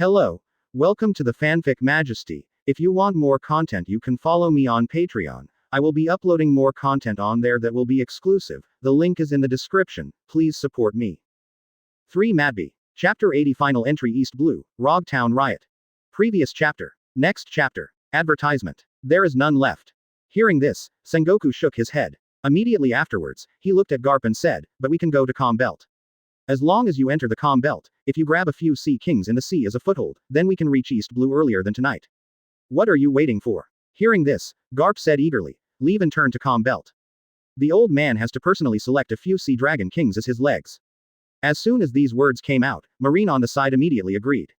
Hello. Welcome to the Fanfic Majesty. If you want more content, you can follow me on Patreon. I will be uploading more content on there that will be exclusive. The link is in the description. Please support me. 3 Madby. Chapter 80 Final Entry East Blue, Rog Town Riot. Previous chapter. Next chapter. Advertisement. There is none left. Hearing this, Sengoku shook his head. Immediately afterwards, he looked at Garp and said, but we can go to Calm Belt. As long as you enter the Calm Belt, if you grab a few sea kings in the sea as a foothold, then we can reach East Blue earlier than tonight. What are you waiting for? Hearing this, Garp said eagerly, leave and turn to Calm Belt. The old man has to personally select a few sea dragon kings as his legs. As soon as these words came out, Marine on the side immediately agreed.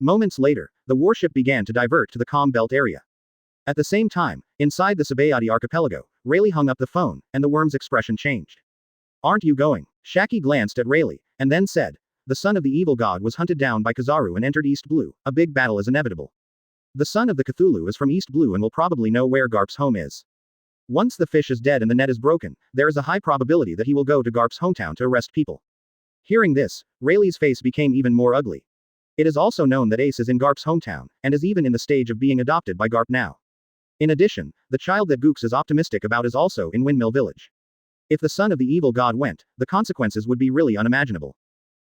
Moments later, the warship began to divert to the Calm Belt area. At the same time, inside the Sabayati archipelago, Rayleigh hung up the phone, and the worm's expression changed. Aren't you going? Shaki glanced at Rayleigh, and then said, the son of the evil god was hunted down by Kizaru and entered East Blue. A big battle is inevitable. The son of the Cthulhu is from East Blue and will probably know where Garp's home is. Once the fish is dead and the net is broken, there is a high probability that he will go to Garp's hometown to arrest people. Hearing this, Rayleigh's face became even more ugly. It is also known that Ace is in Garp's hometown, and is even in the stage of being adopted by Garp now. In addition, the child that Gooks is optimistic about is also in Windmill Village. If the son of the evil god went, the consequences would be really unimaginable.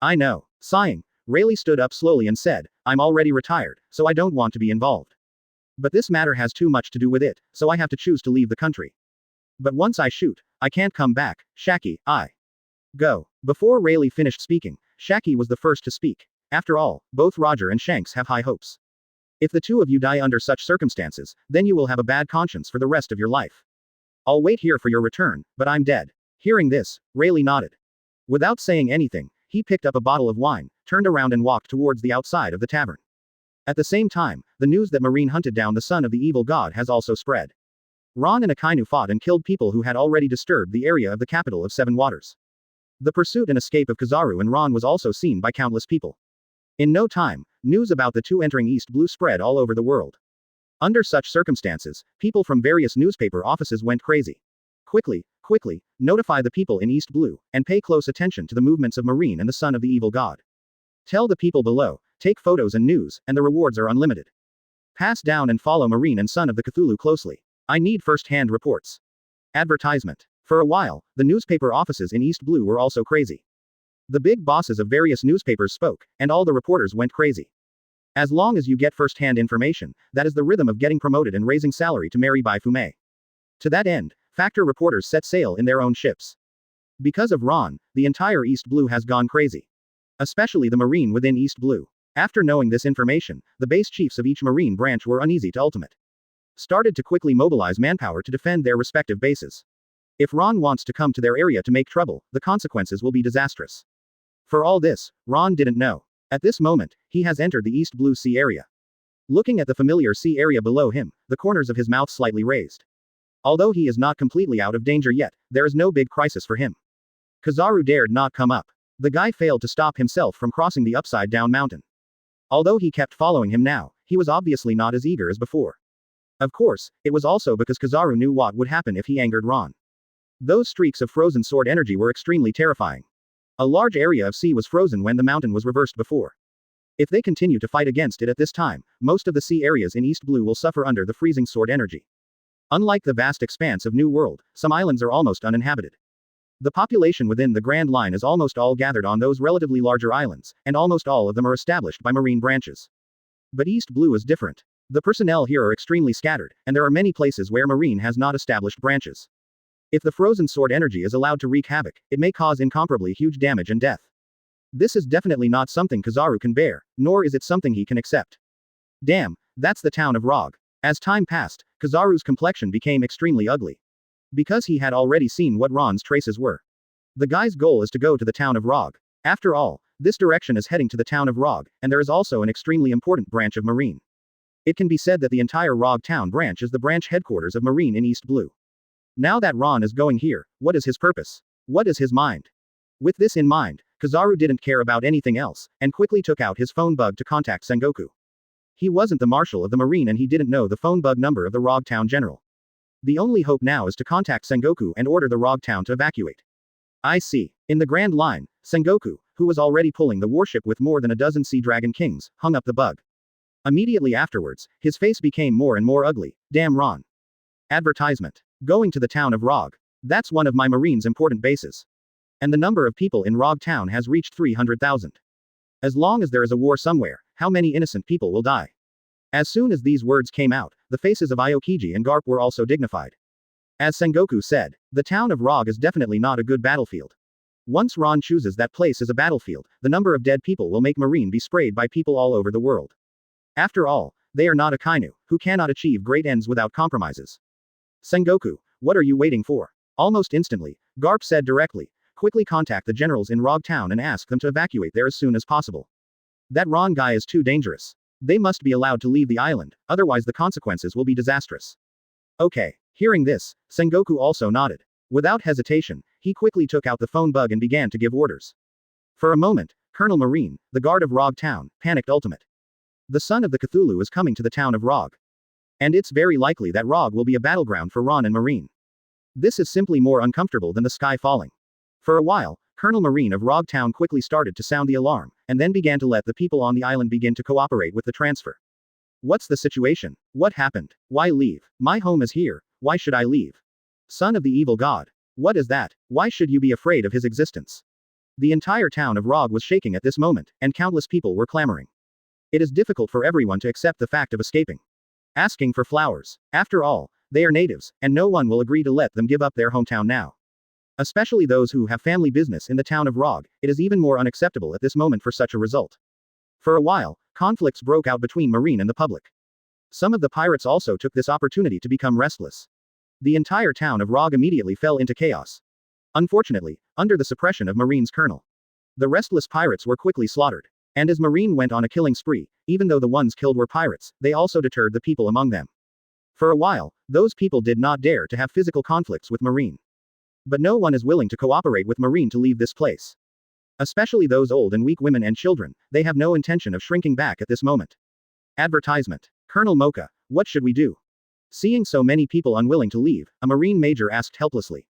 I know. Sighing, Rayleigh stood up slowly and said, I'm already retired, so I don't want to be involved. But this matter has too much to do with it, so I have to choose to leave the country. But once I shoot, I can't come back. Shaki, I go. Before Rayleigh finished speaking, Shaki was the first to speak. After all, both Roger and Shanks have high hopes. If the two of you die under such circumstances, then you will have a bad conscience for the rest of your life. I'll wait here for your return, but I'm dead. Hearing this, Rayleigh nodded. Without saying anything, he picked up a bottle of wine, turned around and walked towards the outside of the tavern. At the same time, the news that Marine hunted down the son of the evil god has also spread. Ron and Akainu fought and killed people who had already disturbed the area of the capital of Seven Waters. The pursuit and escape of Kizaru and Ron was also seen by countless people. In no time, news about the two entering East Blue spread all over the world. Under such circumstances, people from various newspaper offices went crazy. Quickly, notify the people in East Blue, and pay close attention to the movements of Marine and the son of the evil god. Tell the people below, take photos and news, and the rewards are unlimited. Pass down and follow Marine and son of the Cthulhu closely. I need first-hand reports. Advertisement. For a while, the newspaper offices in East Blue were also crazy. The big bosses of various newspapers spoke, and all the reporters went crazy. As long as you get first-hand information, that is the rhythm of getting promoted and raising salary to Mary by Fume. To that end, factor reporters set sail in their own ships. Because of Ron, the entire East Blue has gone crazy. Especially the Marine within East Blue. After knowing this information, the base chiefs of each Marine branch were uneasy to ultimate. Started to quickly mobilize manpower to defend their respective bases. If Ron wants to come to their area to make trouble, the consequences will be disastrous. For all this, Ron didn't know. At this moment, he has entered the East Blue Sea area. Looking at the familiar sea area below him, the corners of his mouth slightly raised. Although he is not completely out of danger yet, there is no big crisis for him. Kizaru dared not come up. The guy failed to stop himself from crossing the upside-down mountain. Although he kept following him now, he was obviously not as eager as before. Of course, it was also because Kizaru knew what would happen if he angered Ron. Those streaks of frozen sword energy were extremely terrifying. A large area of sea was frozen when the mountain was reversed before. If they continue to fight against it at this time, most of the sea areas in East Blue will suffer under the freezing sword energy. Unlike the vast expanse of New World, some islands are almost uninhabited. The population within the Grand Line is almost all gathered on those relatively larger islands, and almost all of them are established by marine branches. But East Blue is different. The personnel here are extremely scattered, and there are many places where Marine has not established branches. If the frozen sword energy is allowed to wreak havoc, it may cause incomparably huge damage and death. This is definitely not something Kizaru can bear, nor is it something he can accept. Damn, that's the town of Rog. As time passed, Kizaru's complexion became extremely ugly. Because he had already seen what Ron's traces were. The guy's goal is to go to the town of Rog. After all, this direction is heading to the town of Rog, and there is also an extremely important branch of Marine. It can be said that the entire Rog town branch is the branch headquarters of Marine in East Blue. Now that Ron is going here, what is his purpose? What is his mind? With this in mind, Kizaru didn't care about anything else, and quickly took out his phone bug to contact Sengoku. He wasn't the marshal of the Marine and he didn't know the phone bug number of the Rog Town general. The only hope now is to contact Sengoku and order the Rog Town to evacuate. I see. In the Grand Line, Sengoku, who was already pulling the warship with more than a dozen Sea Dragon Kings, hung up the bug. Immediately afterwards, his face became more and more ugly. Damn Ron. Advertisement. Going to the town of Rog. That's one of my Marine's important bases. And the number of people in Rog town has reached 300,000. As long as there is a war somewhere, how many innocent people will die? As soon as these words came out, the faces of Aokiji and Garp were also dignified. As Sengoku said, the town of Rog is definitely not a good battlefield. Once Ron chooses that place as a battlefield, the number of dead people will make Marine be sprayed by people all over the world. After all, they are not a Kainu, who cannot achieve great ends without compromises. Sengoku, what are you waiting for? Almost instantly, Garp said directly, quickly contact the generals in Rog town and ask them to evacuate there as soon as possible. That Ron guy is too dangerous. They must be allowed to leave the island, otherwise the consequences will be disastrous. Okay. Hearing this, Sengoku also nodded. Without hesitation, he quickly took out the phone bug and began to give orders. For a moment, Colonel Marine, the guard of Rog town, panicked ultimate. The son of the Cthulhu is coming to the town of Rog. And it's very likely that Rog will be a battleground for Ron and Marine. This is simply more uncomfortable than the sky falling. For a while, Colonel Marine of Rog town quickly started to sound the alarm, and then began to let the people on the island begin to cooperate with the transfer. What's the situation? What happened? Why leave? My home is here, why should I leave? Son of the evil god. What is that? Why should you be afraid of his existence? The entire town of Rog was shaking at this moment, and countless people were clamoring. It is difficult for everyone to accept the fact of escaping. Asking for flowers. After all, they are natives, and no one will agree to let them give up their hometown now. Especially those who have family business in the town of Rog, it is even more unacceptable at this moment for such a result. For a while, conflicts broke out between Marine and the public. Some of the pirates also took this opportunity to become restless. The entire town of Rog immediately fell into chaos. Unfortunately, under the suppression of Marine's colonel, the restless pirates were quickly slaughtered. And as Marine went on a killing spree, even though the ones killed were pirates, they also deterred the people among them. For a while, those people did not dare to have physical conflicts with Marine. But no one is willing to cooperate with Marine to leave this place. Especially those old and weak women and children, they have no intention of shrinking back at this moment. Advertisement. Colonel Mocha, what should we do? Seeing so many people unwilling to leave, a Marine major asked helplessly.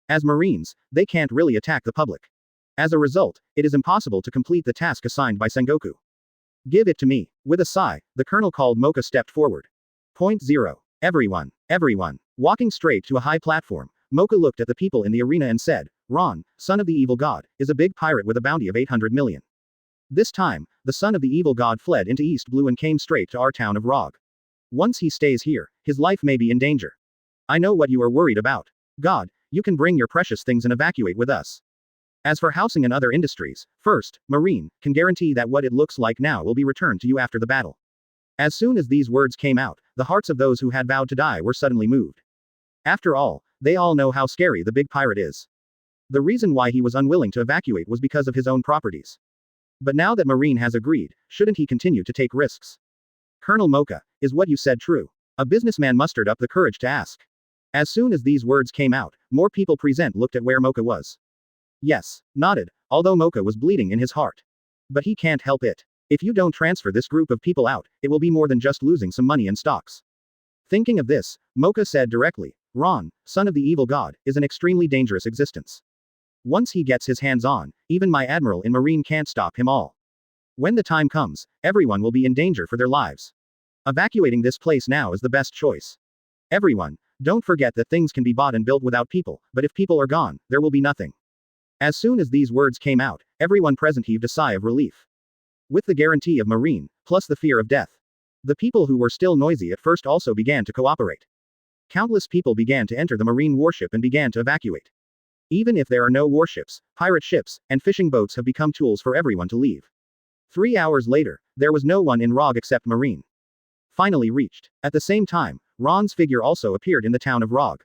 As Marines, they can't really attack the public. As a result, it is impossible to complete the task assigned by Sengoku. Give it to me. With a sigh, the colonel called Mocha stepped forward. Point 0. Everyone. Walking straight to a high platform, Mocha looked at the people in the arena and said, Ron, son of the evil god, is a big pirate with a bounty of 800 million. This time, the son of the evil god fled into East Blue and came straight to our town of Rog. Once he stays here, his life may be in danger. I know what you are worried about. God, you can bring your precious things and evacuate with us. As for housing and other industries, first, Marine, can guarantee that what it looks like now will be returned to you after the battle. As soon as these words came out, the hearts of those who had vowed to die were suddenly moved. After all, they all know how scary the big pirate is. The reason why he was unwilling to evacuate was because of his own properties. But now that Marine has agreed, shouldn't he continue to take risks? Colonel Mocha, is what you said true? A businessman mustered up the courage to ask. As soon as these words came out, more people present looked at where Mocha was. Yes, nodded, although Mocha was bleeding in his heart. But he can't help it. If you don't transfer this group of people out, it will be more than just losing some money and stocks. Thinking of this, Mocha said directly, Ron, son of the evil god, is an extremely dangerous existence. Once he gets his hands on, even my admiral in Marine can't stop him all. When the time comes, everyone will be in danger for their lives. Evacuating this place now is the best choice. Everyone, don't forget that things can be bought and built without people, but if people are gone, there will be nothing. As soon as these words came out, everyone present heaved a sigh of relief. With the guarantee of Marine, plus the fear of death, the people who were still noisy at first also began to cooperate. Countless people began to enter the Marine warship and began to evacuate. Even if there are no warships, pirate ships, and fishing boats have become tools for everyone to leave. 3 hours later, there was no one in Rog except Marine. Finally reached. At the same time, Ron's figure also appeared in the town of Rog.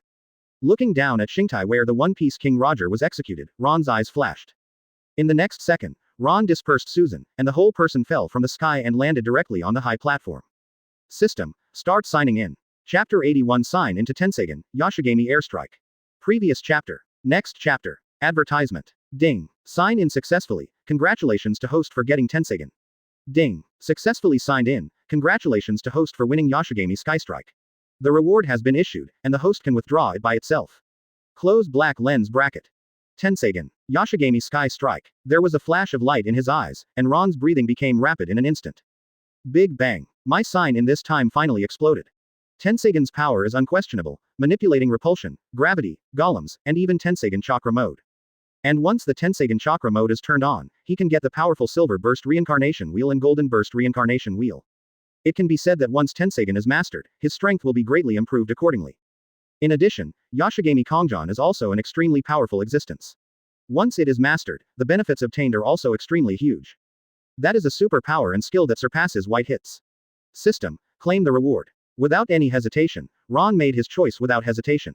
Looking down at Qingtai where the One Piece King Roger was executed, Ron's eyes flashed. In the next second, Ron dispersed Susan, and the whole person fell from the sky and landed directly on the high platform. System, start signing in. Chapter 81 Sign into Tenseigan, Yashigami Airstrike. Previous chapter. Next chapter. Advertisement. Ding. Sign in successfully. Congratulations to host for getting Tenseigan. Ding. Successfully signed in. Congratulations to host for winning Yashigami Skystrike. The reward has been issued, and the host can withdraw it by itself. Close black lens bracket. Tenseigan. Yashigami Sky Strike. There was a flash of light in his eyes, and Ron's breathing became rapid in an instant. Big bang. My sign in this time finally exploded. Tenseigan's power is unquestionable, manipulating repulsion, gravity, golems, and even Tenseigan Chakra mode. And once the Tenseigan Chakra mode is turned on, he can get the powerful Silver Burst Reincarnation Wheel and Golden Burst Reincarnation Wheel. It can be said that once Tenseigan is mastered, his strength will be greatly improved accordingly. In addition, Yashigami Kongjan is also an extremely powerful existence. Once it is mastered, the benefits obtained are also extremely huge. That is a superpower and skill that surpasses white hits. System, claim the reward. Without any hesitation, Ron made his choice without hesitation.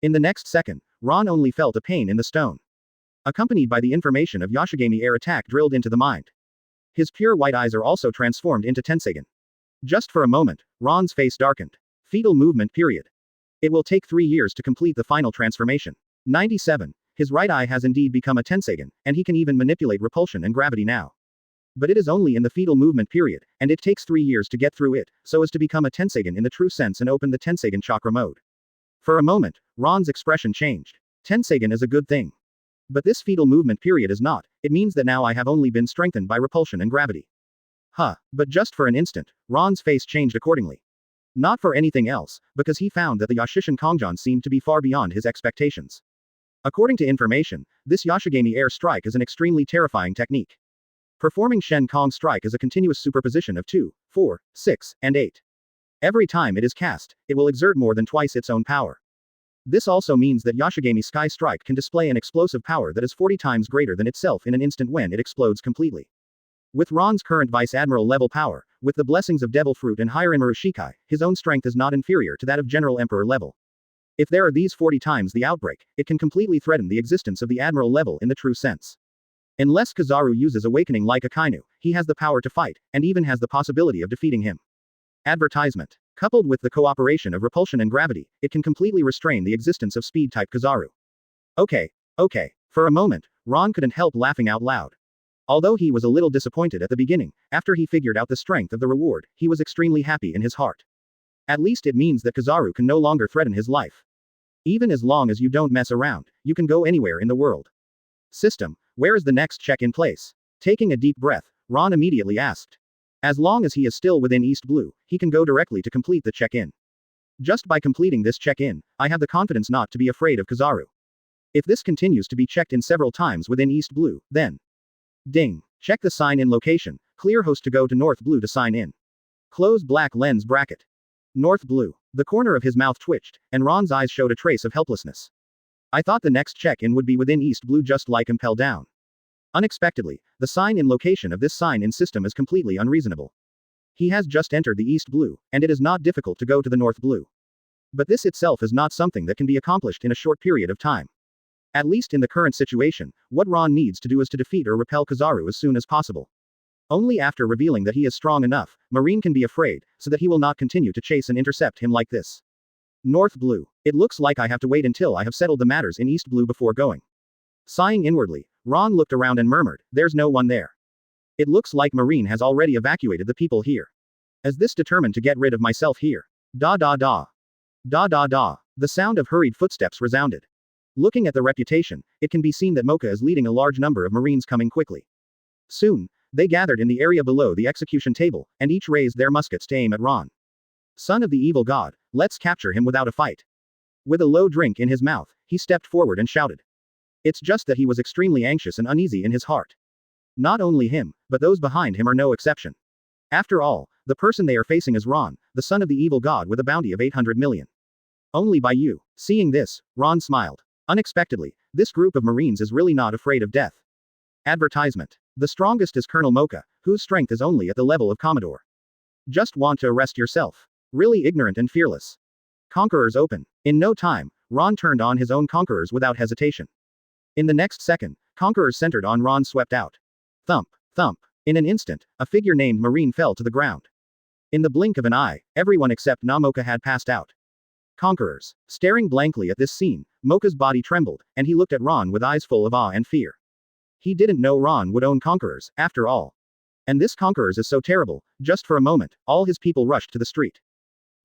In the next second, Ron only felt a pain in the stone, accompanied by the information of Yashigami air attack drilled into the mind. His pure white eyes are also transformed into Tenseigan. Just for a moment, Ron's face darkened. Fetal movement period. It will take 3 years to complete the final transformation. 97. His right eye has indeed become a Tenseigan, and he can even manipulate repulsion and gravity now. But it is only in the fetal movement period, and it takes 3 years to get through it, so as to become a Tenseigan in the true sense and open the Tenseigan Chakra mode. For a moment, Ron's expression changed. Tenseigan is a good thing. But this fetal movement period is not. It means that now I have only been strengthened by repulsion and gravity. But just for an instant, Ron's face changed accordingly. Not for anything else, because he found that the Yashishin Kongjan seemed to be far beyond his expectations. According to information, this Yashigami air strike is an extremely terrifying technique. Performing Shen Kong strike is a continuous superposition of 2, 4, 6, and 8. Every time it is cast, it will exert more than twice its own power. This also means that Yashigami Sky Strike can display an explosive power that is 40 times greater than itself in an instant when it explodes completely. With Ron's current Vice Admiral level power, with the blessings of Devil Fruit and Higher Enmaru Shikai, his own strength is not inferior to that of General Emperor level. If there are these 40 times the outbreak, it can completely threaten the existence of the Admiral level in the true sense. Unless Kizaru uses Awakening like Akainu, he has the power to fight, and even has the possibility of defeating him. Advertisement. Coupled with the cooperation of repulsion and gravity, it can completely restrain the existence of speed-type Kizaru. Okay. For a moment, Ron couldn't help laughing out loud. Although he was a little disappointed at the beginning, after he figured out the strength of the reward, he was extremely happy in his heart. At least it means that Kizaru can no longer threaten his life. Even as long as you don't mess around, you can go anywhere in the world. System, where is the next check-in place? Taking a deep breath, Ron immediately asked. As long as he is still within East Blue, he can go directly to complete the check-in. Just by completing this check-in, I have the confidence not to be afraid of Kizaru. If this continues to be checked in several times within East Blue, then... Ding. Check the sign-in location. Clear host to go to North Blue to sign in. Close black lens bracket. North Blue. The corner of his mouth twitched, and Ron's eyes showed a trace of helplessness. I thought the next check-in would be within East Blue just like Impel down. Unexpectedly, the sign-in location of this sign-in system is completely unreasonable. He has just entered the East Blue, and it is not difficult to go to the North Blue. But this itself is not something that can be accomplished in a short period of time. At least in the current situation, what Ron needs to do is to defeat or repel Kizaru as soon as possible. Only after revealing that he is strong enough, Marine can be afraid, so that he will not continue to chase and intercept him like this. North Blue. It looks like I have to wait until I have settled the matters in East Blue before going. Sighing inwardly, Ron looked around and murmured, there's no one there. It looks like Marine has already evacuated the people here. As this determined to get rid of myself here. Da da da. Da da da. The sound of hurried footsteps resounded. Looking at the reputation, it can be seen that Mocha is leading a large number of Marines coming quickly. Soon, they gathered in the area below the execution table, and each raised their muskets to aim at Ron. Son of the evil god, let's capture him without a fight. With a low drink in his mouth, he stepped forward and shouted. It's just that he was extremely anxious and uneasy in his heart. Not only him, but those behind him are no exception. After all, the person they are facing is Ron, the son of the evil god with a bounty of 800 million. Only by you. Seeing this, Ron smiled. Unexpectedly, this group of Marines is really not afraid of death. Advertisement. The strongest is Colonel Mocha, whose strength is only at the level of Commodore. Just want to arrest yourself. Really ignorant and fearless. Conquerors open. In no time, Ron turned on his own conquerors without hesitation. In the next second, conquerors centered on Ron swept out. Thump, thump. In an instant, a figure named Marine fell to the ground. In the blink of an eye, everyone except Mocha had passed out. Conquerors. Staring blankly at this scene, Mocha's body trembled, and he looked at Ron with eyes full of awe and fear. He didn't know Ron would own conquerors, after all. And this conquerors is so terrible, just for a moment, all his people rushed to the street.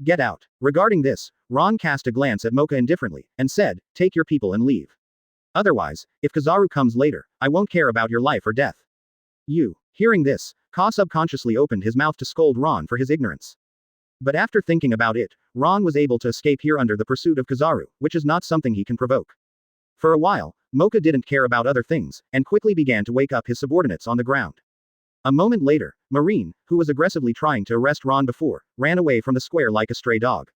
Get out. Regarding this, Ron cast a glance at Mocha indifferently, and said, take your people and leave. Otherwise, if Kizaru comes later, I won't care about your life or death. You. Hearing this, Ka subconsciously opened his mouth to scold Ron for his ignorance. But after thinking about it, Ron was able to escape here under the pursuit of Kizaru, which is not something he can provoke. For a while, Mocha didn't care about other things, and quickly began to wake up his subordinates on the ground. A moment later, Marine, who was aggressively trying to arrest Ron before, ran away from the square like a stray dog.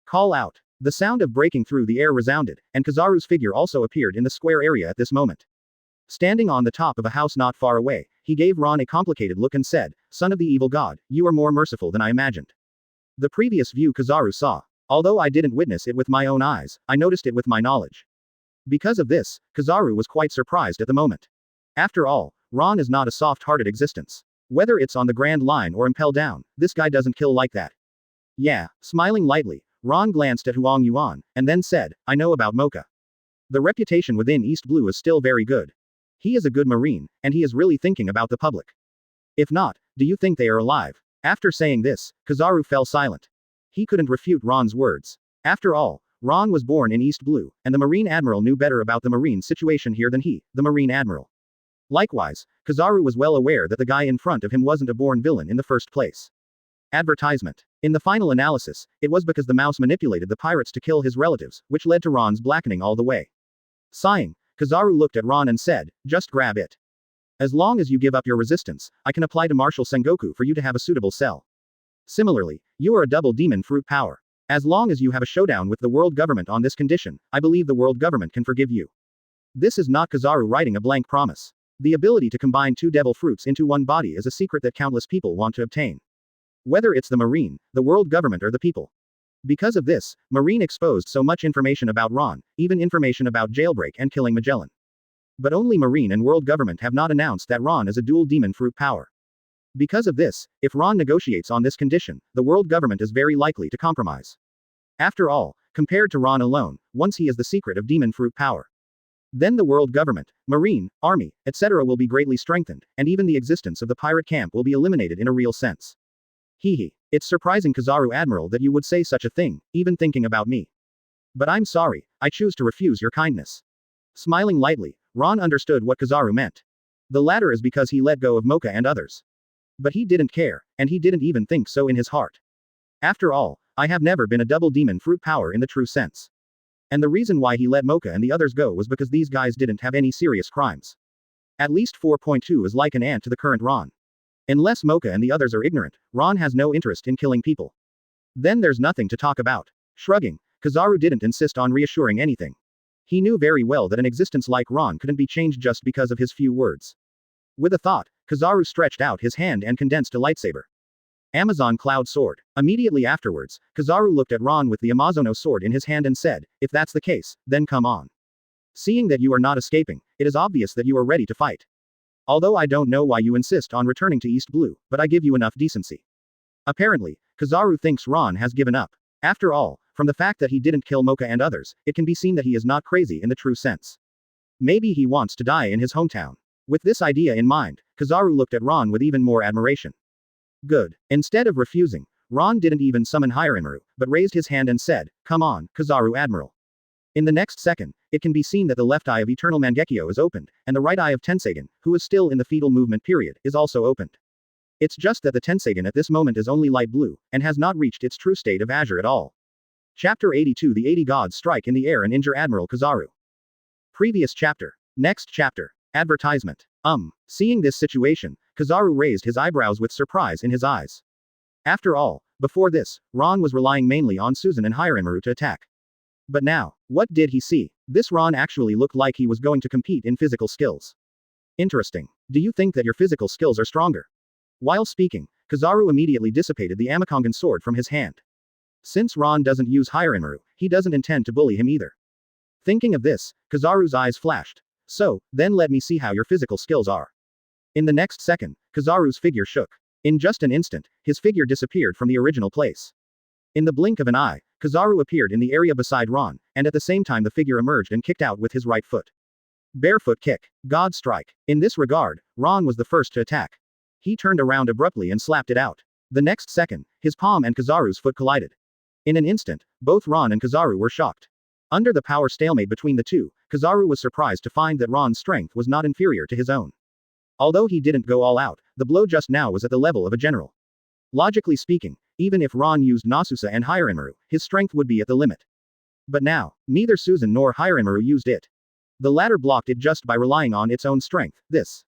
Call out. The sound of breaking through the air resounded, and Kizaru's figure also appeared in the square area at this moment. Standing on the top of a house not far away, he gave Ron a complicated look and said, "Son of the evil god, you are more merciful than I imagined." The previous view Kizaru saw. Although I didn't witness it with my own eyes, I noticed it with my knowledge. Because of this, Kizaru was quite surprised at the moment. After all, Ron is not a soft-hearted existence. Whether it's on the Grand Line or Impel down, this guy doesn't kill like that. Yeah, smiling lightly, Ron glanced at Huang Yuan, and then said, "I know about Mocha. The reputation within East Blue is still very good. He is a good marine, and he is really thinking about the public. If not, do you think they are alive?" After saying this, Kizaru fell silent. He couldn't refute Ron's words. After all, Ron was born in East Blue, and the Marine Admiral knew better about the Marine situation here than he, the Marine Admiral. Likewise, Kizaru was well aware that the guy in front of him wasn't a born villain in the first place. Advertisement. In the final analysis, it was because the mouse manipulated the pirates to kill his relatives, which led to Ron's blackening all the way. Sighing, Kizaru looked at Ron and said, "Just grab it. As long as you give up your resistance, I can apply to Martial Sengoku for you to have a suitable cell. Similarly, you are a double demon fruit power. As long as you have a showdown with the world government on this condition, I believe the world government can forgive you." This is not Kizaru writing a blank promise. The ability to combine two devil fruits into one body is a secret that countless people want to obtain. Whether it's the Marine, the world government or the people. Because of this, Marine exposed so much information about Ron, even information about jailbreak and killing Magellan. But only Marine and world government have not announced that Ron is a dual demon fruit power. Because of this, if Ron negotiates on this condition, the world government is very likely to compromise. After all, compared to Ron alone, once he is the secret of demon fruit power, then the world government, Marine, Army, etc. will be greatly strengthened, and even the existence of the pirate camp will be eliminated in a real sense. Hehe. It's surprising, Kizaru Admiral, that you would say such a thing, even thinking about me. But I'm sorry, I choose to refuse your kindness. Smiling lightly, Ron understood what Kizaru meant. The latter is because he let go of Mocha and others. But he didn't care, and he didn't even think so in his heart. After all, I have never been a double demon fruit power in the true sense. And the reason why he let Mocha and the others go was because these guys didn't have any serious crimes. At least 4.2 is like an ant to the current Ron. Unless Mocha and the others are ignorant, Ron has no interest in killing people. Then there's nothing to talk about. Shrugging, Kizaru didn't insist on reassuring anything. He knew very well that an existence like Ron couldn't be changed just because of his few words. With a thought, Kizaru stretched out his hand and condensed a lightsaber. Amazon Cloud Sword. Immediately afterwards, Kizaru looked at Ron with the Amazono sword in his hand and said, "If that's the case, then come on. Seeing that you are not escaping, it is obvious that you are ready to fight. Although I don't know why you insist on returning to East Blue, but I give you enough decency." Apparently, Kizaru thinks Ron has given up. After all, from the fact that he didn't kill Mocha and others, it can be seen that he is not crazy in the true sense. Maybe he wants to die in his hometown. With this idea in mind, Kizaru looked at Ron with even more admiration. Good. Instead of refusing, Ron didn't even summon Hiranmaru, but raised his hand and said, "Come on, Kizaru Admiral." In the next second, it can be seen that the left eye of Eternal Mangekyō is opened, and the right eye of Tensagen, who is still in the fetal movement period, is also opened. It's just that the Tensagen at this moment is only light blue, and has not reached its true state of azure at all. Chapter 82. The 80 gods strike in the air and injure Admiral Kizaru. Previous chapter. Next chapter. Advertisement. Seeing this situation, Kizaru raised his eyebrows with surprise in his eyes. After all, before this, Ron was relying mainly on Susan and Hiranmaru to attack. But now, what did he see? This Ron actually looked like he was going to compete in physical skills. Interesting. Do you think that your physical skills are stronger? While speaking, Kizaru immediately dissipated the Amakongan sword from his hand. Since Ron doesn't use Hiranmaru, he doesn't intend to bully him either. Thinking of this, Kizaru's eyes flashed. So, then let me see how your physical skills are. In the next second, Kizaru's figure shook. In just an instant, his figure disappeared from the original place. In the blink of an eye, Kizaru appeared in the area beside Ron, and at the same time the figure emerged and kicked out with his right foot. Barefoot kick. God strike. In this regard, Ron was the first to attack. He turned around abruptly and slapped it out. The next second, his palm and Kizaru's foot collided. In an instant, both Ron and Kizaru were shocked. Under the power stalemate between the two, Kizaru was surprised to find that Ron's strength was not inferior to his own. Although he didn't go all out, the blow just now was at the level of a general. Logically speaking, even if Ron used Nasusa and Hiranmaru, his strength would be at the limit. But now, neither Susan nor Hiranmaru used it. The latter blocked it just by relying on its own strength. This.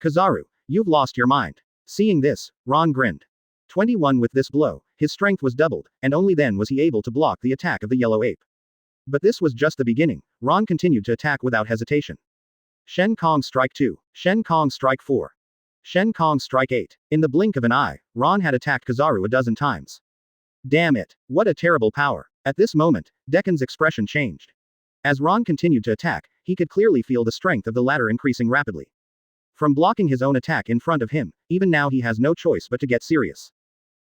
Kizaru, you've lost your mind. Seeing this, Ron grinned. 21 with this blow, his strength was doubled, and only then was he able to block the attack of the yellow ape. But this was just the beginning. Ron continued to attack without hesitation. Shen Kong Strike 2. Shen Kong Strike 4. Shen Kong Strike 8. In the blink of an eye, Ron had attacked Kizaru a dozen times. Damn it. What a terrible power. At this moment, Dekkan's expression changed. As Ron continued to attack, he could clearly feel the strength of the latter increasing rapidly. From blocking his own attack in front of him, even now he has no choice but to get serious.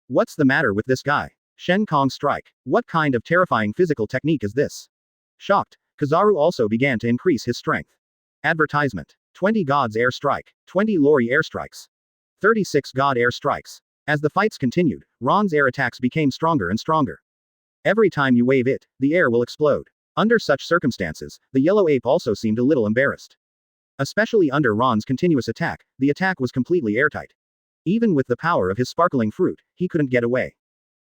What's the matter with this guy? Shen Kong Strike. What kind of terrifying physical technique is this? Shocked, Kizaru also began to increase his strength. Advertisement. 20 God's Air Strike. 20 Lori Air Strikes. 36 God Air Strikes. As the fights continued, Ron's air attacks became stronger and stronger. Every time you wave it, the air will explode. Under such circumstances, the yellow ape also seemed a little embarrassed. Especially under Ron's continuous attack, the attack was completely airtight. Even with the power of his sparkling fruit, he couldn't get away.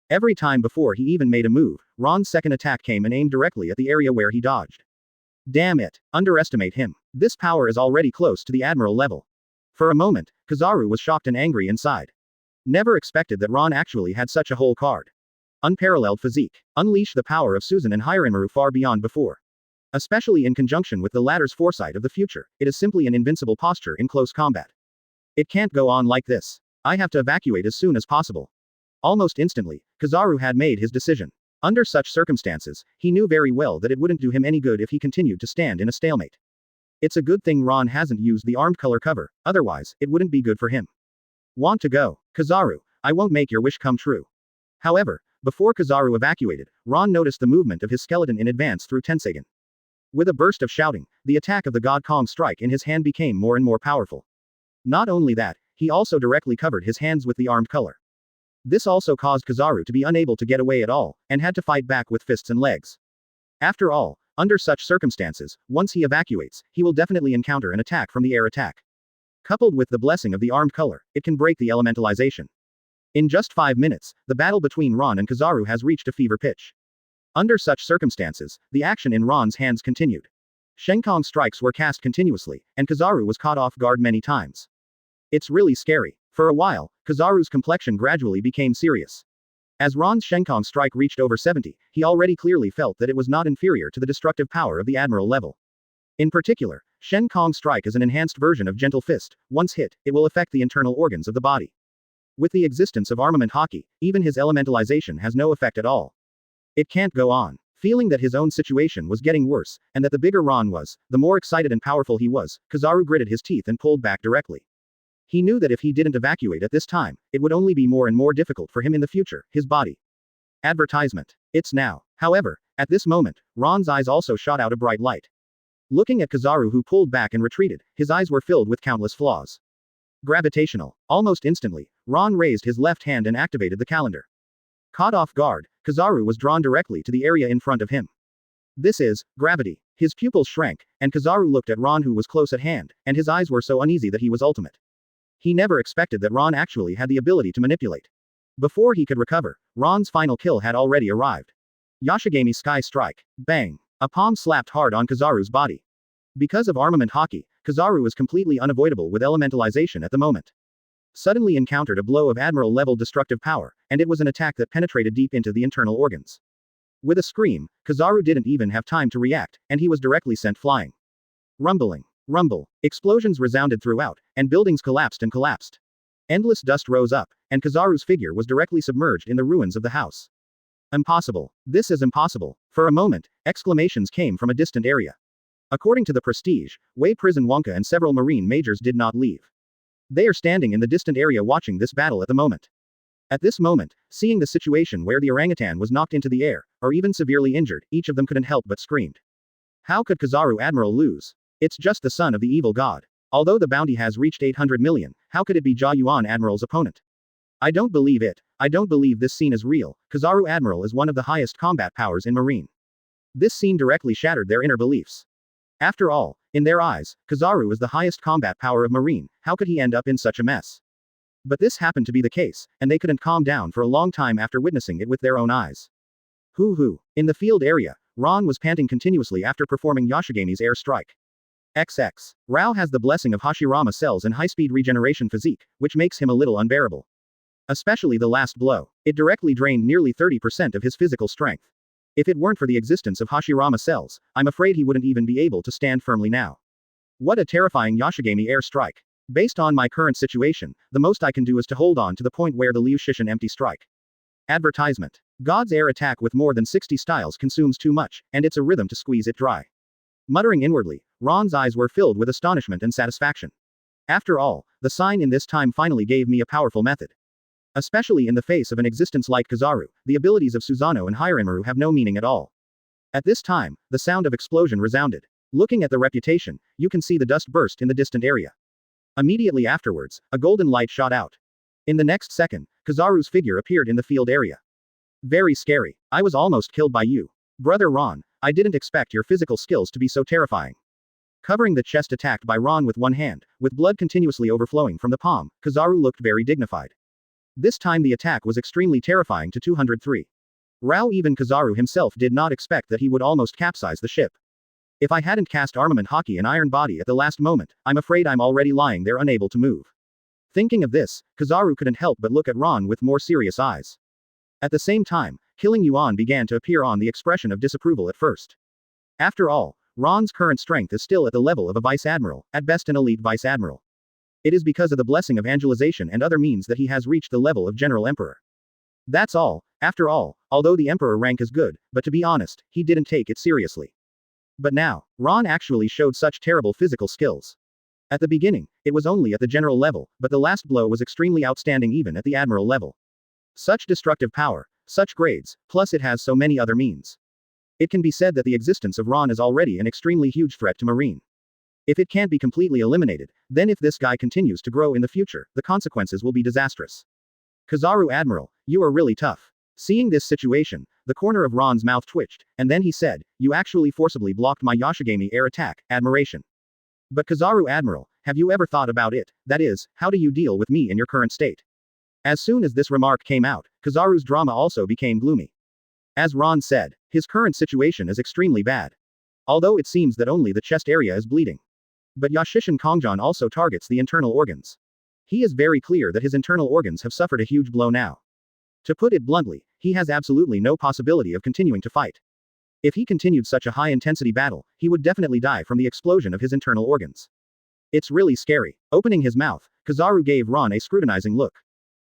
Every time before he even made a move, Ron's second attack came and aimed directly at the area where he dodged. Damn it, underestimate him. This power is already close to the Admiral level. For a moment, Kizaru was shocked and angry inside. Never expected that Ron actually had such a whole card. Unparalleled physique. Unleash the power of Susan and Hiranmaru far beyond before. Especially in conjunction with the latter's foresight of the future, it is simply an invincible posture in close combat. It can't go on like this. I have to evacuate as soon as possible. Almost instantly, Kizaru had made his decision. Under such circumstances, he knew very well that it wouldn't do him any good if he continued to stand in a stalemate. It's a good thing Ron hasn't used the armed color cover, otherwise, it wouldn't be good for him. Want to go? Kizaru, I won't make your wish come true. However, before Kizaru evacuated, Ron noticed the movement of his skeleton in advance through Tensagen. With a burst of shouting, the attack of the God Kong strike in his hand became more and more powerful. Not only that, he also directly covered his hands with the armed color. This also caused Kizaru to be unable to get away at all, and had to fight back with fists and legs. After all, under such circumstances, once he evacuates, he will definitely encounter an attack from the air attack. Coupled with the blessing of the armed color, it can break the elementalization. In just 5 minutes, the battle between Ron and Kizaru has reached a fever pitch. Under such circumstances, the action in Ron's hands continued. Shenkong strikes were cast continuously, and Kizaru was caught off guard many times. It's really scary. For a while, Kizaru's complexion gradually became serious. As Ron's Shenkong strike reached over 70, he already clearly felt that it was not inferior to the destructive power of the Admiral level. In particular, Shenkong strike is an enhanced version of Gentle Fist. Once hit, it will affect the internal organs of the body. With the existence of armament hockey, even his elementalization has no effect at all. It can't go on. Feeling that his own situation was getting worse, and that the bigger Ron was, the more excited and powerful he was, Kizaru gritted his teeth and pulled back directly. He knew that if he didn't evacuate at this time, it would only be more and more difficult for him in the future, his body. Advertisement. It's now. However, at this moment, Ron's eyes also shot out a bright light. Looking at Kizaru, who pulled back and retreated, his eyes were filled with countless flaws. Gravitational. Almost instantly, Ron raised his left hand and activated the calendar. Caught off guard, Kizaru was drawn directly to the area in front of him. This is gravity. His pupils shrank, and Kizaru looked at Ron, who was close at hand, and his eyes were so uneasy that he was ultimate. He never expected that Ron actually had the ability to manipulate. Before he could recover, Ron's final kill had already arrived. Yashigami Sky Strike. Bang. A palm slapped hard on Kizaru's body. Because of armament hockey, Kizaru was completely unavoidable with elementalization at the moment. Suddenly encountered a blow of Admiral-level destructive power, and it was an attack that penetrated deep into the internal organs. With a scream, Kizaru didn't even have time to react, and he was directly sent flying. Rumbling. Rumble. Explosions resounded throughout, and buildings collapsed and collapsed. Endless dust rose up, and Kizaru's figure was directly submerged in the ruins of the house. Impossible. This is impossible. For a moment, exclamations came from a distant area. According to the Prestige, Wei Prison Wonka and several Marine majors did not leave. They are standing in the distant area watching this battle at the moment. At this moment, seeing the situation where the orangutan was knocked into the air, or even severely injured, each of them couldn't help but screamed. How could Kizaru Admiral lose? It's just the son of the evil god. Although the bounty has reached 800 million, how could it be Jia Yuan Admiral's opponent? I don't believe it. I don't believe this scene is real. Kizaru Admiral is one of the highest combat powers in Marine. This scene directly shattered their inner beliefs. After all, in their eyes, Kizaru is the highest combat power of Marine, how could he end up in such a mess? But this happened to be the case, and they couldn't calm down for a long time after witnessing it with their own eyes. Hoo. In the field area, Ron was panting continuously after performing Yashigami's air strike. XX. Rao has the blessing of Hashirama cells and high-speed regeneration physique, which makes him a little unbearable. Especially the last blow. It directly drained nearly 30% of his physical strength. If it weren't for the existence of Hashirama cells, I'm afraid he wouldn't even be able to stand firmly now. What a terrifying Yashigami air strike. Based on my current situation, the most I can do is to hold on to the point where the Liu Shishin empty strike. Advertisement. God's air attack with more than 60 styles consumes too much, and it's a rhythm to squeeze it dry. Muttering inwardly, Ron's eyes were filled with astonishment and satisfaction. After all, the sign in this time finally gave me a powerful method. Especially in the face of an existence like Kizaru, the abilities of Susanoo and Hiraemaru have no meaning at all. At this time, the sound of explosion resounded. Looking at the reputation, you can see the dust burst in the distant area. Immediately afterwards, a golden light shot out. In the next second, Kizaru's figure appeared in the field area. Very scary. I was almost killed by you. Brother Ron, I didn't expect your physical skills to be so terrifying. Covering the chest attacked by Ron with one hand, with blood continuously overflowing from the palm, Kizaru looked very dignified. This time the attack was extremely terrifying to 203. Rao, even Kizaru himself did not expect that he would almost capsize the ship. If I hadn't cast armament hockey and iron body at the last moment, I'm afraid I'm already lying there unable to move. Thinking of this, Kizaru couldn't help but look at Ron with more serious eyes. At the same time, Killing Yuan began to appear on the expression of disapproval at first. After all, Ron's current strength is still at the level of a vice admiral, at best an elite vice admiral. It is because of the blessing of angelization and other means that he has reached the level of general emperor. That's all. After all, although the emperor rank is good, but to be honest, he didn't take it seriously. But now, Ron actually showed such terrible physical skills. At the beginning, it was only at the general level, but the last blow was extremely outstanding even at the admiral level. Such destructive power, such grades, plus it has so many other means. It can be said that the existence of Ron is already an extremely huge threat to Marine. If it can't be completely eliminated, then if this guy continues to grow in the future, the consequences will be disastrous. Kizaru Admiral, you are really tough. Seeing this situation, the corner of Ron's mouth twitched, and then he said, you actually forcibly blocked my Yashigami air attack, admiration. But Kizaru Admiral, have you ever thought about it, that is, how do you deal with me in your current state? As soon as this remark came out, Kizaru's drama also became gloomy. As Ron said, his current situation is extremely bad. Although it seems that only the chest area is bleeding. But Yashishin Kongjan also targets the internal organs. He is very clear that his internal organs have suffered a huge blow now. To put it bluntly, he has absolutely no possibility of continuing to fight. If he continued such a high-intensity battle, he would definitely die from the explosion of his internal organs. It's really scary. Opening his mouth, Kizaru gave Ron a scrutinizing look.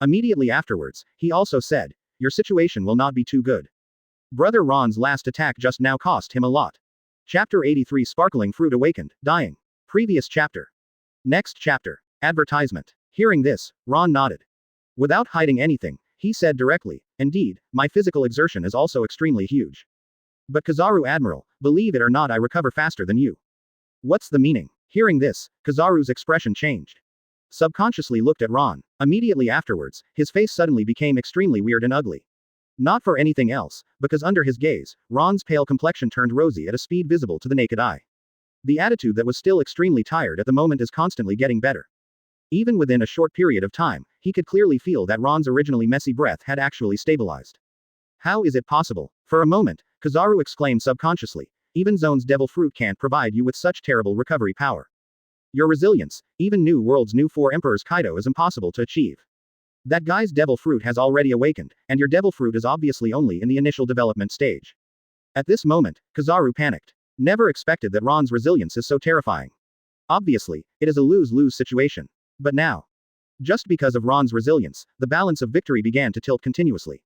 Immediately afterwards, he also said, your situation will not be too good. Brother Ron's last attack just now cost him a lot. Chapter 83 Sparkling Fruit Awakened, Dying. Previous chapter. Next chapter. Advertisement. Hearing this, Ron nodded. Without hiding anything, he said directly, indeed, my physical exertion is also extremely huge. But Kizaru Admiral, believe it or not I recover faster than you. What's the meaning? Hearing this, Kizaru's expression changed. Subconsciously looked at Ron. Immediately afterwards, his face suddenly became extremely weird and ugly. Not for anything else, because under his gaze, Ron's pale complexion turned rosy at a speed visible to the naked eye. The attitude that was still extremely tired at the moment is constantly getting better. Even within a short period of time, he could clearly feel that Ron's originally messy breath had actually stabilized. How is it possible? For a moment, Kizaru exclaimed subconsciously, even Zone's devil fruit can't provide you with such terrible recovery power. Your resilience, even New World's new 4 Emperors Kaido is impossible to achieve. That guy's devil fruit has already awakened, and your devil fruit is obviously only in the initial development stage. At this moment, Kizaru panicked. Never expected that Ron's resilience is so terrifying. Obviously, it is a lose-lose situation. But now, just because of Ron's resilience, the balance of victory began to tilt continuously.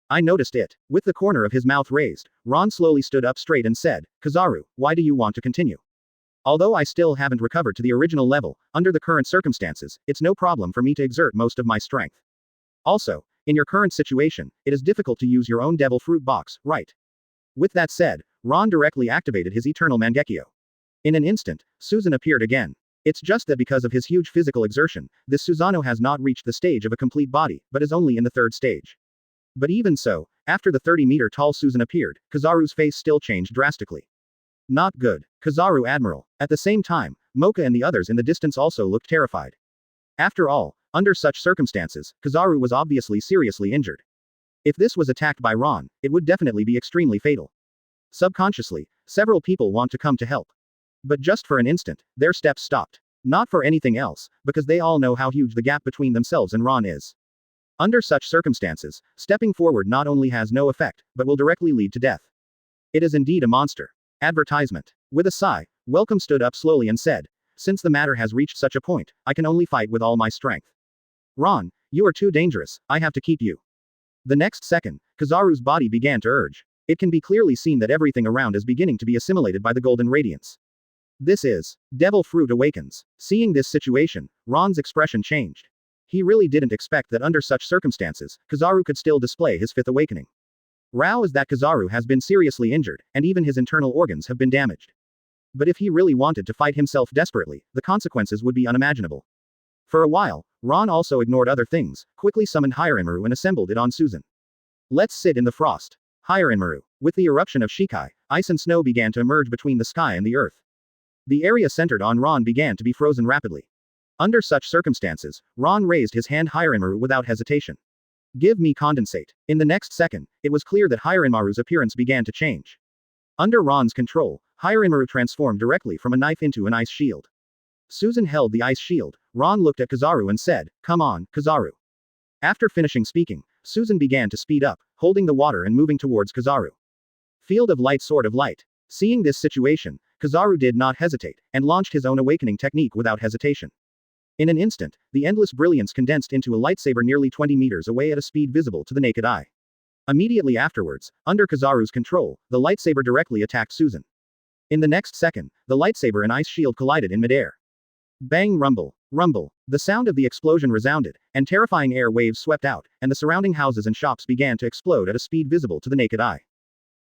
I noticed it. With the corner of his mouth raised, Ron slowly stood up straight and said, Kizaru, why do you want to continue? Although I still haven't recovered to the original level, under the current circumstances, it's no problem for me to exert most of my strength. Also, in your current situation, it is difficult to use your own devil fruit box, right? With that said, Ron directly activated his eternal Mangekyō. In an instant, Susan appeared again. It's just that because of his huge physical exertion, this Susanoo has not reached the stage of a complete body, but is only in the 3rd stage. But even so, After the 30-meter tall Susan appeared, Kizaru's face still changed drastically. Not good. Kizaru Admiral. At the same time, Mocha and the others in the distance also looked terrified. After all, under such circumstances, Kizaru was obviously seriously injured. If this was attacked by Ron, it would definitely be extremely fatal. Subconsciously, several people want to come to help. But just for an instant, their steps stopped. Not for anything else, because they all know how huge the gap between themselves and Ron is. Under such circumstances, stepping forward not only has no effect, but will directly lead to death. It is indeed a monster. Advertisement. With a sigh, Welcome stood up slowly and said, "Since the matter has reached such a point, I can only fight with all my strength. Ron, you are too dangerous, I have to keep you." The next second, Kizaru's body began to urge. It can be clearly seen that everything around is beginning to be assimilated by the golden radiance. This is Devil Fruit Awakens. Seeing this situation, Ron's expression changed. He really didn't expect that under such circumstances, Kizaru could still display his fifth awakening. Rao is that Kizaru has been seriously injured, and even his internal organs have been damaged. But if he really wanted to fight himself desperately, the consequences would be unimaginable. For a while, Ron also ignored other things, quickly summoned Hirenmaru and assembled it on Susan. Let's sit in the frost. Hirenmaru. With the eruption of Shikai, ice and snow began to emerge between the sky and the earth. The area centered on Ron began to be frozen rapidly. Under such circumstances, Ron raised his hand Hirenmaru without hesitation. Give me condensate. In the next second, it was clear that Hirenmaru's appearance began to change. Under Ron's control, Hirenmaru transformed directly from a knife into an ice shield. Susan held the ice shield. Ron looked at Kizaru and said, "Come on, Kizaru." After finishing speaking, Susan began to speed up, holding the water and moving towards Kizaru. Field of light, sword of light. Seeing this situation, Kizaru did not hesitate, and launched his own awakening technique without hesitation. In an instant, the endless brilliance condensed into a lightsaber nearly 20 meters away at a speed visible to the naked eye. Immediately afterwards, under Kizaru's control, the lightsaber directly attacked Susan. In the next second, the lightsaber and ice shield collided in midair. Bang, rumble, rumble. The sound of the explosion resounded, and terrifying air waves swept out, and the surrounding houses and shops began to explode at a speed visible to the naked eye.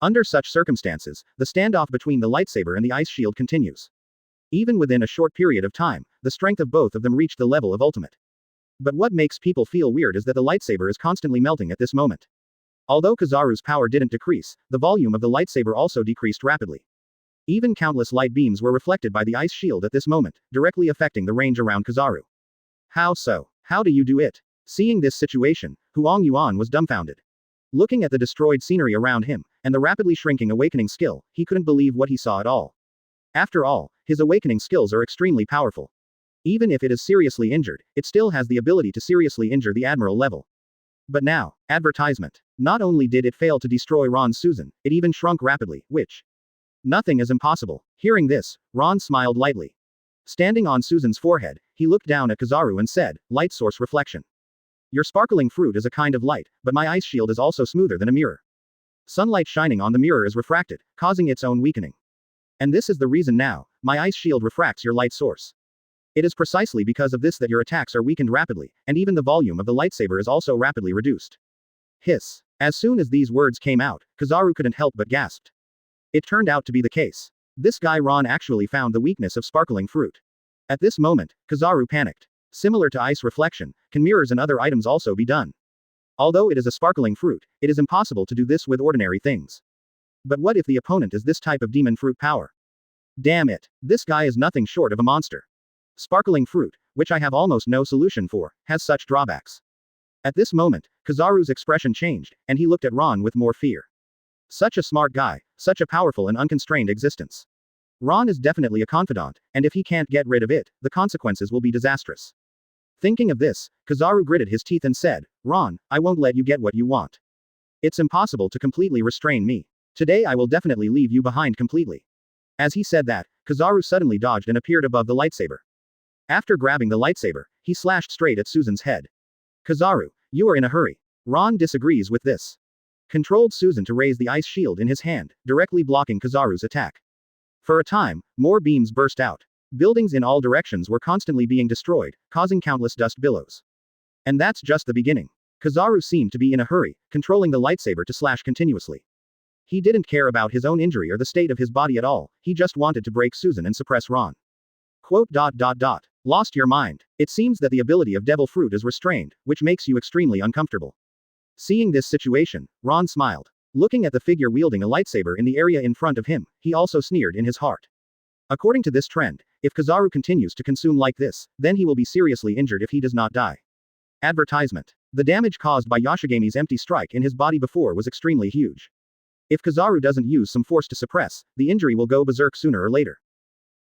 Under such circumstances, the standoff between the lightsaber and the ice shield continues. Even within a short period of time, the strength of both of them reached the level of ultimate. But what makes people feel weird is that the lightsaber is constantly melting at this moment. Although Kizaru's power didn't decrease, the volume of the lightsaber also decreased rapidly. Even countless light beams were reflected by the ice shield at this moment, directly affecting the range around Kizaru. How so? How do you do it? Seeing this situation, Huang Yuan was dumbfounded. Looking at the destroyed scenery around him, and the rapidly shrinking awakening skill, he couldn't believe what he saw at all. After all, his awakening skills are extremely powerful. Even if it is seriously injured, it still has the ability to seriously injure the Admiral level. But now, advertisement. Not only did it fail to destroy Ron's Susan, it even shrunk rapidly, which. Nothing is impossible. Hearing this, Ron smiled lightly. Standing on Susan's forehead, he looked down at Kizaru and said, "Light source reflection. Your sparkling fruit is a kind of light, but my ice shield is also smoother than a mirror. Sunlight shining on the mirror is refracted, causing its own weakening. And this is the reason now, my ice shield refracts your light source. It is precisely because of this that your attacks are weakened rapidly, and even the volume of the lightsaber is also rapidly reduced." Hiss. As soon as these words came out, Kizaru couldn't help but gasped. It turned out to be the case. This guy Ron actually found the weakness of sparkling fruit. At this moment, Kizaru panicked. Similar to ice reflection, can mirrors and other items also be done? Although it is a sparkling fruit, it is impossible to do this with ordinary things. But what if the opponent is this type of demon fruit power? Damn it. This guy is nothing short of a monster. Sparkling fruit, which I have almost no solution for, has such drawbacks. At this moment, Kizaru's expression changed, and he looked at Ron with more fear. Such a smart guy, such a powerful and unconstrained existence. Ron is definitely a confidant, and if he can't get rid of it, the consequences will be disastrous. Thinking of this, Kizaru gritted his teeth and said, "Ron, I won't let you get what you want. It's impossible to completely restrain me. Today I will definitely leave you behind completely." As he said that, Kizaru suddenly dodged and appeared above the lightsaber. After grabbing the lightsaber, he slashed straight at Susan's head. "Kizaru, you are in a hurry." Ron disagrees with this. Controlled Susan to raise the ice shield in his hand, directly blocking Kizaru's attack. For a time, more beams burst out. Buildings in all directions were constantly being destroyed, causing countless dust billows. And that's just the beginning. Kizaru seemed to be in a hurry, controlling the lightsaber to slash continuously. He didn't care about his own injury or the state of his body at all, he just wanted to break Susan and suppress Ron. Quote. Lost your mind. It seems that the ability of devil fruit is restrained, which makes you extremely uncomfortable. Seeing this situation, Ron smiled. Looking at the figure wielding a lightsaber in the area in front of him, he also sneered in his heart. According to this trend, if Kizaru continues to consume like this, then he will be seriously injured if he does not die. Advertisement. The damage caused by Yashigami's empty strike in his body before was extremely huge. If Kizaru doesn't use some force to suppress, the injury will go berserk sooner or later.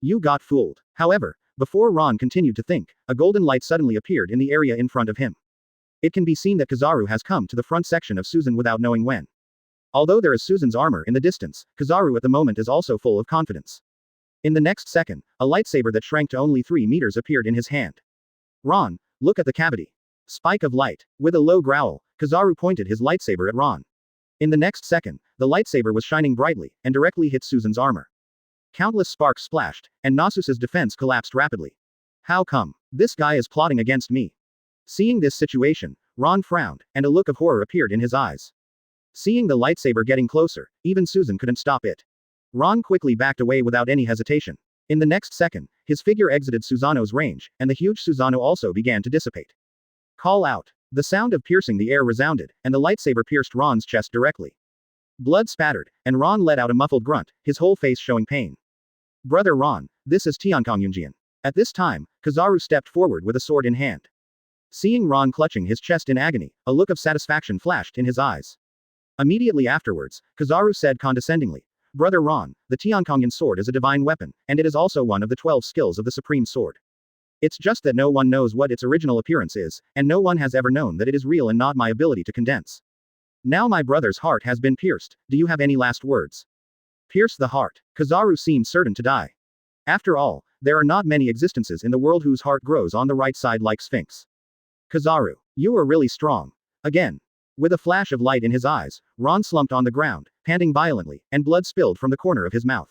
You got fooled. However, before Ron continued to think, a golden light suddenly appeared in the area in front of him. It can be seen that Kizaru has come to the front section of Susan without knowing when. Although there is Susan's armor in the distance, Kizaru at the moment is also full of confidence. In the next second, a lightsaber that shrank to only 3 meters appeared in his hand. Ron, look at the cavity. Spike of light. With a low growl, Kizaru pointed his lightsaber at Ron. In the next second, the lightsaber was shining brightly, and directly hit Susan's armor. Countless sparks splashed, and Nasus's defense collapsed rapidly. How come? This guy is plotting against me. Seeing this situation, Ron frowned, and a look of horror appeared in his eyes. Seeing the lightsaber getting closer, even Susan couldn't stop it. Ron quickly backed away without any hesitation. In the next second, his figure exited Susano's range, and the huge Susano also began to dissipate. Call out. The sound of piercing the air resounded, and the lightsaber pierced Ron's chest directly. Blood spattered, and Ron let out a muffled grunt, his whole face showing pain. Brother Ron, this is Tiankong. At this time, Kizaru stepped forward with a sword in hand. Seeing Ron clutching his chest in agony, a look of satisfaction flashed in his eyes. Immediately afterwards, Kizaru said condescendingly, Brother Ron, the Tiankong sword is a divine weapon, and it is also one of the 12 skills of the Supreme Sword. It's just that no one knows what its original appearance is, and no one has ever known that it is real and not my ability to condense. Now my brother's heart has been pierced, do you have any last words? Pierce the heart. Kizaru seemed certain to die. After all, there are not many existences in the world whose heart grows on the right side like Sphinx. Kizaru, you are really strong. Again. With a flash of light in his eyes, Ron slumped on the ground, panting violently, and blood spilled from the corner of his mouth.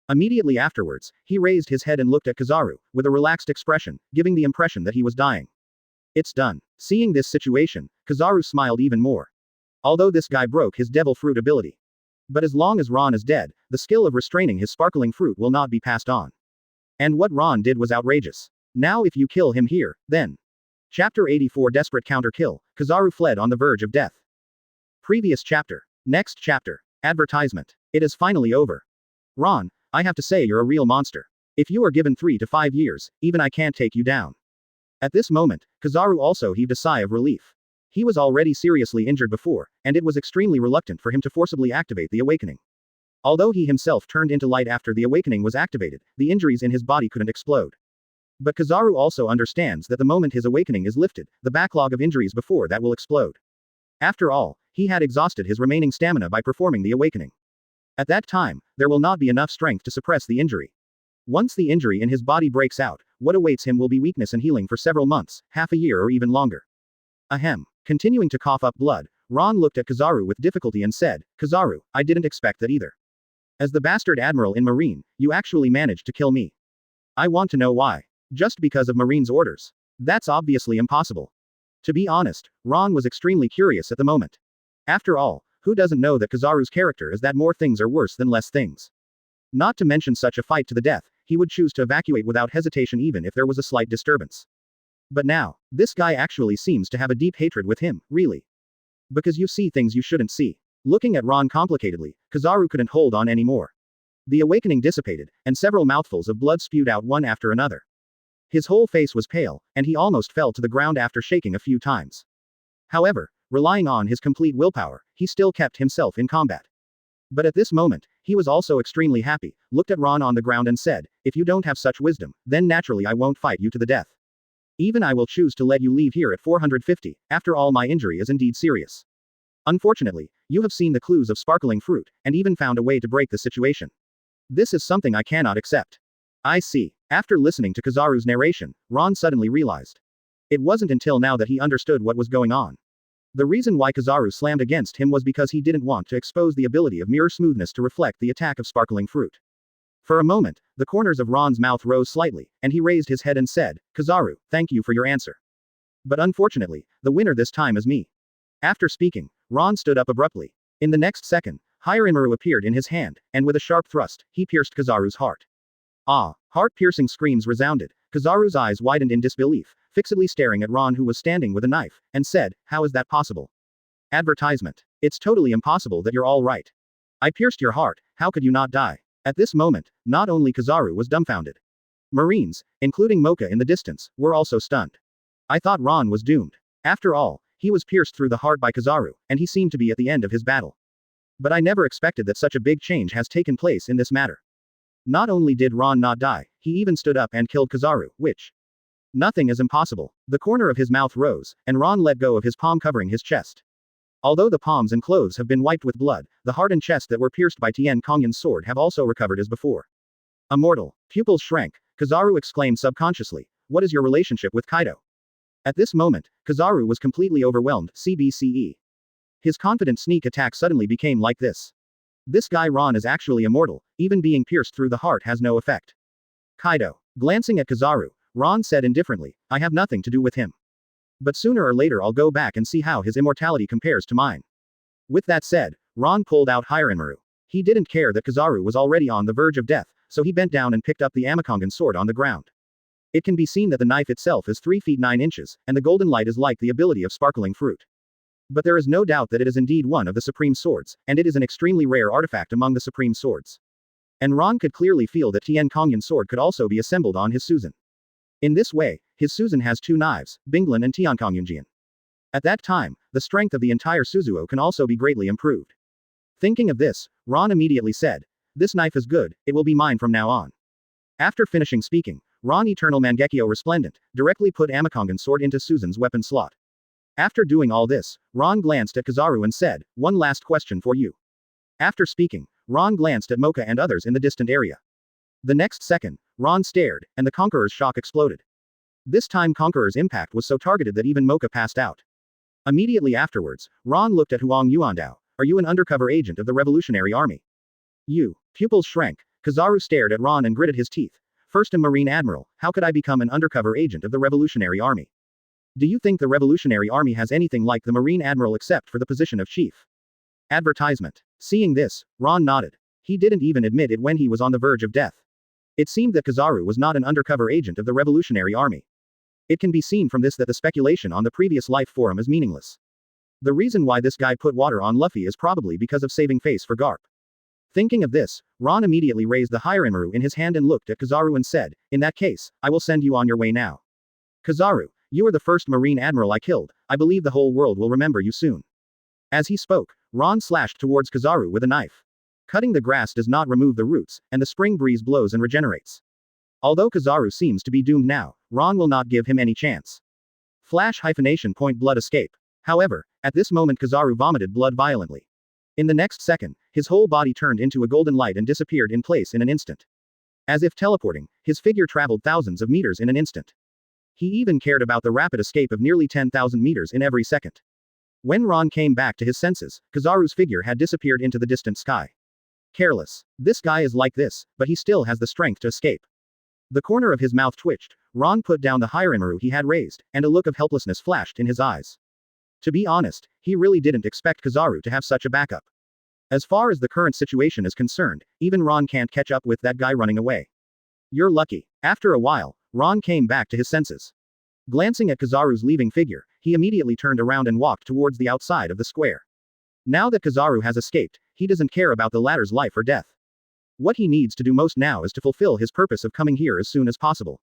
Immediately afterwards, he raised his head and looked at Kizaru, with a relaxed expression, giving the impression that he was dying. It's done. Seeing this situation, Kizaru smiled even more. Although this guy broke his devil fruit ability. But as long as Ron is dead, the skill of restraining his sparkling fruit will not be passed on. And what Ron did was outrageous. Now if you kill him here, then. Chapter 84 Desperate Counter Kill, Kizaru fled on the verge of death. Previous chapter. Next chapter. Advertisement. It is finally over. Ron, I have to say you're a real monster. If you are given 3 to 5 years, even I can't take you down. At this moment, Kizaru also heaved a sigh of relief. He was already seriously injured before, and it was extremely reluctant for him to forcibly activate the awakening. Although he himself turned into light after the awakening was activated, the injuries in his body couldn't explode. But Kizaru also understands that the moment his awakening is lifted, the backlog of injuries before that will explode. After all, he had exhausted his remaining stamina by performing the awakening. At that time, there will not be enough strength to suppress the injury. Once the injury in his body breaks out, what awaits him will be weakness and healing for several months, half a year or even longer. Ahem. Continuing to cough up blood, Ron looked at Kizaru with difficulty and said, Kizaru, I didn't expect that either. As the bastard admiral in Marine, you actually managed to kill me. I want to know why. Just because of Marine's orders. That's obviously impossible. To be honest, Ron was extremely curious at the moment. After all, who doesn't know that Kizaru's character is that more things are worse than less things? Not to mention such a fight to the death, he would choose to evacuate without hesitation even if there was a slight disturbance. But now, this guy actually seems to have a deep hatred with him, really. Because you see things you shouldn't see. Looking at Ron complicatedly, Kizaru couldn't hold on anymore. The awakening dissipated, and several mouthfuls of blood spewed out one after another. His whole face was pale, and he almost fell to the ground after shaking a few times. However, relying on his complete willpower, he still kept himself in combat. But at this moment, he was also extremely happy, looked at Ron on the ground and said, if you don't have such wisdom, then naturally I won't fight you to the death. Even I will choose to let you leave here at 450, after all my injury is indeed serious. Unfortunately, you have seen the clues of sparkling fruit, and even found a way to break the situation. This is something I cannot accept. I see. After listening to Kizaru's narration, Ron suddenly realized. It wasn't until now that he understood what was going on. The reason why Kizaru slammed against him was because he didn't want to expose the ability of mirror smoothness to reflect the attack of sparkling fruit. For a moment, the corners of Ron's mouth rose slightly, and he raised his head and said, Kizaru, thank you for your answer. But unfortunately, the winner this time is me. After speaking, Ron stood up abruptly. In the next second, Hirinmaru appeared in his hand, and with a sharp thrust, he pierced Kizaru's heart. Ah! Heart-piercing screams resounded. Kizaru's eyes widened in disbelief, fixedly staring at Ron who was standing with a knife, and said, how is that possible? Advertisement. It's totally impossible that you're all right. I pierced your heart, how could you not die? At this moment, not only Kizaru was dumbfounded. Marines, including Mocha in the distance, were also stunned. I thought Ron was doomed. After all, he was pierced through the heart by Kizaru, and he seemed to be at the end of his battle. But I never expected that such a big change has taken place in this matter. Not only did Ron not die, he even stood up and killed Kizaru, which. Nothing is impossible. The corner of his mouth rose, and Ron let go of his palm covering his chest. Although the palms and clothes have been wiped with blood, the heart and chest that were pierced by Tien Kongyan's sword have also recovered as before. Immortal. Pupils shrank. Kizaru exclaimed subconsciously, "What is your relationship with Kaido?" At this moment, Kizaru was completely overwhelmed, CBCE. His confident sneak attack suddenly became like this. This guy Ron is actually immortal, even being pierced through the heart has no effect. Kaido. Glancing at Kizaru, Ron said indifferently, "I have nothing to do with him. But sooner or later I'll go back and see how his immortality compares to mine." With that said, Ron pulled out Hirenmaru. He didn't care that Kizaru was already on the verge of death, so he bent down and picked up the Amakongan sword on the ground. It can be seen that the knife itself is 3 feet 9 inches, and the golden light is like the ability of sparkling fruit. But there is no doubt that it is indeed one of the supreme swords, and it is an extremely rare artifact among the supreme swords. And Ron could clearly feel that Tien Kongyan's sword could also be assembled on his Susan. In this way, his Susan has 2 knives, Binglan and Tiankongyanjian. At that time, the strength of the entire Suzuo can also be greatly improved. Thinking of this, Ron immediately said, "This knife is good, it will be mine from now on." After finishing speaking, Ron Eternal Mangekyō Resplendent directly put Amakongan's sword into Susan's weapon slot. After doing all this, Ron glanced at Kizaru and said, "One last question for you." After speaking, Ron glanced at Mocha and others in the distant area. The next second, Ron stared, and the Conqueror's shock exploded. This time Conqueror's impact was so targeted that even Mocha passed out. Immediately afterwards, Ron looked at Huang Yuandao. "Are you an undercover agent of the Revolutionary Army?" "You." Pupils shrank. Kizaru stared at Ron and gritted his teeth. "First a Marine Admiral, how could I become an undercover agent of the Revolutionary Army? Do you think the Revolutionary Army has anything like the Marine Admiral except for the position of chief?" Advertisement. Seeing this, Ron nodded. He didn't even admit it when he was on the verge of death. It seemed that Kizaru was not an undercover agent of the Revolutionary Army. It can be seen from this that the speculation on the previous life forum is meaningless. The reason why this guy put water on Luffy is probably because of saving face for Garp. Thinking of this, Ron immediately raised the Hirenmaru in his hand and looked at Kizaru and said, "In that case, I will send you on your way now. Kizaru, you are the first Marine Admiral I killed, I believe the whole world will remember you soon." As he spoke, Ron slashed towards Kizaru with a knife. Cutting the grass does not remove the roots, and the spring breeze blows and regenerates. Although Kizaru seems to be doomed now, Ron will not give him any chance. Flash hyphenation point blood escape. However, at this moment Kizaru vomited blood violently. In the next second, his whole body turned into a golden light and disappeared in place in an instant. As if teleporting, his figure traveled thousands of meters in an instant. He even cared about the rapid escape of nearly 10,000 meters in every second. When Ron came back to his senses, Kizaru's figure had disappeared into the distant sky. Careless. This guy is like this, but he still has the strength to escape. The corner of his mouth twitched. Ron put down the Hirenmaru he had raised, and a look of helplessness flashed in his eyes. To be honest, he really didn't expect Kizaru to have such a backup. As far as the current situation is concerned, even Ron can't catch up with that guy running away. You're lucky. After a while, Ron came back to his senses. Glancing at Kizaru's leaving figure, he immediately turned around and walked towards the outside of the square. Now that Kizaru has escaped, he doesn't care about the latter's life or death. What he needs to do most now is to fulfill his purpose of coming here as soon as possible.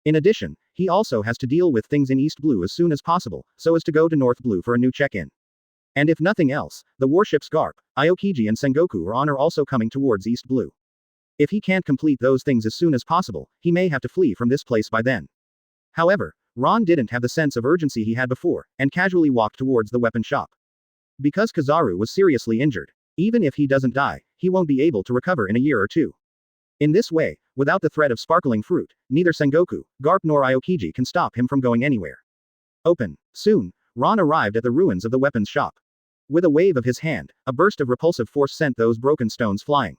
In addition, he also has to deal with things in East Blue as soon as possible, so as to go to North Blue for a new check-in. And if nothing else, the warships Garp, Aokiji and Sengoku are also coming towards East Blue. If he can't complete those things as soon as possible, he may have to flee from this place by then. However, Ron didn't have the sense of urgency he had before, and casually walked towards the weapon shop. Because Kizaru was seriously injured. Even if he doesn't die, he won't be able to recover in a year or two. In this way, without the threat of sparkling fruit, neither Sengoku, Garp nor Aokiji can stop him from going anywhere. Open. Soon, Ron arrived at the ruins of the weapons shop. With a wave of his hand, a burst of repulsive force sent those broken stones flying.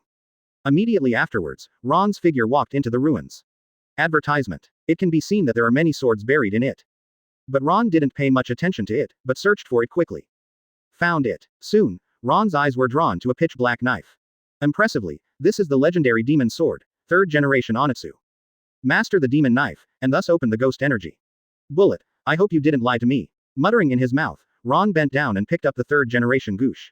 Immediately afterwards, Ron's figure walked into the ruins. Advertisement. It can be seen that there are many swords buried in it. But Ron didn't pay much attention to it, but searched for it quickly. Found it. Soon, Ron's eyes were drawn to a pitch-black knife. Impressively, this is the legendary demon sword, 3rd generation Onitsu. Master the demon knife, and thus open the ghost energy. Bullet, I hope you didn't lie to me. Muttering in his mouth, Ron bent down and picked up the third-generation Goosh.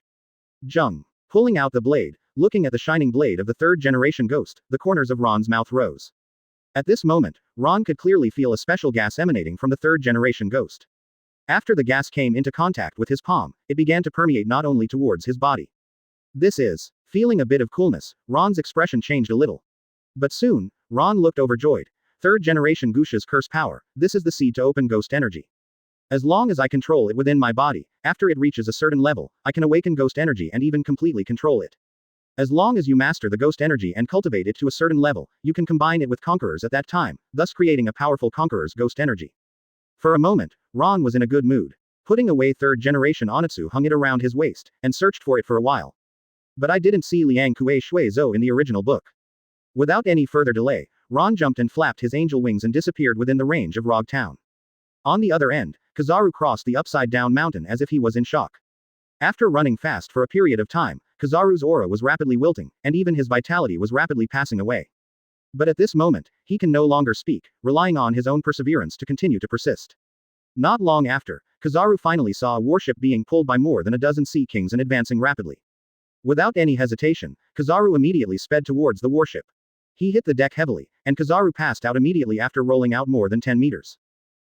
Jung. Pulling out the blade, looking at the shining blade of the third-generation ghost, the corners of Ron's mouth rose. At this moment, Ron could clearly feel a special gas emanating from the third-generation ghost. After the gas came into contact with his palm, it began to permeate not only towards his body. This is. Feeling a bit of coolness, Ron's expression changed a little. But soon, Ron looked overjoyed. Third-generation Gush's curse power, this is the seed to open ghost energy. As long as I control it within my body, after it reaches a certain level, I can awaken ghost energy and even completely control it. As long as you master the ghost energy and cultivate it to a certain level, you can combine it with conquerors at that time, thus creating a powerful conqueror's ghost energy. For a moment, Ron was in a good mood. Putting away third-generation Onitsu hung it around his waist, and searched for it for a while. But I didn't see Liang Kuei Shui Zhou in the original book. Without any further delay, Ron jumped and flapped his angel wings and disappeared within the range of Rog Town. On the other end, Kizaru crossed the upside-down mountain as if he was in shock. After running fast for a period of time, Kizaru's aura was rapidly wilting, and even his vitality was rapidly passing away. But at this moment, he can no longer speak, relying on his own perseverance to continue to persist. Not long after, Kizaru finally saw a warship being pulled by more than a dozen sea kings and advancing rapidly. Without any hesitation, Kizaru immediately sped towards the warship. He hit the deck heavily, and Kizaru passed out immediately after rolling out more than 10 meters.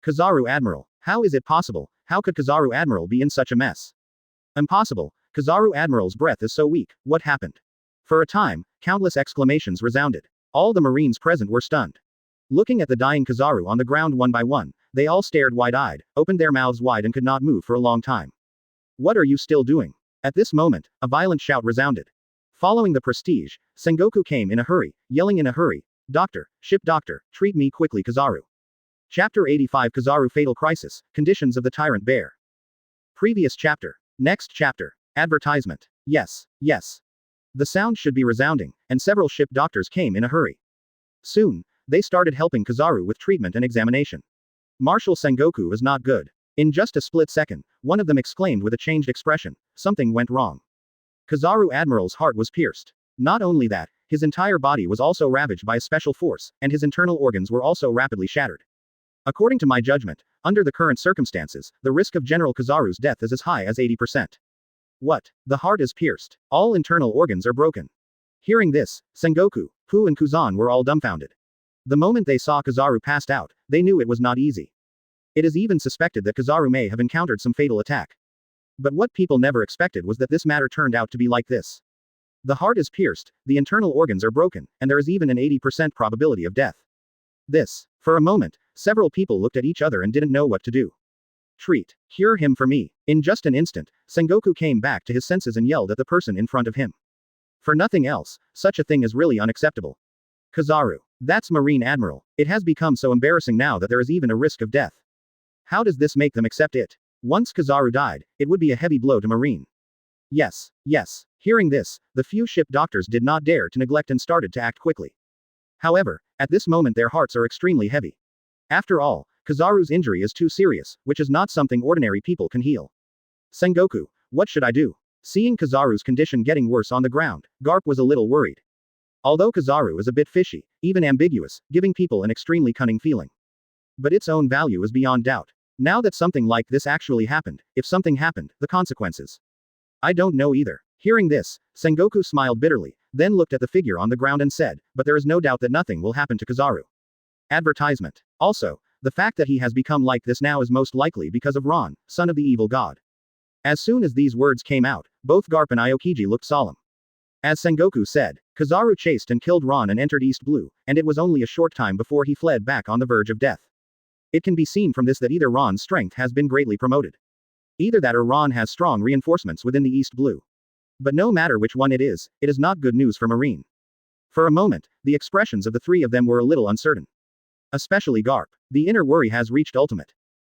Kizaru Admiral. How is it possible? How could Kizaru Admiral be in such a mess? Impossible. Kizaru Admiral's breath is so weak. What happened? For a time, countless exclamations resounded. All the Marines present were stunned. Looking at the dying Kizaru on the ground one by one, they all stared wide-eyed, opened their mouths wide and could not move for a long time. What are you still doing? At this moment, a violent shout resounded. Following the prestige, Sengoku came in a hurry, yelling in a hurry, "Doctor, ship doctor, treat me quickly Kizaru." Chapter 85 Kizaru Fatal Crisis, Conditions of the Tyrant Bear. Previous chapter. Next chapter. Advertisement. Yes, yes. The sound should be resounding, and several ship doctors came in a hurry. Soon, they started helping Kizaru with treatment and examination. Marshal Sengoku is not good. In just a split second, one of them exclaimed with a changed expression, something went wrong. Kizaru Admiral's heart was pierced. Not only that, his entire body was also ravaged by a special force, and his internal organs were also rapidly shattered. According to my judgment, under the current circumstances, the risk of General Kizaru's death is as high as 80%. What? The heart is pierced. All internal organs are broken. Hearing this, Sengoku, Pu and Kuzan were all dumbfounded. The moment they saw Kizaru passed out, they knew it was not easy. It is even suspected that Kizaru may have encountered some fatal attack. But what people never expected was that this matter turned out to be like this. The heart is pierced, the internal organs are broken, and there is even an 80% probability of death. This. For a moment, several people looked at each other and didn't know what to do. Treat. Cure him for me. In just an instant, Sengoku came back to his senses and yelled at the person in front of him. For nothing else, such a thing is really unacceptable. Kizaru. That's Marine Admiral. It has become so embarrassing now that there is even a risk of death. How does this make them accept it? Once Kizaru died, it would be a heavy blow to Marine. Yes, yes. Hearing this, the few ship doctors did not dare to neglect and started to act quickly. However, at this moment their hearts are extremely heavy. After all, Kizaru's injury is too serious, which is not something ordinary people can heal. Sengoku, what should I do? Seeing Kizaru's condition getting worse on the ground, Garp was a little worried. Although Kizaru is a bit fishy, even ambiguous, giving people an extremely cunning feeling. But its own value is beyond doubt. Now that something like this actually happened, if something happened, the consequences. I don't know either. Hearing this, Sengoku smiled bitterly, then looked at the figure on the ground and said, but there is no doubt that nothing will happen to Kizaru. Advertisement. Also, the fact that he has become like this now is most likely because of Ron, son of the evil god. As soon as these words came out, both Garp and Aokiji looked solemn. As Sengoku said, Kizaru chased and killed Ron and entered East Blue, and it was only a short time before he fled back on the verge of death. It can be seen from this that either Ron's strength has been greatly promoted. Either that or Ron has strong reinforcements within the East Blue. But no matter which one it is not good news for Marine. For a moment, the expressions of the three of them were a little uncertain. Especially Garp. The inner worry has reached ultimate.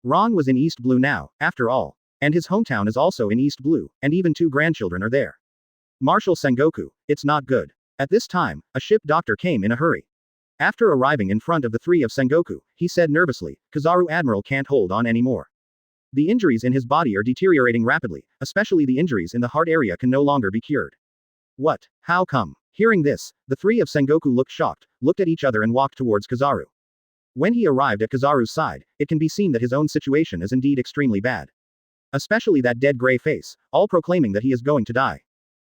Ron was in East Blue now, after all. And his hometown is also in East Blue, and even 2 grandchildren are there. Marshal Sengoku, it's not good. At this time, a ship doctor came in a hurry. After arriving in front of the 3 of Sengoku, he said nervously, Kizaru Admiral can't hold on anymore. The injuries in his body are deteriorating rapidly, especially the injuries in the heart area can no longer be cured. What? How come? Hearing this, the 3 of Sengoku looked shocked, looked at each other and walked towards Kizaru. When he arrived at Kizaru's side, it can be seen that his own situation is indeed extremely bad. Especially that dead gray face, all proclaiming that he is going to die.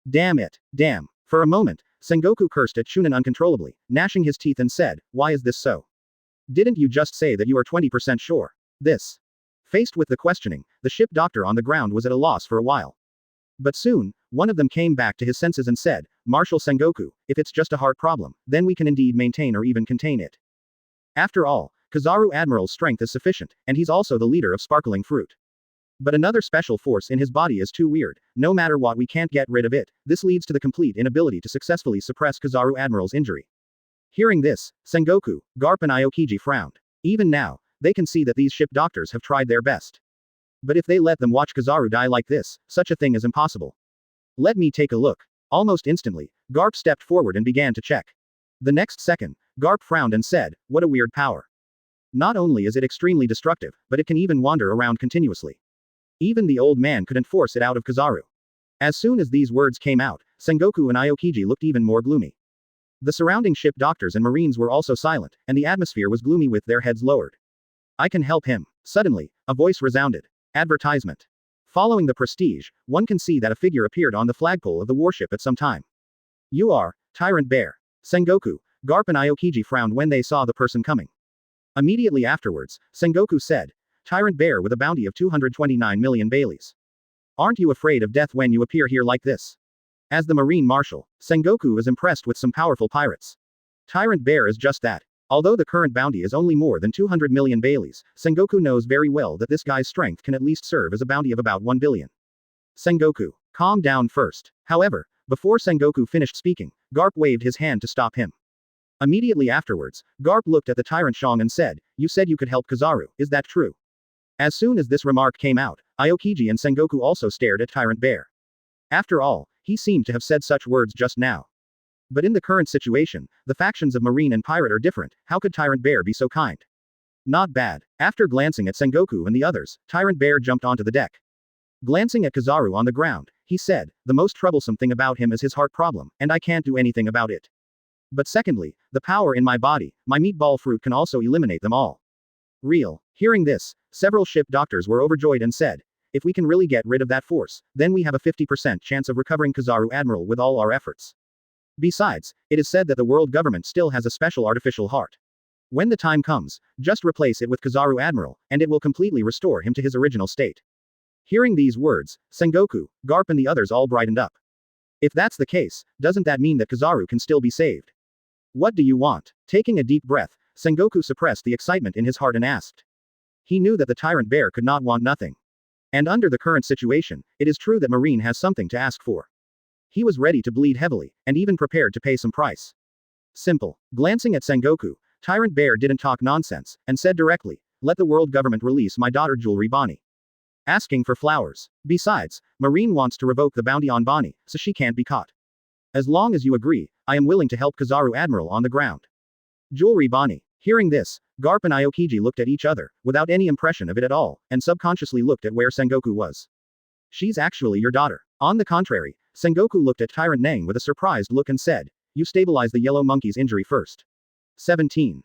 Damn it. Damn. For a moment, Sengoku cursed at Chunin uncontrollably, gnashing his teeth and said, "Why is this so? Didn't you just say that you are 20% sure?" This. Faced with the questioning, the ship doctor on the ground was at a loss for a while. But soon, one of them came back to his senses and said, "Marshal Sengoku, if it's just a heart problem, then we can indeed maintain or even contain it. After all, Kizaru Admiral's strength is sufficient, and he's also the leader of Sparkling Fruit. But another special force in his body is too weird, no matter what we can't get rid of it, this leads to the complete inability to successfully suppress Kizaru Admiral's injury." Hearing this, Sengoku, Garp and Aokiji frowned. Even now, they can see that these ship doctors have tried their best. But if they let them watch Kizaru die like this, such a thing is impossible. Let me take a look. Almost instantly, Garp stepped forward and began to check. The next second, Garp frowned and said, "What a weird power. Not only is it extremely destructive, but it can even wander around continuously. Even the old man couldn't force it out of Kizaru." As soon as these words came out, Sengoku and Aokiji looked even more gloomy. The surrounding ship doctors and marines were also silent, and the atmosphere was gloomy with their heads lowered. "I can help him." Suddenly, a voice resounded. Advertisement. Following the prestige, one can see that a figure appeared on the flagpole of the warship at some time. "You are Tyrant Bear." Sengoku, Garp and Aokiji frowned when they saw the person coming. Immediately afterwards, Sengoku said, "Tyrant Bear with a bounty of 229 million Baileys. Aren't you afraid of death when you appear here like this?" As the Marine Marshal, Sengoku is impressed with some powerful pirates. Tyrant Bear is just that. Although the current bounty is only more than 200 million Baileys, Sengoku knows very well that this guy's strength can at least serve as a bounty of about 1 billion. Sengoku, calm down first. However, before Sengoku finished speaking, Garp waved his hand to stop him. Immediately afterwards, Garp looked at the Tyrant Shang and said, "You said you could help Kizaru, is that true?" As soon as this remark came out, Aokiji and Sengoku also stared at Tyrant Bear. After all, he seemed to have said such words just now. But in the current situation, the factions of Marine and Pirate are different, how could Tyrant Bear be so kind? Not bad. After glancing at Sengoku and the others, Tyrant Bear jumped onto the deck. Glancing at Kizaru on the ground, he said, "The most troublesome thing about him is his heart problem, and I can't do anything about it. But secondly, the power in my body, my meatball fruit can also eliminate them all." Real. Hearing this, several ship doctors were overjoyed and said, "If we can really get rid of that force, then we have a 50% chance of recovering Kizaru Admiral with all our efforts. Besides, it is said that the world government still has a special artificial heart. When the time comes, just replace it with Kizaru Admiral, and it will completely restore him to his original state." Hearing these words, Sengoku, Garp and the others all brightened up. If that's the case, doesn't that mean that Kizaru can still be saved? "What do you want?" Taking a deep breath, Sengoku suppressed the excitement in his heart and asked. He knew that the Tyrant Bear could not want nothing. And under the current situation, it is true that Marine has something to ask for. He was ready to bleed heavily, and even prepared to pay some price. Simple. Glancing at Sengoku, Tyrant Bear didn't talk nonsense, and said directly, "Let the world government release my daughter Jewelry Bonnie. Asking for flowers. Besides, Marine wants to revoke the bounty on Bonnie, so she can't be caught. As long as you agree, I am willing to help Kizaru Admiral on the ground." Jewelry Bonnie. Hearing this, Garp and Aokiji looked at each other, without any impression of it at all, and subconsciously looked at where Sengoku was. "She's actually your daughter." On the contrary, Sengoku looked at Tyrant Nang with a surprised look and said, "You stabilize the yellow monkey's injury first." 17.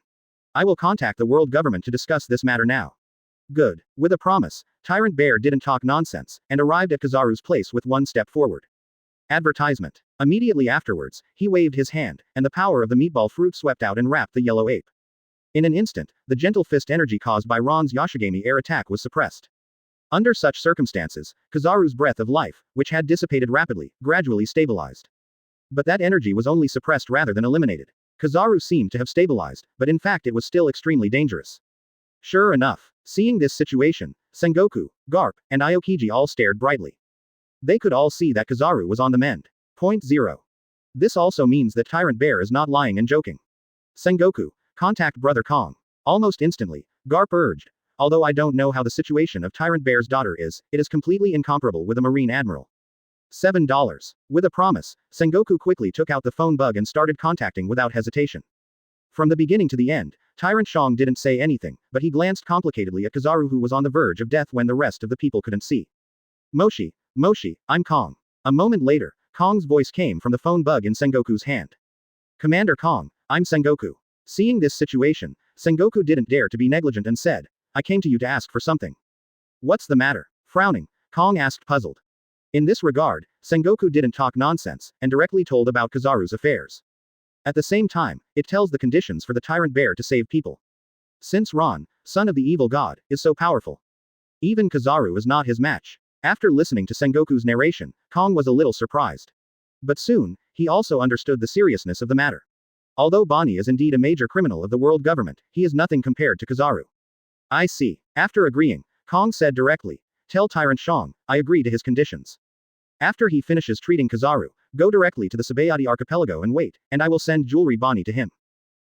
I will contact the world government to discuss this matter now. Good. With a promise, Tyrant Bear didn't talk nonsense, and arrived at Kizaru's place with one step forward. Advertisement. Immediately afterwards, he waved his hand, and the power of the meatball fruit swept out and wrapped the yellow ape. In an instant, the gentle fist energy caused by Ron's Yashigami air attack was suppressed. Under such circumstances, Kizaru's breath of life, which had dissipated rapidly, gradually stabilized. But that energy was only suppressed rather than eliminated. Kizaru seemed to have stabilized, but in fact it was still extremely dangerous. Sure enough, seeing this situation, Sengoku, Garp, and Aokiji all stared brightly. They could all see that Kizaru was on the mend. Point 0. This also means that Tyrant Bear is not lying and joking. Sengoku, contact Brother Kong. Almost instantly, Garp urged. Although I don't know how the situation of Tyrant Bear's daughter is, it is completely incomparable with a Marine Admiral. $7. With a promise, Sengoku quickly took out the phone bug and started contacting without hesitation. From the beginning to the end, Tyrant Shang didn't say anything, but he glanced complicatedly at Kizaru, who was on the verge of death when the rest of the people couldn't see. Moshi, I'm Kong. A moment later, Kong's voice came from the phone bug in Sengoku's hand. Commander Kong, I'm Sengoku. Seeing this situation, Sengoku didn't dare to be negligent and said, I came to you to ask for something. What's the matter? Frowning, Kong asked puzzled. In this regard, Sengoku didn't talk nonsense, and directly told about Kizaru's affairs. At the same time, it tells the conditions for the tyrant bear to save people. Since Ron, son of the evil god, is so powerful, even Kizaru is not his match. After listening to Sengoku's narration, Kong was a little surprised. But soon, he also understood the seriousness of the matter. Although Bonnie is indeed a major criminal of the world government, he is nothing compared to Kizaru. I see. After agreeing, Kong said directly, tell Tyrant Shang, I agree to his conditions. After he finishes treating Kizaru, go directly to the Sabayati archipelago and wait, and I will send jewelry Bonnie to him.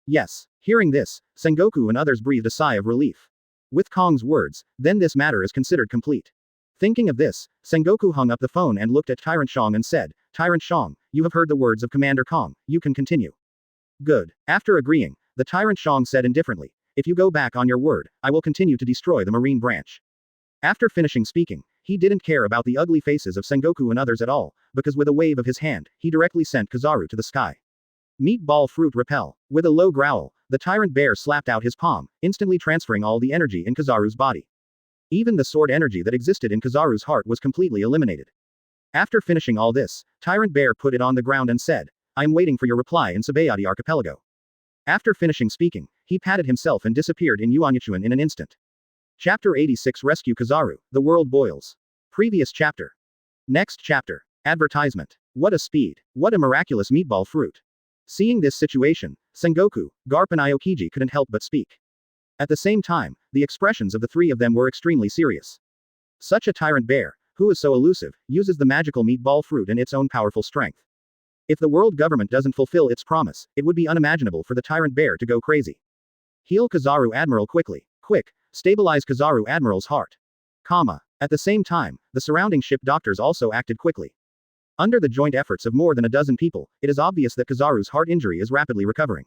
Yes. Hearing this, Sengoku and others breathed a sigh of relief. With Kong's words, then this matter is considered complete. Thinking of this, Sengoku hung up the phone and looked at Tyrant Shang and said, Tyrant Shang, you have heard the words of Commander Kong, you can continue. Good. After agreeing, the Tyrant Shang said indifferently, if you go back on your word, I will continue to destroy the marine branch. After finishing speaking, he didn't care about the ugly faces of Sengoku and others at all, because with a wave of his hand, he directly sent Kizaru to the sky. Meatball fruit repel. With a low growl, the tyrant bear slapped out his palm, instantly transferring all the energy in Kizaru's body. Even the sword energy that existed in Kizaru's heart was completely eliminated. After finishing all this, Tyrant Bear put it on the ground and said, I am waiting for your reply in Sabayati archipelago. After finishing speaking, he patted himself and disappeared in Yuanyuan in an instant. Chapter 86 Rescue Kizaru, The World Boils. Previous chapter. Next chapter. Advertisement. What a speed. What a miraculous meatball fruit. Seeing this situation, Sengoku, Garp and Aokiji couldn't help but speak. At the same time, the expressions of the three of them were extremely serious. Such a tyrant bear, who is so elusive, uses the magical meatball fruit and its own powerful strength. If the world government doesn't fulfill its promise, it would be unimaginable for the tyrant bear to go crazy. Heal Kizaru Admiral quickly. Quick, stabilize Kizaru Admiral's heart. At the same time, the surrounding ship doctors also acted quickly. Under the joint efforts of more than a dozen people, it is obvious that Kizaru's heart injury is rapidly recovering.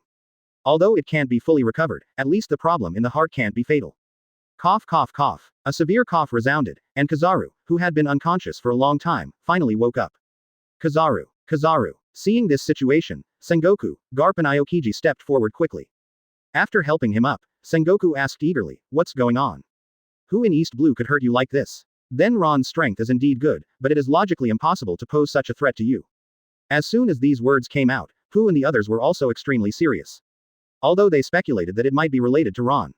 Although it can't be fully recovered, at least the problem in the heart can't be fatal. Cough cough cough. A severe cough resounded, and Kizaru, who had been unconscious for a long time, finally woke up. Kizaru. Seeing this situation, Sengoku, Garp and Aokiji stepped forward quickly. After helping him up, Sengoku asked eagerly, what's going on? Who in East Blue could hurt you like this? Then Ron's strength is indeed good, but it is logically impossible to pose such a threat to you. As soon as these words came out, Pooh and the others were also extremely serious. Although they speculated that it might be related to Ron.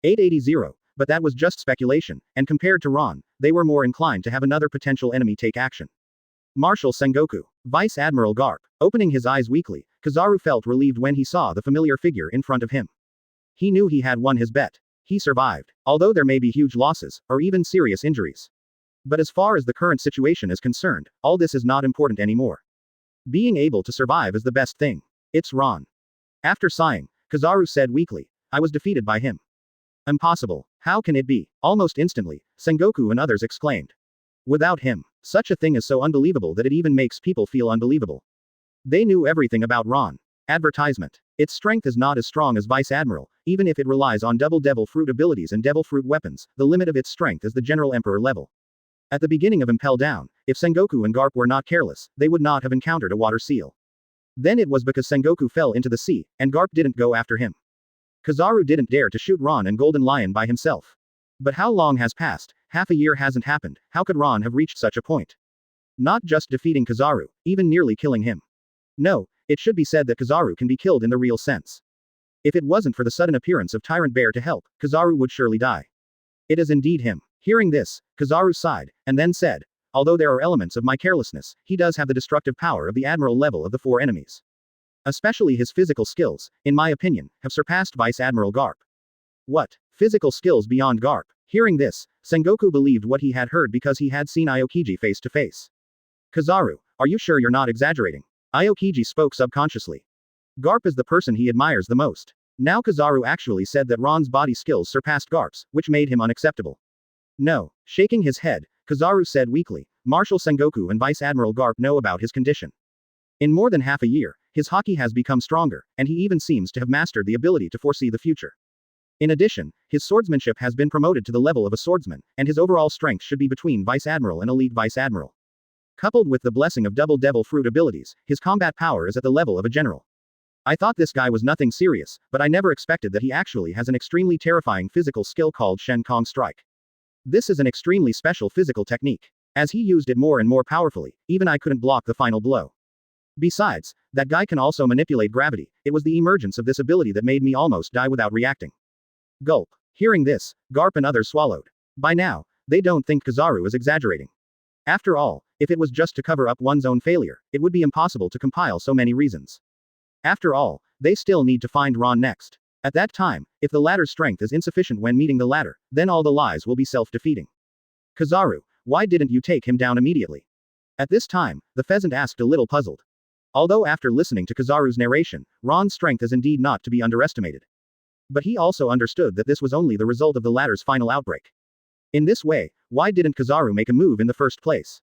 880, but that was just speculation, and compared to Ron, they were more inclined to have another potential enemy take action. Marshal Sengoku. Vice Admiral Garp. Opening his eyes weakly, Kizaru felt relieved when he saw the familiar figure in front of him. He knew he had won his bet. He survived, although there may be huge losses, or even serious injuries. But as far as the current situation is concerned, all this is not important anymore. Being able to survive is the best thing. It's Ron. After sighing, Kizaru said weakly, I was defeated by him. Impossible. How can it be? Almost instantly, Sengoku and others exclaimed. Without him, such a thing is so unbelievable that it even makes people feel unbelievable. They knew everything about Ron. Advertisement. Its strength is not as strong as Vice Admiral, even if it relies on double Devil Fruit abilities and Devil Fruit weapons, the limit of its strength is the General Emperor level. At the beginning of Impel Down, if Sengoku and Garp were not careless, they would not have encountered a water seal. Then it was because Sengoku fell into the sea, and Garp didn't go after him. Kizaru didn't dare to shoot Ron and Golden Lion by himself. But how long has passed? Half a year hasn't happened, how could Ron have reached such a point? Not just defeating Kizaru, even nearly killing him. No, it should be said that Kizaru can be killed in the real sense. If it wasn't for the sudden appearance of Tyrant Bear to help, Kizaru would surely die. It is indeed him. Hearing this, Kizaru sighed, and then said, although there are elements of my carelessness, he does have the destructive power of the Admiral level of the four enemies. Especially his physical skills, in my opinion, have surpassed Vice Admiral Garp. What? Physical skills beyond Garp? Hearing this, Sengoku believed what he had heard because he had seen Aokiji face to face. Kizaru, are you sure you're not exaggerating? Aokiji spoke subconsciously. Garp is the person he admires the most. Now Kizaru actually said that Ron's body skills surpassed Garp's, which made him unacceptable. No. Shaking his head, Kizaru said weakly, Marshal Sengoku and Vice Admiral Garp know about his condition. In more than half a year, his haki has become stronger, and he even seems to have mastered the ability to foresee the future. In addition, his swordsmanship has been promoted to the level of a swordsman, and his overall strength should be between Vice Admiral and Elite Vice Admiral. Coupled with the blessing of double Devil Fruit abilities, his combat power is at the level of a general. I thought this guy was nothing serious, but I never expected that he actually has an extremely terrifying physical skill called Shen Kong Strike. This is an extremely special physical technique. As he used it more and more powerfully, even I couldn't block the final blow. Besides, that guy can also manipulate gravity. It was the emergence of this ability that made me almost die without reacting. Gulp. Hearing this, Garp and others swallowed. By now, they don't think Kizaru is exaggerating. After all, if it was just to cover up one's own failure, it would be impossible to compile so many reasons. After all, they still need to find Ron next. At that time, if the latter's strength is insufficient when meeting the latter, then all the lies will be self-defeating. Kizaru, why didn't you take him down immediately? At this time, the pheasant asked, a little puzzled. Although after listening to Kizaru's narration, Ron's strength is indeed not to be underestimated. But he also understood that this was only the result of the latter's final outbreak. In this way, why didn't Kizaru make a move in the first place?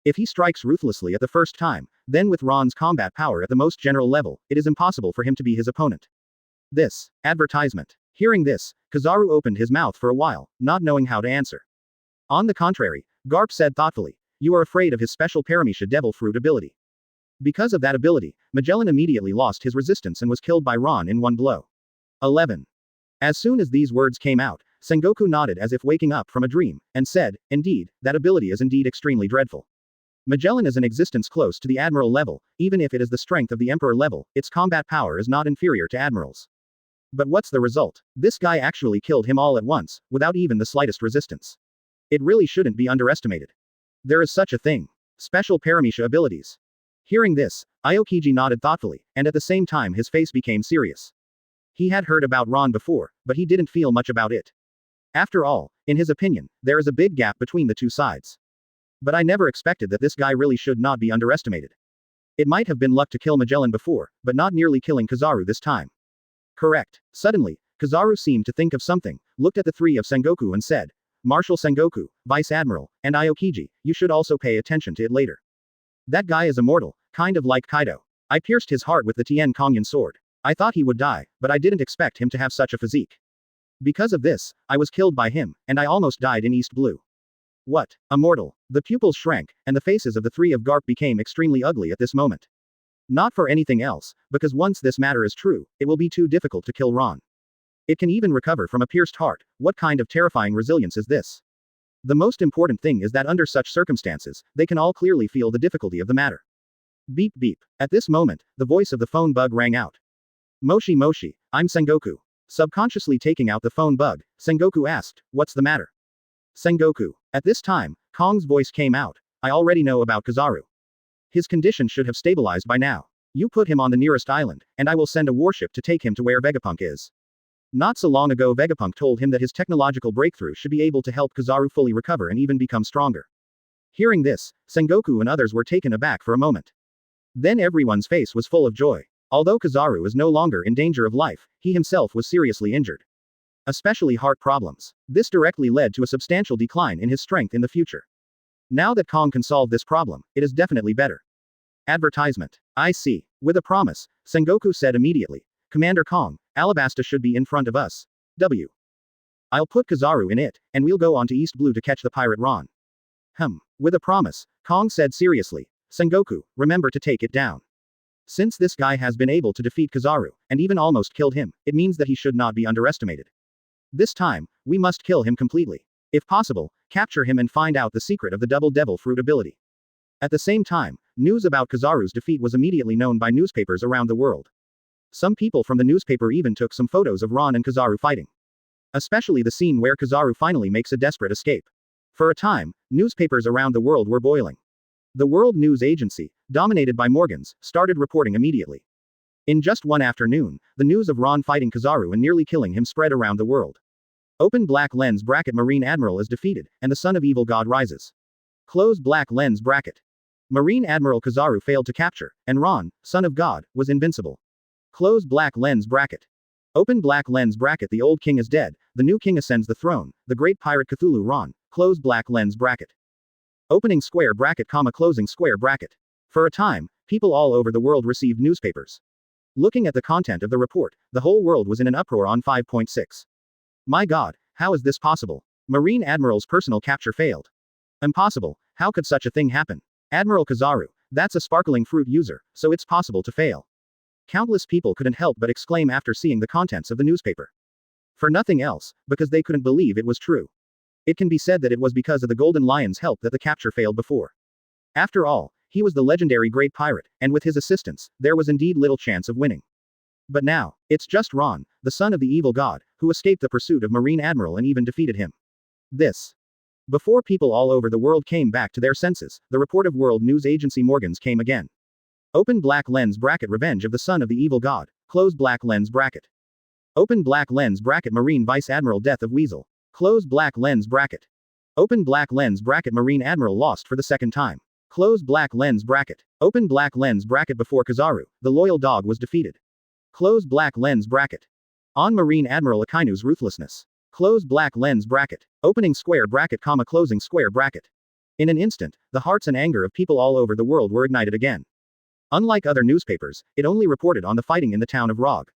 If he strikes ruthlessly at the first time, then with Ron's combat power at the most general level, it is impossible for him to be his opponent. This advertisement. Hearing this, Kizaru opened his mouth for a while, not knowing how to answer. On the contrary, Garp said thoughtfully, you are afraid of his special Paramecia Devil Fruit ability. Because of that ability, Magellan immediately lost his resistance and was killed by Ron in one blow. 11. As soon as these words came out, Sengoku nodded as if waking up from a dream, and said, indeed, that ability is indeed extremely dreadful. Magellan is an existence close to the Admiral level, even if it is the strength of the Emperor level, its combat power is not inferior to Admiral's. But what's the result? This guy actually killed him all at once, without even the slightest resistance. It really shouldn't be underestimated. There is such a thing. Special Paramecia abilities. Hearing this, Aokiji nodded thoughtfully, and at the same time his face became serious. He had heard about Ron before, but he didn't feel much about it. After all, in his opinion, there is a big gap between the two sides. But I never expected that this guy really should not be underestimated. It might have been luck to kill Magellan before, but not nearly killing Kizaru this time. Correct. Suddenly, Kizaru seemed to think of something, looked at the three of Sengoku and said, Marshal Sengoku, Vice Admiral, and Aokiji, you should also pay attention to it later. That guy is immortal, kind of like Kaido. I pierced his heart with the Tien Kongyan sword. I thought he would die, but I didn't expect him to have such a physique. Because of this, I was killed by him, and I almost died in East Blue. What? Immortal. The pupils shrank, and the faces of the three of Garp became extremely ugly at this moment. Not for anything else, because once this matter is true, it will be too difficult to kill Ron. It can even recover from a pierced heart. What kind of terrifying resilience is this? The most important thing is that under such circumstances, they can all clearly feel the difficulty of the matter. Beep beep. At this moment, the voice of the phone bug rang out. Moshi Moshi, I'm Sengoku. Subconsciously taking out the phone bug, Sengoku asked, what's the matter? Sengoku. At this time, Kong's voice came out. I already know about Kizaru. His condition should have stabilized by now. You put him on the nearest island, and I will send a warship to take him to where Vegapunk is. Not so long ago Vegapunk told him that his technological breakthrough should be able to help Kizaru fully recover and even become stronger. Hearing this, Sengoku and others were taken aback for a moment. Then everyone's face was full of joy. Although Kizaru was no longer in danger of life, he himself was seriously injured. Especially heart problems. This directly led to a substantial decline in his strength in the future. Now that Kong can solve this problem, it is definitely better. Advertisement. I see. With a promise, Sengoku said immediately, Commander Kong, Alabasta should be in front of us. I'll put Kizaru in it, and we'll go on to East Blue to catch the pirate Ron. With a promise, Kong said seriously, Sengoku, remember to take it down. Since this guy has been able to defeat Kizaru, and even almost killed him, it means that he should not be underestimated. This time, we must kill him completely. If possible, capture him and find out the secret of the Double Devil Fruit ability. At the same time, news about Kizaru's defeat was immediately known by newspapers around the world. Some people from the newspaper even took some photos of Ron and Kizaru fighting. Especially the scene where Kizaru finally makes a desperate escape. For a time, newspapers around the world were boiling. The World News Agency, dominated by Morgans, started reporting immediately. In just one afternoon, the news of Ron fighting Kizaru and nearly killing him spread around the world. Open black lens bracket Marine Admiral is defeated, and the son of evil god rises. Close black lens bracket. Marine Admiral Kizaru failed to capture, and Ron, son of god, was invincible. Close black lens bracket. Open black lens bracket the old king is dead, the new king ascends the throne, the great pirate Cthulhu Ron, close black lens bracket. Opening square bracket comma closing square bracket. For a time, people all over the world received newspapers. Looking at the content of the report, the whole world was in an uproar on 5.6. My god, how is this possible? Marine Admiral's personal capture failed. Impossible, how could such a thing happen? Admiral Kizaru, that's a sparkling fruit user, so it's possible to fail. Countless people couldn't help but exclaim after seeing the contents of the newspaper. For nothing else, because they couldn't believe it was true. It can be said that it was because of the Golden Lion's help that the capture failed before. After all, he was the legendary great pirate, and with his assistance, there was indeed little chance of winning. But now, it's just Ron, the son of the evil god, who escaped the pursuit of Marine Admiral and even defeated him. This. Before people all over the world came back to their senses, the report of world news agency Morgan's came again. Open black lens bracket Revenge of the son of the evil god, close black lens bracket. Open black lens bracket Marine Vice Admiral Death of Weasel. Close black lens bracket. Open black lens bracket Marine Admiral lost for the second time. Close black lens bracket. Open black lens bracket Before Kizaru, the loyal dog was defeated. Close black lens bracket. On Marine Admiral Akainu's ruthlessness. Close black lens bracket. Opening square bracket comma closing square bracket. In an instant, the hearts and anger of people all over the world were ignited again. Unlike other newspapers, it only reported on the fighting in the town of Rog.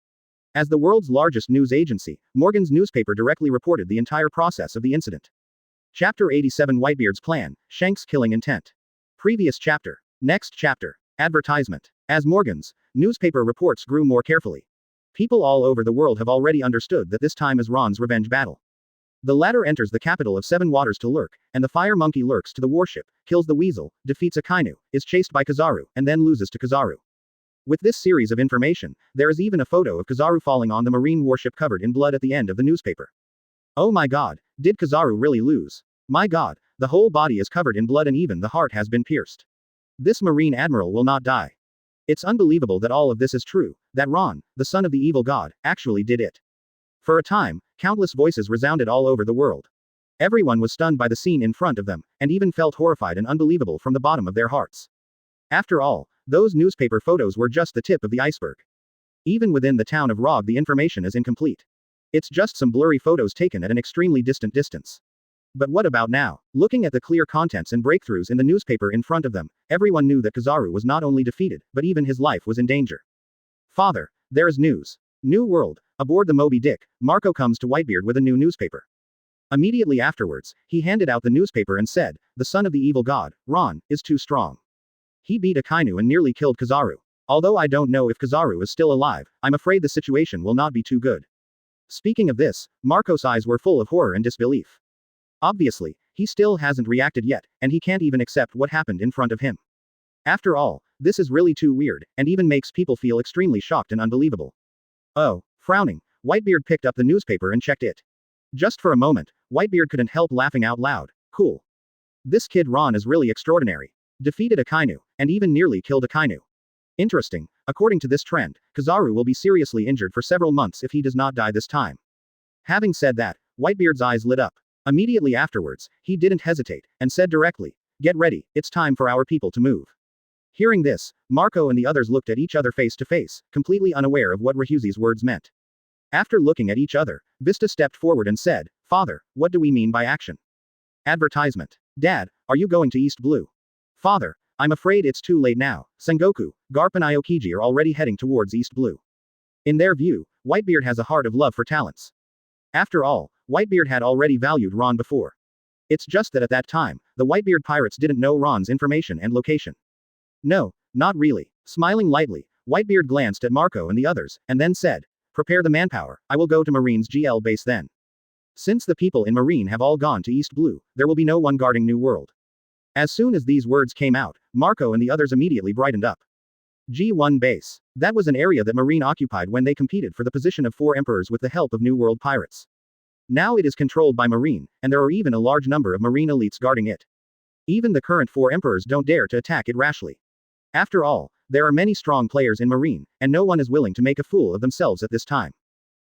As the world's largest news agency, Morgan's newspaper directly reported the entire process of the incident. Chapter 87 Whitebeard's Plan, Shank's Killing Intent. Previous chapter. Next chapter. Advertisement. As Morgan's newspaper reports grew more carefully, people all over the world have already understood that this time is Ron's revenge battle. The latter enters the capital of Seven Waters to lurk, and the fire monkey lurks to the warship, kills the weasel, defeats Akainu, is chased by Kizaru, and then loses to Kizaru. With this series of information, there is even a photo of Kizaru falling on the marine warship covered in blood at the end of the newspaper. Oh my god, did Kizaru really lose? My god, the whole body is covered in blood and even the heart has been pierced. This marine admiral will not die. It's unbelievable that all of this is true, that Ron, the son of the evil god, actually did it. For a time, countless voices resounded all over the world. Everyone was stunned by the scene in front of them, and even felt horrified and unbelievable from the bottom of their hearts. After all, those newspaper photos were just the tip of the iceberg. Even within the town of Rog, the information is incomplete. It's just some blurry photos taken at an extremely distant distance. But what about now? Looking at the clear contents and breakthroughs in the newspaper in front of them, everyone knew that Kizaru was not only defeated, but even his life was in danger. Father, there is news. New World. Aboard the Moby Dick, Marco comes to Whitebeard with a new newspaper. Immediately afterwards, he handed out the newspaper and said, the son of the evil god, Ron, is too strong. He beat Akainu and nearly killed Kizaru. Although I don't know if Kizaru is still alive, I'm afraid the situation will not be too good. Speaking of this, Marco's eyes were full of horror and disbelief. Obviously, he still hasn't reacted yet, and he can't even accept what happened in front of him. After all, this is really too weird, and even makes people feel extremely shocked and unbelievable. Oh, frowning, Whitebeard picked up the newspaper and checked it. Just for a moment, Whitebeard couldn't help laughing out loud. Cool. This kid Ron is really extraordinary. Defeated Akainu, and even nearly killed Akainu. Interesting, according to this trend, Kizaru will be seriously injured for several months if he does not die this time. Having said that, Whitebeard's eyes lit up. Immediately afterwards, he didn't hesitate, and said directly, get ready, it's time for our people to move. Hearing this, Marco and the others looked at each other face to face, completely unaware of what Ryuzi's words meant. After looking at each other, Vista stepped forward and said, Father, what do we mean by action? Advertisement. Dad, are you going to East Blue? Father, I'm afraid it's too late now. Sengoku, Garp and Aokiji are already heading towards East Blue. In their view, Whitebeard has a heart of love for talents. After all, Whitebeard had already valued Ron before. It's just that at that time, the Whitebeard pirates didn't know Ron's information and location. No, not really. Smiling lightly, Whitebeard glanced at Marco and the others, and then said, prepare the manpower, I will go to Marine's GL base then. Since the people in Marine have all gone to East Blue, there will be no one guarding New World. As soon as these words came out, Marco and the others immediately brightened up. G1 base. That was an area that Marine occupied when they competed for the position of 4 emperors with the help of New World pirates. Now it is controlled by Marine, and there are even a large number of Marine elites guarding it. Even the current 4 emperors don't dare to attack it rashly. After all, there are many strong players in Marine, and no one is willing to make a fool of themselves at this time.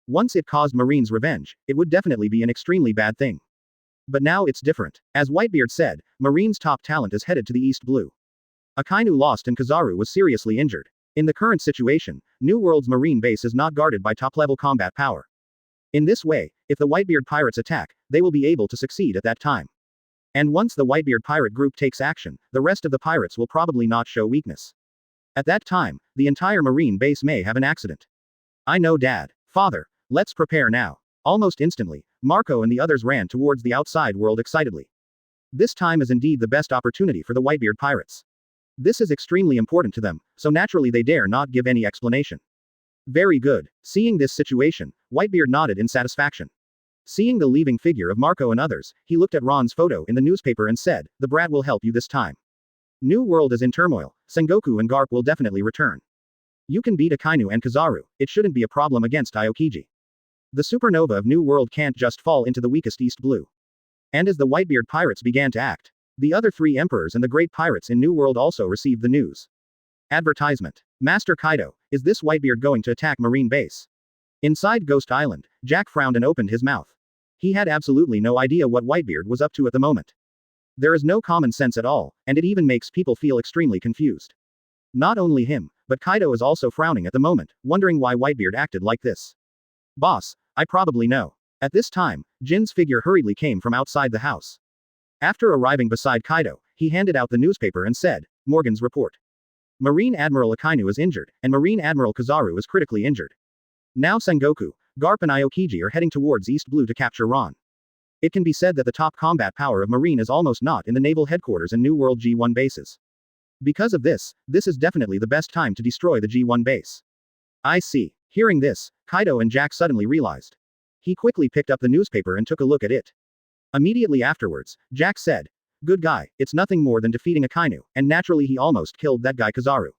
Once it caused Marine's revenge, it would definitely be an extremely bad thing. But now it's different. As Whitebeard said, Marine's top talent is headed to the East Blue. Akainu lost and Kizaru was seriously injured. In the current situation, New World's Marine base is not guarded by top-level combat power. In this way, if the Whitebeard pirates attack, they will be able to succeed at that time. And once the Whitebeard pirate group takes action, the rest of the pirates will probably not show weakness. At that time, the entire Marine base may have an accident. I know, Dad. Father, let's prepare now. Almost instantly, Marco and the others ran towards the outside world excitedly. This time is indeed the best opportunity for the Whitebeard pirates. This is extremely important to them, so naturally they dare not give any explanation. Very good. Seeing this situation, Whitebeard nodded in satisfaction. Seeing the leaving figure of Marco and others, he looked at Ron's photo in the newspaper and said, "The brat will help you this time. New World is in turmoil. Sengoku and Garp will definitely return. You can beat Akainu and Kizaru, it shouldn't be a problem against Aokiji. The supernova of New World can't just fall into the weakest East Blue." And as the Whitebeard pirates began to act, the other three emperors and the great pirates in New World also received the news. Advertisement. Master Kaido, is this Whitebeard going to attack Marine Base? Inside Ghost Island, Jack frowned and opened his mouth. He had absolutely no idea what Whitebeard was up to at the moment. There is no common sense at all, and it even makes people feel extremely confused. Not only him, but Kaido is also frowning at the moment, wondering why Whitebeard acted like this. Boss, I probably know. At this time, Jin's figure hurriedly came from outside the house. After arriving beside Kaido, he handed out the newspaper and said, "Morgan's report. Marine Admiral Akainu is injured, and Marine Admiral Kizaru is critically injured. Now Sengoku, Garp and Aokiji are heading towards East Blue to capture Ron. It can be said that the top combat power of Marine is almost not in the naval headquarters and New World G1 bases. Because of this is definitely the best time to destroy the G1 base." I see. Hearing this, Kaido and Jack suddenly realized. He quickly picked up the newspaper and took a look at it. Immediately afterwards, Jack said, "Good guy, it's nothing more than defeating Akainu, and naturally he almost killed that guy Kizaru.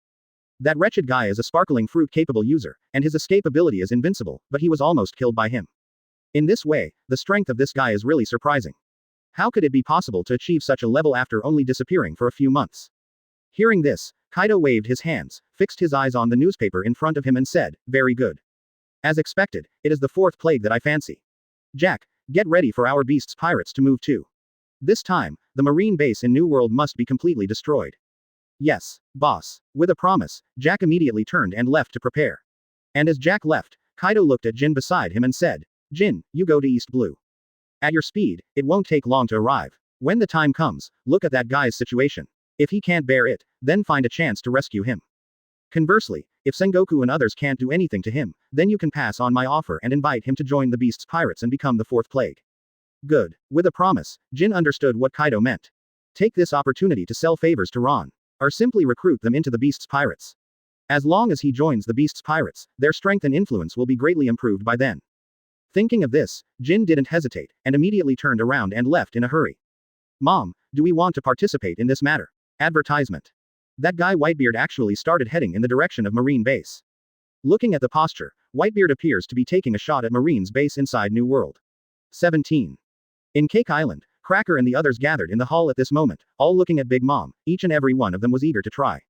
That wretched guy is a sparkling fruit-capable user, and his escape ability is invincible, but he was almost killed by him. In this way, the strength of this guy is really surprising. How could it be possible to achieve such a level after only disappearing for a few months?" Hearing this, Kaido waved his hands, fixed his eyes on the newspaper in front of him and said, "Very good. As expected, it is the fourth plague that I fancy. Jack, get ready for our beast's pirates to move too. This time, the marine base in New World must be completely destroyed." "Yes, boss." With a promise, Jack immediately turned and left to prepare. And as Jack left, Kaido looked at Jin beside him and said, "Jin, you go to East Blue. At your speed, it won't take long to arrive. When the time comes, look at that guy's situation. If he can't bear it, then find a chance to rescue him. Conversely, if Sengoku and others can't do anything to him, then you can pass on my offer and invite him to join the beast's pirates and become the fourth plague." Good. With a promise, Jin understood what Kaido meant. Take this opportunity to sell favors to Ron. Or simply recruit them into the beast's pirates. As long as he joins the beast's pirates, their strength and influence will be greatly improved by then. Thinking of this, Jin didn't hesitate, and immediately turned around and left in a hurry. "Mom, do we want to participate in this matter?" Advertisement. That guy Whitebeard actually started heading in the direction of Marine Base. Looking at the posture, Whitebeard appears to be taking a shot at Marine's base inside New World. 17. In Cake Island, Cracker and the others gathered in the hall at this moment, all looking at Big Mom. Each and every one of them was eager to try.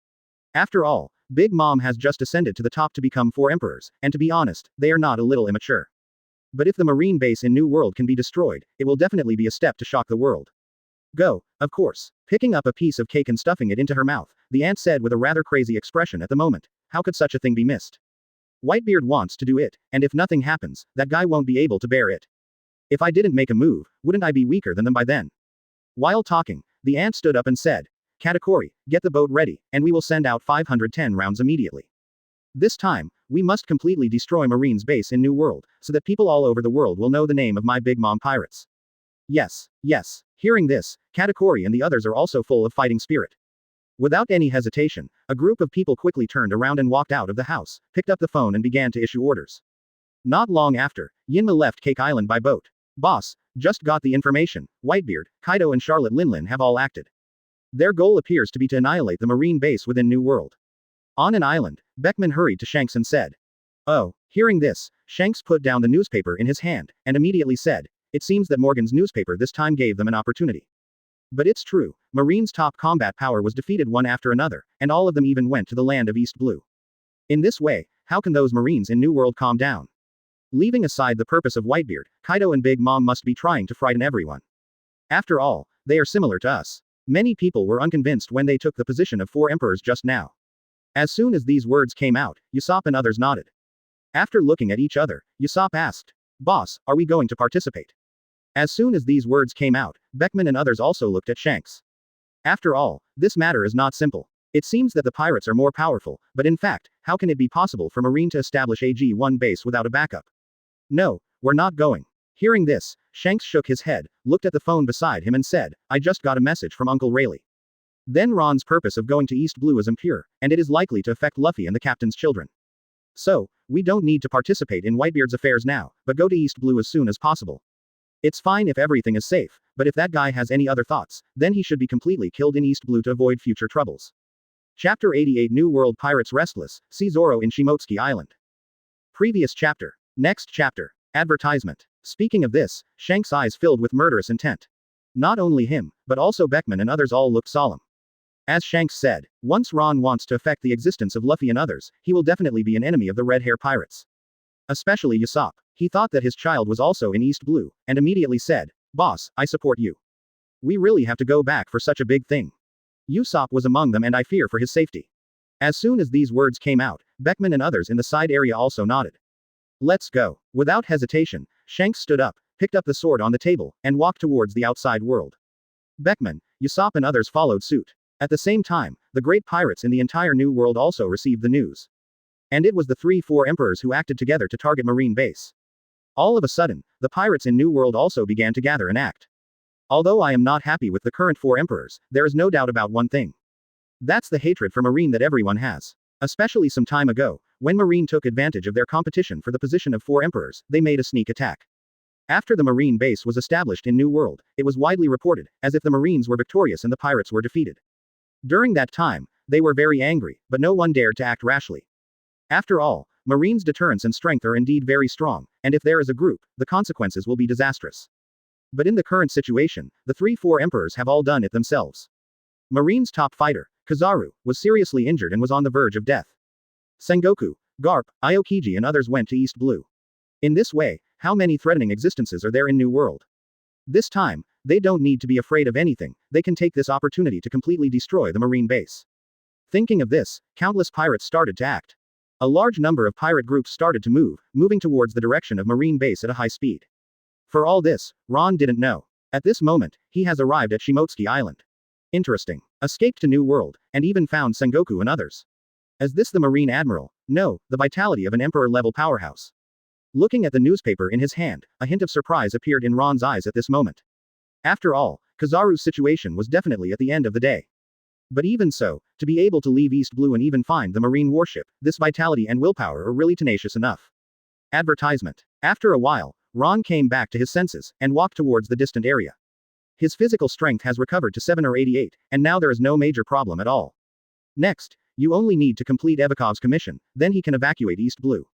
After all, Big Mom has just ascended to the top to become 4 emperors, and to be honest, they are not a little immature. But if the marine base in New World can be destroyed, it will definitely be a step to shock the world. Go, of course. Picking up a piece of cake and stuffing it into her mouth, the aunt said with a rather crazy expression at the moment. How could such a thing be missed? Whitebeard wants to do it, and if nothing happens, that guy won't be able to bear it. If I didn't make a move, wouldn't I be weaker than them by then? While talking, the aunt stood up and said, "Katakuri, get the boat ready, and we will send out 510 rounds immediately. This time, we must completely destroy Marine's base in New World, so that people all over the world will know the name of my Big Mom pirates." Yes, yes. Hearing this, Katakuri and the others are also full of fighting spirit. Without any hesitation, a group of people quickly turned around and walked out of the house, picked up the phone and began to issue orders. Not long after, Yinma left Cake Island by boat. "Boss, just got the information. Whitebeard, Kaido and Charlotte Linlin have all acted. Their goal appears to be to annihilate the marine base within New World." On an island, Beckman hurried to Shanks and said. "Oh." Hearing this, Shanks put down the newspaper in his hand, and immediately said, "It seems that Morgan's newspaper this time gave them an opportunity. But it's true, Marine's top combat power was defeated one after another, and all of them even went to the land of East Blue. In this way, how can those Marines in New World calm down?" Leaving aside the purpose of Whitebeard, Kaido and Big Mom must be trying to frighten everyone. After all, they are similar to us. Many people were unconvinced when they took the position of 4 emperors just now. As soon as these words came out, Usopp and others nodded. After looking at each other, Usopp asked, "Boss, are we going to participate?" As soon as these words came out, Beckman and others also looked at Shanks. After all, this matter is not simple. It seems that the pirates are more powerful, but in fact, how can it be possible for Marine to establish a G1 base without a backup? "No, we're not going." Hearing this, Shanks shook his head, looked at the phone beside him and said, "I just got a message from Uncle Rayleigh. Then Ron's purpose of going to East Blue is impure, and it is likely to affect Luffy and the captain's children. So, we don't need to participate in Whitebeard's affairs now, but go to East Blue as soon as possible. It's fine if everything is safe, but if that guy has any other thoughts, then he should be completely killed in East Blue to avoid future troubles. Chapter 88 New World Pirates Restless, see Zoro in Shimotsuki Island. Previous chapter. Next chapter. Advertisement. Speaking of this, Shank's eyes filled with murderous intent. Not only him, but also Beckman and others all looked solemn. As Shanks said, once Ron wants to affect the existence of Luffy and others, he will definitely be an enemy of the Red Hair Pirates. Especially Usopp. He thought that his child was also in East Blue, and immediately said, "Boss, I support you. We really have to go back for such a big thing." Usopp was among them and I fear for his safety. As soon as these words came out, Beckman and others in the side area also nodded. Let's go. Without hesitation, Shanks stood up, picked up the sword on the table, and walked towards the outside world. Beckman, Usopp and others followed suit. At the same time, the great pirates in the entire New World also received the news. And it was the 3-4 emperors who acted together to target Marine Base. All of a sudden, the pirates in New World also began to gather and act. Although I am not happy with the current 4 emperors, there is no doubt about one thing. That's the hatred for Marine that everyone has. Especially some time ago, when Marine took advantage of their competition for the position of 4 emperors, they made a sneak attack. After the Marine base was established in New World, it was widely reported, as if the Marines were victorious and the pirates were defeated. During that time, they were very angry, but no one dared to act rashly. After all, Marines' deterrence and strength are indeed very strong, and if there is a group, the consequences will be disastrous. But in the current situation, the 3-4 emperors have all done it themselves. Marines' top fighter, Kizaru, was seriously injured and was on the verge of death. Sengoku, Garp, Aokiji and others went to East Blue. In this way, how many threatening existences are there in New World? This time, they don't need to be afraid of anything, they can take this opportunity to completely destroy the Marine base. Thinking of this, countless pirates started to act. A large number of pirate groups started to moving towards the direction of Marine base at a high speed. For all this, Ron didn't know. At this moment, he has arrived at Shimotsuki Island. Interesting. Escaped to New World, and even found Sengoku and others. Is this the Marine Admiral? No, the vitality of an Emperor-level powerhouse. Looking at the newspaper in his hand, a hint of surprise appeared in Ron's eyes at this moment. After all, Kizaru's situation was definitely at the end of the day. But even so, to be able to leave East Blue and even find the Marine warship, this vitality and willpower are really tenacious enough. Advertisement. After a while, Ron came back to his senses, and walked towards the distant area. His physical strength has recovered to 7 or 88, and now there is no major problem at all. Next, you only need to complete Evakov's commission, then he can evacuate East Blue.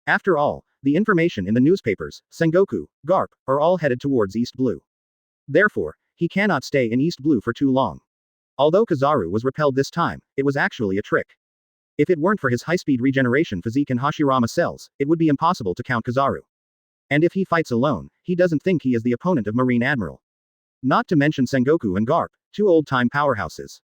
After all, the information in the newspapers, Sengoku, Garp, are all headed towards East Blue. Therefore, he cannot stay in East Blue for too long. Although Kizaru was repelled this time, it was actually a trick. If it weren't for his high-speed regeneration physique and Hashirama cells, it would be impossible to count Kizaru. And if he fights alone, he doesn't think he is the opponent of Marine Admiral. Not to mention Sengoku and Garp, 2 old-time powerhouses.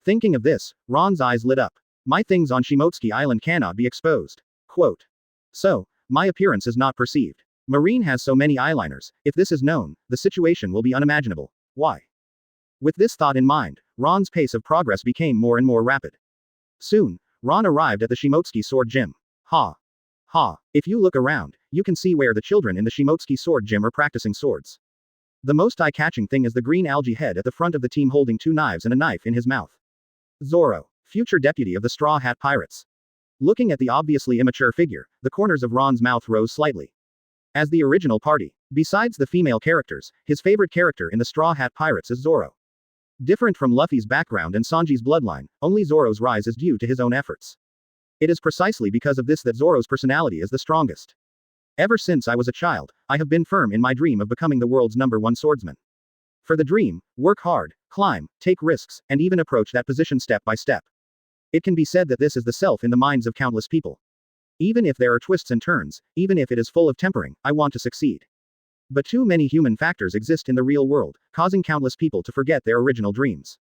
Thinking of this, Ron's eyes lit up. My things on Shimotsuki Island cannot be exposed. Quote. So, my appearance is not perceived. Marine has so many eyeliners, if this is known, the situation will be unimaginable. Why? With this thought in mind, Ron's pace of progress became more and more rapid. Soon, Ron arrived at the Shimotsuki Sword Gym. Ha. Ha. If you look around, you can see where the children in the Shimotsuki Sword Gym are practicing swords. The most eye-catching thing is the green algae head at the front of the team holding 2 knives and a knife in his mouth. Zoro, future deputy of the Straw Hat Pirates. Looking at the obviously immature figure, the corners of Ron's mouth rose slightly. As the original party, besides the female characters, his favorite character in the Straw Hat Pirates is Zoro. Different from Luffy's background and Sanji's bloodline, only Zoro's rise is due to his own efforts. It is precisely because of this that Zoro's personality is the strongest. Ever since I was a child, I have been firm in my dream of becoming the world's #1 swordsman. For the dream, work hard, climb, take risks, and even approach that position step by step. It can be said that this is the self in the minds of countless people. Even if there are twists and turns, even if it is full of tempering, I want to succeed. But too many human factors exist in the real world, causing countless people to forget their original dreams.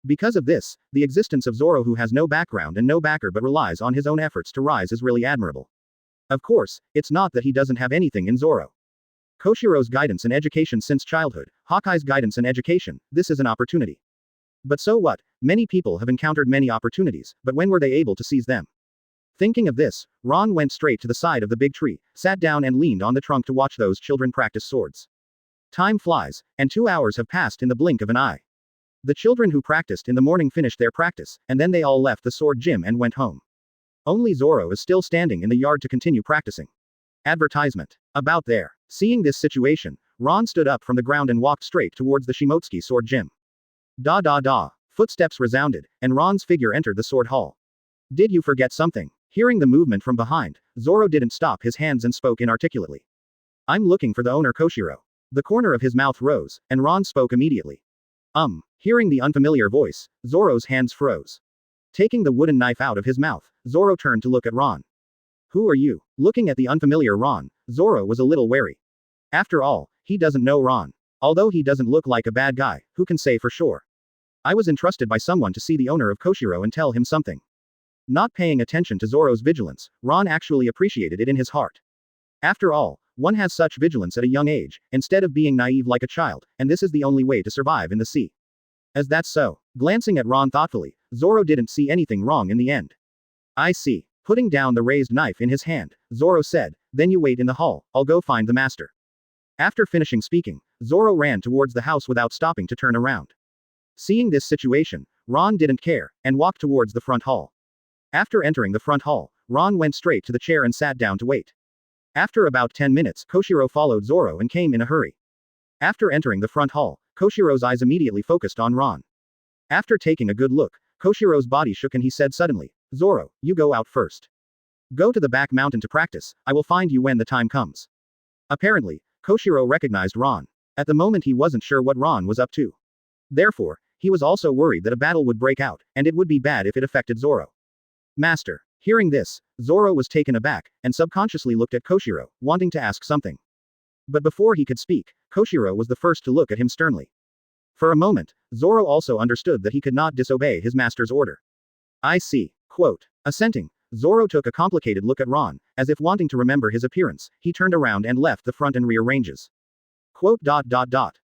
Because of this, the existence of Zoro who has no background and no backer but relies on his own efforts to rise is really admirable. Of course, it's not that he doesn't have anything in Zoro. Koshiro's guidance and education since childhood, Hawkeye's guidance and education, this is an opportunity. But so what, many people have encountered many opportunities, but when were they able to seize them? Thinking of this, Ron went straight to the side of the big tree, sat down and leaned on the trunk to watch those children practice swords. Time flies, and 2 hours have passed in the blink of an eye. The children who practiced in the morning finished their practice, and then they all left the sword gym and went home. Only Zoro is still standing in the yard to continue practicing. Advertisement. About there. Seeing this situation, Ron stood up from the ground and walked straight towards the Shimotsuki sword gym. Da da da. Footsteps resounded, and Ron's figure entered the sword hall. Did you forget something? Hearing the movement from behind, Zoro didn't stop his hands and spoke inarticulately. I'm looking for the owner Koshiro. The corner of his mouth rose, and Ron spoke immediately. Hearing the unfamiliar voice, Zoro's hands froze. Taking the wooden knife out of his mouth, Zoro turned to look at Ron. Who are you? Looking at the unfamiliar Ron, Zoro was a little wary. After all, he doesn't know Ron. Although he doesn't look like a bad guy, who can say for sure? I was entrusted by someone to see the owner of Koshiro and tell him something. Not paying attention to Zoro's vigilance, Ron actually appreciated it in his heart. After all, one has such vigilance at a young age, instead of being naive like a child, and this is the only way to survive in the sea. As that's so. Glancing at Ron thoughtfully, Zoro didn't see anything wrong in the end. I see. Putting down the raised knife in his hand, Zoro said, then you wait in the hall, I'll go find the master. After finishing speaking, Zoro ran towards the house without stopping to turn around. Seeing this situation, Ron didn't care, and walked towards the front hall. After entering the front hall, Ron went straight to the chair and sat down to wait. After about 10 minutes, Koshiro followed Zoro and came in a hurry. After entering the front hall, Koshiro's eyes immediately focused on Ron. After taking a good look, Koshiro's body shook and he said suddenly, Zoro, you go out first. Go to the back mountain to practice, I will find you when the time comes. Apparently, Koshiro recognized Ron. At the moment he wasn't sure what Ron was up to. Therefore, he was also worried that a battle would break out, and it would be bad if it affected Zoro. Master. Hearing this, Zoro was taken aback, and subconsciously looked at Koshiro, wanting to ask something. But before he could speak, Koshiro was the first to look at him sternly. For a moment, Zoro also understood that he could not disobey his master's order. I see. Quote. Assenting, Zoro took a complicated look at Ron, as if wanting to remember his appearance, he turned around and left the front and rear ranges. Quote.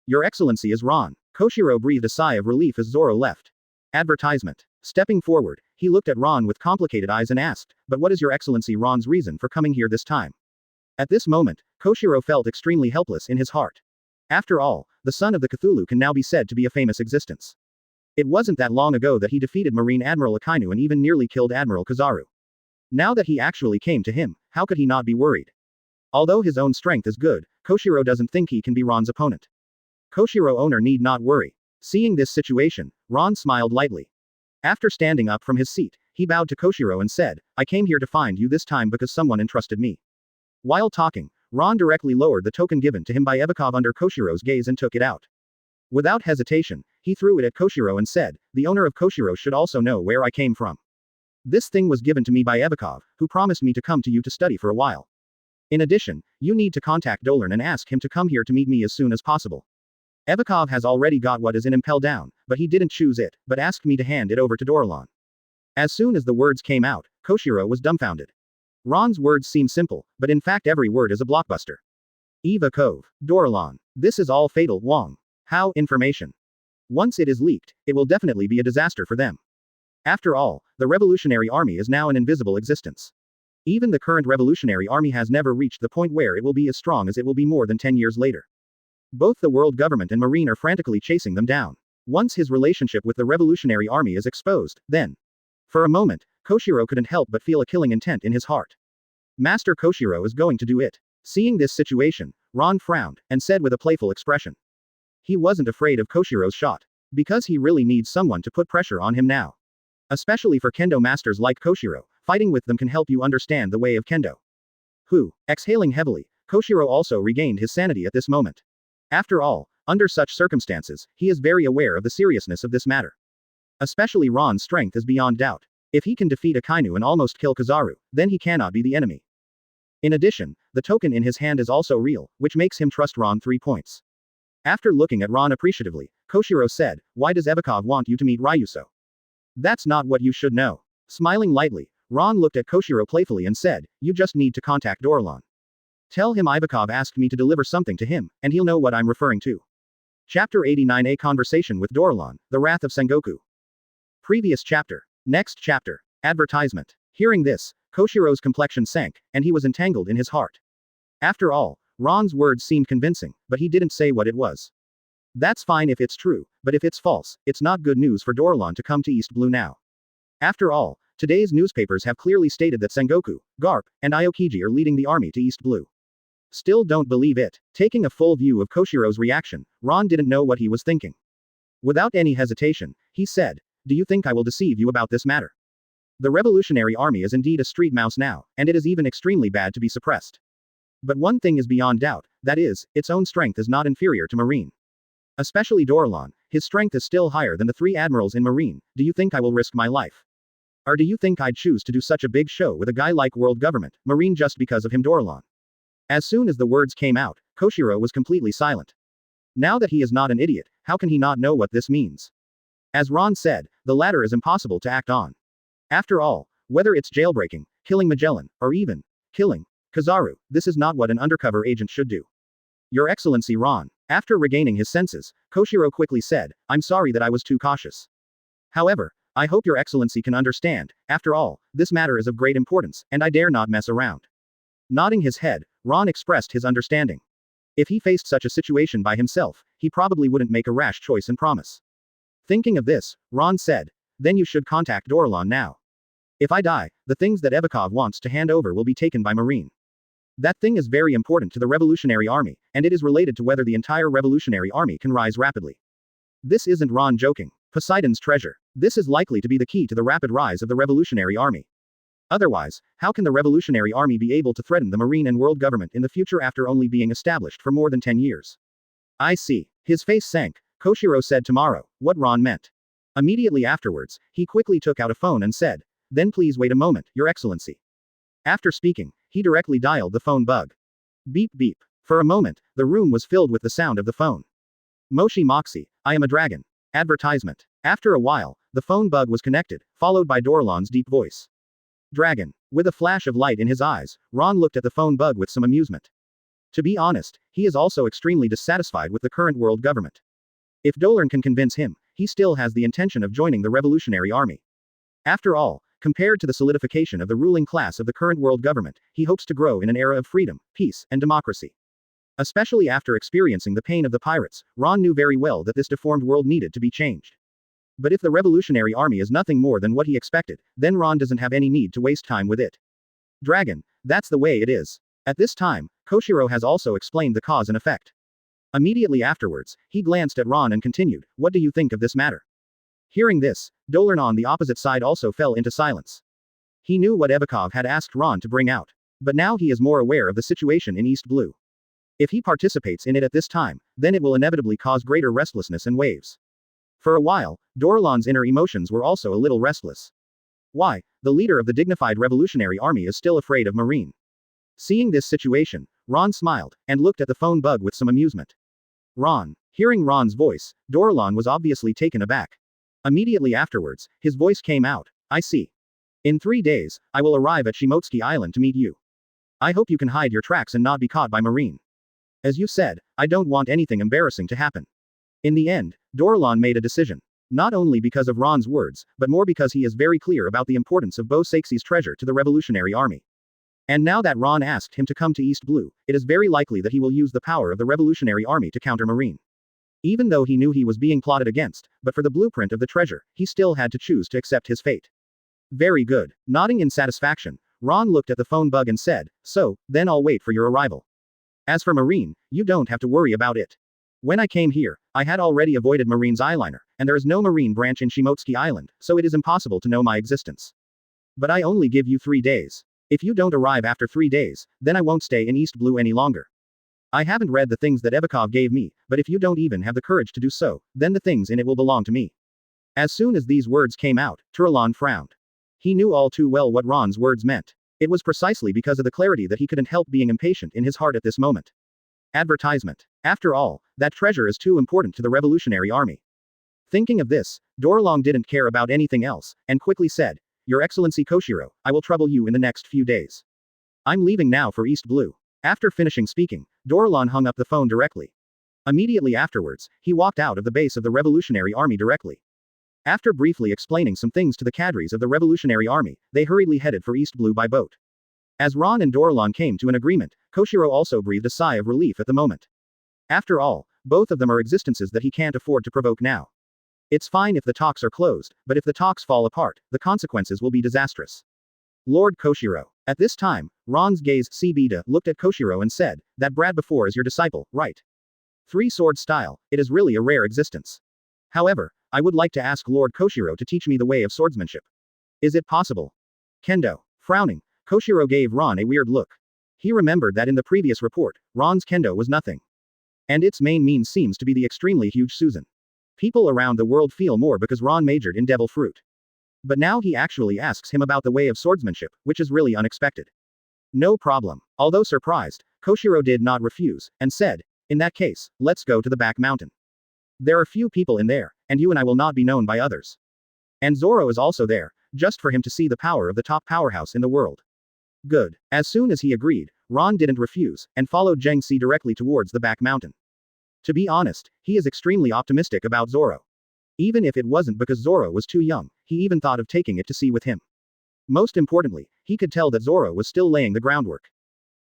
Your Excellency is Ron. Koshiro breathed a sigh of relief as Zoro left. Advertisement. Stepping forward, he looked at Ron with complicated eyes and asked, but what is Your Excellency Ron's reason for coming here this time? At this moment, Koshiro felt extremely helpless in his heart. After all, the son of the Cthulhu can now be said to be a famous existence. It wasn't that long ago that he defeated Marine Admiral Akainu and even nearly killed Admiral Kizaru. Now that he actually came to him, how could he not be worried? Although his own strength is good, Koshiro doesn't think he can be Ron's opponent. Koshiro owner need not worry. Seeing this situation, Ron smiled lightly. After standing up from his seat, he bowed to Koshiro and said, I came here to find you this time because someone entrusted me. While talking, Ron directly lowered the token given to him by Ebikov under Koshiro's gaze and took it out. Without hesitation, he threw it at Koshiro and said, the owner of Koshiro should also know where I came from. This thing was given to me by Ebikov, who promised me to come to you to study for a while. In addition, you need to contact Dolan and ask him to come here to meet me as soon as possible. Ebikov has already got what is in Impel down, but he didn't choose it, but asked me to hand it over to Dolan. As soon as the words came out, Koshiro was dumbfounded. Ron's words seem simple, but in fact every word is a blockbuster. Eva Cove. Dolan. This is all fatal, Wong. How information. Once it is leaked, it will definitely be a disaster for them. After all, the Revolutionary Army is now an invisible existence. Even the current Revolutionary Army has never reached the point where it will be as strong as it will be more than 10 years later. Both the world government and Marine are frantically chasing them down. Once his relationship with the Revolutionary Army is exposed, then. For a moment, Koshiro couldn't help but feel a killing intent in his heart. Master Koshiro is going to do it. Seeing this situation, Ron frowned, and said with a playful expression. He wasn't afraid of Koshiro's shot. Because he really needs someone to put pressure on him now. Especially for kendo masters like Koshiro, fighting with them can help you understand the way of kendo. Exhaling heavily, Koshiro also regained his sanity at this moment. After all, under such circumstances, he is very aware of the seriousness of this matter. Especially Ron's strength is beyond doubt. If he can defeat Akainu and almost kill Kizaru, then he cannot be the enemy. In addition, the token in his hand is also real, which makes him trust Ron 3 points. After looking at Ron appreciatively, Koshiro said, why does Ebikov want you to meet Ryuso? That's not what you should know. Smiling lightly, Ron looked at Koshiro playfully and said, you just need to contact Dolan. Tell him Ibakov asked me to deliver something to him, and he'll know what I'm referring to. Chapter 89 A Conversation with Dolan, The Wrath of Sengoku. Previous chapter. Next chapter. Advertisement. Hearing this, Koshiro's complexion sank, and he was entangled in his heart. After all, Ron's words seemed convincing, but he didn't say what it was. That's fine if it's true, but if it's false, it's not good news for Dolan to come to East Blue now. After all, today's newspapers have clearly stated that Sengoku, Garp, and Aokiji are leading the army to East Blue. Still don't believe it. Taking a full view of Koshiro's reaction, Ron didn't know what he was thinking. Without any hesitation, he said, "Do you think I will deceive you about this matter? The Revolutionary Army is indeed a street mouse now, and it is even extremely bad to be suppressed. But one thing is beyond doubt, that is, its own strength is not inferior to Marine. Especially Dorlan, his strength is still higher than the 3 admirals in Marine. Do you think I will risk my life? Or do you think I'd choose to do such a big show with a guy like World Government, Marine just because of him Dorlan?" As soon as the words came out, Koshiro was completely silent. Now that he is not an idiot, how can he not know what this means? As Ron said, the latter is impossible to act on. After all, whether it's jailbreaking, killing Magellan, or even killing Kizaru, this is not what an undercover agent should do. Your Excellency Ron. After regaining his senses, Koshiro quickly said, "I'm sorry that I was too cautious. However, I hope Your Excellency can understand, after all, this matter is of great importance, and I dare not mess around." Nodding his head, Ron expressed his understanding. If he faced such a situation by himself, he probably wouldn't make a rash choice and promise. Thinking of this, Ron said, "Then you should contact Dorlan now. If I die, the things that Evakov wants to hand over will be taken by Marine. That thing is very important to the Revolutionary Army, and it is related to whether the entire Revolutionary Army can rise rapidly." This isn't Ron joking. Poseidon's treasure. This is likely to be the key to the rapid rise of the Revolutionary Army. Otherwise, how can the Revolutionary Army be able to threaten the Marine and world government in the future after only being established for more than 10 years? I see. His face sank. Koshiro said tomorrow, what Ron meant. Immediately afterwards, he quickly took out a phone and said, "Then please wait a moment, Your Excellency." After speaking, he directly dialed the phone bug. Beep beep. For a moment, the room was filled with the sound of the phone. Moshi Moxie, I am a dragon. Advertisement. After a while, the phone bug was connected, followed by Dorlan's deep voice. Dragon. With a flash of light in his eyes, Ron looked at the phone bug with some amusement. To be honest, he is also extremely dissatisfied with the current world government. If Dolan can convince him, he still has the intention of joining the Revolutionary Army. After all, compared to the solidification of the ruling class of the current world government, he hopes to grow in an era of freedom, peace, and democracy. Especially after experiencing the pain of the pirates, Ron knew very well that this deformed world needed to be changed. But if the Revolutionary Army is nothing more than what he expected, then Ron doesn't have any need to waste time with it. Dragon, that's the way it is. At this time, Koshiro has also explained the cause and effect. Immediately afterwards, he glanced at Ron and continued, "What do you think of this matter?" Hearing this, Dolan on the opposite side also fell into silence. He knew what Evakov had asked Ron to bring out. But now he is more aware of the situation in East Blue. If he participates in it at this time, then it will inevitably cause greater restlessness and waves. For a while, Dorlan's inner emotions were also a little restless. Why, the leader of the dignified Revolutionary Army is still afraid of Marine. Seeing this situation, Ron smiled, and looked at the phone bug with some amusement. Ron. Hearing Ron's voice, Dorlan was obviously taken aback. Immediately afterwards, his voice came out, "I see. In 3 days, I will arrive at Shimotsky Island to meet you. I hope you can hide your tracks and not be caught by Marine. As you said, I don't want anything embarrassing to happen." In the end, Dorlan made a decision. Not only because of Ron's words, but more because he is very clear about the importance of Bo Saxi's treasure to the Revolutionary Army. And now that Ron asked him to come to East Blue, it is very likely that he will use the power of the Revolutionary Army to counter Marine. Even though he knew he was being plotted against, but for the blueprint of the treasure, he still had to choose to accept his fate. Very good. Nodding in satisfaction, Ron looked at the phone bug and said, "So, then I'll wait for your arrival. As for Marine, you don't have to worry about it. When I came here, I had already avoided Marine's eyeliner, and there is no Marine branch in Shimotsky Island, so it is impossible to know my existence. But I only give you 3 days. If you don't arrive after 3 days, then I won't stay in East Blue any longer. I haven't read the things that Evakov gave me, but if you don't even have the courage to do so, then the things in it will belong to me." As soon as these words came out, Turlan frowned. He knew all too well what Ron's words meant. It was precisely because of the clarity that he couldn't help being impatient in his heart at this moment. Advertisement. After all, that treasure is too important to the Revolutionary Army. Thinking of this, Dorlan didn't care about anything else, and quickly said, "Your Excellency Koshiro, I will trouble you in the next few days. I'm leaving now for East Blue." After finishing speaking, Dorlan hung up the phone directly. Immediately afterwards, he walked out of the base of the Revolutionary Army directly. After briefly explaining some things to the cadres of the Revolutionary Army, they hurriedly headed for East Blue by boat. As Ron and Dorlan came to an agreement, Koshiro also breathed a sigh of relief at the moment. After all, both of them are existences that he can't afford to provoke now. It's fine if the talks are closed, but if the talks fall apart, the consequences will be disastrous. Lord Koshiro. At this time, Ron's gaze Cbeta looked at Koshiro and said, that brat before is your disciple, right? Three-sword style, it is really a rare existence. However, I would like to ask Lord Koshiro to teach me the way of swordsmanship. Is it possible? Kendo. Frowning, Koshiro gave Ron a weird look. He remembered that in the previous report, Ron's kendo was nothing. And its main means seems to be the extremely huge Susan. People around the world feel more because Ron majored in devil fruit. But now he actually asks him about the way of swordsmanship, which is really unexpected. No problem. Although surprised, Koshiro did not refuse, and said, in that case, let's go to the back mountain. There are few people in there, and you and I will not be known by others. And Zoro is also there, just for him to see the power of the top powerhouse in the world. Good. As soon as he agreed, Ron didn't refuse, and followed Zheng Si directly towards the back mountain. To be honest, he is extremely optimistic about Zoro. Even if it wasn't because Zoro was too young, he even thought of taking it to sea with him. Most importantly, he could tell that Zoro was still laying the groundwork.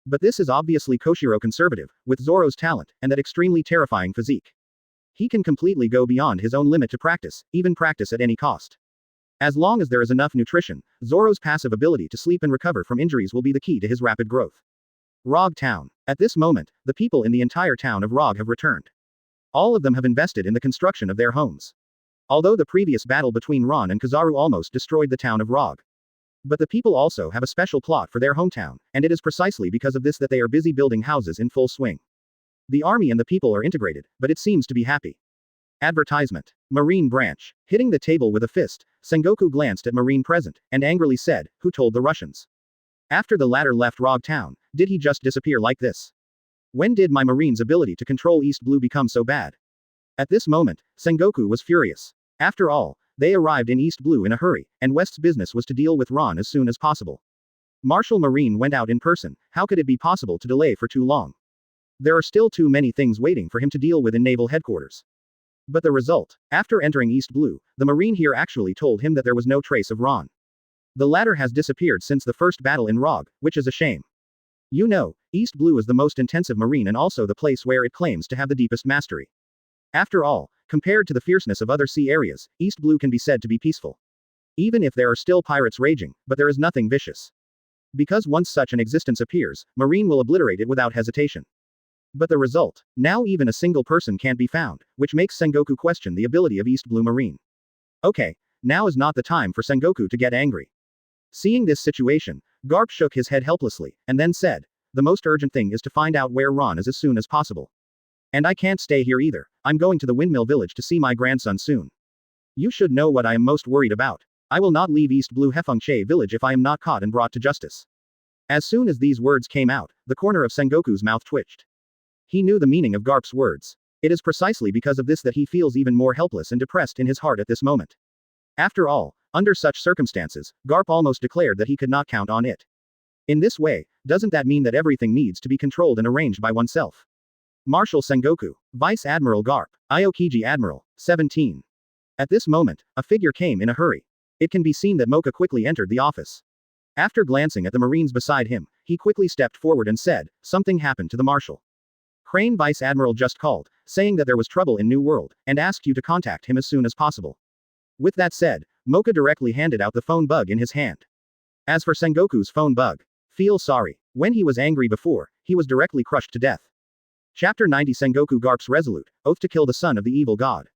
But this is obviously Koshiro conservative, with Zoro's talent, and that extremely terrifying physique. He can completely go beyond his own limit to practice, even practice at any cost. As long as there is enough nutrition, Zoro's passive ability to sleep and recover from injuries will be the key to his rapid growth. Rog Town. At this moment, the people in the entire town of Rog have returned. All of them have invested in the construction of their homes. Although the previous battle between Ron and Kizaru almost destroyed the town of Rog. But the people also have a special plot for their hometown, and it is precisely because of this that they are busy building houses in full swing. The army and the people are integrated, but it seems to be happy. Advertisement. Marine Branch. Hitting the table with a fist, Sengoku glanced at Marine present, and angrily said, who told the Russians? After the latter left Rog Town, did he just disappear like this? When did my Marine's ability to control East Blue become so bad? At this moment, Sengoku was furious. After all, they arrived in East Blue in a hurry, and West's business was to deal with Ron as soon as possible. Marshal Marine went out in person, how could it be possible to delay for too long? There are still too many things waiting for him to deal with in Naval Headquarters. But the result, after entering East Blue, the Marine here actually told him that there was no trace of Ron. The latter has disappeared since the first battle in Rog, which is a shame. You know, East Blue is the most intensive marine and also the place where it claims to have the deepest mastery. After all, compared to the fierceness of other sea areas, East Blue can be said to be peaceful. Even if there are still pirates raging, but there is nothing vicious. Because once such an existence appears, Marine will obliterate it without hesitation. But the result, now even a single person can't be found, which makes Sengoku question the ability of East Blue Marine. Okay, now is not the time for Sengoku to get angry. Seeing this situation, Garp shook his head helplessly, and then said, the most urgent thing is to find out where Ron is as soon as possible. And I can't stay here either, I'm going to the Windmill Village to see my grandson soon. You should know what I am most worried about. I will not leave East Blue Hefengche Village if I am not caught and brought to justice. As soon as these words came out, the corner of Sengoku's mouth twitched. He knew the meaning of Garp's words. It is precisely because of this that he feels even more helpless and depressed in his heart at this moment. After all, under such circumstances, Garp almost declared that he could not count on it. In this way, doesn't that mean that everything needs to be controlled and arranged by oneself? Marshal Sengoku, Vice Admiral Garp, Aokiji Admiral, 17. At this moment, a figure came in a hurry. It can be seen that Mocha quickly entered the office. After glancing at the Marines beside him, he quickly stepped forward and said, something happened to the Marshal. Crane Vice Admiral just called, saying that there was trouble in New World, and asked you to contact him as soon as possible. With that said, Mocha directly handed out the phone bug in his hand. As for Sengoku's phone bug, feel sorry. When he was angry before, he was directly crushed to death. Chapter 90 Sengoku Garp's resolute, oath to kill the son of the evil god.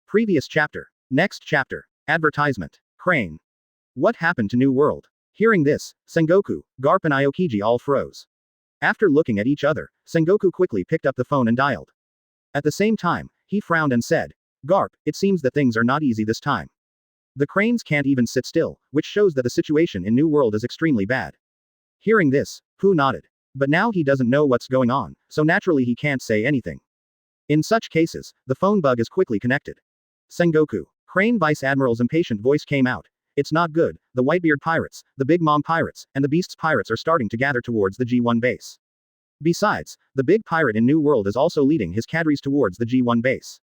Previous chapter. Next chapter. Advertisement. Crane. What happened to New World? Hearing this, Sengoku, Garp and Aokiji all froze. After looking at each other, Sengoku quickly picked up the phone and dialed. At the same time, he frowned and said, Garp, it seems that things are not easy this time. The cranes can't even sit still, which shows that the situation in New World is extremely bad. Hearing this, Pooh nodded. But now he doesn't know what's going on, so naturally he can't say anything. In such cases, the phone bug is quickly connected. Sengoku. Crane Vice Admiral's impatient voice came out. It's not good, the Whitebeard pirates, the Big Mom pirates, and the Beasts pirates are starting to gather towards the G1 base. Besides, the big pirate in New World is also leading his cadres towards the G1 base.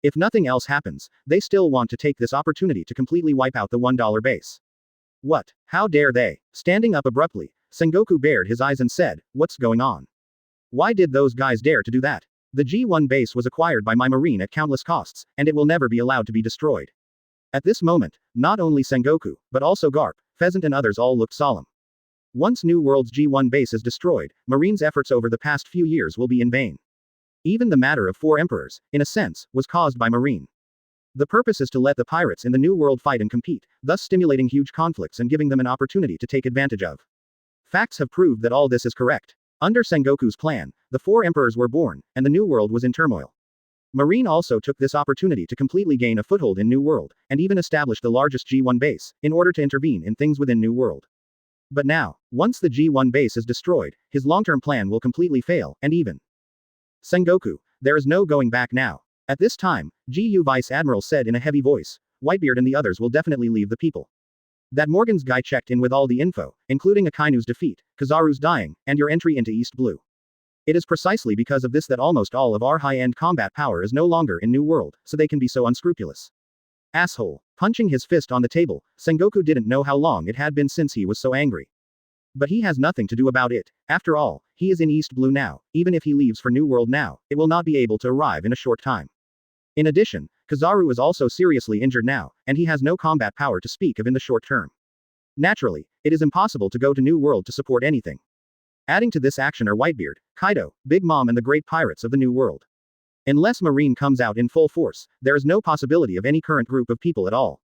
If nothing else happens, they still want to take this opportunity to completely wipe out the $1 base. What? How dare they? Standing up abruptly, Sengoku bared his eyes and said, what's going on? Why did those guys dare to do that? The G1 base was acquired by my Marine at countless costs, and it will never be allowed to be destroyed. At this moment, not only Sengoku, but also Garp, Pheasant and others all looked solemn. Once New World's G1 base is destroyed, Marine's efforts over the past few years will be in vain. Even the matter of 4 emperors, in a sense, was caused by Marine. The purpose is to let the pirates in the New World fight and compete, thus stimulating huge conflicts and giving them an opportunity to take advantage of. Facts have proved that all this is correct. Under Sengoku's plan, the 4 emperors were born, and the New World was in turmoil. Marine also took this opportunity to completely gain a foothold in New World, and even establish the largest G1 base, in order to intervene in things within New World. But now, once the G1 base is destroyed, his long-term plan will completely fail, and even Sengoku, there is no going back now. At this time, GU Vice Admiral said in a heavy voice, Whitebeard and the others will definitely leave the people. That Morgan's guy checked in with all the info, including Akainu's defeat, Kizaru's dying, and your entry into East Blue. It is precisely because of this that almost all of our high-end combat power is no longer in New World, so they can be so unscrupulous. Asshole. Punching his fist on the table, Sengoku didn't know how long it had been since he was so angry. But he has nothing to do about it. After all, he is in East Blue now. Even if he leaves for New World now, it will not be able to arrive in a short time. In addition, Kizaru is also seriously injured now, and he has no combat power to speak of in the short term. Naturally, it is impossible to go to New World to support anything. Adding to this action are Whitebeard, Kaido, Big Mom and the great pirates of the New World. Unless Marine comes out in full force, there is no possibility of any current group of people at all.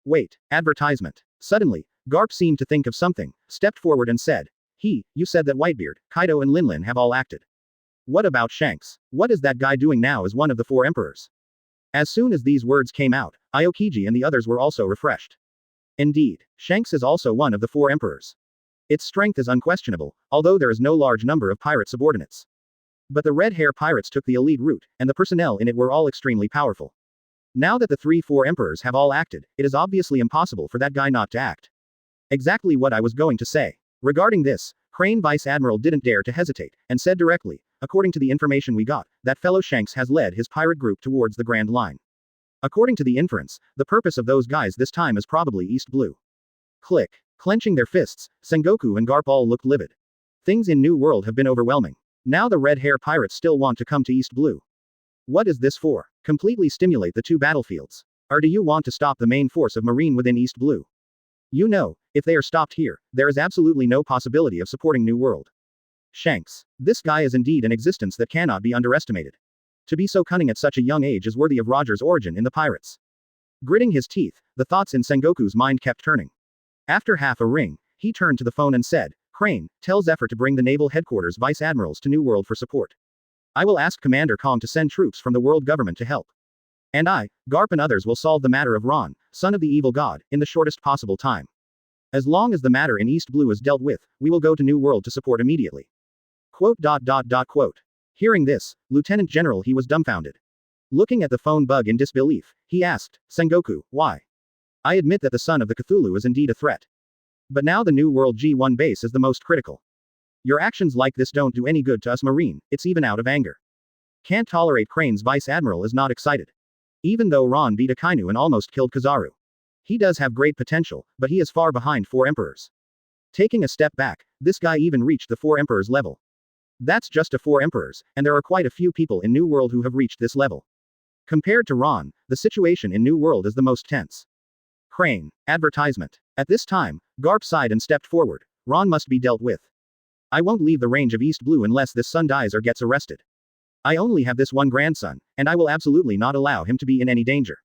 Wait, advertisement. Suddenly, Garp seemed to think of something, stepped forward and said, you said that Whitebeard, Kaido and Linlin have all acted. What about Shanks? What is that guy doing now as one of the 4 emperors? As soon as these words came out, Aokiji and the others were also refreshed. Indeed, Shanks is also one of the 4 emperors. Its strength is unquestionable, although there is no large number of pirate subordinates. But the Red Hair pirates took the elite route, and the personnel in it were all extremely powerful. Now that the 3-4 emperors have all acted, it is obviously impossible for that guy not to act. Exactly what I was going to say. Regarding this, Crane Vice Admiral didn't dare to hesitate, and said directly, according to the information we got, that fellow Shanks has led his pirate group towards the Grand Line. According to the inference, the purpose of those guys this time is probably East Blue. Click. Clenching their fists, Sengoku and Garp all looked livid. Things in New World have been overwhelming. Now the Red Hair pirates still want to come to East Blue. What is this for? Completely stimulate the 2 battlefields. Or do you want to stop the main force of Marine within East Blue? You know, if they are stopped here, there is absolutely no possibility of supporting New World. Shanks. This guy is indeed an existence that cannot be underestimated. To be so cunning at such a young age is worthy of Roger's origin in the pirates. Gritting his teeth, the thoughts in Sengoku's mind kept turning. After half a ring, he turned to the phone and said, Crane, tell Zephyr to bring the Naval Headquarters Vice Admirals to New World for support. I will ask Commander Kong to send troops from the world government to help. And I, Garp and others will solve the matter of Ron, son of the evil god, in the shortest possible time. As long as the matter in East Blue is dealt with, we will go to New World to support immediately. Quote. Hearing this, Lieutenant General he was dumbfounded. Looking at the phone bug in disbelief, he asked, Sengoku, why? I admit that the son of the Cthulhu is indeed a threat. But now the New World G1 base is the most critical. Your actions like this don't do any good to us Marine, it's even out of anger. Can't tolerate Crane's Vice Admiral is not excited. Even though Ron beat Akainu and almost killed Kizaru. He does have great potential, but he is far behind 4 emperors. Taking a step back, this guy even reached the 4 emperors level. That's just a 4 emperors, and there are quite a few people in New World who have reached this level. Compared to Ron, the situation in New World is the most tense. Crane. Advertisement. At this time, Garp sighed and stepped forward. Ron must be dealt with. I won't leave the range of East Blue unless this son dies or gets arrested. I only have this one grandson, and I will absolutely not allow him to be in any danger.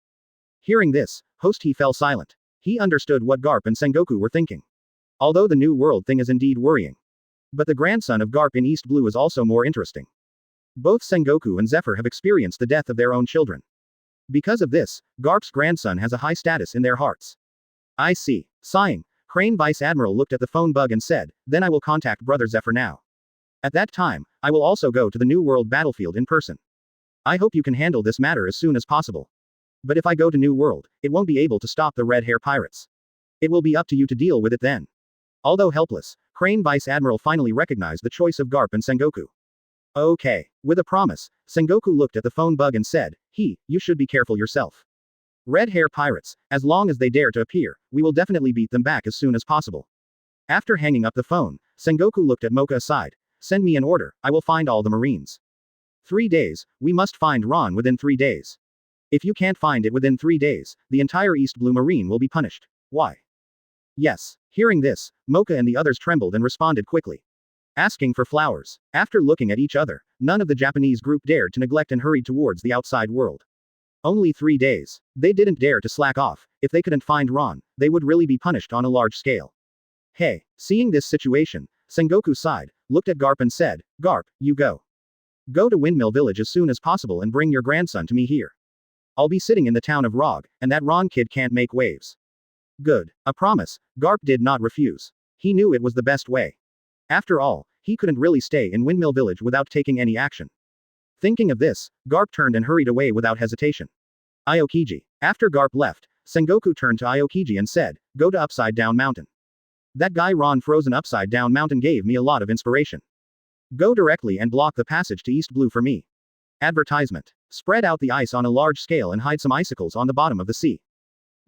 Hearing this, he fell silent. He understood what Garp and Sengoku were thinking. Although the New World thing is indeed worrying. But the grandson of Garp in East Blue is also more interesting. Both Sengoku and Zephyr have experienced the death of their own children. Because of this, Garp's grandson has a high status in their hearts. I see. Sighing, Crane Vice Admiral looked at the phone bug and said, then I will contact Brother Zephyr now. At that time, I will also go to the New World battlefield in person. I hope you can handle this matter as soon as possible. But if I go to New World, it won't be able to stop the Red Hair pirates. It will be up to you to deal with it then. Although helpless, Crane Vice Admiral finally recognized the choice of Garp and Sengoku. Okay. With a promise, Sengoku looked at the phone bug and said, you should be careful yourself. Red Hair pirates, as long as they dare to appear, we will definitely beat them back as soon as possible. After hanging up the phone, Sengoku looked at Mocha aside. Send me an order, I will find all the Marines. 3 days, we must find Ron within 3 days. If you can't find it within 3 days, the entire East Blue Marine will be punished. Why? Yes. Hearing this, Mocha and the others trembled and responded quickly. Asking for flowers. After looking at each other, none of the Japanese group dared to neglect and hurried towards the outside world. Only 3 days. They didn't dare to slack off. If they couldn't find Ron, they would really be punished on a large scale. Hey, seeing this situation, Sengoku sighed, looked at Garp and said, Garp, you go. Go to Windmill Village as soon as possible and bring your grandson to me here. I'll be sitting in the town of Rog, and that Ron kid can't make waves. Good. A promise. Garp did not refuse. He knew it was the best way. After all, he couldn't really stay in Windmill Village without taking any action. Thinking of this, Garp turned and hurried away without hesitation. Aokiji. After Garp left, Sengoku turned to Aokiji and said, go to Upside Down Mountain. That guy Ron frozen Upside Down Mountain gave me a lot of inspiration. Go directly and block the passage to East Blue for me. Advertisement. Spread out the ice on a large scale and hide some icicles on the bottom of the sea.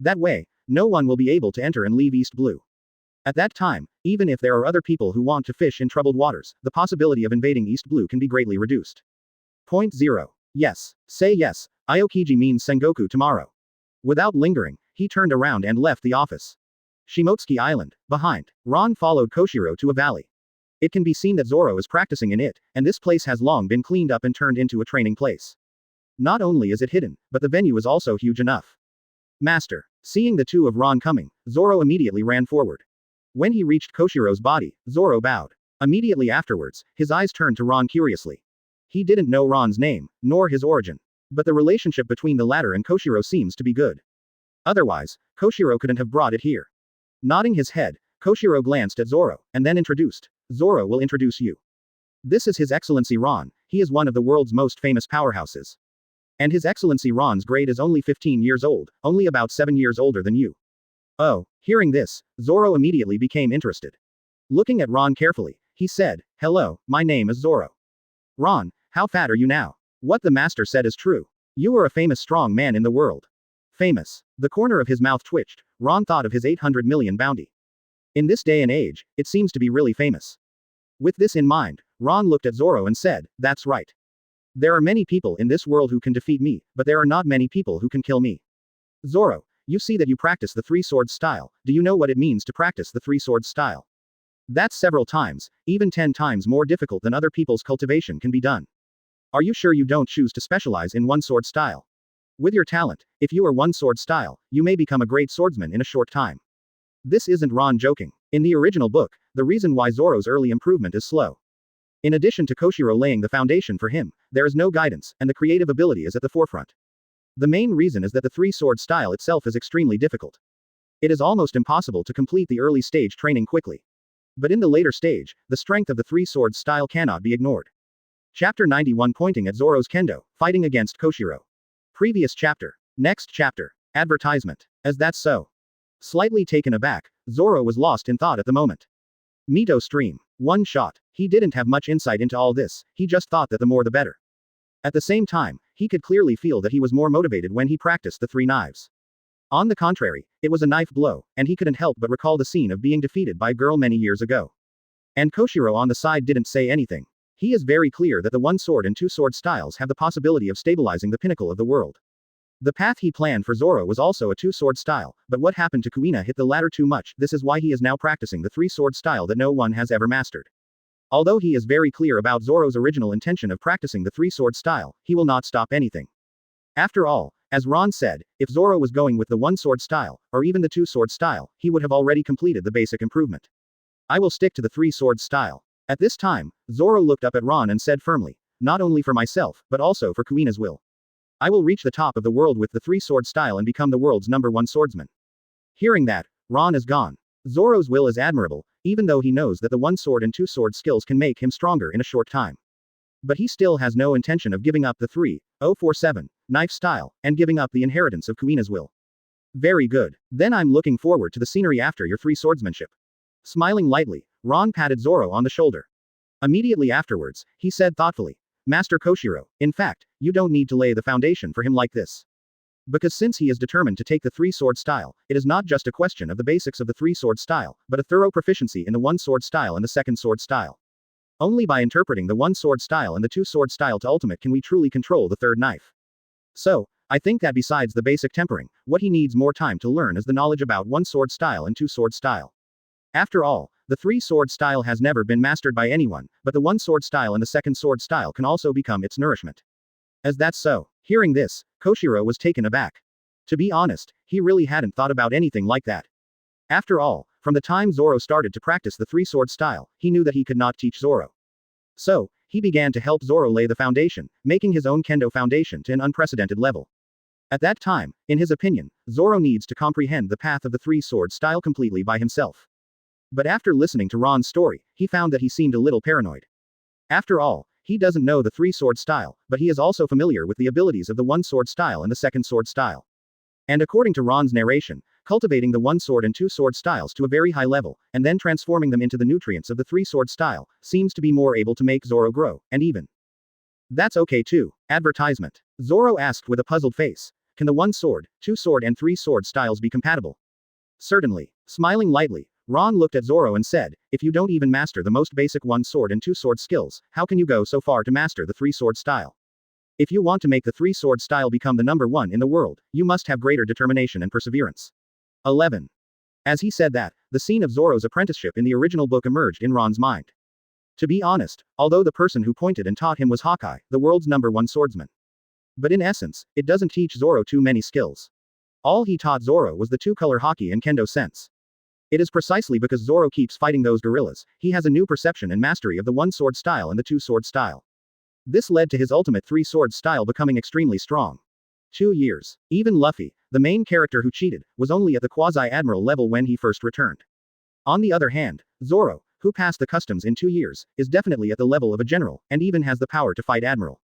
That way, no one will be able to enter and leave East Blue. At that time, even if there are other people who want to fish in troubled waters, the possibility of invading East Blue can be greatly reduced. Point 0. Yes. Say yes. Aokiji means Sengoku tomorrow. Without lingering, he turned around and left the office. Shimotsuki Island. Behind, Ron followed Koshiro to a valley. It can be seen that Zoro is practicing in it, and this place has long been cleaned up and turned into a training place. Not only is it hidden, but the venue is also huge enough. Master. Seeing the two of Ron coming, Zoro immediately ran forward. When he reached Koshiro's body, Zoro bowed. Immediately afterwards, his eyes turned to Ron curiously. He didn't know Ron's name, nor his origin. But the relationship between the latter and Koshiro seems to be good. Otherwise, Koshiro couldn't have brought it here. Nodding his head, Koshiro glanced at Zoro, and then introduced. Zoro will introduce you. This is His Excellency Ron, he is one of the world's most famous powerhouses. And His Excellency Ron's grade is only 15 years old, only about 7 years older than you. Oh, hearing this, Zoro immediately became interested. Looking at Ron carefully, he said, hello, my name is Zoro. Ron, how fat are you now? What the master said is true. You are a famous strong man in the world. Famous. The corner of his mouth twitched. Ron thought of his 800 million bounty. In this day and age, it seems to be really famous. With this in mind, Ron looked at Zoro and said, that's right. There are many people in this world who can defeat me, but there are not many people who can kill me. Zoro, you see that you practice the three swords style. Do you know what it means to practice the three swords style? That's several times, even 10 times more difficult than other people's cultivation can be done. Are you sure you don't choose to specialize in one sword style? With your talent, if you are one sword style, you may become a great swordsman in a short time. This isn't Ron joking. In the original book, the reason why Zoro's early improvement is slow. In addition to Koshiro laying the foundation for him, there is no guidance, and the creative ability is at the forefront. The main reason is that the three-sword style itself is extremely difficult. It is almost impossible to complete the early stage training quickly. But in the later stage, the strength of the three-sword style cannot be ignored. Chapter 91 pointing at Zoro's kendo, fighting against Koshiro. Previous chapter. Next chapter. Advertisement. As that's so. Slightly taken aback, Zoro was lost in thought at the moment. Mito stream. One shot. He didn't have much insight into all this, he just thought that the more the better. At the same time, he could clearly feel that he was more motivated when he practiced the three knives. On the contrary, it was a knife blow, and he couldn't help but recall the scene of being defeated by a girl many years ago. And Koshiro on the side didn't say anything. He is very clear that the one sword and two sword styles have the possibility of stabilizing the pinnacle of the world. The path he planned for Zoro was also a two-sword style, but what happened to Kuina hit the latter too much. This is why he is now practicing the three-sword style that no one has ever mastered. Although he is very clear about Zoro's original intention of practicing the three-sword style, he will not stop anything. After all, as Ron said, if Zoro was going with the one-sword style, or even the two-sword style, he would have already completed the basic improvement. I will stick to the three-sword style. At this time, Zoro looked up at Ron and said firmly, not only for myself, but also for Kuina's will. I will reach the top of the world with the three-sword style and become the world's #1 swordsman. Hearing that, Ron is gone. Zoro's will is admirable, even though he knows that the one-sword and two-sword skills can make him stronger in a short time. But he still has no intention of giving up the 3-0-4-7 knife style, and giving up the inheritance of Kuina's will. Very good. Then I'm looking forward to the scenery after your three swordsmanship. Smiling lightly, Ron patted Zoro on the shoulder. Immediately afterwards, he said thoughtfully, Master Koshiro, in fact, you don't need to lay the foundation for him like this. Because since he is determined to take the three-sword style, it is not just a question of the basics of the three-sword style, but a thorough proficiency in the one-sword style and the second-sword style. Only by interpreting the one-sword style and the two-sword style to ultimate can we truly control the third knife. So, I think that besides the basic tempering, what he needs more time to learn is the knowledge about one-sword style and two-sword style. After all, the three-sword style has never been mastered by anyone, but the one-sword style and the second sword style can also become its nourishment. As that's so. Hearing this, Koshiro was taken aback. To be honest, he really hadn't thought about anything like that. After all, from the time Zoro started to practice the three-sword style, he knew that he could not teach Zoro. So, he began to help Zoro lay the foundation, making his own kendo foundation to an unprecedented level. At that time, in his opinion, Zoro needs to comprehend the path of the three-sword style completely by himself. But after listening to Ron's story, he found that he seemed a little paranoid. After all, he doesn't know the three-sword style, but he is also familiar with the abilities of the one-sword style and the second sword style. And according to Ron's narration, cultivating the one-sword and two-sword styles to a very high level, and then transforming them into the nutrients of the three-sword style, seems to be more able to make Zoro grow, and even. That's okay too. Advertisement. Zoro asked with a puzzled face. Can the one-sword, two-sword and three-sword styles be compatible? Certainly. Smiling lightly, Ron looked at Zoro and said, if you don't even master the most basic one-sword and two-sword skills, how can you go so far to master the three-sword style? If you want to make the three-sword style become the number one in the world, you must have greater determination and perseverance. 11. As he said that, the scene of Zoro's apprenticeship in the original book emerged in Ron's mind. To be honest, although the person who pointed and taught him was Hawkeye, the world's number one swordsman. But in essence, it doesn't teach Zoro too many skills. All he taught Zoro was the two-color haki and kendo sense. It is precisely because Zoro keeps fighting those gorillas, he has a new perception and mastery of the one-sword style and the two-sword style. This led to his ultimate three-sword style becoming extremely strong. 2 years. Even Luffy, the main character who cheated, was only at the quasi-admiral level when he first returned. On the other hand, Zoro, who passed the customs in 2 years, is definitely at the level of a general, and even has the power to fight admiral.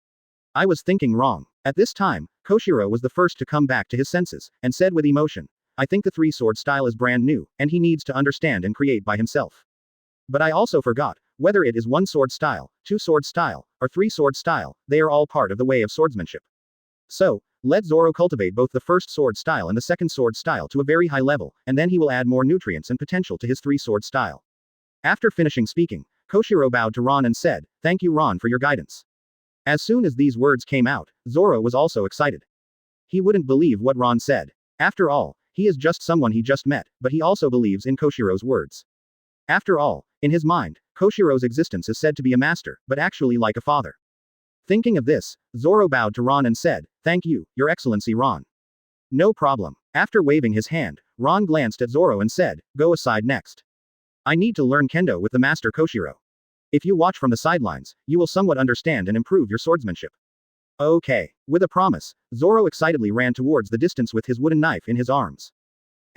I was thinking wrong. At this time, Koshiro was the first to come back to his senses, and said with emotion, I think the three-sword style is brand new, and he needs to understand and create by himself. But I also forgot, whether it is one-sword style, two-sword style, or three-sword style, they are all part of the way of swordsmanship. So, let Zoro cultivate both the first sword style and the second sword style to a very high level, and then he will add more nutrients and potential to his three-sword style. After finishing speaking, Koshiro bowed to Ron and said, Thank you Ron for your guidance. As soon as these words came out, Zoro was also excited. He wouldn't believe what Ron said. After all, he is just someone he just met, but he also believes in Koshiro's words. After all, in his mind, Koshiro's existence is said to be a master, but actually like a father. Thinking of this, Zoro bowed to Ron and said, Thank you, Your Excellency Ron. No problem. After waving his hand, Ron glanced at Zoro and said, Go aside next. I need to learn kendo with the master Koshiro. If you watch from the sidelines, you will somewhat understand and improve your swordsmanship. Okay. With a promise, Zoro excitedly ran towards the distance with his wooden knife in his arms.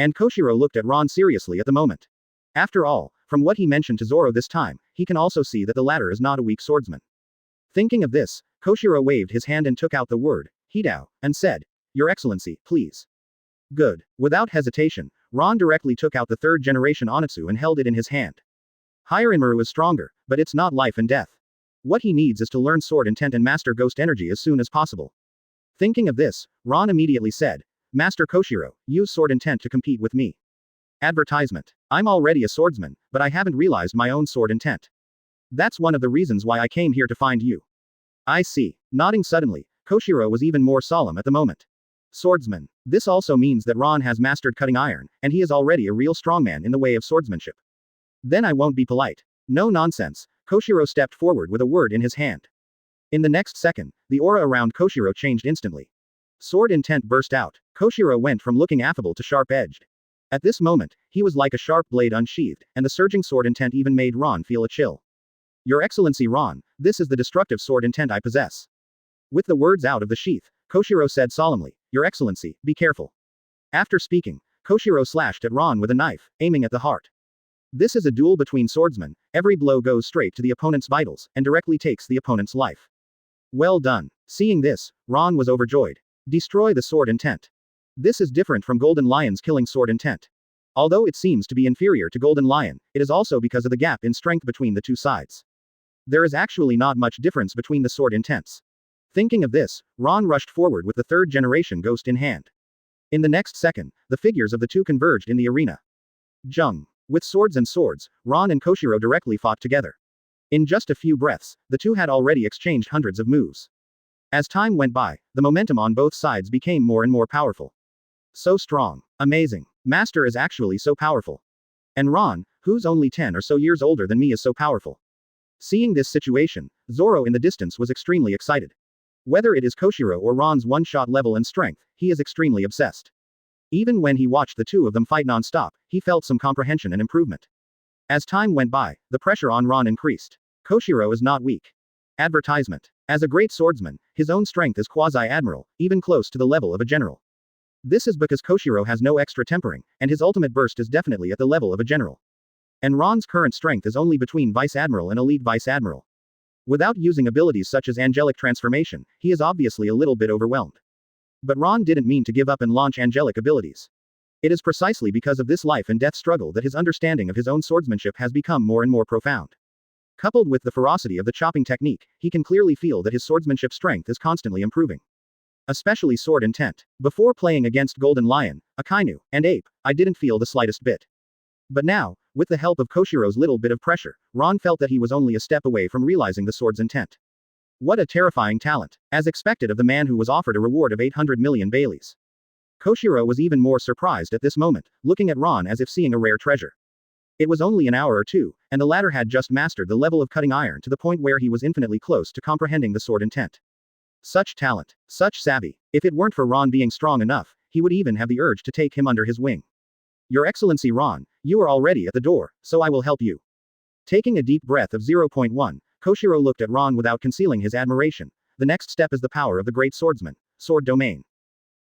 And Koshiro looked at Ron seriously at the moment. After all, from what he mentioned to Zoro this time, he can also see that the latter is not a weak swordsman. Thinking of this, Koshiro waved his hand and took out the word, Hidao, and said, Your Excellency, please. Good. Without hesitation, Ron directly took out the third-generation Onitsu and held it in his hand. Hirinmaru is stronger, but it's not life and death. What he needs is to learn sword intent and master ghost energy as soon as possible. Thinking of this, Ron immediately said, Master Koshiro, use sword intent to compete with me. Advertisement. I'm already a swordsman, but I haven't realized my own sword intent. That's one of the reasons why I came here to find you. I see. Nodding suddenly, Koshiro was even more solemn at the moment. Swordsman. This also means that Ron has mastered cutting iron, and he is already a real strongman in the way of swordsmanship. Then I won't be polite. No nonsense. Koshiro stepped forward with a word in his hand. In the next second, the aura around Koshiro changed instantly. Sword intent burst out. Koshiro went from looking affable to sharp-edged. At this moment, he was like a sharp blade unsheathed, and the surging sword intent even made Ron feel a chill. Your Excellency Ron, this is the destructive sword intent I possess. With the words out of the sheath, Koshiro said solemnly, Your Excellency, be careful. After speaking, Koshiro slashed at Ron with a knife, aiming at the heart. This is a duel between swordsmen, every blow goes straight to the opponent's vitals, and directly takes the opponent's life. Well done. Seeing this, Ron was overjoyed. Destroy the sword intent. This is different from Golden Lion's killing sword intent. Although it seems to be inferior to Golden Lion, it is also because of the gap in strength between the two sides. There is actually not much difference between the sword intents. Thinking of this, Ron rushed forward with the third-generation ghost in hand. In the next second, the figures of the two converged in the arena. Jung. With swords and swords, Ron and Koshiro directly fought together. In just a few breaths, the two had already exchanged hundreds of moves. As time went by, the momentum on both sides became more and more powerful. So strong. Amazing. Master is actually so powerful. And Ron, Who's only 10 or so years older than me is so powerful? Seeing this situation, Zoro in the distance was extremely excited. Whether it is Koshiro or Ron's one-shot level and strength, he is extremely obsessed. Even when he watched the two of them fight non-stop, he felt some comprehension and improvement. As time went by, the pressure on Ron increased. Koshiro is not weak. Advertisement. As a great swordsman, his own strength is quasi-admiral, even close to the level of a general. This is because Koshiro has no extra tempering, and his ultimate burst is definitely at the level of a general. And Ron's current strength is only between Vice Admiral and Elite Vice Admiral. Without using abilities such as Angelic Transformation, he is obviously a little bit overwhelmed. But Ron didn't mean to give up and launch angelic abilities. It is precisely because of this life and death struggle that his understanding of his own swordsmanship has become more and more profound. Coupled with the ferocity of the chopping technique, he can clearly feel that his swordsmanship strength is constantly improving. Especially sword intent. Before playing against Golden Lion, Akainu, and Ape, I didn't feel the slightest bit. But now, with the help of Koshiro's little bit of pressure, Ron felt that he was only a step away from realizing the sword's intent. What a terrifying talent, as expected of the man who was offered a reward of 800 million Baileys. Koshiro was even more surprised at this moment, looking at Ron as if seeing a rare treasure. It was only an hour or two, and the latter had just mastered the level of cutting iron to the point where he was infinitely close to comprehending the sword intent. Such talent, such savvy. If it weren't for Ron being strong enough, he would even have the urge to take him under his wing. Your Excellency Ron, you are already at the door, so I will help you. Taking a deep breath of 0.1, Koshiro looked at Ron without concealing his admiration. The next step is the power of the great swordsman. Sword domain.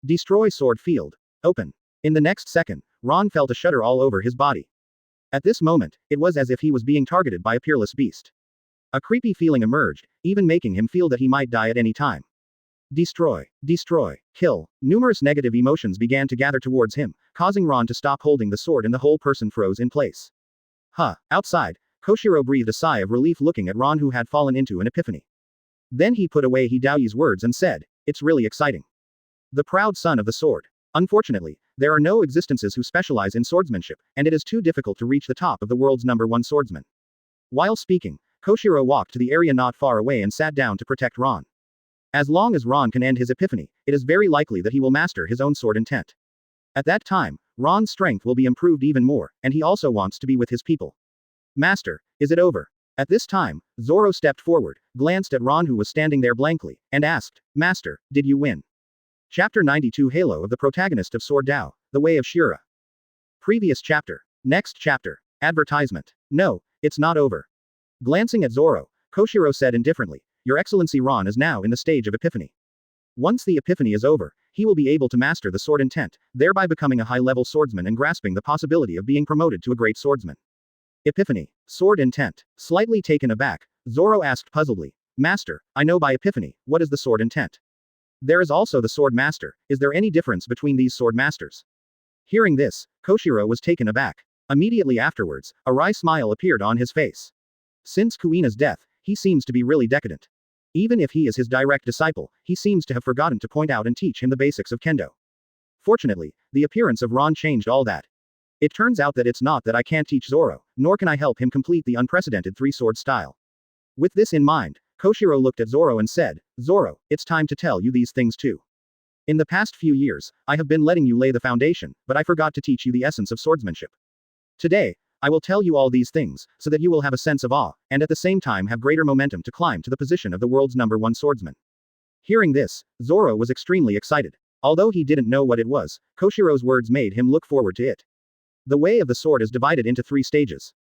Destroy sword field. Open. In the next second, Ron felt a shudder all over his body. At this moment, it was as if he was being targeted by a peerless beast. A creepy feeling emerged, even making him feel that he might die at any time. Destroy, destroy, kill. Numerous negative emotions began to gather towards him, causing Ron to stop holding the sword and the whole person froze in place. Outside, Koshiro breathed a sigh of relief looking at Ron who had fallen into an epiphany. Then he put away Hidao's words and said, "It's really exciting. The proud son of the sword. Unfortunately, there are no existences who specialize in swordsmanship, and it is too difficult to reach the top of the world's #1 swordsman." While speaking, Koshiro walked to the area not far away and sat down to protect Ron. As long as Ron can end his epiphany, it is very likely that he will master his own sword intent. At that time, Ron's strength will be improved even more, and he also wants to be with his people. Master, is it over? At this time, Zoro stepped forward, glanced at Ron who was standing there blankly, and asked, Master, did you win? Chapter 92 Halo of the protagonist of Sword Dao, The Way of Shura. Previous chapter. Next chapter. Advertisement. No, it's not over. Glancing at Zoro, Koshiro said indifferently, Your Excellency Ron is now in the stage of epiphany. Once the epiphany is over, he will be able to master the sword intent, thereby becoming a high-level swordsman and grasping the possibility of being promoted to a great swordsman. Epiphany. Sword intent. Slightly taken aback, Zoro asked puzzledly, Master, I know by epiphany, what is the sword intent? There is also the sword master, is there any difference between these sword masters? Hearing this, Koshiro was taken aback. Immediately afterwards, a wry smile appeared on his face. Since Kuina's death, he seems to be really decadent. Even if he is his direct disciple, he seems to have forgotten to point out and teach him the basics of kendo. Fortunately, the appearance of Ron changed all that. It turns out that it's not that I can't teach Zoro, nor can I help him complete the unprecedented three-sword style. With this in mind, Koshiro looked at Zoro and said, Zoro, it's time to tell you these things too. In the past few years, I have been letting you lay the foundation, but I forgot to teach you the essence of swordsmanship. Today, I will tell you all these things, so that you will have a sense of awe, and at the same time have greater momentum to climb to the position of the world's #1 swordsman. Hearing this, Zoro was extremely excited. Although he didn't know what it was, Koshiro's words made him look forward to it. The way of the sword is divided into 3 stages.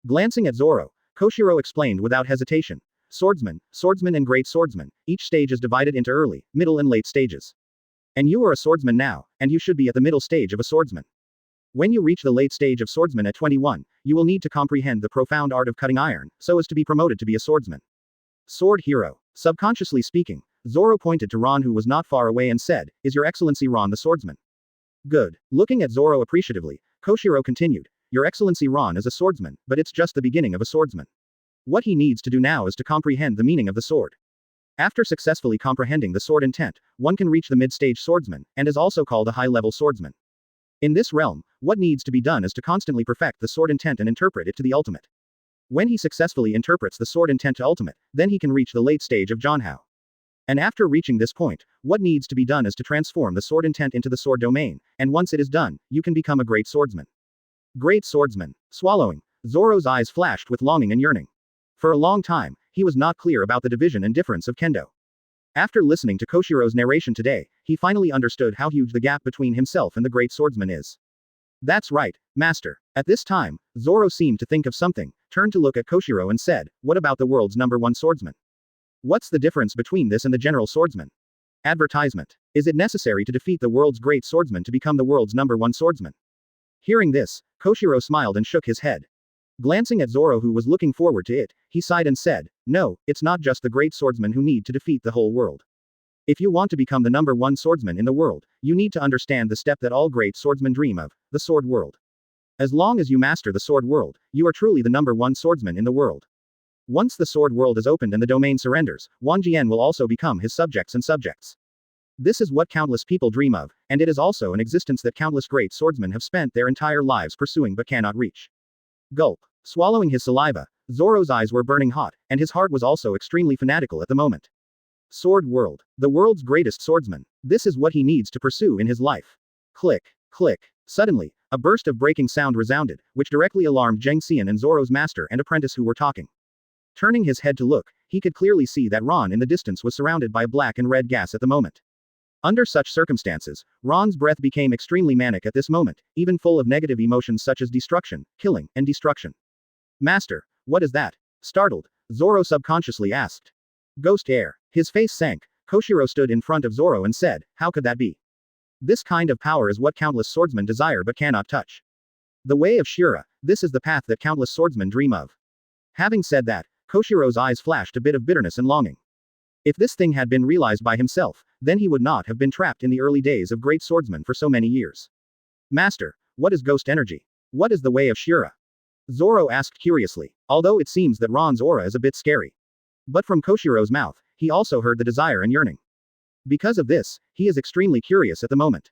Glancing at Zoro, Koshiro explained without hesitation. Swordsman, swordsman and great swordsman, each stage is divided into early, middle and late stages. And you are a swordsman now, and you should be at the middle stage of a swordsman. When you reach the late stage of swordsman at 21, you will need to comprehend the profound art of cutting iron, so as to be promoted to be a swordsman. Sword hero. Subconsciously speaking, Zoro pointed to Ron who was not far away and said, Is Your Excellency Ron the swordsman? Good. Looking at Zoro appreciatively, Koshiro continued, Your Excellency Ron is a swordsman, but it's just the beginning of a swordsman. What he needs to do now is to comprehend the meaning of the sword. After successfully comprehending the sword intent, one can reach the mid-stage swordsman, and is also called a high-level swordsman. In this realm, what needs to be done is to constantly perfect the sword intent and interpret it to the ultimate. When he successfully interprets the sword intent to ultimate, then he can reach the late stage of Janhao. And after reaching this point, what needs to be done is to transform the sword intent into the sword domain, and once it is done, you can become a great swordsman. Great swordsman. Swallowing, Zoro's eyes flashed with longing and yearning. For a long time, he was not clear about the division and difference of kendo. After listening to Koshiro's narration today, he finally understood how huge the gap between himself and the great swordsman is. That's right, master. At this time, Zoro seemed to think of something, turned to look at Koshiro and said, what about the world's #1 swordsman? What's the difference between this and the general swordsman? Advertisement. Is it necessary to defeat the world's great swordsman to become the world's #1 swordsman? Hearing this, Koshiro smiled and shook his head. Glancing at Zoro, who was looking forward to it, he sighed and said, no, it's not just the great swordsmen who need to defeat the whole world. If you want to become the #1 swordsman in the world, you need to understand the step that all great swordsmen dream of, the sword world. As long as you master the sword world, you are truly the #1 swordsman in the world. Once the sword world is opened and the domain surrenders, Wanjian will also become his subjects and subjects. This is what countless people dream of, and it is also an existence that countless great swordsmen have spent their entire lives pursuing but cannot reach. Gulp. Swallowing his saliva, Zoro's eyes were burning hot, and his heart was also extremely fanatical at the moment. Sword world. The world's greatest swordsman. This is what he needs to pursue in his life. Click. Click. Suddenly, a burst of breaking sound resounded, which directly alarmed Zheng Xian and Zoro's master and apprentice who were talking. Turning his head to look, he could clearly see that Ron in the distance was surrounded by black and red gas at the moment. Under such circumstances, Ron's breath became extremely manic at this moment, even full of negative emotions such as destruction, killing, and destruction. Master, what is that? Startled, Zoro subconsciously asked. Ghost air. His face sank. Koshiro stood in front of Zoro and said, how could that be? This kind of power is what countless swordsmen desire but cannot touch. The way of Shura, this is the path that countless swordsmen dream of. Having said that, Koshiro's eyes flashed a bit of bitterness and longing. If this thing had been realized by himself, then he would not have been trapped in the early days of great swordsmen for so many years. Master, what is ghost energy? What is the way of Shura? Zoro asked curiously, although it seems that Ron's aura is a bit scary. But from Koshiro's mouth, he also heard the desire and yearning. Because of this, he is extremely curious at the moment.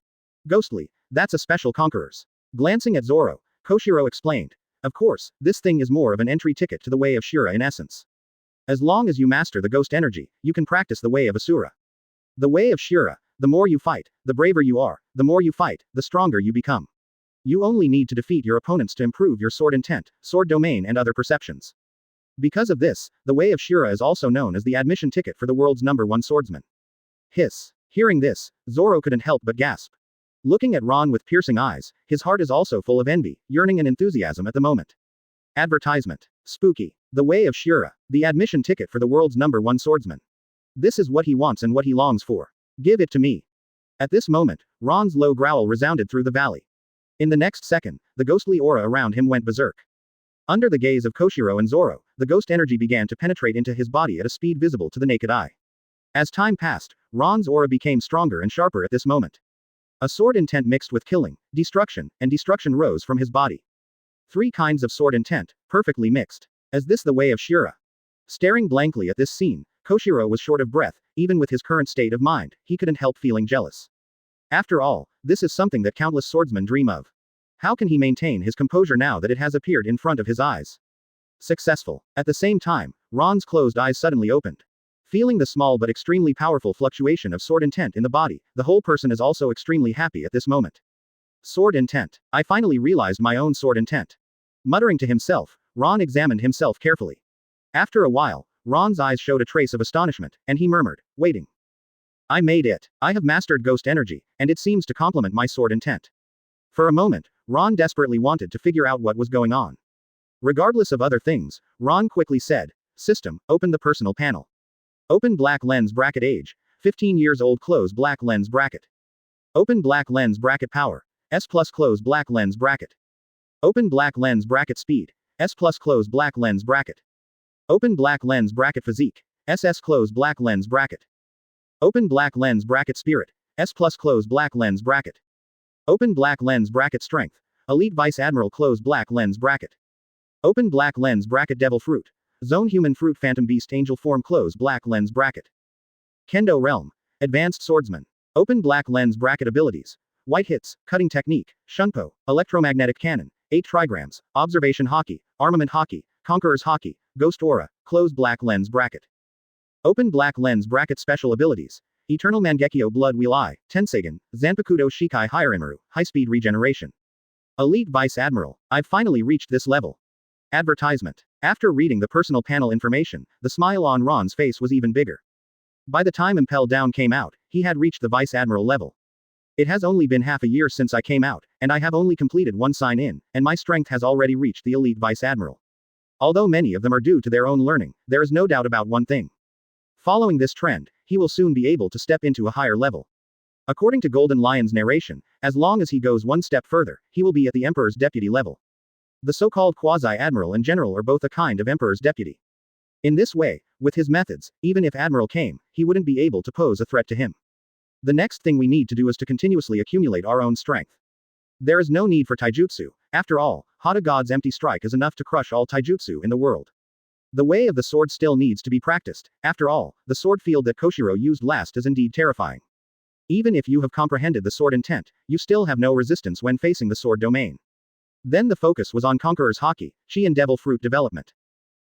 Ghostly, that's a special conqueror's. Glancing at Zoro, Koshiro explained. Of course, this thing is more of an entry ticket to the way of Shura in essence. As long as you master the ghost energy, you can practice the way of Asura. The way of Shura, the more you fight, the braver you are, the more you fight, the stronger you become. You only need to defeat your opponents to improve your sword intent, sword domain and other perceptions. Because of this, the way of Shura is also known as the admission ticket for the world's #1 swordsman. Hiss. Hearing this, Zoro couldn't help but gasp. Looking at Ron with piercing eyes, his heart is also full of envy, yearning and enthusiasm at the moment. Advertisement. Spooky. The way of Shura, the admission ticket for the world's #1 swordsman. This is what he wants and what he longs for. Give it to me. At this moment, Ron's low growl resounded through the valley. In the next second, the ghostly aura around him went berserk. Under the gaze of Koshiro and Zoro, the ghost energy began to penetrate into his body at a speed visible to the naked eye. As time passed, Ron's aura became stronger and sharper at this moment. A sword intent mixed with killing, destruction, and destruction rose from his body. 3 kinds of sword intent, perfectly mixed. Is this the way of Shura? Staring blankly at this scene, Koshiro was short of breath, even with his current state of mind, he couldn't help feeling jealous. After all, this is something that countless swordsmen dream of. How can he maintain his composure now that it has appeared in front of his eyes? Successful. At the same time, Ron's closed eyes suddenly opened. Feeling the small but extremely powerful fluctuation of sword intent in the body, the whole person is also extremely happy at this moment. Sword intent. I finally realized my own sword intent. Muttering to himself, Ron examined himself carefully. After a while, Ron's eyes showed a trace of astonishment, and he murmured, waiting. I made it. I have mastered ghost energy, and it seems to complement my sword intent. For a moment, Ron desperately wanted to figure out what was going on. Regardless of other things, Ron quickly said, System, open the personal panel. Open black lens bracket age, 15 years old close black lens bracket. Open black lens bracket power, S plus close black lens bracket. Open black lens bracket speed, S plus close black lens bracket. Open black lens bracket physique, SS close black lens bracket. Open black lens bracket spirit, S plus close black lens bracket. Open black lens bracket strength, elite vice admiral close black lens bracket. Open black lens bracket devil fruit, zone human fruit phantom beast angel form close black lens bracket. Kendo realm, advanced swordsman. Open black lens bracket abilities, white hits, cutting technique, shunpo, electromagnetic cannon, 8 trigrams, observation hockey, armament hockey, conqueror's hockey, ghost aura, close black lens bracket. Open black lens bracket special abilities. Eternal Mangekyō Blood Wheel Eye, Tenseigen, Zanpakuto Shikai Higher High speed regeneration. Elite Vice Admiral, I've finally reached this level. Advertisement. After reading the personal panel information, the smile on Ron's face was even bigger. By the time Impel Down came out, he had reached the Vice Admiral level. It has only been half a year since I came out, and I have only completed one sign-in, and my strength has already reached the elite Vice Admiral. Although many of them are due to their own learning, there is no doubt about one thing. Following this trend, he will soon be able to step into a higher level. According to Golden Lion's narration, as long as he goes one step further, he will be at the Emperor's deputy level. The so-called quasi-admiral and general are both a kind of Emperor's deputy. In this way, with his methods, even if Admiral came, he wouldn't be able to pose a threat to him. The next thing we need to do is to continuously accumulate our own strength. There is no need for taijutsu. After all, Hada God's empty strike is enough to crush all taijutsu in the world. The way of the sword still needs to be practiced. After all, the sword field that Koshiro used last is indeed terrifying. Even if you have comprehended the sword intent, you still have no resistance when facing the sword domain. Then the focus was on Conqueror's Haki, Chi and Devil Fruit development.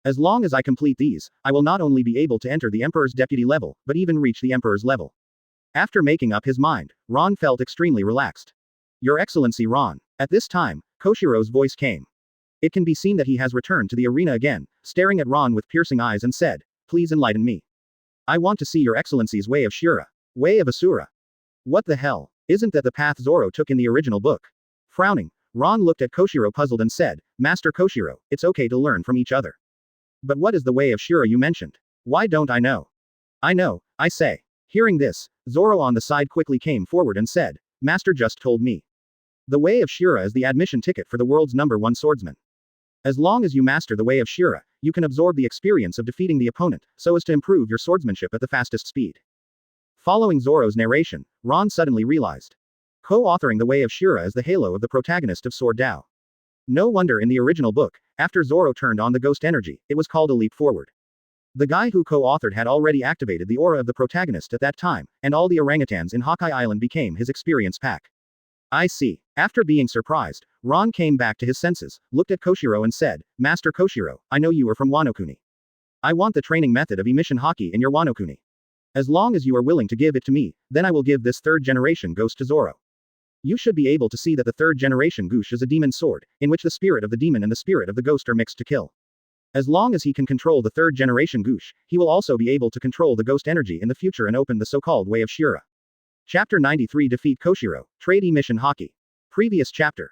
As long as I complete these, I will not only be able to enter the Emperor's deputy level, but even reach the Emperor's level. After making up his mind, Ron felt extremely relaxed. Your Excellency Ron. At this time, Koshiro's voice came. It can be seen that he has returned to the arena again, staring at Ron with piercing eyes and said, "Please enlighten me. I want to see Your Excellency's way of Shura. Way of Asura. What the hell? Isn't that the path Zoro took in the original book?" Frowning, Ron looked at Koshiro puzzled and said, "Master Koshiro, it's okay to learn from each other. But what is the way of Shura you mentioned? Why don't I know?" "I know, I say." Hearing this, Zoro on the side quickly came forward and said, "Master just told me. The way of Shura is the admission ticket for the world's #1 swordsman. As long as you master the way of Shura, you can absorb the experience of defeating the opponent, so as to improve your swordsmanship at the fastest speed." Following Zoro's narration, Ron suddenly realized. Co-authoring the way of Shura is the halo of the protagonist of Sword Dao. No wonder in the original book, after Zoro turned on the ghost energy, it was called a leap forward. The guy who co-authored had already activated the aura of the protagonist at that time, and all the orangutans in Hawkeye Island became his experience pack. I see. After being surprised, Ron came back to his senses, looked at Koshiro and said, "Master Koshiro, I know you are from Wano Kuni. I want the training method of emission Haki in your Wano Kuni. As long as you are willing to give it to me, then I will give this third-generation ghost to Zoro. You should be able to see that the third-generation Gush is a demon sword, in which the spirit of the demon and the spirit of the ghost are mixed to kill. As long as he can control the third-generation Gush, he will also be able to control the ghost energy in the future and open the so-called way of Shura." Chapter 93 Defeat Koshiro, Trade Emission Haki. Previous chapter.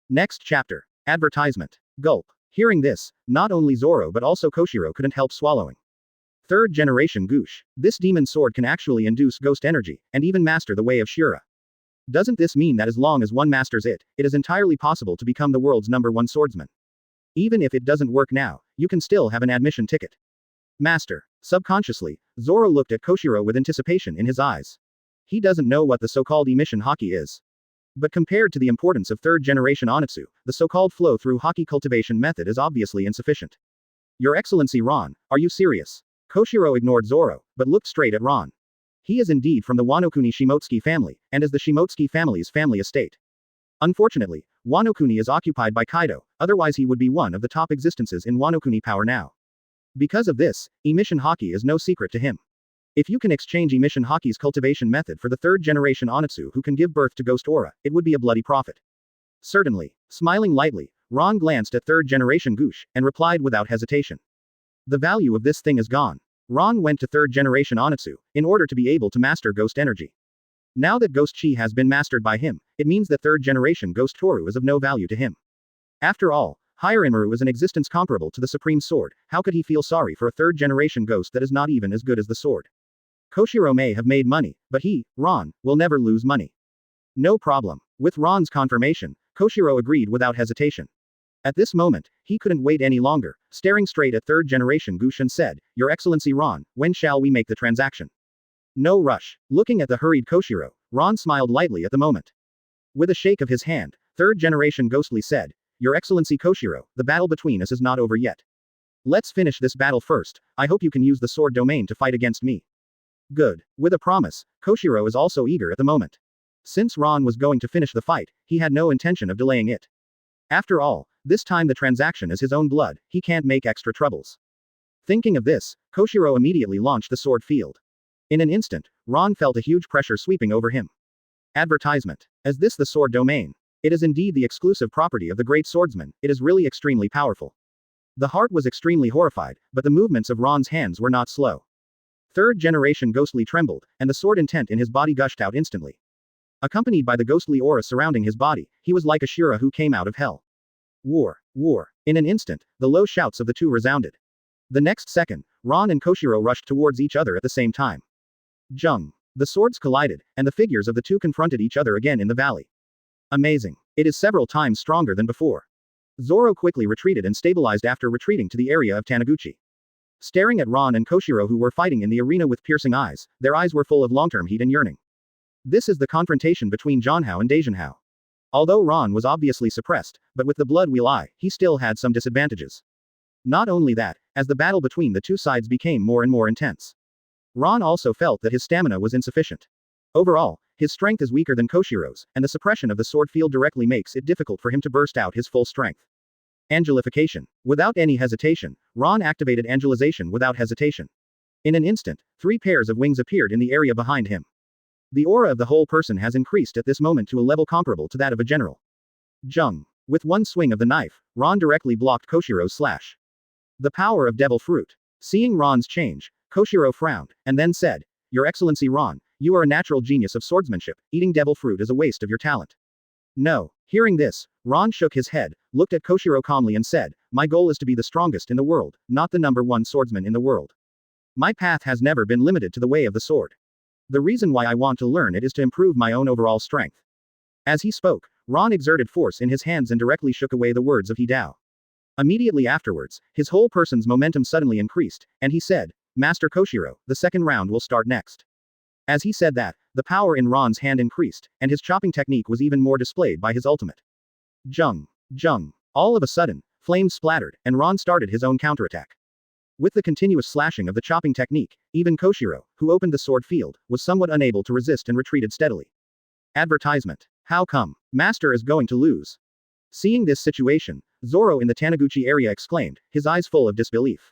Next chapter. Advertisement. Gulp. Hearing this, not only Zoro but also Koshiro couldn't help swallowing. Third-generation Gush. This demon sword can actually induce ghost energy, and even master the way of Shura. Doesn't this mean that as long as one masters it, it is entirely possible to become the world's #1 swordsman? Even if it doesn't work now, you can still have an admission ticket. Master. Subconsciously, Zoro looked at Koshiro with anticipation in his eyes. He doesn't know what the so-called emission Haki is. But compared to the importance of third-generation Onitsu, the so-called flow-through Haki cultivation method is obviously insufficient. Your Excellency Ron, are you serious? Koshiro ignored Zoro, but looked straight at Ron. He is indeed from the Wanokuni Shimotsuki family, and is the Shimotsuki family's family estate. Unfortunately, Wanokuni is occupied by Kaido, otherwise he would be one of the top existences in Wanokuni power now. Because of this, emission Haki is no secret to him. If you can exchange emission Haki's cultivation method for the third-generation Onitsu who can give birth to ghost aura, it would be a bloody profit. Certainly. Smiling lightly, Ron glanced at third-generation Gush, and replied without hesitation. The value of this thing is gone. Ron went to third-generation Onitsu, in order to be able to master ghost energy. Now that ghost chi has been mastered by him, it means that third-generation ghost toru is of no value to him. After all, higher Inmaru is an existence comparable to the supreme sword, how could he feel sorry for a third-generation ghost that is not even as good as the sword? Koshiro may have made money, but he, Ron, will never lose money. No problem. With Ron's confirmation, Koshiro agreed without hesitation. At this moment, he couldn't wait any longer, staring straight at third-generation Gush and said, "Your Excellency Ron, when shall we make the transaction?" No rush. Looking at the hurried Koshiro, Ron smiled lightly at the moment. With a shake of his hand, third-generation Ghostly said, "Your Excellency Koshiro, the battle between us is not over yet. Let's finish this battle first. I hope you can use the sword domain to fight against me." Good. With a promise, Koshiro is also eager at the moment. Since Ron was going to finish the fight, he had no intention of delaying it. After all, this time the transaction is his own blood, he can't make extra troubles. Thinking of this, Koshiro immediately launched the sword field. In an instant, Ron felt a huge pressure sweeping over him. Advertisement. Is this the sword domain? It is indeed the exclusive property of the great swordsman, it is really extremely powerful. The heart was extremely horrified, but the movements of Ron's hands were not slow. Third generation ghostly trembled, and the sword intent in his body gushed out instantly. Accompanied by the ghostly aura surrounding his body, he was like a Shura who came out of hell. War! War! In an instant, the low shouts of the two resounded. The next second, Ron and Koshiro rushed towards each other at the same time. Jung! The swords collided, and the figures of the two confronted each other again in the valley. Amazing! It is several times stronger than before. Zoro quickly retreated and stabilized after retreating to the area of Taniguchi. Staring at Ron and Koshiro who were fighting in the arena with piercing eyes, their eyes were full of long-term heat and yearning. This is the confrontation between Zhanhao and Daijinhao. Although Ron was obviously suppressed, but with the blood wheel eye, he still had some disadvantages. Not only that, as the battle between the two sides became more and more intense, Ron also felt that his stamina was insufficient. Overall, his strength is weaker than Koshiro's, and the suppression of the sword field directly makes it difficult for him to burst out his full strength. Angelification. Without any hesitation, Ron activated angelization without hesitation. In an instant, 3 pairs of wings appeared in the area behind him. The aura of the whole person has increased at this moment to a level comparable to that of a general. Jung. With one swing of the knife, Ron directly blocked Koshiro's slash. The power of devil fruit. Seeing Ron's change, Koshiro frowned, and then said, "Your Excellency Ron, you are a natural genius of swordsmanship, eating devil fruit is a waste of your talent." No. Hearing this, Ron shook his head, looked at Koshiro calmly and said, "My goal is to be the strongest in the world, not the #1 swordsman in the world. My path has never been limited to the way of the sword. The reason why I want to learn it is to improve my own overall strength." As he spoke, Ron exerted force in his hands and directly shook away the words of He Dao. Immediately afterwards, his whole person's momentum suddenly increased, and he said, "Master Koshiro, the second round will start next." As he said that, the power in Ron's hand increased, and his chopping technique was even more displayed by his ultimate. Jung. Jung. All of a sudden, flames splattered, and Ron started his own counterattack. With the continuous slashing of the chopping technique, even Koshiro, who opened the sword field, was somewhat unable to resist and retreated steadily. Advertisement. How come? Master is going to lose. Seeing this situation, Zoro in the Taniguchi area exclaimed, his eyes full of disbelief.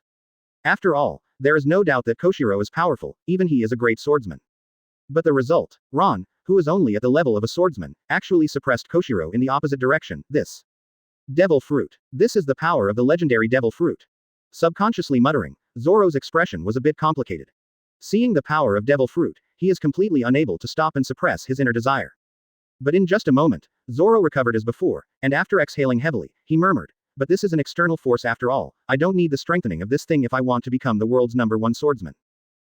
After all, there is no doubt that Koshiro is powerful, even he is a great swordsman. But the result, Ron, who is only at the level of a swordsman, actually suppressed Koshiro in the opposite direction. This devil fruit. This is the power of the legendary devil fruit. Subconsciously muttering, Zoro's expression was a bit complicated. Seeing the power of devil fruit, he is completely unable to stop and suppress his inner desire. But in just a moment, Zoro recovered as before, and after exhaling heavily, he murmured, "But this is an external force after all, I don't need the strengthening of this thing if I want to become the world's #1 swordsman."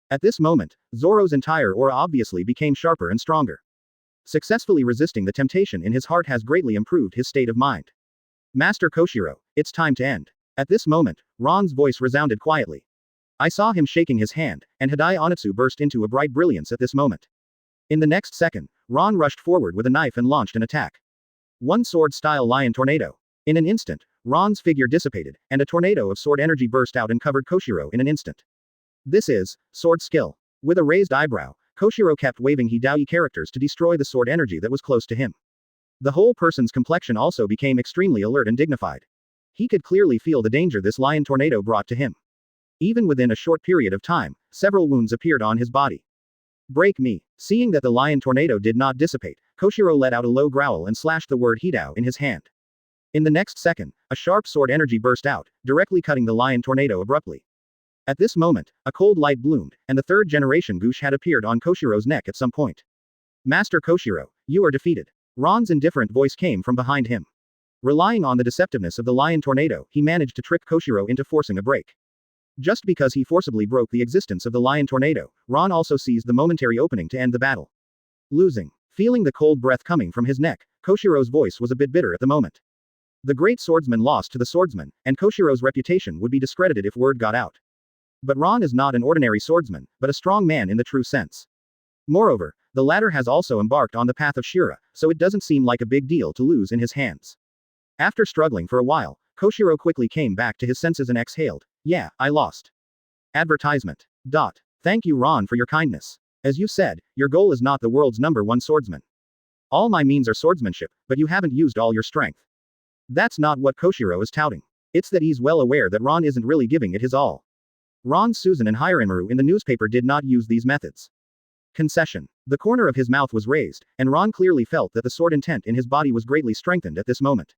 At this moment, Zoro's entire aura obviously became sharper and stronger. Successfully resisting the temptation in his heart has greatly improved his state of mind. "Master Koshiro, it's time to end." At this moment, Ron's voice resounded quietly. I saw him shaking his hand, and Hidai Onitsu burst into a bright brilliance at this moment. In the next second, Ron rushed forward with a knife and launched an attack. One sword-style lion tornado. In an instant, Ron's figure dissipated, and a tornado of sword energy burst out and covered Koshiro in an instant. This is sword skill. With a raised eyebrow, Koshiro kept waving Hidai characters to destroy the sword energy that was close to him. The whole person's complexion also became extremely alert and dignified. He could clearly feel the danger this lion tornado brought to him. Even within a short period of time, several wounds appeared on his body. "Break me." Seeing that the lion tornado did not dissipate, Koshiro let out a low growl and slashed the word Hidao in his hand. In the next second, a sharp sword energy burst out, directly cutting the lion tornado abruptly. At this moment, a cold light bloomed, and the third generation Gush had appeared on Koshiro's neck at some point. "Master Koshiro, you are defeated." Ron's indifferent voice came from behind him. Relying on the deceptiveness of the lion tornado, he managed to trick Koshiro into forcing a break. Just because he forcibly broke the existence of the lion tornado, Ron also seized the momentary opening to end the battle. Losing. Feeling the cold breath coming from his neck, Koshiro's voice was a bit bitter at the moment. The great swordsman lost to the swordsman, and Koshiro's reputation would be discredited if word got out. But Ron is not an ordinary swordsman, but a strong man in the true sense. Moreover, the latter has also embarked on the path of Shura, so it doesn't seem like a big deal to lose in his hands. After struggling for a while, Koshiro quickly came back to his senses and exhaled. "Yeah, I lost." Advertisement. Thank you Ron for your kindness. As you said, your goal is not the world's #1 swordsman. All my means are swordsmanship, but you haven't used all your strength. That's not what Koshiro is touting. It's that he's well aware that Ron isn't really giving it his all. Ron, Susan and Hiranmaru in the newspaper did not use these methods. Concession. The corner of his mouth was raised, and Ron clearly felt that the sword intent in his body was greatly strengthened at this moment.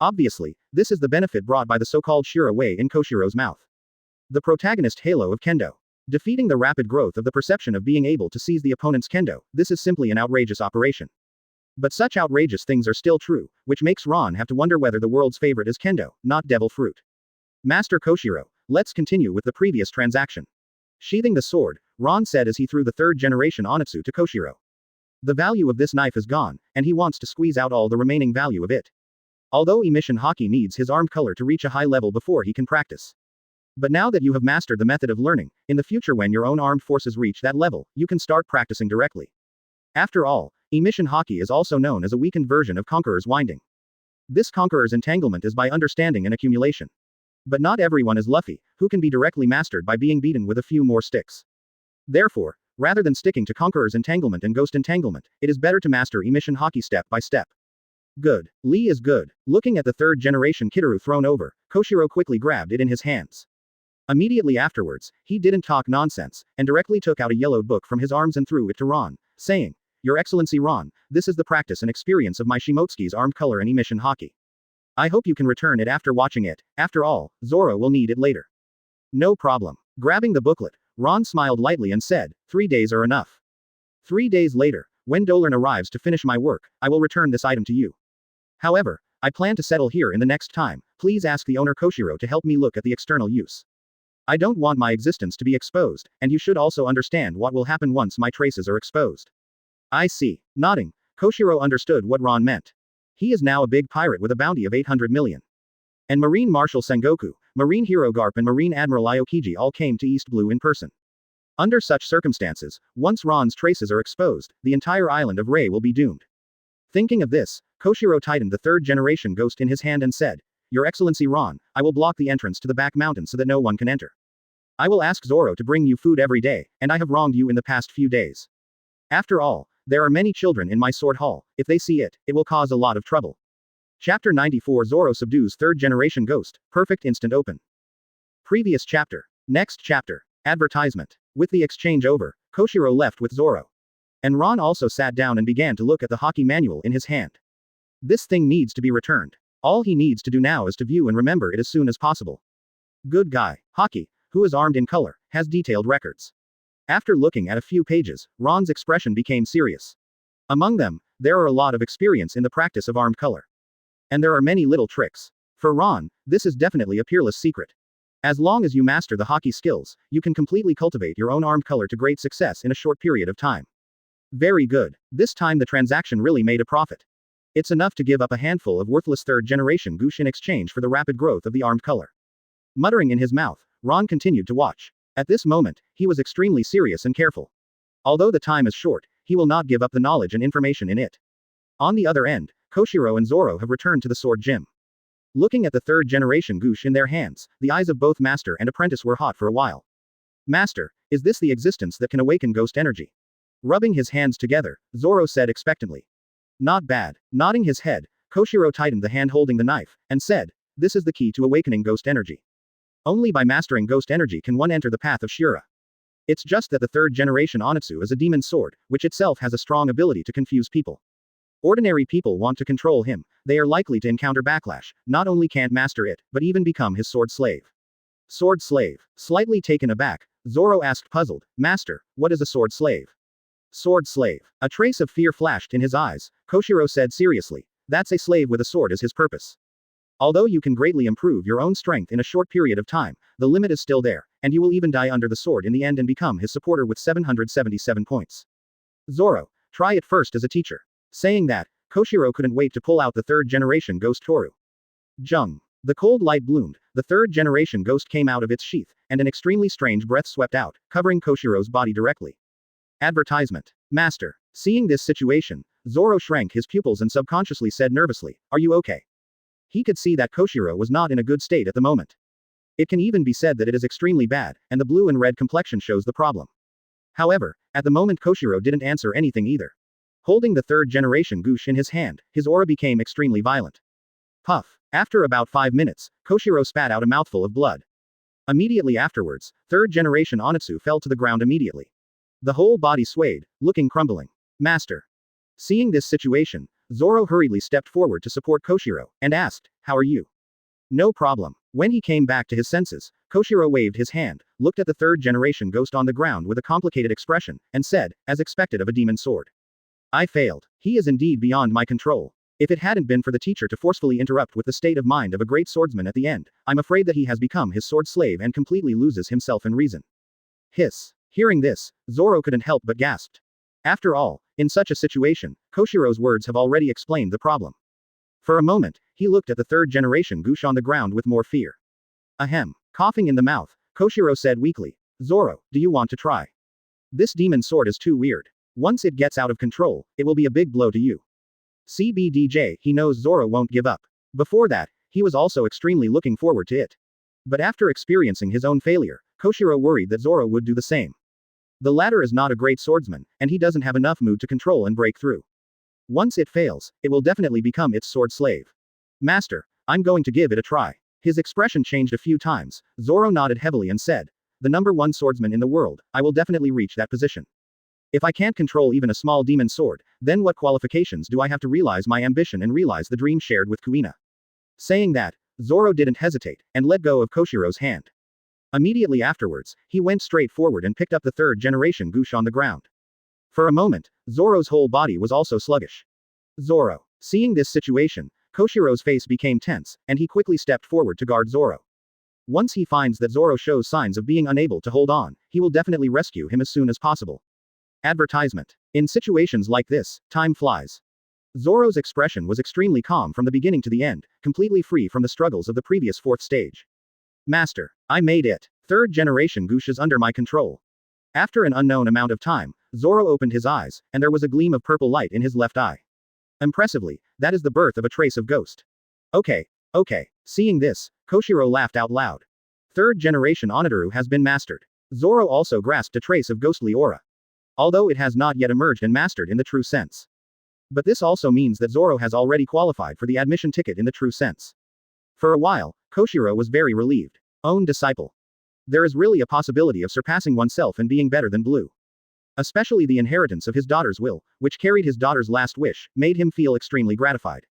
Obviously, this is the benefit brought by the so-called Shira way in Koshiro's mouth. The protagonist halo of Kendo. Defeating the rapid growth of the perception of being able to seize the opponent's Kendo, this is simply an outrageous operation. But such outrageous things are still true, which makes Ron have to wonder whether the world's favorite is Kendo, not devil fruit. Master Koshiro, let's continue with the previous transaction. Sheathing the sword, Ron said as he threw the third-generation Onitsu to Koshiro. The value of this knife is gone, and he wants to squeeze out all the remaining value of it. Although emission hockey needs his arm color to reach a high level before he can practice. But now that you have mastered the method of learning, in the future when your own armed forces reach that level, you can start practicing directly. After all, emission hockey is also known as a weakened version of Conqueror's winding. This Conqueror's entanglement is by understanding and accumulation. But not everyone is Luffy, who can be directly mastered by being beaten with a few more sticks. Therefore, rather than sticking to Conqueror's entanglement and Ghost entanglement, it is better to master emission hockey step by step. Good. Lee is good. Looking at the third-generation Kitaru thrown over, Koshiro quickly grabbed it in his hands. Immediately afterwards, he didn't talk nonsense, and directly took out a yellowed book from his arms and threw it to Ron, saying, "Your Excellency Ron, this is the practice and experience of my Shimotsuki's armed color and emission hockey. I hope you can return it after watching it, after all, Zoro will need it later." No problem. Grabbing the booklet, Ron smiled lightly and said, 3 days are enough. 3 days later, when Dolan arrives to finish my work, I will return this item to you. However, I plan to settle here in the next time, please ask the owner Koshiro to help me look at the external use. I don't want my existence to be exposed, and you should also understand what will happen once my traces are exposed. I see. Nodding, Koshiro understood what Ron meant. He is now a big pirate with a bounty of 800 million. And Marine Marshal Sengoku, Marine Hero Garp and Marine Admiral Aokiji all came to East Blue in person. Under such circumstances, once Ron's traces are exposed, the entire island of Rei will be doomed. Thinking of this, Koshiro tightened the third-generation ghost in his hand and said, "Your Excellency Ron, I will block the entrance to the back mountain so that no one can enter. I will ask Zoro to bring you food every day, and I have wronged you in the past few days. After all, there are many children in my sword hall, if they see it, it will cause a lot of trouble." Chapter 94 Zoro subdues third-generation ghost, perfect instant open. Previous chapter. Next chapter. Advertisement. With the exchange over, Koshiro left with Zoro. And Ron also sat down and began to look at the hockey manual in his hand. This thing needs to be returned. All he needs to do now is to view and remember it as soon as possible. Good guy. Hockey, who is armed in color, has detailed records. After looking at a few pages, Ron's expression became serious. Among them, there are a lot of experience in the practice of armed color. And there are many little tricks. For Ron, this is definitely a peerless secret. As long as you master the hockey skills, you can completely cultivate your own armed color to great success in a short period of time. Very good. This time the transaction really made a profit. It's enough to give up a handful of worthless third-generation goosh in exchange for the rapid growth of the armed color. Muttering in his mouth, Ron continued to watch. At this moment, he was extremely serious and careful. Although the time is short, he will not give up the knowledge and information in it. On the other end, Koshiro and Zoro have returned to the sword gym. Looking at the third-generation goosh in their hands, the eyes of both master and apprentice were hot for a while. Master, is this the existence that can awaken ghost energy? Rubbing his hands together, Zoro said expectantly. Not bad. Nodding his head, Koshiro tightened the hand holding the knife, and said, "This is the key to awakening ghost energy. Only by mastering ghost energy can one enter the path of Shira. It's just that the third-generation Onitsu is a demon sword, which itself has a strong ability to confuse people. Ordinary people want to control him, they are likely to encounter backlash, not only can't master it, but even become his sword slave." Sword slave. Slightly taken aback, Zoro asked puzzled, "Master, what is a sword slave?" Sword slave. A trace of fear flashed in his eyes, Koshiro said seriously, "That's a slave with a sword as his purpose. Although you can greatly improve your own strength in a short period of time, the limit is still there, and you will even die under the sword in the end and become his supporter with 777 points. Zoro, try it first as a teacher." Saying that, Koshiro couldn't wait to pull out the third-generation ghost Toru. Jung. The cold light bloomed, the third-generation ghost came out of its sheath, and an extremely strange breath swept out, covering Koshiro's body directly. Advertisement. Master. Seeing this situation, Zoro shrank his pupils and subconsciously said nervously, "Are you okay?" He could see that Koshiro was not in a good state at the moment. It can even be said that it is extremely bad, and the blue and red complexion shows the problem. However, at the moment Koshiro didn't answer anything either. Holding the third-generation goosh in his hand, his aura became extremely violent. Puff. After about 5 minutes, Koshiro spat out a mouthful of blood. Immediately afterwards, third-generation Onitsu fell to the ground immediately. The whole body swayed, looking crumbling. Master. Seeing this situation, Zoro hurriedly stepped forward to support Koshiro, and asked, how are you? No problem. When he came back to his senses, Koshiro waved his hand, looked at the third-generation ghost on the ground with a complicated expression, and said, as expected of a demon sword. I failed. He is indeed beyond my control. If it hadn't been for the teacher to forcefully interrupt with the state of mind of a great swordsman at the end, I'm afraid that he has become his sword slave and completely loses himself and reason. Hiss. Hearing this, Zoro couldn't help but gasped. After all, in such a situation, Koshiro's words have already explained the problem. For a moment, he looked at the third-generation Gush on the ground with more fear. Ahem. Coughing in the mouth, Koshiro said weakly, Zoro, do you want to try? This demon sword is too weird. Once it gets out of control, it will be a big blow to you. CBDJ, he knows Zoro won't give up. Before that, he was also extremely looking forward to it. But after experiencing his own failure, Koshiro worried that Zoro would do the same. The latter is not a great swordsman, and he doesn't have enough mood to control and break through. Once it fails, it will definitely become its sword slave. Master, I'm going to give it a try. His expression changed a few times. Zoro nodded heavily and said, the number one swordsman in the world, I will definitely reach that position. If I can't control even a small demon sword, then what qualifications do I have to realize my ambition and realize the dream shared with Kuina? Saying that, Zoro didn't hesitate, and let go of Koshiro's hand. Immediately afterwards, he went straight forward and picked up the third-generation Gush on the ground. For a moment, Zoro's whole body was also sluggish. Zoro. Seeing this situation, Koshiro's face became tense, and he quickly stepped forward to guard Zoro. Once he finds that Zoro shows signs of being unable to hold on, he will definitely rescue him as soon as possible. Advertisement. In situations like this, time flies. Zoro's expression was extremely calm from the beginning to the end, completely free from the struggles of the previous fourth stage. Master, I made it. Third generation Gush is under my control. After an unknown amount of time, Zoro opened his eyes, and there was a gleam of purple light in his left eye. Impressively, that is the birth of a trace of ghost. Okay. Seeing this, Koshiro laughed out loud. Third generation Onoduru has been mastered. Zoro also grasped a trace of ghostly aura. Although it has not yet emerged and mastered in the true sense. But this also means that Zoro has already qualified for the admission ticket in the true sense. For a while, Koshiro was very relieved. Own disciple. There is really a possibility of surpassing oneself and being better than Blue. Especially the inheritance of his daughter's will, which carried his daughter's last wish, made him feel extremely gratified.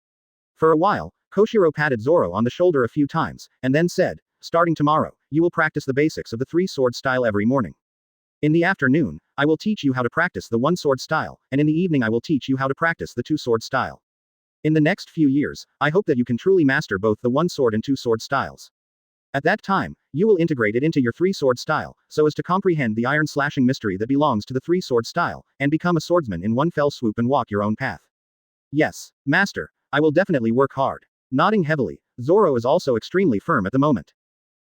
For a while, Koshiro patted Zoro on the shoulder a few times, and then said, starting tomorrow, you will practice the basics of the three-sword style every morning. In the afternoon, I will teach you how to practice the one-sword style, and in the evening I will teach you how to practice the two-sword style. In the next few years, I hope that you can truly master both the one-sword and two-sword styles. At that time, you will integrate it into your three-sword style, so as to comprehend the iron-slashing mystery that belongs to the three-sword style, and become a swordsman in one fell swoop and walk your own path. Yes, Master, I will definitely work hard. Nodding heavily, Zoro is also extremely firm at the moment.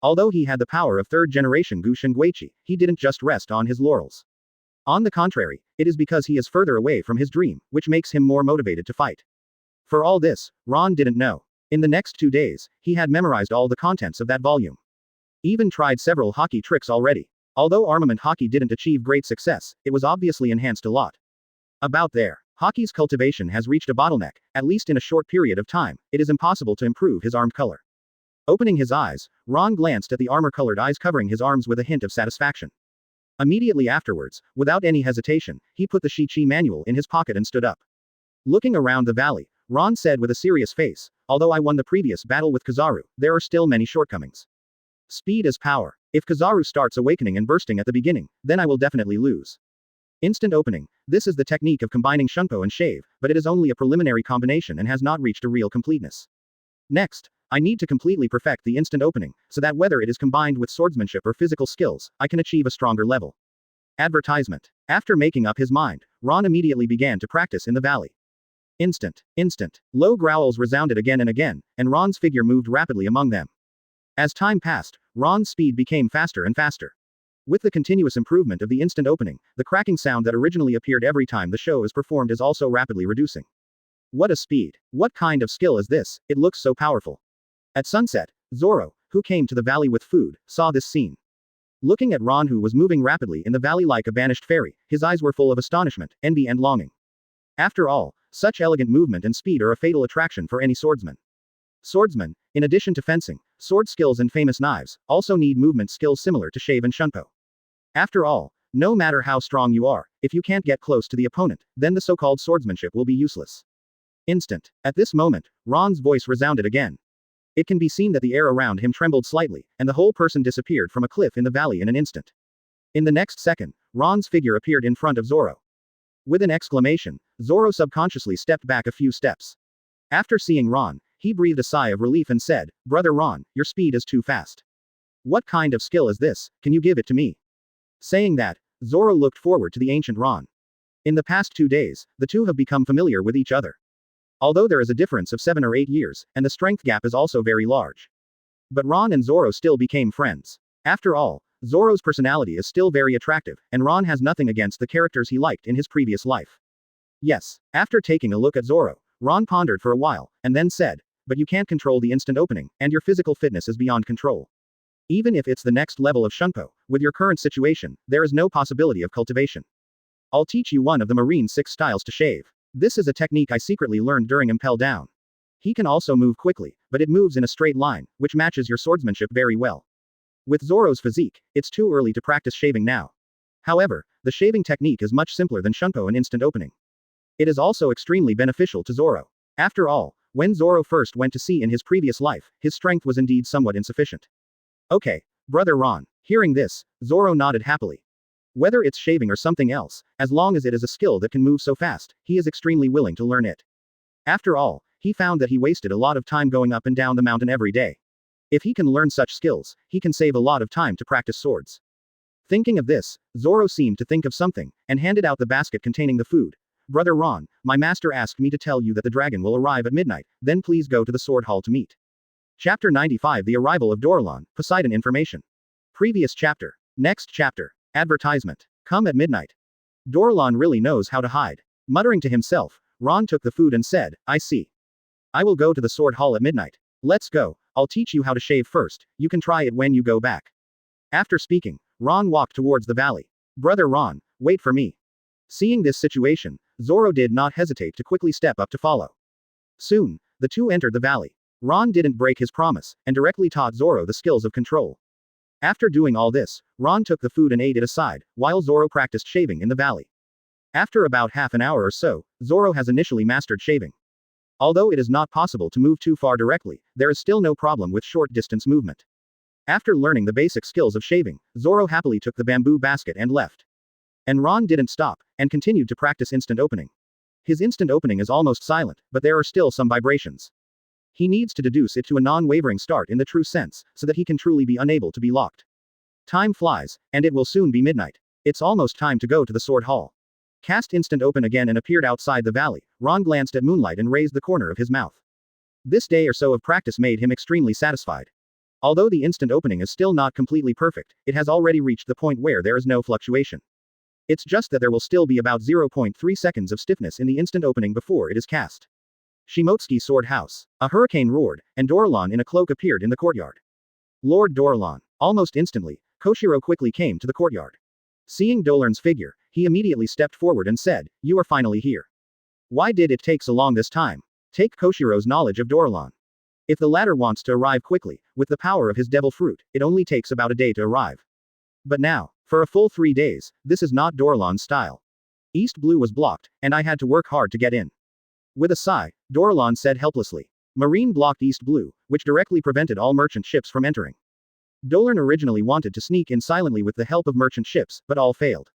Although he had the power of third-generation Gush and Guichi, he didn't just rest on his laurels. On the contrary, it is because he is further away from his dream, which makes him more motivated to fight. For all this, Ron didn't know. In the next 2 days, he had memorized all the contents of that volume. Even tried several hockey tricks already. Although armament hockey didn't achieve great success, it was obviously enhanced a lot. About there, hockey's cultivation has reached a bottleneck, at least in a short period of time, it is impossible to improve his arm color. Opening his eyes, Ron glanced at the armor-colored eyes covering his arms with a hint of satisfaction. Immediately afterwards, without any hesitation, he put the Shichi manual in his pocket and stood up. Looking around the valley, Ron said with a serious face, although I won the previous battle with Kizaru, there are still many shortcomings. Speed is power. If Kizaru starts awakening and bursting at the beginning, then I will definitely lose. Instant opening. This is the technique of combining Shunpo and Shave, but it is only a preliminary combination and has not reached a real completeness. Next, I need to completely perfect the instant opening, so that whether it is combined with swordsmanship or physical skills, I can achieve a stronger level. Advertisement. After making up his mind, Ron immediately began to practice in the valley. Instant. Low growls resounded again and again, and Ron's figure moved rapidly among them. As time passed, Ron's speed became faster and faster. With the continuous improvement of the instant opening, the cracking sound that originally appeared every time the show is performed is also rapidly reducing. What a speed! What kind of skill is this? It looks so powerful. At sunset, Zoro, who came to the valley with food, saw this scene. Looking at Ron, who was moving rapidly in the valley like a banished fairy, his eyes were full of astonishment, envy and longing. After all, such elegant movement and speed are a fatal attraction for any swordsman. Swordsmen, in addition to fencing, sword skills and famous knives, also need movement skills similar to Shave and Shunpo. After all, no matter how strong you are, if you can't get close to the opponent, then the so-called swordsmanship will be useless. Instant. At this moment, Ron's voice resounded again. It can be seen that the air around him trembled slightly, and the whole person disappeared from a cliff in the valley in an instant. In the next second, Ron's figure appeared in front of Zoro. With an exclamation, Zoro subconsciously stepped back a few steps. After seeing Ron, he breathed a sigh of relief and said, "Brother Ron, your speed is too fast. What kind of skill is this? Can you give it to me?" Saying that, Zoro looked forward to the ancient Ron. In the past 2 days, the two have become familiar with each other. Although there is a difference of 7 or 8 years, and the strength gap is also very large. But Ron and Zoro still became friends. After all, Zoro's personality is still very attractive, and Ron has nothing against the characters he liked in his previous life. Yes. After taking a look at Zoro, Ron pondered for a while, and then said, "But you can't control the instant opening, and your physical fitness is beyond control. Even if it's the next level of Shunpo, with your current situation, there is no possibility of cultivation. I'll teach you one of the Marine 6 styles to shave. This is a technique I secretly learned during Impel Down. He can also move quickly, but it moves in a straight line, which matches your swordsmanship very well. With Zoro's physique, it's too early to practice shaving now. However, the shaving technique is much simpler than Shunpo and instant opening. It is also extremely beneficial to Zoro. After all, when Zoro first went to sea in his previous life, his strength was indeed somewhat insufficient. Okay, Brother Ron." Hearing this, Zoro nodded happily. Whether it's shaving or something else, as long as it is a skill that can move so fast, he is extremely willing to learn it. After all, he found that he wasted a lot of time going up and down the mountain every day. If he can learn such skills, he can save a lot of time to practice swords. Thinking of this, Zoro seemed to think of something, and handed out the basket containing the food. "Brother Ron, my master asked me to tell you that the dragon will arrive at midnight, then please go to the sword hall to meet." Chapter 95 The Arrival of Dorlan, Poseidon Information. Previous chapter. Next chapter. Advertisement. Come at midnight. Dorlan really knows how to hide. Muttering to himself, Ron took the food and said, "I see. I will go to the sword hall at midnight. Let's go, I'll teach you how to shave first, you can try it when you go back." After speaking, Ron walked towards the valley. "Brother Ron, wait for me." Seeing this situation, Zoro did not hesitate to quickly step up to follow. Soon, the two entered the valley. Ron didn't break his promise, and directly taught Zoro the skills of control. After doing all this, Ron took the food and ate it aside, while Zoro practiced shaving in the valley. After about half an hour or so, Zoro has initially mastered shaving. Although it is not possible to move too far directly, there is still no problem with short distance movement. After learning the basic skills of shaving, Zoro happily took the bamboo basket and left. And Ron didn't stop, and continued to practice instant opening. His instant opening is almost silent, but there are still some vibrations. He needs to deduce it to a non-wavering start in the true sense, so that he can truly be unable to be locked. Time flies, and it will soon be midnight. It's almost time to go to the sword hall. Cast instant open again and appeared outside the valley. Ron glanced at moonlight and raised the corner of his mouth. This day or so of practice made him extremely satisfied. Although the instant opening is still not completely perfect, it has already reached the point where there is no fluctuation. It's just that there will still be about 0.3 seconds of stiffness in the instant opening before it is cast. Shimotsuki Sword House. A hurricane roared, and Dorlan in a cloak appeared in the courtyard. "Lord Dorlan." Almost instantly, Koshiro quickly came to the courtyard. Seeing Dorlan's figure, he immediately stepped forward and said, "You are finally here. Why did it take so long this time?" Take Koshiro's knowledge of Dorlan. If the latter wants to arrive quickly, with the power of his devil fruit, it only takes about a day to arrive. But now, for a full 3 days, this is not Dorlan's style. East Blue was blocked, and I had to work hard to get in. With a sigh, Dorlan said helplessly. Marine blocked East Blue, which directly prevented all merchant ships from entering. Dolan originally wanted to sneak in silently with the help of merchant ships, but all failed.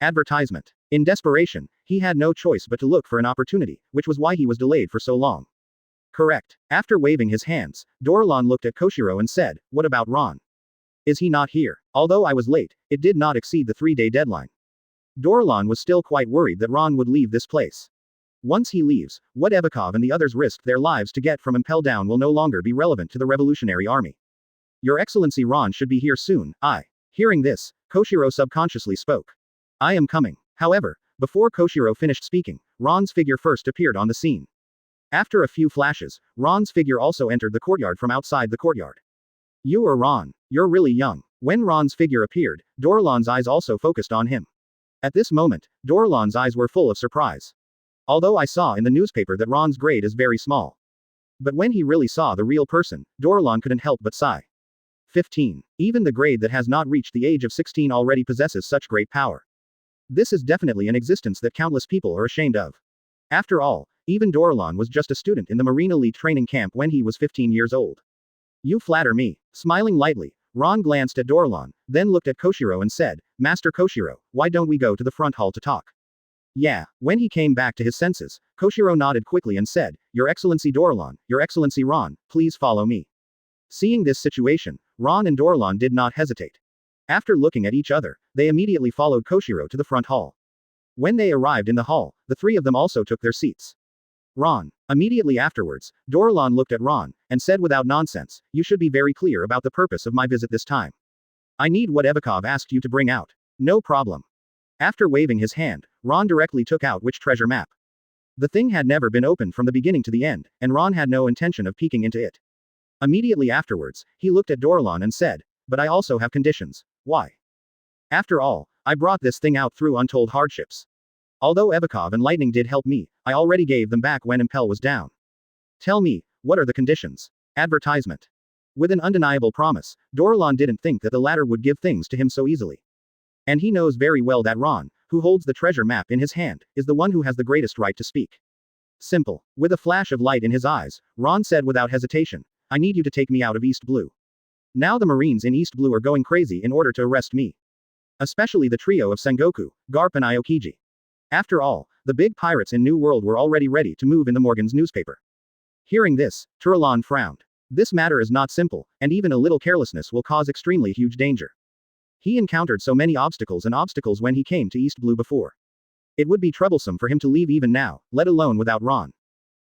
Advertisement. In desperation, he had no choice but to look for an opportunity, which was why he was delayed for so long. Correct. After waving his hands, Dorlan looked at Koshiro and said, "What about Ron? Is he not here?" Although I was late, it did not exceed the 3-day deadline. Dorlan was still quite worried that Ron would leave this place. Once he leaves, what Evikov and the others risked their lives to get from Impel Down will no longer be relevant to the Revolutionary Army. "Your Excellency, Ron should be here soon." Hearing this, Koshiro subconsciously spoke. "I am coming." However, before Koshiro finished speaking, Ron's figure first appeared on the scene. After a few flashes, Ron's figure also entered the courtyard from outside the courtyard. "You are Ron. You're really young." When Ron's figure appeared, Dorlan's eyes also focused on him. At this moment, Dorlan's eyes were full of surprise. Although I saw in the newspaper that Ron's grade is very small. But when he really saw the real person, Dorlan couldn't help but sigh. 15. Even the grade that has not reached the age of 16 already possesses such great power. This is definitely an existence that countless people are ashamed of. After all, even Dorlan was just a student in the Marine Elite training camp when he was 15 years old. You flatter me. Smiling lightly, Ron glanced at Dorlan, then looked at Koshiro and said, Master Koshiro, why don't we go to the front hall to talk? Yeah. When he came back to his senses, Koshiro nodded quickly and said, Your Excellency Dorlan, Your Excellency Ron, please follow me. Seeing this situation, Ron and Dorlan did not hesitate. After looking at each other, they immediately followed Koshiro to the front hall. When they arrived in the hall, the three of them also took their seats. Ron. Immediately afterwards, Dorlan looked at Ron, and said without nonsense, You should be very clear about the purpose of my visit this time. I need what Evikov asked you to bring out. No problem. After waving his hand, Ron directly took out which treasure map. The thing had never been opened from the beginning to the end, and Ron had no intention of peeking into it. Immediately afterwards, he looked at Dorlan and said, But I also have conditions. Why? After all, I brought this thing out through untold hardships. Although Evikov and Lightning did help me, I already gave them back when Impel was down. Tell me, what are the conditions? Advertisement. With an undeniable promise, Dorlan didn't think that the latter would give things to him so easily. And he knows very well that Ron, who holds the treasure map in his hand, is the one who has the greatest right to speak. Simple. With a flash of light in his eyes, Ron said without hesitation, I need you to take me out of East Blue. Now the Marines in East Blue are going crazy in order to arrest me. Especially the trio of Sengoku, Garp and Aokiji. After all, the big pirates in New World were already ready to move in the Morgan's newspaper. Hearing this, Turlan frowned. This matter is not simple, and even a little carelessness will cause extremely huge danger. He encountered so many obstacles when he came to East Blue before. It would be troublesome for him to leave even now, let alone without Ron.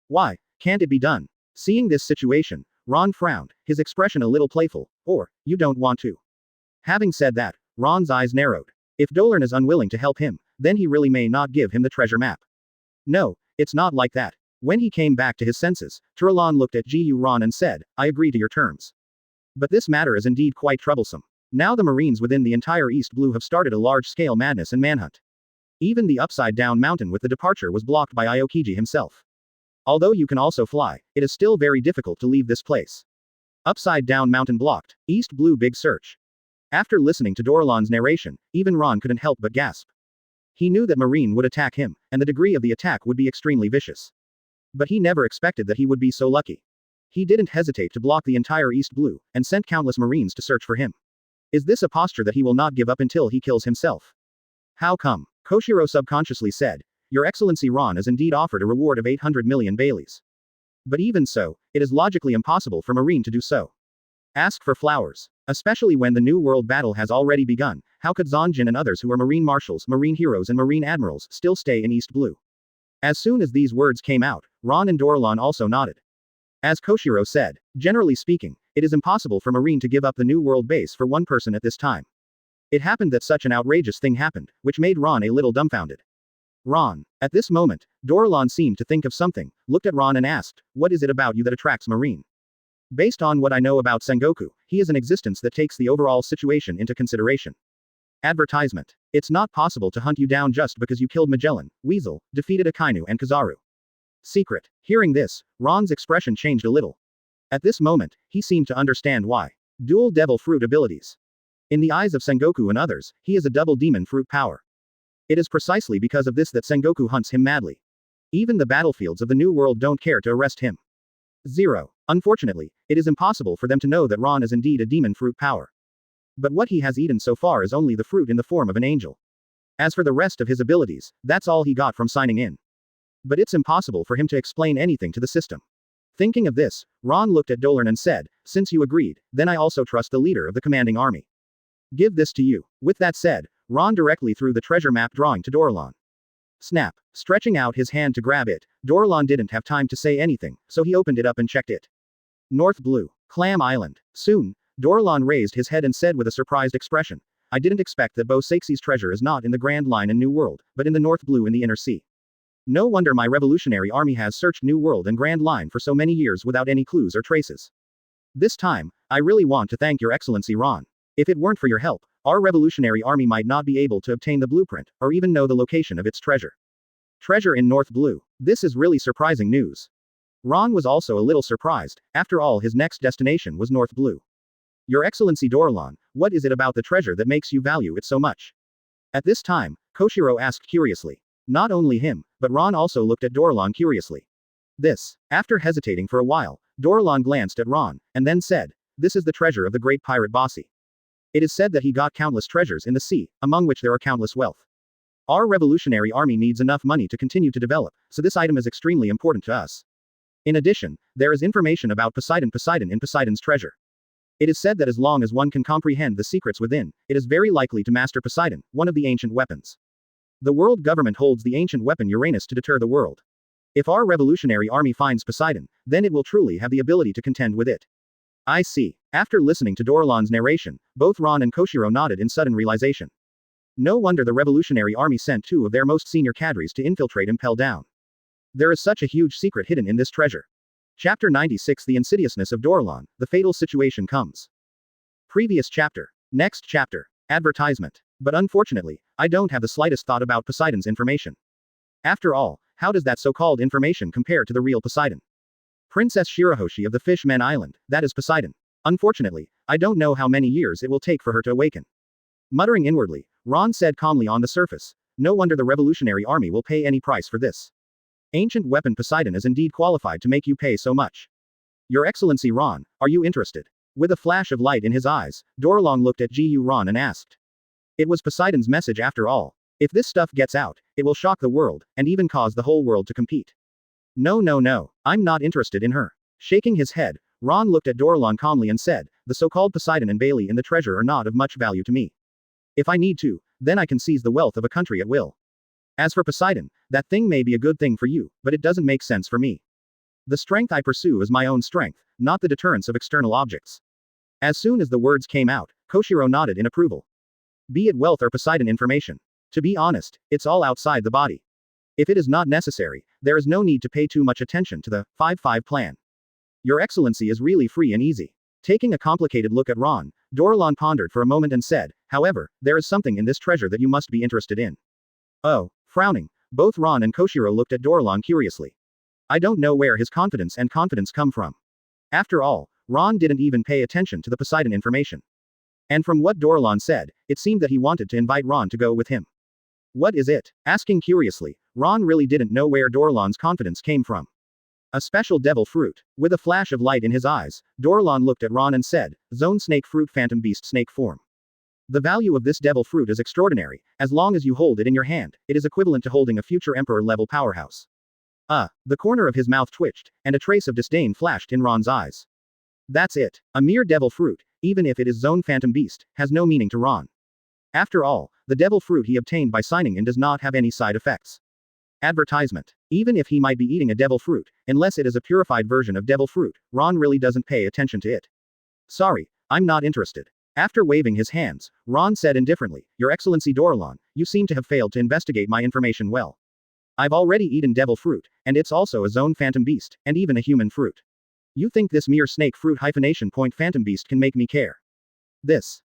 Why, can't it be done? Seeing this situation, Ron frowned, his expression a little playful, or, you don't want to. Having said that, Ron's eyes narrowed. If Dolan is unwilling to help him, then he really may not give him the treasure map. No, it's not like that. When he came back to his senses, Turlan looked at Gu Ron and said, I agree to your terms. But this matter is indeed quite troublesome. Now the Marines within the entire East Blue have started a large-scale madness and manhunt. Even the upside-down mountain with the departure was blocked by Aokiji himself. Although you can also fly, it is still very difficult to leave this place. Upside-down mountain blocked, East Blue big search. After listening to Dorlan's narration, even Ron couldn't help but gasp. He knew that Marine would attack him, and the degree of the attack would be extremely vicious. But he never expected that he would be so lucky. He didn't hesitate to block the entire East Blue, and sent countless Marines to search for him. Is this a posture that he will not give up until he kills himself? How come? Koshiro subconsciously said, Your Excellency Ron is indeed offered a reward of 800 million Baileys. But even so, it is logically impossible for Marine to do so. Ask for flowers. Especially when the New World battle has already begun, how could Zanjin and others who are Marine Marshals, Marine Heroes and Marine Admirals still stay in East Blue? As soon as these words came out, Ron and Dorlan also nodded. As Koshiro said, generally speaking, it is impossible for Marine to give up the New World base for one person at this time. It happened that such an outrageous thing happened, which made Ron a little dumbfounded. Ron. At this moment, Dorlan seemed to think of something, looked at Ron and asked, What is it about you that attracts Marine? Based on what I know about Sengoku, he is an existence that takes the overall situation into consideration. Advertisement. It's not possible to hunt you down just because you killed Magellan, Weasel, defeated Akainu and Kizaru. Secret. Hearing this, Ron's expression changed a little. At this moment, he seemed to understand why. Dual Devil Fruit abilities. In the eyes of Sengoku and others, he is a double demon fruit power. It is precisely because of this that Sengoku hunts him madly. Even the battlefields of the New World don't care to arrest him. 0. Unfortunately, it is impossible for them to know that Ron is indeed a demon fruit power. But what he has eaten so far is only the fruit in the form of an angel. As for the rest of his abilities, that's all he got from signing in. But it's impossible for him to explain anything to the system. Thinking of this, Ron looked at Dolan and said, Since you agreed, then I also trust the leader of the commanding army. Give this to you. With that said, Ron directly threw the treasure map drawing to Dorlan. Snap. Stretching out his hand to grab it, Dorlan didn't have time to say anything, so he opened it up and checked it. North Blue. Clam Island. Soon, Dorlan raised his head and said with a surprised expression, I didn't expect that Bo Saxe's treasure is not in the Grand Line and New World, but in the North Blue in the Inner Sea. No wonder my revolutionary army has searched New World and Grand Line for so many years without any clues or traces. This time, I really want to thank Your Excellency Ron. If it weren't for your help, our revolutionary army might not be able to obtain the blueprint, or even know the location of its treasure. Treasure in North Blue. This is really surprising news. Ron was also a little surprised, after all his next destination was North Blue. Your Excellency Dorlan, what is it about the treasure that makes you value it so much? At this time, Koshiro asked curiously. Not only him, but Ron also looked at Dorlan curiously. This. After hesitating for a while, Dorlan glanced at Ron, and then said, "This is the treasure of the great pirate Bossy. It is said that he got countless treasures in the sea, among which there are countless wealth. Our revolutionary army needs enough money to continue to develop, so this item is extremely important to us. In addition, there is information about Poseidon in Poseidon's treasure. It is said that as long as one can comprehend the secrets within, it is very likely to master Poseidon, one of the ancient weapons. The world government holds the ancient weapon Uranus to deter the world. If our revolutionary army finds Poseidon, then it will truly have the ability to contend with it." "I see." After listening to Dorlan's narration, both Ron and Koshiro nodded in sudden realization. No wonder the revolutionary army sent two of their most senior cadres to infiltrate Impel down. There is such a huge secret hidden in this treasure. Chapter 96 The Insidiousness of Dorlan, the fatal situation comes. Previous chapter. Next chapter. Advertisement. But unfortunately, I don't have the slightest thought about Poseidon's information. After all, how does that so-called information compare to the real Poseidon? Princess Shirahoshi of the Fishmen Island, that is Poseidon. Unfortunately, I don't know how many years it will take for her to awaken. Muttering inwardly, Ron said calmly on the surface, "No wonder the revolutionary army will pay any price for this. Ancient weapon Poseidon is indeed qualified to make you pay so much. Your Excellency Ron, are you interested?" With a flash of light in his eyes, Dorlan looked at Gu Ron and asked. It was Poseidon's message after all. If this stuff gets out, it will shock the world, and even cause the whole world to compete. No, I'm not interested in her. Shaking his head, Ron looked at Dorlan calmly and said, "The so-called Poseidon and Bailey in the treasure are not of much value to me. If I need to, then I can seize the wealth of a country at will. As for Poseidon, that thing may be a good thing for you, but it doesn't make sense for me. The strength I pursue is my own strength, not the deterrence of external objects." As soon as the words came out, Koshiro nodded in approval. Be it wealth or Poseidon information. To be honest, it's all outside the body. If it is not necessary, there is no need to pay too much attention to the 5-5 plan. Your Excellency is really free and easy. Taking a complicated look at Ron, Dorlan pondered for a moment and said, "However, there is something in this treasure that you must be interested in." Oh, frowning, both Ron and Koshiro looked at Dorlan curiously. I don't know where his confidence come from. After all, Ron didn't even pay attention to the Poseidon information. And from what Dorlan said, it seemed that he wanted to invite Ron to go with him. What is it? Asking curiously, Ron really didn't know where Dorlan's confidence came from. A special devil fruit. With a flash of light in his eyes, Dorlan looked at Ron and said, "Zone snake fruit phantom beast snake form. The value of this devil fruit is extraordinary. As long as you hold it in your hand, it is equivalent to holding a future emperor-level powerhouse." The corner of his mouth twitched, and a trace of disdain flashed in Ron's eyes. That's it. A mere devil fruit, even if it is Zone Phantom Beast, has no meaning to Ron. After all, the devil fruit he obtained by signing in does not have any side effects. Advertisement. Even if he might be eating a devil fruit, unless it is a purified version of devil fruit, Ron really doesn't pay attention to it. Sorry, I'm not interested. After waving his hands, Ron said indifferently, "Your Excellency Dorlan, you seem to have failed to investigate my information well. I've already eaten devil fruit, and it's also a Zone Phantom Beast, and even a human fruit. You think this mere snake fruit hyphenation point phantom beast can make me care?"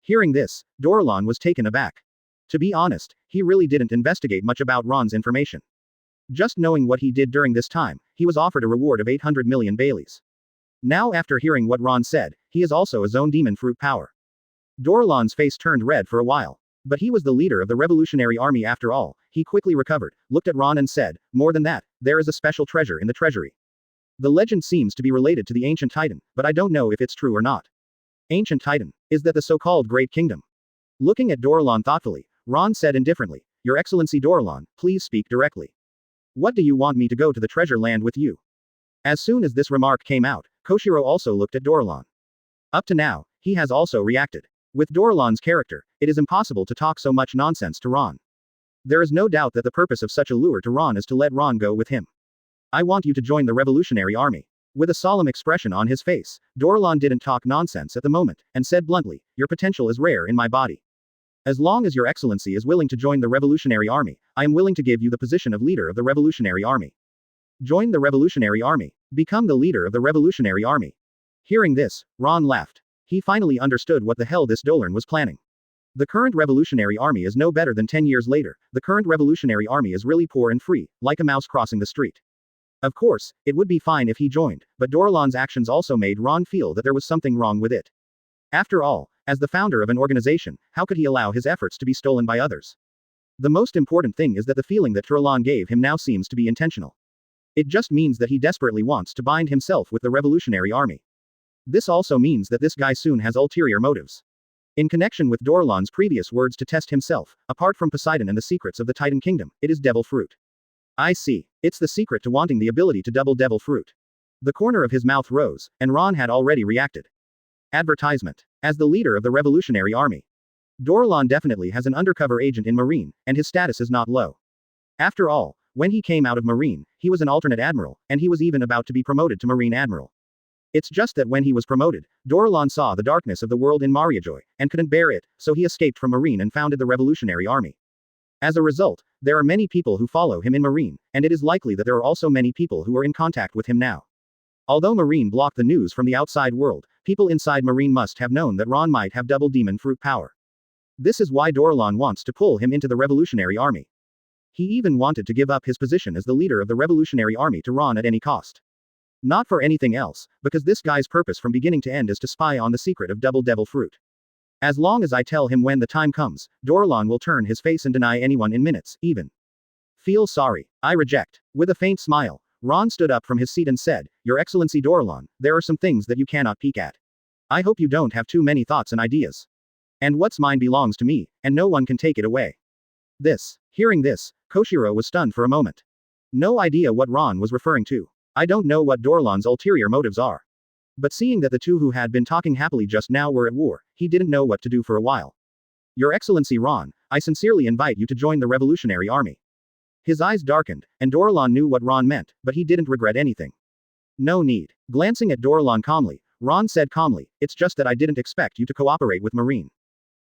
Hearing this, Dorlan was taken aback. To be honest, he really didn't investigate much about Ron's information. Just knowing what he did during this time, he was offered a reward of 800 million Baileys. Now after hearing what Ron said, he is also a Zone Demon fruit power. Dorlan's face turned red for a while. But he was the leader of the revolutionary army after all. He quickly recovered, looked at Ron and said, "More than that, there is a special treasure in the treasury. The legend seems to be related to the ancient Titan, but I don't know if it's true or not." Ancient Titan. Is that the so-called Great Kingdom? Looking at Dorlan thoughtfully, Ron said indifferently, "Your Excellency Dorlan, please speak directly. What do you want me to go to the treasure land with you?" As soon as this remark came out, Koshiro also looked at Dorlan. Up to now, he has also reacted. With Dorlan's character, it is impossible to talk so much nonsense to Ron. There is no doubt that the purpose of such a lure to Ron is to let Ron go with him. "I want you to join the revolutionary army." With a solemn expression on his face, Dorlan didn't talk nonsense at the moment, and said bluntly, "Your potential is rare in my body. As long as your Excellency is willing to join the revolutionary army, I am willing to give you the position of leader of the revolutionary army. Join the revolutionary army. Become the leader of the revolutionary army." Hearing this, Ron laughed. He finally understood what the hell this Dolan was planning. The current revolutionary army is no better than 10 years later. The current revolutionary army is really poor and free, like a mouse crossing the street. Of course, it would be fine if he joined, but Dorlan's actions also made Ron feel that there was something wrong with it. After all, as the founder of an organization, how could he allow his efforts to be stolen by others? The most important thing is that the feeling that Dorlan gave him now seems to be intentional. It just means that he desperately wants to bind himself with the Revolutionary Army. This also means that this guy soon has ulterior motives. In connection with Dorlan's previous words to test himself, apart from Poseidon and the secrets of the Titan Kingdom, it is devil fruit. I see. It's the secret to wanting the ability to double devil fruit. The corner of his mouth rose, and Ron had already reacted. Advertisement. As the leader of the Revolutionary Army, Dorlan definitely has an undercover agent in Marine, and his status is not low. After all, when he came out of Marine, he was an alternate admiral, and he was even about to be promoted to Marine Admiral. It's just that when he was promoted, Dorlan saw the darkness of the world in Mangekyō, and couldn't bear it, so he escaped from Marine and founded the Revolutionary Army. As a result, there are many people who follow him in Marine, and it is likely that there are also many people who are in contact with him now. Although Marine blocked the news from the outside world, people inside Marine must have known that Ron might have double demon fruit power. This is why Dorlan wants to pull him into the Revolutionary Army. He even wanted to give up his position as the leader of the Revolutionary Army to Ron at any cost. Not for anything else, because this guy's purpose from beginning to end is to spy on the secret of double devil fruit. As long as I tell him when the time comes, Dorlan will turn his face and deny anyone in minutes, even. Feel sorry. I reject. With a faint smile, Ron stood up from his seat and said, Your Excellency Dorlan, there are some things that you cannot peek at. I hope you don't have too many thoughts and ideas. And what's mine belongs to me, and no one can take it away. Hearing this, Koshiro was stunned for a moment. No idea what Ron was referring to. I don't know what Dorlan's ulterior motives are. But seeing that the two who had been talking happily just now were at war, he didn't know what to do for a while. Your Excellency Ron, I sincerely invite you to join the Revolutionary Army. His eyes darkened, and Dorlan knew what Ron meant, but he didn't regret anything. No need. Glancing at Dorlan calmly, Ron said calmly, It's just that I didn't expect you to cooperate with Marine.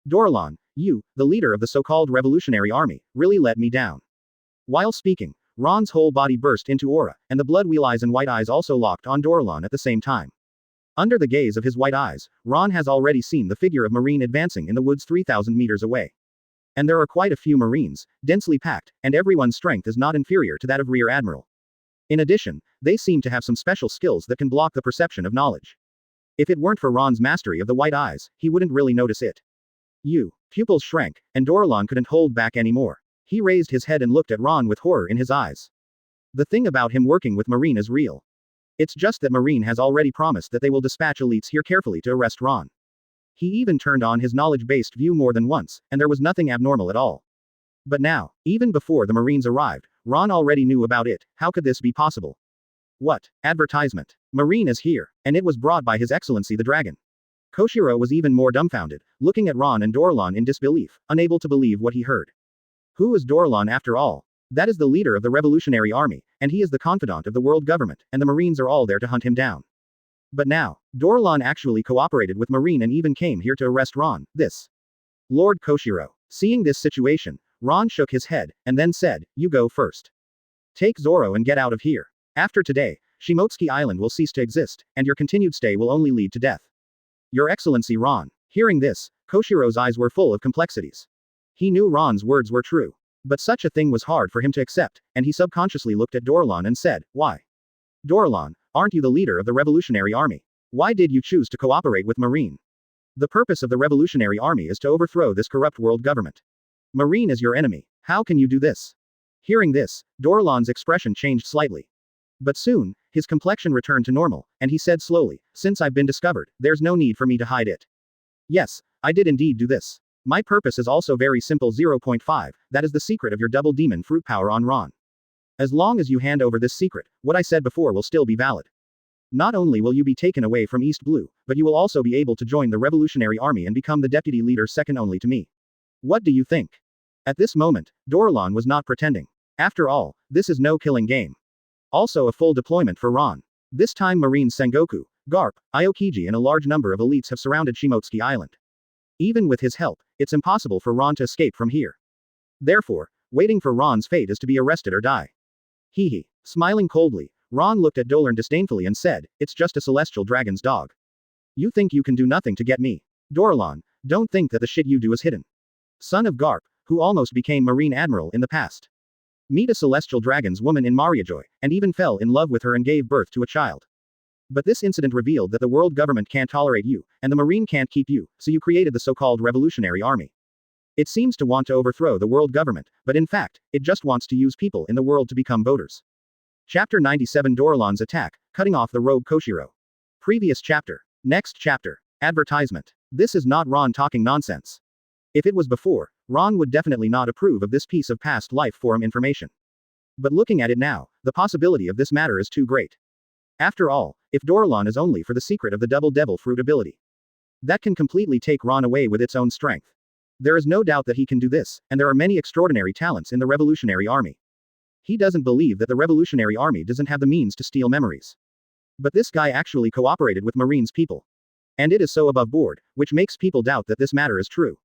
Dorlan, you, the leader of the so-called Revolutionary Army, really let me down. While speaking, Ron's whole body burst into aura, and the blood wheel eyes and white eyes also locked on Dorlan at the same time. Under the gaze of his white eyes, Ron has already seen the figure of Marine advancing in the woods 3,000 meters away. And there are quite a few Marines, densely packed, and everyone's strength is not inferior to that of Rear Admiral. In addition, they seem to have some special skills that can block the perception of knowledge. If it weren't for Ron's mastery of the white eyes, he wouldn't really notice it. Pupils shrank, and Dorlan couldn't hold back anymore. He raised his head and looked at Ron with horror in his eyes. The thing about him working with Marine is real. It's just that Marine has already promised that they will dispatch elites here carefully to arrest Ron. He even turned on his knowledge-based view more than once, and there was nothing abnormal at all. But now, even before the Marines arrived, Ron already knew about it. How could this be possible? What? Advertisement. Marine is here, and it was brought by His Excellency the Dragon. Koshiro was even more dumbfounded, looking at Ron and Dorlan in disbelief, unable to believe what he heard. Who is Dorlan after all? That is the leader of the Revolutionary Army, and he is the confidant of the world government, and the Marines are all there to hunt him down. But now, Dorlan actually cooperated with Marine and even came here to arrest Ron. Lord Koshiro. Seeing this situation, Ron shook his head, and then said, You go first. Take Zoro and get out of here. After today, Shimotsuki Island will cease to exist, and your continued stay will only lead to death. Your Excellency Ron. Hearing this, Koshiro's eyes were full of complexities. He knew Ron's words were true. But such a thing was hard for him to accept, and he subconsciously looked at Dorlan and said, Why? Dorlan, aren't you the leader of the Revolutionary Army? Why did you choose to cooperate with Marine? The purpose of the Revolutionary Army is to overthrow this corrupt world government. Marine is your enemy. How can you do this? Hearing this, Dorlan's expression changed slightly. But soon, his complexion returned to normal, and he said slowly, Since I've been discovered, there's no need for me to hide it. Yes, I did indeed do this. My purpose is also very simple 0.5, that is the secret of your double demon fruit power on Ron. As long as you hand over this secret, what I said before will still be valid. Not only will you be taken away from East Blue, but you will also be able to join the Revolutionary Army and become the deputy leader second only to me. What do you think? At this moment, Dorlan was not pretending. After all, this is no killing game. Also a full deployment for Ron. This time Marines Sengoku, Garp, Aokiji and a large number of elites have surrounded Shimotsuki Island. Even with his help, it's impossible for Ron to escape from here. Therefore, waiting for Ron's fate is to be arrested or die. Hee. Smiling coldly, Ron looked at Dorlan disdainfully and said, It's just a celestial dragon's dog. You think you can do nothing to get me? Dorlan, don't think that the shit you do is hidden. Son of Garp, who almost became Marine Admiral in the past. Meet a celestial dragon's woman in Mangekyō, and even fell in love with her and gave birth to a child. But this incident revealed that the world government can't tolerate you, and the Marine can't keep you, so you created the so-called Revolutionary Army. It seems to want to overthrow the world government, but in fact, it just wants to use people in the world to become voters. Chapter 97 Dorlan's Attack, Cutting Off the Rogue Koshiro. Previous chapter. Next chapter. Advertisement. This is not Ron talking nonsense. If it was before, Ron would definitely not approve of this piece of past life forum information. But looking at it now, the possibility of this matter is too great. After all, if Dorlan is only for the secret of the double devil fruit ability, that can completely take Ron away with its own strength. There is no doubt that he can do this, and there are many extraordinary talents in the Revolutionary Army. He doesn't believe that the Revolutionary Army doesn't have the means to steal memories. But this guy actually cooperated with Marine's people. And it is so above board, which makes people doubt that this matter is true.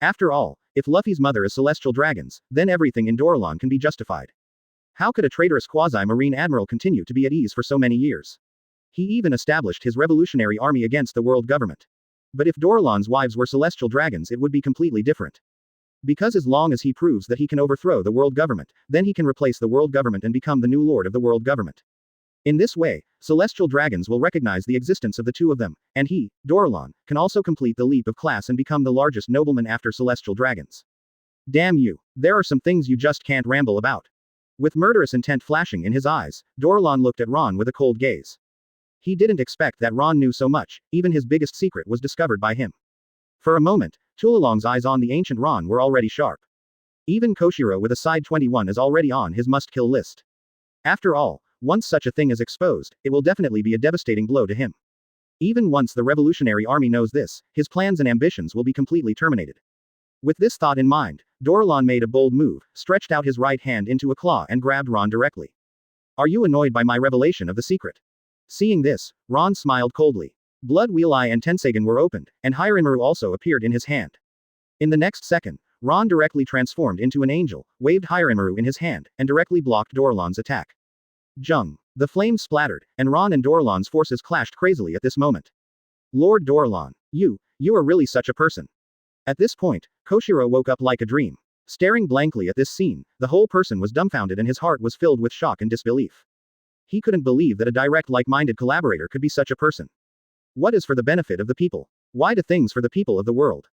After all, if Luffy's mother is celestial dragons, then everything in Dorlan can be justified. How could a traitorous quasi-marine admiral continue to be at ease for so many years? He even established his revolutionary army against the world government. But if Dorlan's wives were celestial dragons, it would be completely different. Because as long as he proves that he can overthrow the world government, then he can replace the world government and become the new lord of the world government. In this way, celestial dragons will recognize the existence of the two of them, and he, Dorlan, can also complete the leap of class and become the largest nobleman after celestial dragons. Damn you, there are some things you just can't ramble about. With murderous intent flashing in his eyes, Dorlan looked at Ron with a cold gaze. He didn't expect that Ron knew so much, even his biggest secret was discovered by him. For a moment, Tulalong's eyes on the ancient Ron were already sharp. Even Koshiro with a side 21 is already on his must-kill list. After all, once such a thing is exposed, it will definitely be a devastating blow to him. Even once the Revolutionary Army knows this, his plans and ambitions will be completely terminated. With this thought in mind, Dorlan made a bold move, stretched out his right hand into a claw and grabbed Ron directly. Are you annoyed by my revelation of the secret? Seeing this, Ron smiled coldly. Blood Wheel Eye and Tensagen were opened, and Hiranmaru also appeared in his hand. In the next second, Ron directly transformed into an angel, waved Hiranmaru in his hand, and directly blocked Dorlan's attack. Jung. The flames splattered, and Ron and Dorlan's forces clashed crazily at this moment. Lord Dorlan, you are really such a person. At this point, Koshiro woke up like a dream. Staring blankly at this scene, the whole person was dumbfounded and his heart was filled with shock and disbelief. He couldn't believe that a direct like-minded collaborator could be such a person. What is for the benefit of the people? Why do things for the people of the world?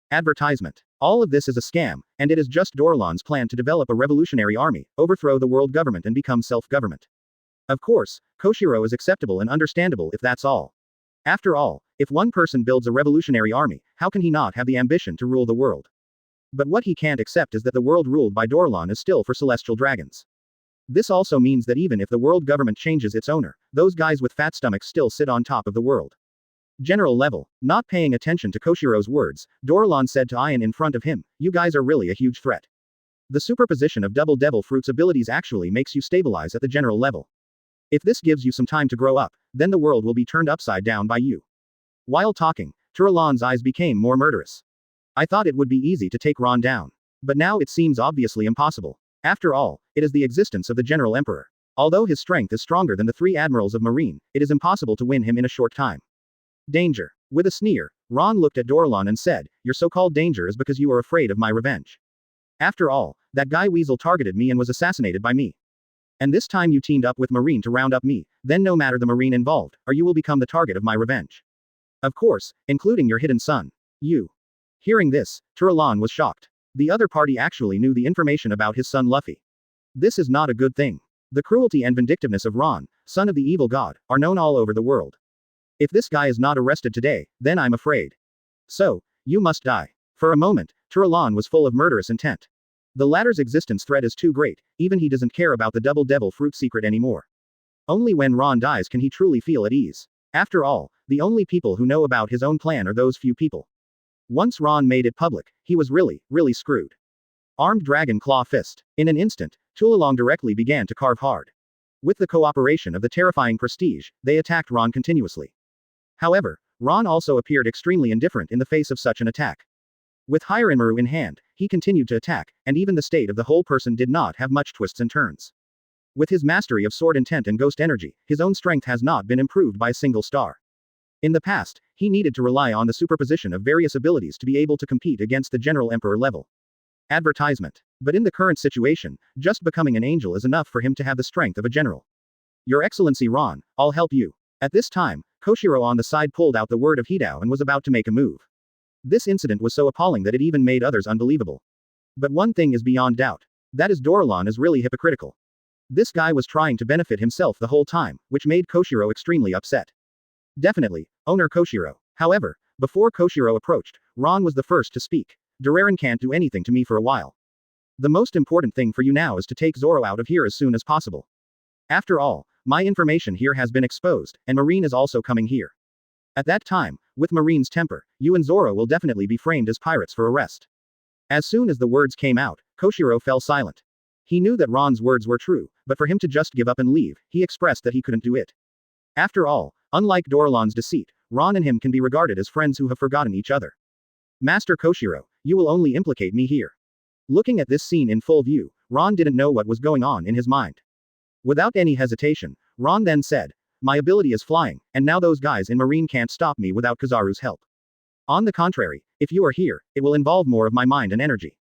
Advertisement. All of this is a scam, and it is just Dorlan's plan to develop a revolutionary army, overthrow the world government and become self-government. Of course, Koshiro is acceptable and understandable if that's all. After all, if one person builds a revolutionary army, how can he not have the ambition to rule the world? But what he can't accept is that the world ruled by Dorlan is still for celestial dragons. This also means that even if the world government changes its owner, those guys with fat stomachs still sit on top of the world. General level. Not paying attention to Koshiro's words, Dorlan said to Ian in front of him, you guys are really a huge threat. The superposition of double devil fruit's abilities actually makes you stabilize at the general level. If this gives you some time to grow up, then the world will be turned upside down by you. While talking, Turlan's eyes became more murderous. I thought it would be easy to take Ron down. But now it seems obviously impossible. After all, it is the existence of the General Emperor. Although his strength is stronger than the three admirals of Marine, it is impossible to win him in a short time. Danger. With a sneer, Ron looked at Dorlan and said, your so-called danger is because you are afraid of my revenge. After all, that guy Weasel targeted me and was assassinated by me. And this time you teamed up with Marine to round up me, then no matter the Marine involved, or you will become the target of my revenge. Of course, including your hidden son. You. Hearing this, Turlan was shocked. The other party actually knew the information about his son Luffy. This is not a good thing. The cruelty and vindictiveness of Ron, son of the evil god, are known all over the world. If this guy is not arrested today, then I'm afraid. So, you must die. For a moment, Turlan was full of murderous intent. The latter's existence threat is too great, even he doesn't care about the double devil fruit secret anymore. Only when Ron dies can he truly feel at ease. After all, the only people who know about his own plan are those few people. Once Ron made it public, he was really screwed. Armed Dragon Claw Fist. In an instant, Tulalong directly began to carve hard. With the cooperation of the terrifying Prestige, they attacked Ron continuously. However, Ron also appeared extremely indifferent in the face of such an attack. With Hiranmaru in hand, he continued to attack, and even the state of the whole person did not have much twists and turns. With his mastery of sword intent and ghost energy, his own strength has not been improved by a single star. In the past, he needed to rely on the superposition of various abilities to be able to compete against the General Emperor level. Advertisement. But in the current situation, just becoming an angel is enough for him to have the strength of a general. Your Excellency Ron, I'll help you. At this time, Koshiro on the side pulled out the word of Hidao and was about to make a move. This incident was so appalling that it even made others unbelievable. But one thing is beyond doubt. That is Dorlan is really hypocritical. This guy was trying to benefit himself the whole time, which made Koshiro extremely upset. Definitely, owner Koshiro. However, before Koshiro approached, Ron was the first to speak. Duraren can't do anything to me for a while. The most important thing for you now is to take Zoro out of here as soon as possible. After all, my information here has been exposed, and Marine is also coming here. At that time, with Marine's temper, you and Zoro will definitely be framed as pirates for arrest. As soon as the words came out, Koshiro fell silent. He knew that Ron's words were true, but for him to just give up and leave, he expressed that he couldn't do it. After all, unlike Dorlan's deceit, Ron and him can be regarded as friends who have forgotten each other. Master Koshiro, you will only implicate me here. Looking at this scene in full view, Ron didn't know what was going on in his mind. Without any hesitation, Ron then said, my ability is flying, and now those guys in Marine can't stop me without Kizaru's help. On the contrary, if you are here, it will involve more of my mind and energy.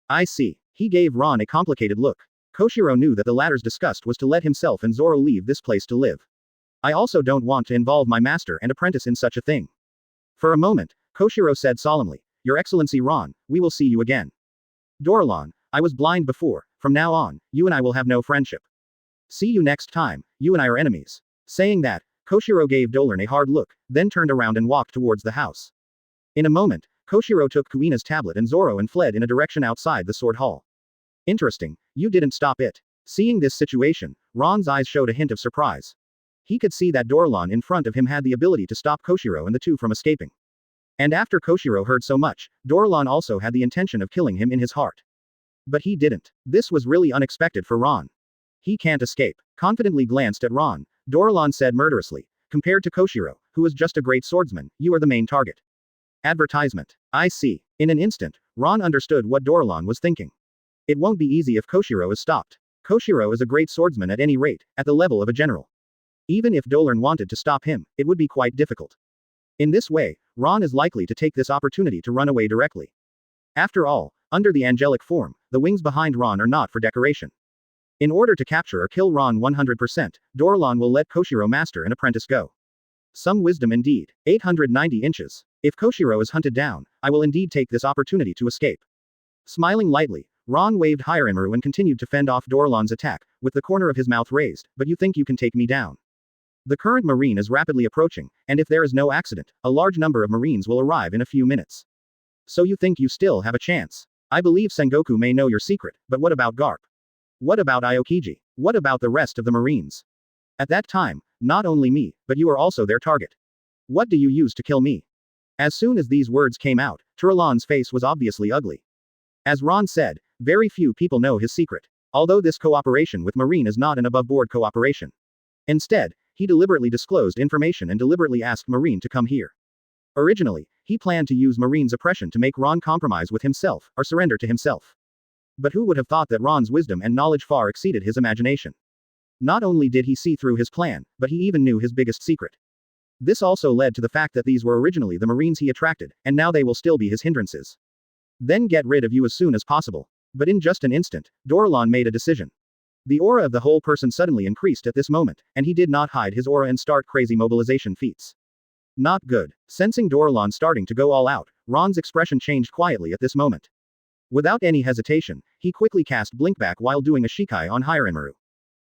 I see. He gave Ron a complicated look. Koshiro knew that the latter's disgust was to let himself and Zoro leave this place to live. I also don't want to involve my master and apprentice in such a thing. For a moment, Koshiro said solemnly, Your Excellency Ron, we will see you again. Dorlan, I was blind before, from now on, you and I will have no friendship. See you next time, you and I are enemies. Saying that, Koshiro gave Dolan a hard look, then turned around and walked towards the house. In a moment, Koshiro took Kuina's tablet and Zoro and fled in a direction outside the sword hall. Interesting, you didn't stop it. Seeing this situation, Ron's eyes showed a hint of surprise. He could see that Dorlan in front of him had the ability to stop Koshiro and the two from escaping. And after Koshiro heard so much, Dorlan also had the intention of killing him in his heart. But he didn't. This was really unexpected for Ron. He can't escape. Confidently glanced at Ron, Dorlan said murderously, compared to Koshiro, who is just a great swordsman, you are the main target. Advertisement. I see. In an instant, Ron understood what Dorlan was thinking. It won't be easy if Koshiro is stopped. Koshiro is a great swordsman at any rate, at the level of a general. Even if Dolan wanted to stop him, it would be quite difficult. In this way, Ron is likely to take this opportunity to run away directly. After all, under the angelic form, the wings behind Ron are not for decoration. In order to capture or kill Ron 100%, Dorlan will let Koshiro master and apprentice go. Some wisdom indeed. 890 inches. If Koshiro is hunted down, I will indeed take this opportunity to escape. Smiling lightly, Ron waved Hirenmaru and continued to fend off Dorlan's attack, with the corner of his mouth raised, but you think you can take me down. The current Marine is rapidly approaching, and if there is no accident, a large number of Marines will arrive in a few minutes. So you think you still have a chance? I believe Sengoku may know your secret, but what about Garp? What about Aokiji? What about the rest of the Marines? At that time, not only me, but you are also their target. What do you use to kill me? As soon as these words came out, Turlan's face was obviously ugly. As Ron said, very few people know his secret. Although this cooperation with Marine is not an above-board cooperation. Instead, he deliberately disclosed information and deliberately asked Marine to come here. Originally, he planned to use Marine's oppression to make Ron compromise with himself, or surrender to himself. But who would have thought that Ron's wisdom and knowledge far exceeded his imagination? Not only did he see through his plan, but he even knew his biggest secret. This also led to the fact that these were originally the Marines he attracted, and now they will still be his hindrances. Then get rid of you as soon as possible. But in just an instant, Dorlan made a decision. The aura of the whole person suddenly increased at this moment, and he did not hide his aura and start crazy mobilization feats. Not good. Sensing Dorlan starting to go all out, Ron's expression changed quietly at this moment. Without any hesitation, he quickly cast Blinkback while doing a Shikai on Hirenmaru.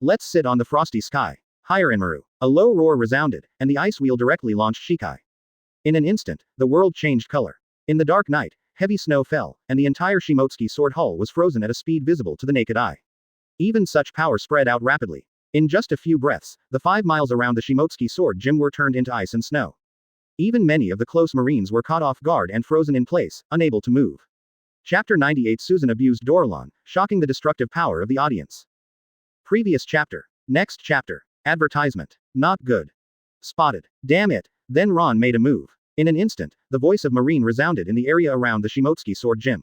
Let's sit on the frosty sky. Hirenmaru. A low roar resounded, and the ice wheel directly launched Shikai. In an instant, the world changed color. In the dark night, heavy snow fell, and the entire Shimotsuki Sword Hall was frozen at a speed visible to the naked eye. Even such power spread out rapidly. In just a few breaths, the 5 miles around the Shimotsuki Sword Gym were turned into ice and snow. Even many of the close Marines were caught off guard and frozen in place, unable to move. Chapter 98 Susan abused Dorlan, shocking the destructive power of the audience. Previous chapter. Next chapter. Advertisement. Not good. Spotted. Damn it. Then Ron made a move. In an instant, the voice of Marine resounded in the area around the Shimotsuki Sword Gym.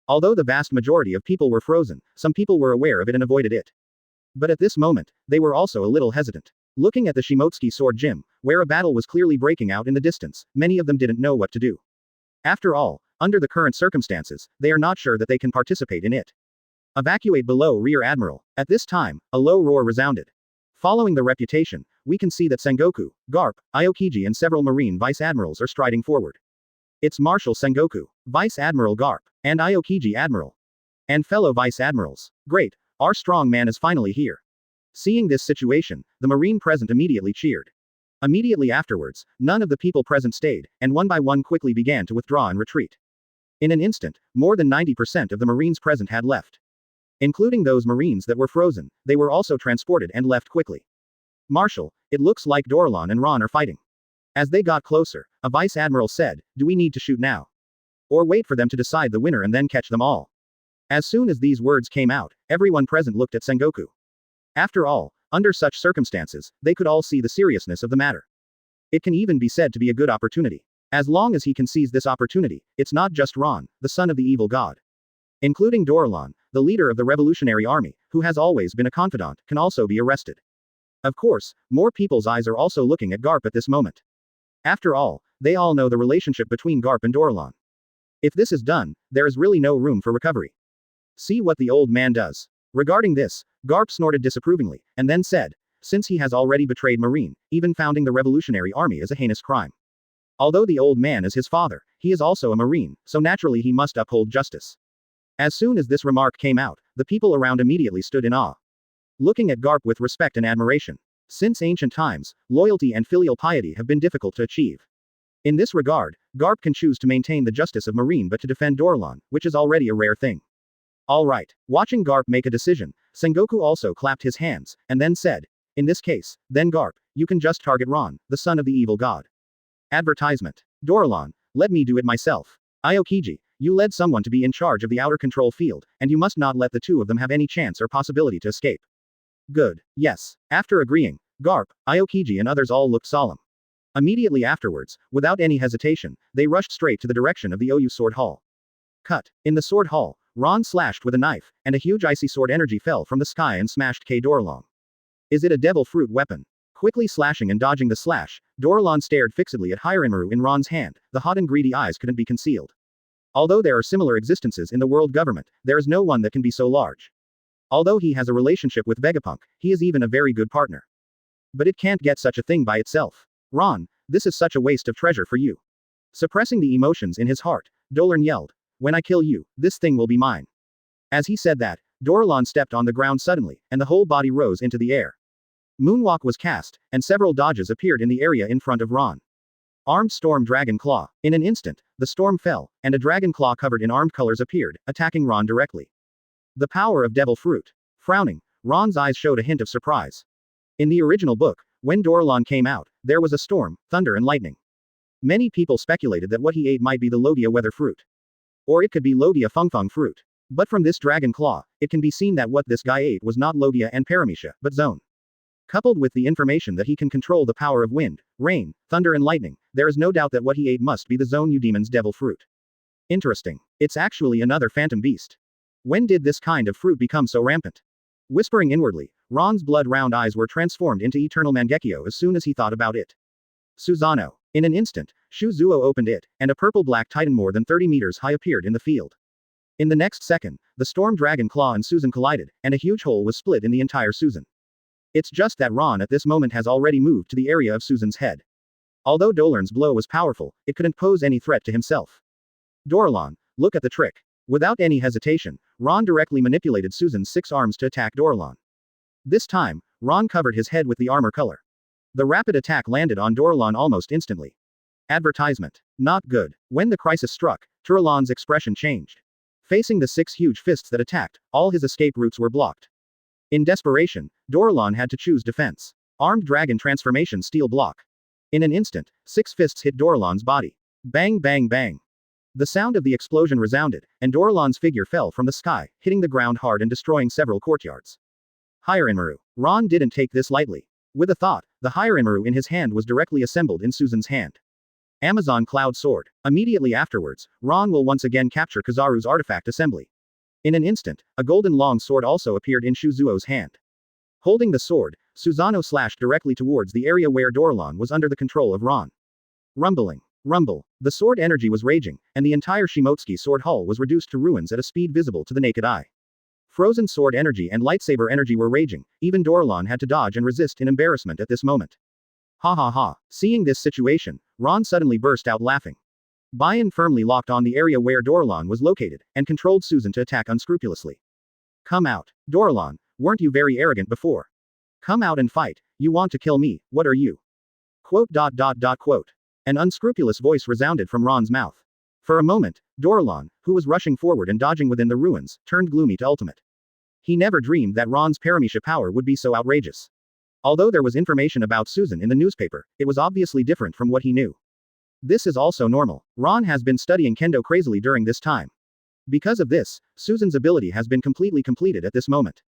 Although the vast majority of people were frozen, some people were aware of it and avoided it. But at this moment, they were also a little hesitant. Looking at the Shimotsuki Sword Gym, where a battle was clearly breaking out in the distance, many of them didn't know what to do. After all, under the current circumstances, they are not sure that they can participate in it. Evacuate below Rear Admiral. At this time, a low roar resounded. Following the reputation, we can see that Sengoku, Garp, Aokiji and several Marine Vice Admirals are striding forward. It's Marshal Sengoku, Vice Admiral Garp, and Aokiji Admiral. And fellow Vice Admirals. Great, our strong man is finally here. Seeing this situation, the marine present immediately cheered. Immediately afterwards, none of the people present stayed, and one by one quickly began to withdraw and retreat. In an instant, more than 90% of the marines present had left. Including those marines that were frozen, they were also transported and left quickly. Marshal, it looks like Dorlan and Ron are fighting. As they got closer, a vice admiral said, do we need to shoot now? Or wait for them to decide the winner and then catch them all? As soon as these words came out, everyone present looked at Sengoku. After all, under such circumstances, they could all see the seriousness of the matter. It can even be said to be a good opportunity. As long as he can seize this opportunity, it's not just Ron, the son of the evil god. Including Dorlan, the leader of the revolutionary army, who has always been a confidant, can also be arrested. Of course, more people's eyes are also looking at Garp at this moment. After all, they all know the relationship between Garp and Dorlan. If this is done, there is really no room for recovery. See what the old man does. Regarding this, Garp snorted disapprovingly, and then said, since he has already betrayed Marine, even founding the revolutionary army is a heinous crime. Although the old man is his father, he is also a Marine, so naturally he must uphold justice. As soon as this remark came out, the people around immediately stood in awe, looking at Garp with respect and admiration. Since ancient times, loyalty and filial piety have been difficult to achieve. In this regard, Garp can choose to maintain the justice of Marine but to defend Dorlan, which is already a rare thing. Alright. Watching Garp make a decision, Sengoku also clapped his hands, and then said, in this case, then Garp, you can just target Ron, the son of the evil god. Advertisement. Dorlan, let me do it myself. Aokiji, you led someone to be in charge of the outer control field, and you must not let the two of them have any chance or possibility to escape. Good. Yes. After agreeing, Garp, Aokiji and others all looked solemn. Immediately afterwards, without any hesitation, they rushed straight to the direction of the Oyu Sword Hall. Cut. In the sword hall, Ron slashed with a knife, and a huge icy sword energy fell from the sky and smashed K. Dorlan. Is it a devil fruit weapon? Quickly slashing and dodging the slash, Dorlan stared fixedly at Hirenmaru in Ron's hand, the hot and greedy eyes couldn't be concealed. Although there are similar existences in the world government, there is no one that can be so large. Although he has a relationship with Vegapunk, he is even a very good partner. But it can't get such a thing by itself. Ron, this is such a waste of treasure for you. Suppressing the emotions in his heart, Dorlan yelled, when I kill you, this thing will be mine. As he said that, Dorlan stepped on the ground suddenly, and the whole body rose into the air. Moonwalk was cast, and several dodges appeared in the area in front of Ron. Armed Storm Dragon Claw. In an instant, the storm fell, and a dragon claw covered in armed colors appeared, attacking Ron directly. The power of Devil Fruit. Frowning, Ron's eyes showed a hint of surprise. In the original book, when Dorlan came out, there was a storm, thunder and lightning. Many people speculated that what he ate might be the Logia weather fruit. Or it could be Logia Fengfeng fruit. But from this dragon claw, it can be seen that what this guy ate was not Logia and Paramecia, but Zone. Coupled with the information that he can control the power of wind, rain, thunder and lightning, there is no doubt that what he ate must be the Zone Eudemon's devil fruit. Interesting. It's actually another phantom beast. When did this kind of fruit become so rampant? Whispering inwardly, Ron's blood-round eyes were transformed into eternal Mangekyō as soon as he thought about it. Susanoo. In an instant, Shuzuo opened it, and a purple-black titan more than 30 meters high appeared in the field. In the next second, the storm dragon claw and Susan collided, and a huge hole was split in the entire Susan. It's just that Ron at this moment has already moved to the area of Susan's head. Although Dorlan's blow was powerful, it couldn't pose any threat to himself. Dorlan, look at the trick. Without any hesitation, Ron directly manipulated Susan's 6 arms to attack Dorlan. This time, Ron covered his head with the armor color. The rapid attack landed on Dorlan almost instantly. Advertisement. Not good. When the crisis struck, Dorlan's expression changed. Facing the 6 huge fists that attacked, all his escape routes were blocked. In desperation, Dorlan had to choose defense. Armed dragon transformation steel block. In an instant, 6 fists hit Dorlan's body. Bang bang bang. The sound of the explosion resounded, and Dorlan's figure fell from the sky, hitting the ground hard and destroying several courtyards. Hirenmaru. Ron didn't take this lightly. With a thought, the Hirenmaru in his hand was directly assembled in Susan's hand. Amazon Cloud Sword. Immediately afterwards, Ron will once again capture Kizaru's artifact assembly. In an instant, a golden long sword also appeared in Shuzuo's hand. Holding the sword, Susanoo slashed directly towards the area where Dorlan was under the control of Ron. Rumbling. Rumble. The sword energy was raging, and the entire Shimotsuki sword hull was reduced to ruins at a speed visible to the naked eye. Frozen sword energy and lightsaber energy were raging, even Dorlan had to dodge and resist in embarrassment at this moment. Ha ha ha. Seeing this situation, Ron suddenly burst out laughing. Bayan firmly locked on the area where Dorlan was located, and controlled Susan to attack unscrupulously. Come out. Dorlan, weren't you very arrogant before? Come out and fight. You want to kill me, what are you? Quote. An unscrupulous voice resounded from Ron's mouth. For a moment, Dorlan, who was rushing forward and dodging within the ruins, turned gloomy to ultimate. He never dreamed that Ron's paramecia power would be so outrageous. Although there was information about Susan in the newspaper, it was obviously different from what he knew. This is also normal. Ron has been studying kendo crazily during this time. Because of this, Susan's ability has been completely completed at this moment.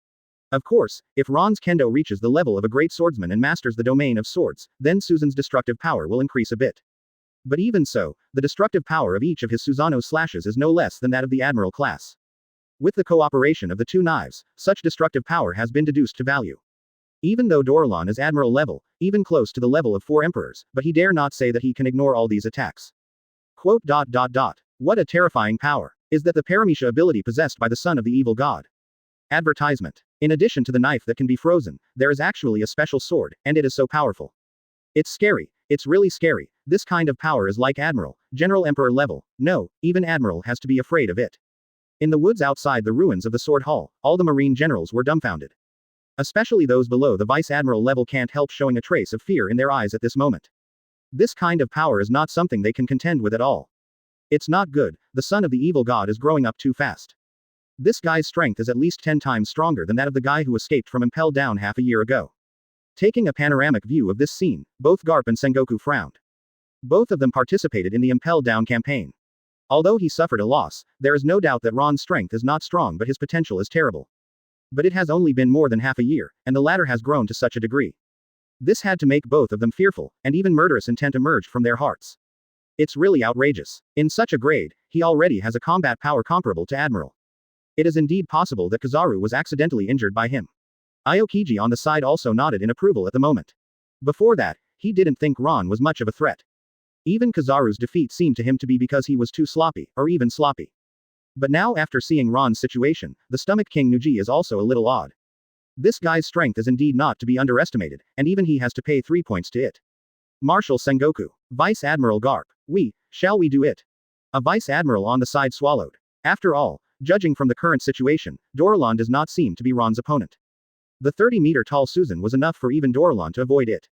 Of course, if Ron's kendo reaches the level of a great swordsman and masters the domain of swords, then Susan's destructive power will increase a bit. But even so, the destructive power of each of his Susanoo slashes is no less than that of the Admiral class. With the cooperation of the two knives, such destructive power has been deduced to value. Even though Dorlan is Admiral level, even close to the level of 4 emperors, but he dare not say that he can ignore all these attacks. Quote. What a terrifying power. Is that the paramecia ability possessed by the son of the evil god? Advertisement. In addition to the knife that can be frozen, there is actually a special sword, and it is so powerful. It's scary. It's really scary. This kind of power is like Admiral, General Emperor level. No, even Admiral has to be afraid of it. In the woods outside the ruins of the Sword Hall, all the Marine generals were dumbfounded. Especially those below the Vice Admiral level can't help showing a trace of fear in their eyes at this moment. This kind of power is not something they can contend with at all. It's not good. The son of the evil god is growing up too fast. This guy's strength is at least 10 times stronger than that of the guy who escaped from Impel down half a year ago. Taking a panoramic view of this scene, both Garp and Sengoku frowned. Both of them participated in the Impel down campaign. Although he suffered a loss, there is no doubt that Ron's strength is not strong but his potential is terrible. But it has only been more than half a year, and the latter has grown to such a degree. This had to make both of them fearful, and even murderous intent emerged from their hearts. It's really outrageous. In such a grade, he already has a combat power comparable to Admiral. It is indeed possible that Kizaru was accidentally injured by him. Aokiji on the side also nodded in approval at the moment. Before that, he didn't think Ron was much of a threat. Even Kizaru's defeat seemed to him to be because he was too sloppy, or even sloppy. But now after seeing Ron's situation, the Stomach King Nuji is also a little odd. This guy's strength is indeed not to be underestimated, and even he has to pay 3 points to it. Marshal Sengoku. Vice Admiral Garp. Shall we do it? A Vice Admiral on the side swallowed. After all, judging from the current situation, Dorlan does not seem to be Ron's opponent. The 30-meter tall Susan was enough for even Dorlan to avoid it.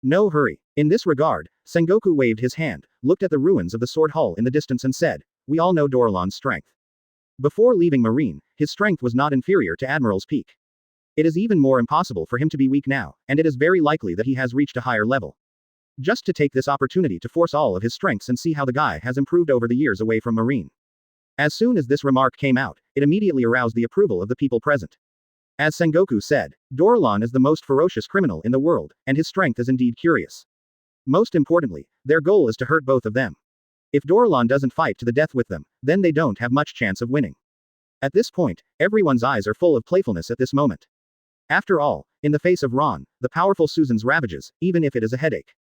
No hurry. In this regard, Sengoku waved his hand, looked at the ruins of the Sword Hall in the distance and said, "We all know Dorlan's strength. Before leaving Marine, his strength was not inferior to Admiral's peak. It is even more impossible for him to be weak now, and it is very likely that he has reached a higher level. Just to take this opportunity to force all of his strengths and see how the guy has improved over the years away from Marine." As soon as this remark came out, it immediately aroused the approval of the people present. As Sengoku said, Dorlan is the most ferocious criminal in the world, and his strength is indeed curious. Most importantly, their goal is to hurt both of them. If Dorlan doesn't fight to the death with them, then they don't have much chance of winning. At this point, everyone's eyes are full of playfulness at this moment. After all, in the face of Ron, the powerful Susan's ravages, even if it is a headache.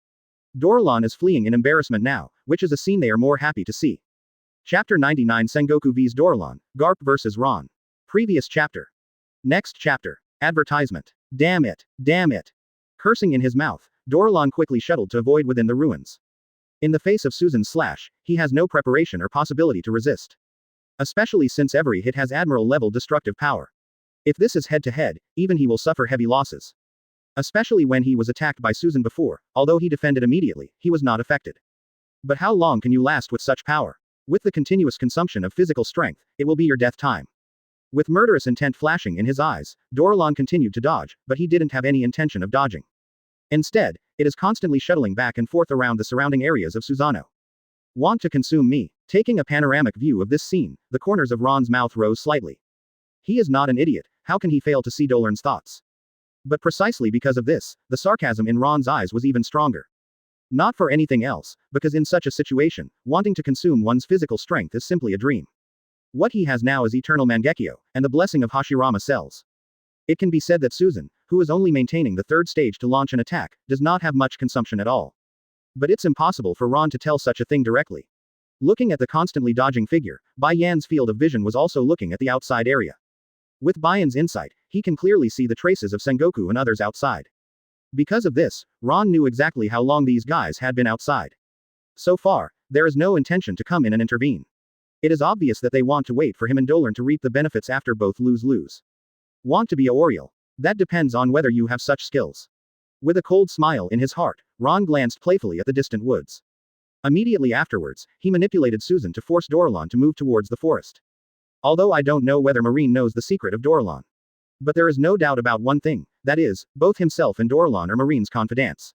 Dorlan is fleeing in embarrassment now, which is a scene they are more happy to see. Chapter 99 Sengoku vs Dorlan, Garp vs Ron. Previous chapter. Next chapter. Advertisement. Damn it. Damn it. Cursing in his mouth, Dorlan quickly shuttled to avoid within the ruins. In the face of Susan's slash, he has no preparation or possibility to resist. Especially since every hit has Admiral-level destructive power. If this is head-to-head, even he will suffer heavy losses. Especially when he was attacked by Susan before, although he defended immediately, he was not affected. But how long can you last with such power? With the continuous consumption of physical strength, it will be your death time. With murderous intent flashing in his eyes, Dorlan continued to dodge, but he didn't have any intention of dodging. Instead, it is constantly shuttling back and forth around the surrounding areas of Susanoo. Want to consume me? Taking a panoramic view of this scene, the corners of Ron's mouth rose slightly. He is not an idiot, how can he fail to see Dorlan's thoughts? But precisely because of this, the sarcasm in Ron's eyes was even stronger. Not for anything else, because in such a situation, wanting to consume one's physical strength is simply a dream. What he has now is eternal Mangekyō, and the blessing of Hashirama cells. It can be said that Susan, who is only maintaining the third stage to launch an attack, does not have much consumption at all. But it's impossible for Ron to tell such a thing directly. Looking at the constantly dodging figure, Bai Yan's field of vision was also looking at the outside area. With Bai Yan's insight, he can clearly see the traces of Sengoku and others outside. Because of this, Ron knew exactly how long these guys had been outside. So far, there is no intention to come in and intervene. It is obvious that they want to wait for him and Dolan to reap the benefits after both lose-lose. Want to be a Oriole. That depends on whether you have such skills. With a cold smile in his heart, Ron glanced playfully at the distant woods. Immediately afterwards, he manipulated Susan to force Dorlan to move towards the forest. Although I don't know whether Marine knows the secret of Dorlan. But there is no doubt about one thing, that is, both himself and Dorlan are Marine's confidants.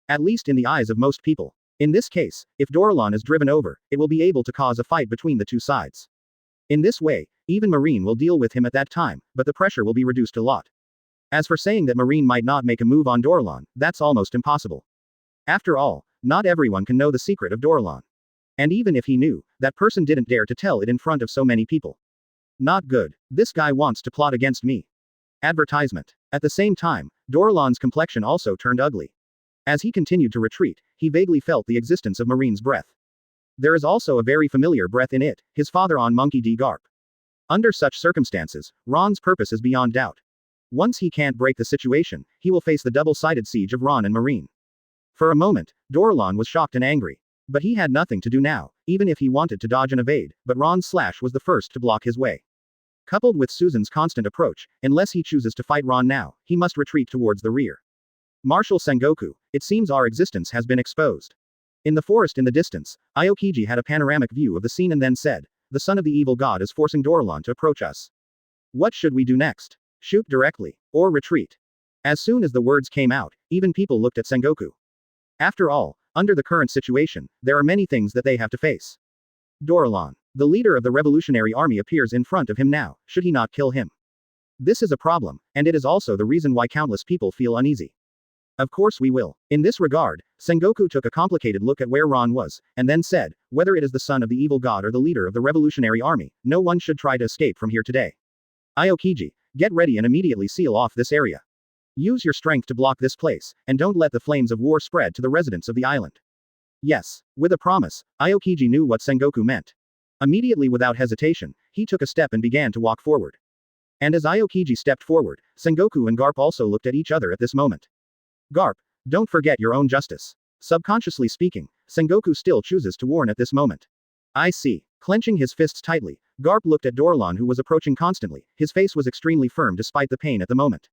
At least in the eyes of most people. In this case, if Dorlan is driven over, it will be able to cause a fight between the two sides. In this way, even Marine will deal with him at that time, but the pressure will be reduced a lot. As for saying that Marine might not make a move on Dorlan, that's almost impossible. After all, not everyone can know the secret of Dorlan. And even if he knew, that person didn't dare to tell it in front of so many people. Not good. This guy wants to plot against me. Advertisement. At the same time, Dorlan's complexion also turned ugly. As he continued to retreat, he vaguely felt the existence of Marine's breath. There is also a very familiar breath in it, his father on Monkey D. Garp. Under such circumstances, Ron's purpose is beyond doubt. Once he can't break the situation, he will face the double-sided siege of Ron and Marine. For a moment, Dorlan was shocked and angry. But he had nothing to do now, even if he wanted to dodge and evade, but Ron's slash was the first to block his way. Coupled with Susan's constant approach, unless he chooses to fight Ron now, he must retreat towards the rear. Marshal Sengoku, it seems our existence has been exposed. In the forest in the distance, Aokiji had a panoramic view of the scene and then said, the son of the evil god is forcing Dorlan to approach us. What should we do next? Shoot directly, or retreat? As soon as the words came out, even people looked at Sengoku. After all, under the current situation, there are many things that they have to face. Dorlan, the leader of the revolutionary army, appears in front of him now, should he not kill him? This is a problem, and it is also the reason why countless people feel uneasy. Of course we will. In this regard, Sengoku took a complicated look at where Ron was, and then said, whether it is the son of the evil god or the leader of the revolutionary army, no one should try to escape from here today. Aokiji, get ready and immediately seal off this area. Use your strength to block this place, and don't let the flames of war spread to the residents of the island. Yes. With a promise, Aokiji knew what Sengoku meant. Immediately without hesitation, he took a step and began to walk forward. And as Aokiji stepped forward, Sengoku and Garp also looked at each other at this moment. Garp, don't forget your own justice. Subconsciously speaking, Sengoku still chooses to warn at this moment. I see. Clenching his fists tightly, Garp looked at Dorlan, who was approaching constantly. His face was extremely firm despite the pain at the moment.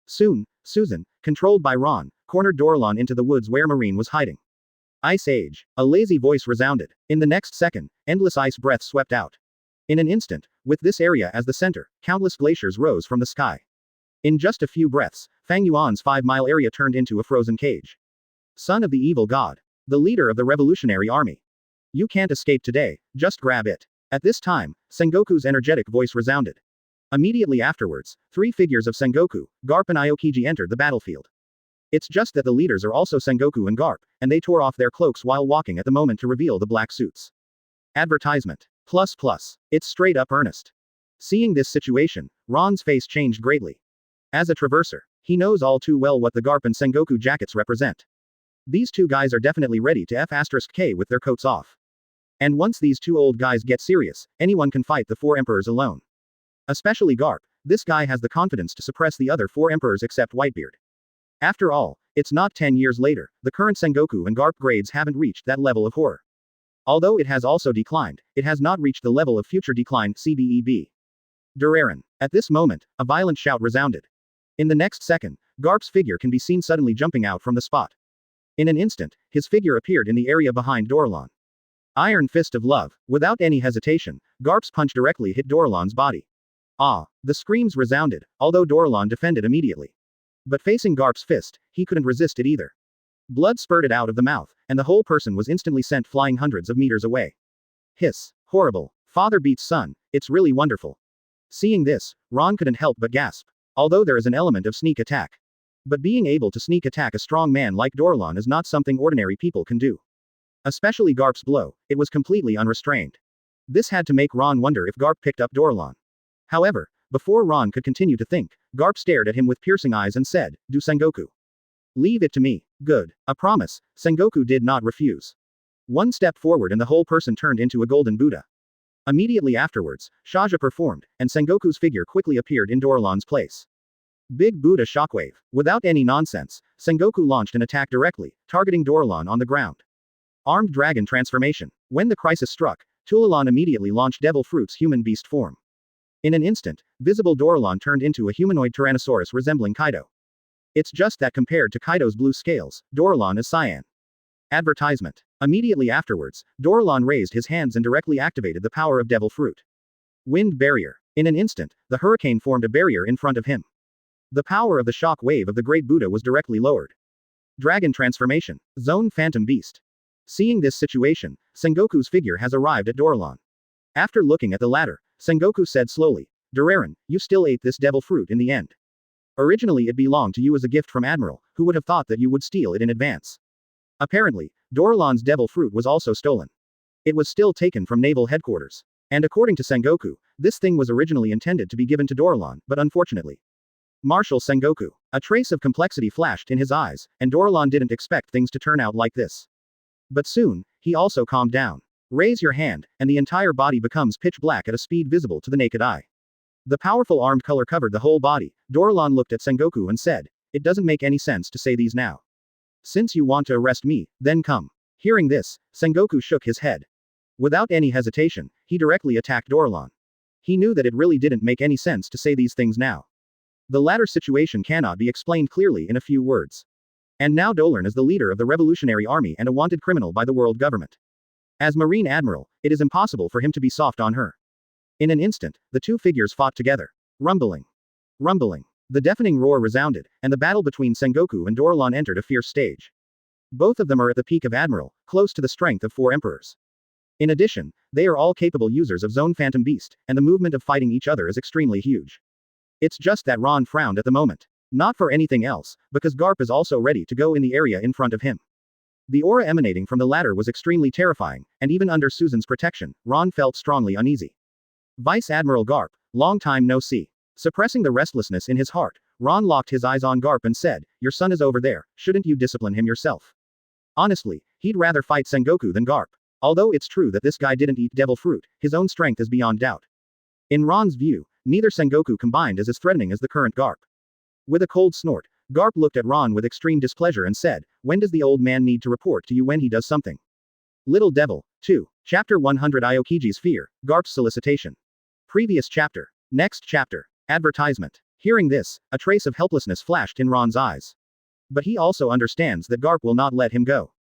Soon, Susan, controlled by Ron, cornered Dorlan into the woods where Marine was hiding. Ice Age. A lazy voice resounded. In the next second, endless ice breaths swept out. In an instant, with this area as the center, countless glaciers rose from the sky. In just a few breaths, Fang Yuan's 5-mile area turned into a frozen cage. Son of the evil god. The leader of the revolutionary army. You can't escape today, just grab it. At this time, Sengoku's energetic voice resounded. Immediately afterwards, 3 figures of Sengoku, Garp and Aokiji entered the battlefield. It's just that the leaders are also Sengoku and Garp, and they tore off their cloaks while walking at the moment to reveal the black suits. Advertisement. ++. It's straight up earnest. Seeing this situation, Ron's face changed greatly. As a traverser, he knows all too well what the Garp and Sengoku jackets represent. These two guys are definitely ready to F*K with their coats off. And once these two old guys get serious, anyone can fight the 4 emperors alone. Especially Garp, this guy has the confidence to suppress the other 4 emperors except Whitebeard. After all, it's not 10 years later, the current Sengoku and Garp grades haven't reached that level of horror. Although it has also declined, it has not reached the level of future decline CBEB. Duraren. At this moment, a violent shout resounded. In the next second, Garp's figure can be seen suddenly jumping out from the spot. In an instant, his figure appeared in the area behind Dorlan. Iron Fist of Love. Without any hesitation, Garp's punch directly hit Dorlan's body. Ah! The screams resounded, although Dorlan defended immediately. But facing Garp's fist, he couldn't resist it either. Blood spurted out of the mouth, and the whole person was instantly sent flying hundreds of meters away. Hiss. Horrible. Father beats son, it's really wonderful. Seeing this, Ron couldn't help but gasp. Although there is an element of sneak attack. But being able to sneak attack a strong man like Dorlan is not something ordinary people can do. Especially Garp's blow, it was completely unrestrained. This had to make Ron wonder if Garp picked up Dorlan. However, before Ron could continue to think, Garp stared at him with piercing eyes and said, "Do Sengoku. Leave it to me." Good. A promise, Sengoku did not refuse. One step forward and the whole person turned into a golden Buddha. Immediately afterwards, Shaja performed, and Sengoku's figure quickly appeared in Dorlan's place. Big Buddha shockwave. Without any nonsense, Sengoku launched an attack directly, targeting Dorlan on the ground. Armed Dragon Transformation. When the crisis struck, Tulalan immediately launched Devil Fruit's human beast form. In an instant, visible Doralon turned into a humanoid Tyrannosaurus resembling Kaido. It's just that compared to Kaido's blue scales, Doralon is cyan. Advertisement. Immediately afterwards, Doralon raised his hands and directly activated the power of Devil Fruit. Wind Barrier. In an instant, the hurricane formed a barrier in front of him. The power of the shock wave of the Great Buddha was directly lowered. Dragon Transformation. Zone Phantom Beast. Seeing this situation, Sengoku's figure has arrived at Doralon. After looking at the latter, Sengoku said slowly, Duraren, you still ate this devil fruit in the end. Originally it belonged to you as a gift from Admiral, who would have thought that you would steal it in advance. Apparently, Doralon's devil fruit was also stolen. It was still taken from naval headquarters. And according to Sengoku, this thing was originally intended to be given to Doralon, but unfortunately. Marshal Sengoku. A trace of complexity flashed in his eyes, and Doralon didn't expect things to turn out like this. But soon, he also calmed down. Raise your hand, and the entire body becomes pitch black at a speed visible to the naked eye. The powerful armed color covered the whole body. Doralon looked at Sengoku and said, it doesn't make any sense to say these now. Since you want to arrest me, then come. Hearing this, Sengoku shook his head. Without any hesitation, he directly attacked Doralon. He knew that it really didn't make any sense to say these things now. The latter situation cannot be explained clearly in a few words. And now Dolan is the leader of the Revolutionary Army and a wanted criminal by the world government. As Marine Admiral, it is impossible for him to be soft on her. In an instant, the two figures fought together. Rumbling. Rumbling. The deafening roar resounded, and the battle between Sengoku and Doralon entered a fierce stage. Both of them are at the peak of Admiral, close to the strength of 4 emperors. In addition, they are all capable users of Zone Phantom Beast, and the movement of fighting each other is extremely huge. It's just that Ron frowned at the moment. Not for anything else, because Garp is also ready to go in the area in front of him. The aura emanating from the latter was extremely terrifying, and even under Susan's protection, Ron felt strongly uneasy. Vice Admiral Garp, long time no see. Suppressing the restlessness in his heart, Ron locked his eyes on Garp and said, your son is over there, shouldn't you discipline him yourself? Honestly, he'd rather fight Sengoku than Garp. Although it's true that this guy didn't eat devil fruit, his own strength is beyond doubt. In Ron's view, neither Sengoku combined is as threatening as the current Garp. With a cold snort, Garp looked at Ron with extreme displeasure and said, when does the old man need to report to you when he does something? Little Devil. 2. Chapter 100 Aokiji's Fear, Garp's Solicitation. Previous chapter. Next chapter. Advertisement. Hearing this, a trace of helplessness flashed in Ron's eyes. But he also understands that Garp will not let him go.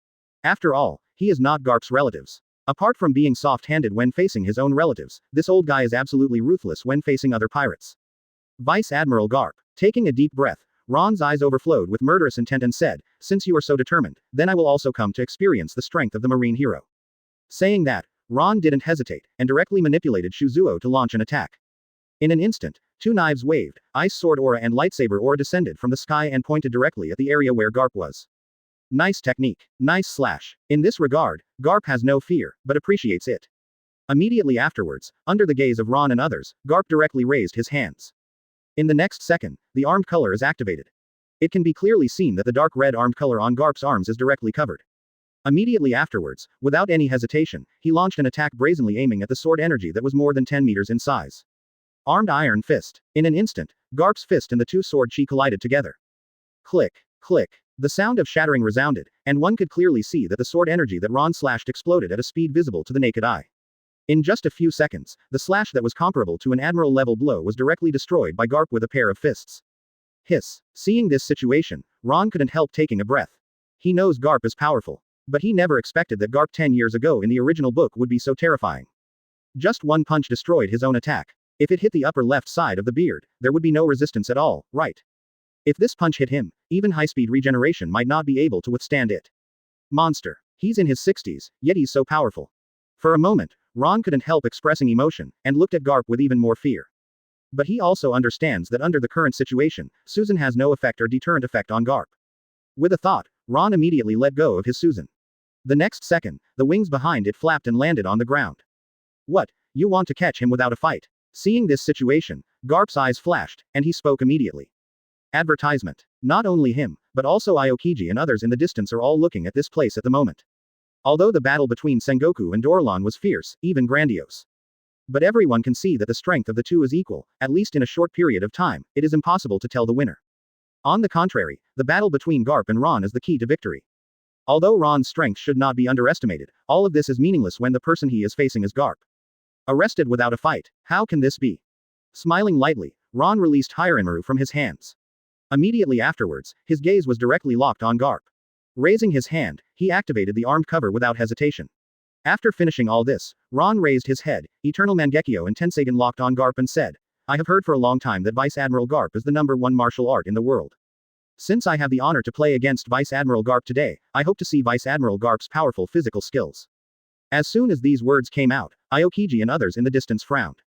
After all, he is not Garp's relatives. Apart from being soft-handed when facing his own relatives, this old guy is absolutely ruthless when facing other pirates. Vice Admiral Garp. Taking a deep breath, Ron's eyes overflowed with murderous intent and said, since you are so determined, then I will also come to experience the strength of the marine hero. Saying that, Ron didn't hesitate, and directly manipulated Shuzuo to launch an attack. In an instant, 2 knives waved, ice sword aura and lightsaber aura descended from the sky and pointed directly at the area where Garp was. Nice technique. Nice slash. In this regard, Garp has no fear, but appreciates it. Immediately afterwards, under the gaze of Ron and others, Garp directly raised his hands. In the next second, the armed color is activated. It can be clearly seen that the dark red armed color on Garp's arms is directly covered. Immediately afterwards, without any hesitation, he launched an attack brazenly aiming at the sword energy that was more than 10 meters in size. Armed Iron Fist. In an instant, Garp's fist and the 2 sword chi collided together. Click, click. The sound of shattering resounded, and one could clearly see that the sword energy that Ron slashed exploded at a speed visible to the naked eye. In just a few seconds, the slash that was comparable to an admiral-level blow was directly destroyed by Garp with a pair of fists. Hiss. Seeing this situation, Ron couldn't help taking a breath. He knows Garp is powerful. But he never expected that Garp 10 years ago in the original book would be so terrifying. Just one punch destroyed his own attack. If it hit the upper left side of the beard, there would be no resistance at all, right? If this punch hit him, even high-speed regeneration might not be able to withstand it. Monster. He's in his 60s, yet he's so powerful. For a moment, Ron couldn't help expressing emotion, and looked at Garp with even more fear. But he also understands that under the current situation, Susan has no effect or deterrent effect on Garp. With a thought, Ron immediately let go of his Susan. The next second, the wings behind it flapped and landed on the ground. What? You want to catch him without a fight? Seeing this situation, Garp's eyes flashed, and he spoke immediately. Advertisement. Not only him, but also Aokiji and others in the distance are all looking at this place at the moment. Although the battle between Sengoku and Doralon was fierce, even grandiose. But everyone can see that the strength of the two is equal, at least in a short period of time, it is impossible to tell the winner. On the contrary, the battle between Garp and Ron is the key to victory. Although Ron's strength should not be underestimated, all of this is meaningless when the person he is facing is Garp. Arrested without a fight. How can this be? Smiling lightly, Ron released Hiranmaru from his hands. Immediately afterwards, his gaze was directly locked on Garp. Raising his hand, he activated the armed cover without hesitation. After finishing all this, Ron raised his head, Eternal Mangekyō and Tensagen locked on Garp and said, I have heard for a long time that Vice Admiral Garp is the #1 martial art in the world. Since I have the honor to play against Vice Admiral Garp today, I hope to see Vice Admiral Garp's powerful physical skills. As soon as these words came out, Aokiji and others in the distance frowned.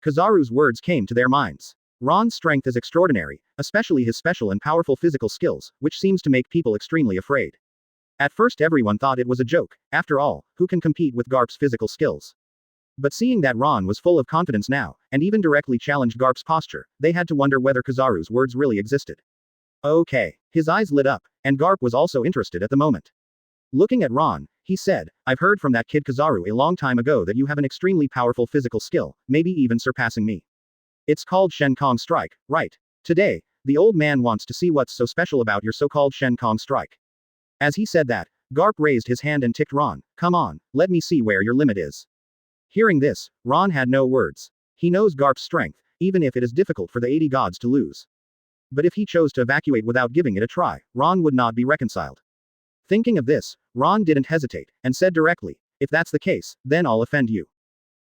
Kizaru's words came to their minds. Ron's strength is extraordinary, especially his special and powerful physical skills, which seems to make people extremely afraid. At first everyone thought it was a joke, after all, who can compete with Garp's physical skills? But seeing that Ron was full of confidence now, and even directly challenged Garp's posture, they had to wonder whether Kizaru's words really existed. Okay. His eyes lit up, and Garp was also interested at the moment. Looking at Ron, he said, I've heard from that kid Kizaru a long time ago that you have an extremely powerful physical skill, maybe even surpassing me. It's called Shen Kong Strike, right? Today, the old man wants to see what's so special about your so-called Shen Kong Strike. As he said that, Garp raised his hand and ticked Ron, come on, let me see where your limit is. Hearing this, Ron had no words. He knows Garp's strength, even if it is difficult for the 80 gods to lose. But if he chose to evacuate without giving it a try, Ron would not be reconciled. Thinking of this, Ron didn't hesitate, and said directly, if that's the case, then I'll offend you.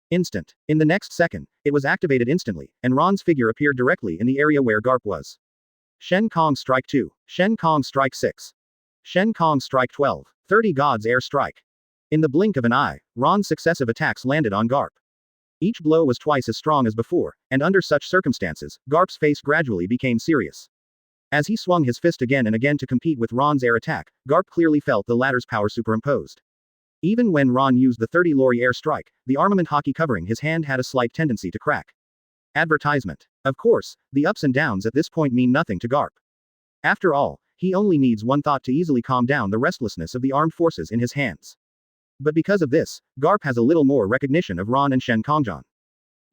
Instant. In the next second, it was activated instantly, and Ron's figure appeared directly in the area where Garp was. Shen Kong Strike 2. Shen Kong Strike 6. Shen Kong Strike 12. 30 Gods Air Strike. In the blink of an eye, Ron's successive attacks landed on Garp. Each blow was twice as strong as before, and under such circumstances, Garp's face gradually became serious. As he swung his fist again and again to compete with Ron's air attack, Garp clearly felt the latter's power superimposed. Even when Ron used the 30 Lori air strike, the armament hockey covering his hand had a slight tendency to crack. Advertisement. Of course, the ups and downs at this point mean nothing to Garp. After all, he only needs one thought to easily calm down the restlessness of the armed forces in his hands. But because of this, Garp has a little more recognition of Ron and Shen Kongjan.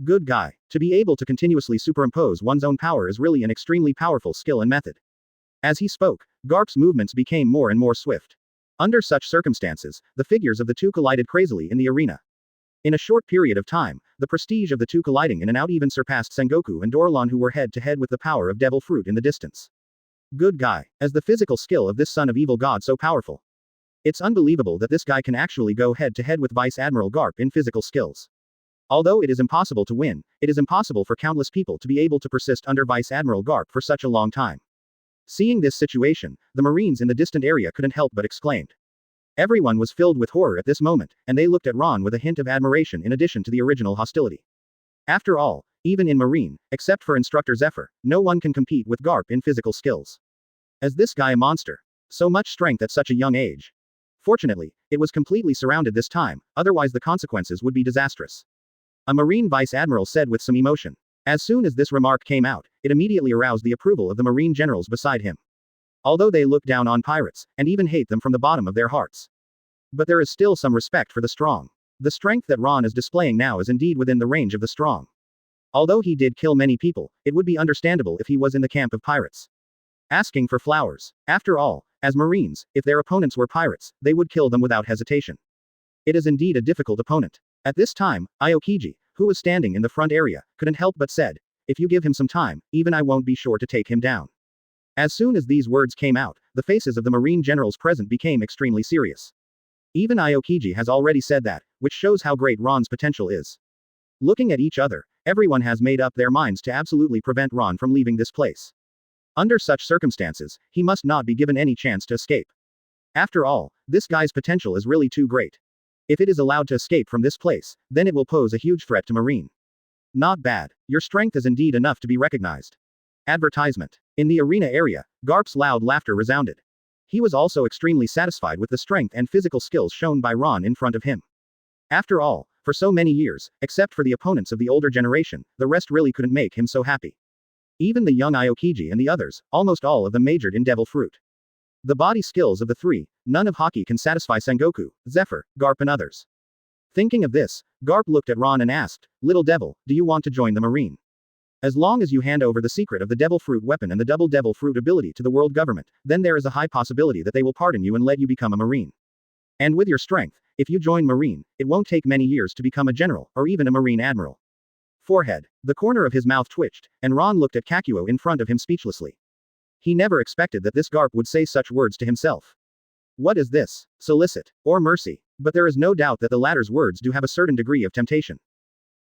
Good guy. To be able to continuously superimpose one's own power is really an extremely powerful skill and method. As he spoke, Garp's movements became more and more swift. Under such circumstances, the figures of the two collided crazily in the arena. In a short period of time, the prestige of the two colliding in and out even surpassed Sengoku and Dorlan, who were head to head with the power of Devil Fruit in the distance. Good guy. As the physical skill of this son of evil god so powerful. It's unbelievable that this guy can actually go head to head with Vice Admiral Garp in physical skills. Although it is impossible to win, it is impossible for countless people to be able to persist under Vice Admiral Garp for such a long time. Seeing this situation, the Marines in the distant area couldn't help but exclaimed. Everyone was filled with horror at this moment, and they looked at Ron with a hint of admiration in addition to the original hostility. After all, even in Marine, except for Instructor Zephyr, no one can compete with Garp in physical skills. As this guy a monster. So much strength at such a young age. Fortunately, it was completely surrounded this time, otherwise the consequences would be disastrous. A Marine Vice Admiral said with some emotion. As soon as this remark came out, it immediately aroused the approval of the Marine generals beside him. Although they look down on pirates, and even hate them from the bottom of their hearts. But there is still some respect for the strong. The strength that Ron is displaying now is indeed within the range of the strong. Although he did kill many people, it would be understandable if he was in the camp of pirates. Asking for flowers. After all, as Marines, if their opponents were pirates, they would kill them without hesitation. It is indeed a difficult opponent. At this time, Aokiji, who was standing in the front area, couldn't help but said, if you give him some time, even I won't be sure to take him down. As soon as these words came out, the faces of the Marine generals present became extremely serious. Even Aokiji has already said that, which shows how great Ron's potential is. Looking at each other, everyone has made up their minds to absolutely prevent Ron from leaving this place. Under such circumstances, he must not be given any chance to escape. After all, this guy's potential is really too great. If it is allowed to escape from this place, then it will pose a huge threat to Marine. Not bad. Your strength is indeed enough to be recognized. Advertisement. In the arena area, Garp's loud laughter resounded. He was also extremely satisfied with the strength and physical skills shown by Ron in front of him. After all, for so many years, except for the opponents of the older generation, the rest really couldn't make him so happy. Even the young Aokiji and the others, almost all of them majored in Devil Fruit. The body skills of the three, none of hockey can satisfy Sengoku, Zephyr, Garp and others. Thinking of this, Garp looked at Ron and asked, Little Devil, do you want to join the Marine? As long as you hand over the secret of the Devil Fruit weapon and the double Devil Fruit ability to the world government, then there is a high possibility that they will pardon you and let you become a Marine. And with your strength, if you join Marine, it won't take many years to become a general, or even a Marine admiral. Forehead. The corner of his mouth twitched, and Ron looked at Kakuo in front of him speechlessly. He never expected that this Garp would say such words to himself. What is this? Solicit, or mercy? But there is no doubt that the latter's words do have a certain degree of temptation.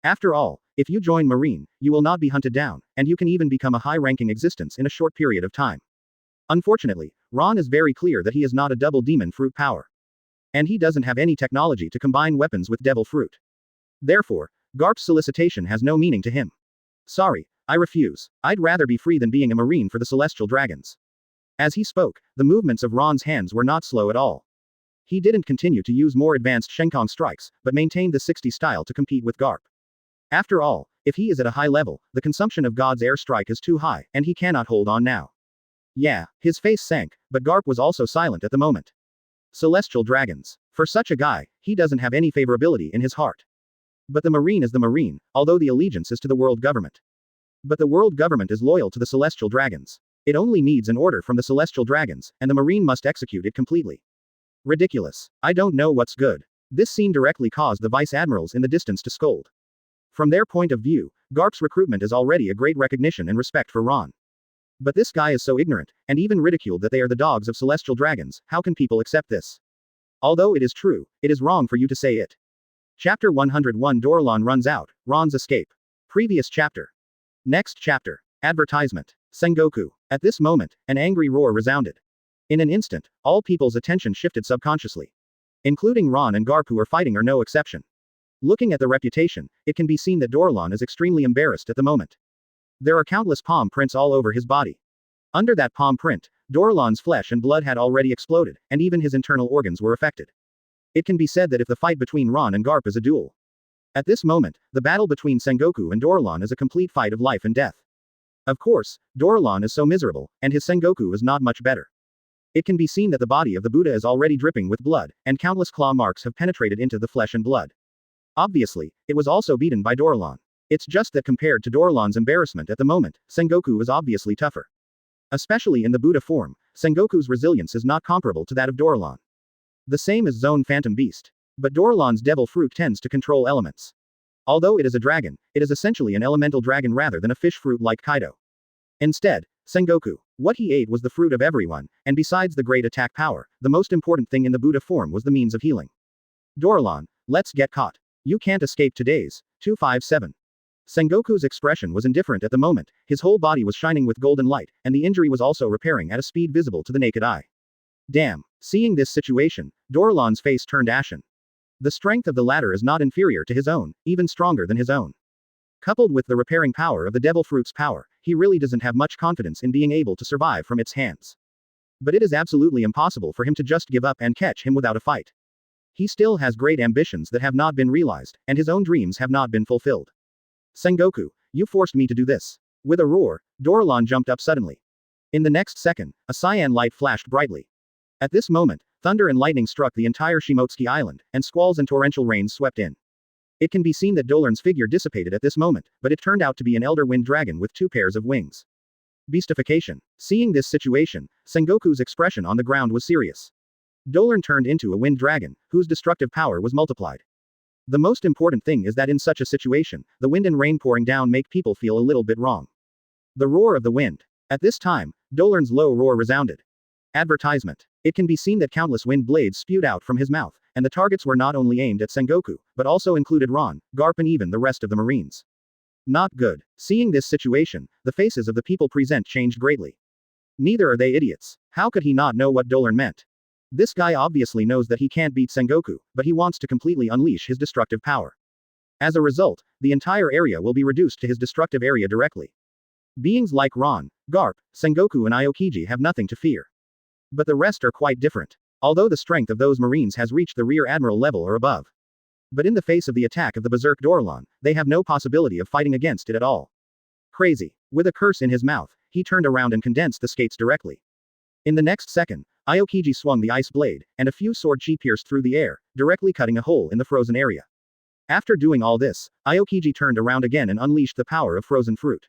After all, if you join Marine, you will not be hunted down, and you can even become a high-ranking existence in a short period of time. Unfortunately, Ron is very clear that he is not a double demon fruit power. And he doesn't have any technology to combine weapons with devil fruit. Therefore, Garp's solicitation has no meaning to him. Sorry, I refuse. I'd rather be free than being a Marine for the Celestial Dragons. As he spoke, the movements of Ron's hands were not slow at all. He didn't continue to use more advanced Shenkong strikes, but maintained the 60 style to compete with Garp. After all, if he is at a high level, the consumption of God's air strike is too high, and he cannot hold on now. Yeah, his face sank, but Garp was also silent at the moment. Celestial Dragons. For such a guy, he doesn't have any favorability in his heart. But the Marine is the Marine, although the allegiance is to the world government. But the world government is loyal to the Celestial Dragons. It only needs an order from the Celestial Dragons, and the Marine must execute it completely. Ridiculous. I don't know what's good. This scene directly caused the Vice Admirals in the distance to scold. From their point of view, Garp's recruitment is already a great recognition and respect for Ron. But this guy is so ignorant, and even ridiculed that they are the dogs of Celestial Dragons. How can people accept this? Although it is true, it is wrong for you to say it. Chapter 101 Dorlan runs out, Ron's escape. Previous chapter. Next chapter. Advertisement. Sengoku. At this moment, an angry roar resounded. In an instant, all people's attention shifted subconsciously. Including Ron and Garp, who are fighting, are no exception. Looking at the reputation, it can be seen that Dorlan is extremely embarrassed at the moment. There are countless palm prints all over his body. Under that palm print, Dorlan's flesh and blood had already exploded, and even his internal organs were affected. It can be said that if the fight between Ron and Garp is a duel. At this moment, the battle between Sengoku and Dorlan is a complete fight of life and death. Of course, Dorlan is so miserable, and his Sengoku is not much better. It can be seen that the body of the Buddha is already dripping with blood, and countless claw marks have penetrated into the flesh and blood. Obviously, it was also beaten by Dorlan. It's just that compared to Dorlan's embarrassment at the moment, Sengoku is obviously tougher. Especially in the Buddha form, Sengoku's resilience is not comparable to that of Dorlan. The same as Zone Phantom Beast. But Dorlan's devil fruit tends to control elements. Although it is a dragon, it is essentially an elemental dragon rather than a fish fruit like Kaido. Instead, Sengoku, what he ate was the fruit of everyone, and besides the great attack power, the most important thing in the Buddha form was the means of healing. Dorlan, let's get caught. You can't escape today's 257. Sengoku's expression was indifferent at the moment, his whole body was shining with golden light, and the injury was also repairing at a speed visible to the naked eye. Damn. Seeing this situation, Dorlan's face turned ashen. The strength of the latter is not inferior to his own, even stronger than his own. Coupled with the repairing power of the devil fruit's power, he really doesn't have much confidence in being able to survive from its hands. But it is absolutely impossible for him to just give up and catch him without a fight. He still has great ambitions that have not been realized, and his own dreams have not been fulfilled. Sengoku, you forced me to do this. With a roar, Dorlan jumped up suddenly. In the next second, a cyan light flashed brightly. At this moment, thunder and lightning struck the entire Shimotsuki Island, and squalls and torrential rains swept in. It can be seen that Dorlan's figure dissipated at this moment, but it turned out to be an elder wind dragon with 2 pairs of wings. Beastification. Seeing this situation, Sengoku's expression on the ground was serious. Dorlan turned into a wind dragon, whose destructive power was multiplied. The most important thing is that in such a situation, the wind and rain pouring down make people feel a little bit wrong. The roar of the wind. At this time, Dorlan's low roar resounded. Advertisement. It can be seen that countless wind blades spewed out from his mouth, and the targets were not only aimed at Sengoku, but also included Ron, Garp and even the rest of the Marines. Not good. Seeing this situation, the faces of the people present changed greatly. Neither are they idiots. How could he not know what Dorlan meant? This guy obviously knows that he can't beat Sengoku, but he wants to completely unleash his destructive power. As a result, the entire area will be reduced to his destructive area directly. Beings like Ron, Garp, Sengoku and Aokiji have nothing to fear. But the rest are quite different. Although the strength of those Marines has reached the Rear Admiral level or above. But in the face of the attack of the Berserk Dorlan, they have no possibility of fighting against it at all. Crazy. With a curse in his mouth, he turned around and condensed the skates directly. In the next second, Aokiji swung the ice blade, and a few sword chi pierced through the air, directly cutting a hole in the frozen area. After doing all this, Aokiji turned around again and unleashed the power of frozen fruit.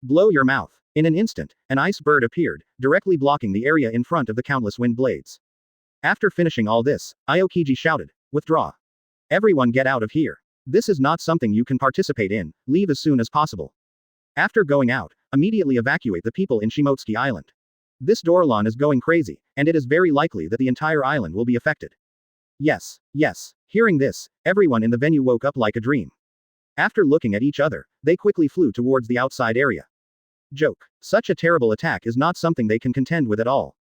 Blow your mouth. In an instant, an ice bird appeared, directly blocking the area in front of the countless wind blades. After finishing all this, Aokiji shouted, "Withdraw. Everyone get out of here." This is not something you can participate in, leave as soon as possible. After going out, immediately evacuate the people in Shimotsuki Island. This Dorlan is going crazy, and it is very likely that the entire island will be affected. Yes, yes. Hearing this, everyone in the venue woke up like a dream. After looking at each other, they quickly flew towards the outside area. Joke. Such a terrible attack is not something they can contend with at all.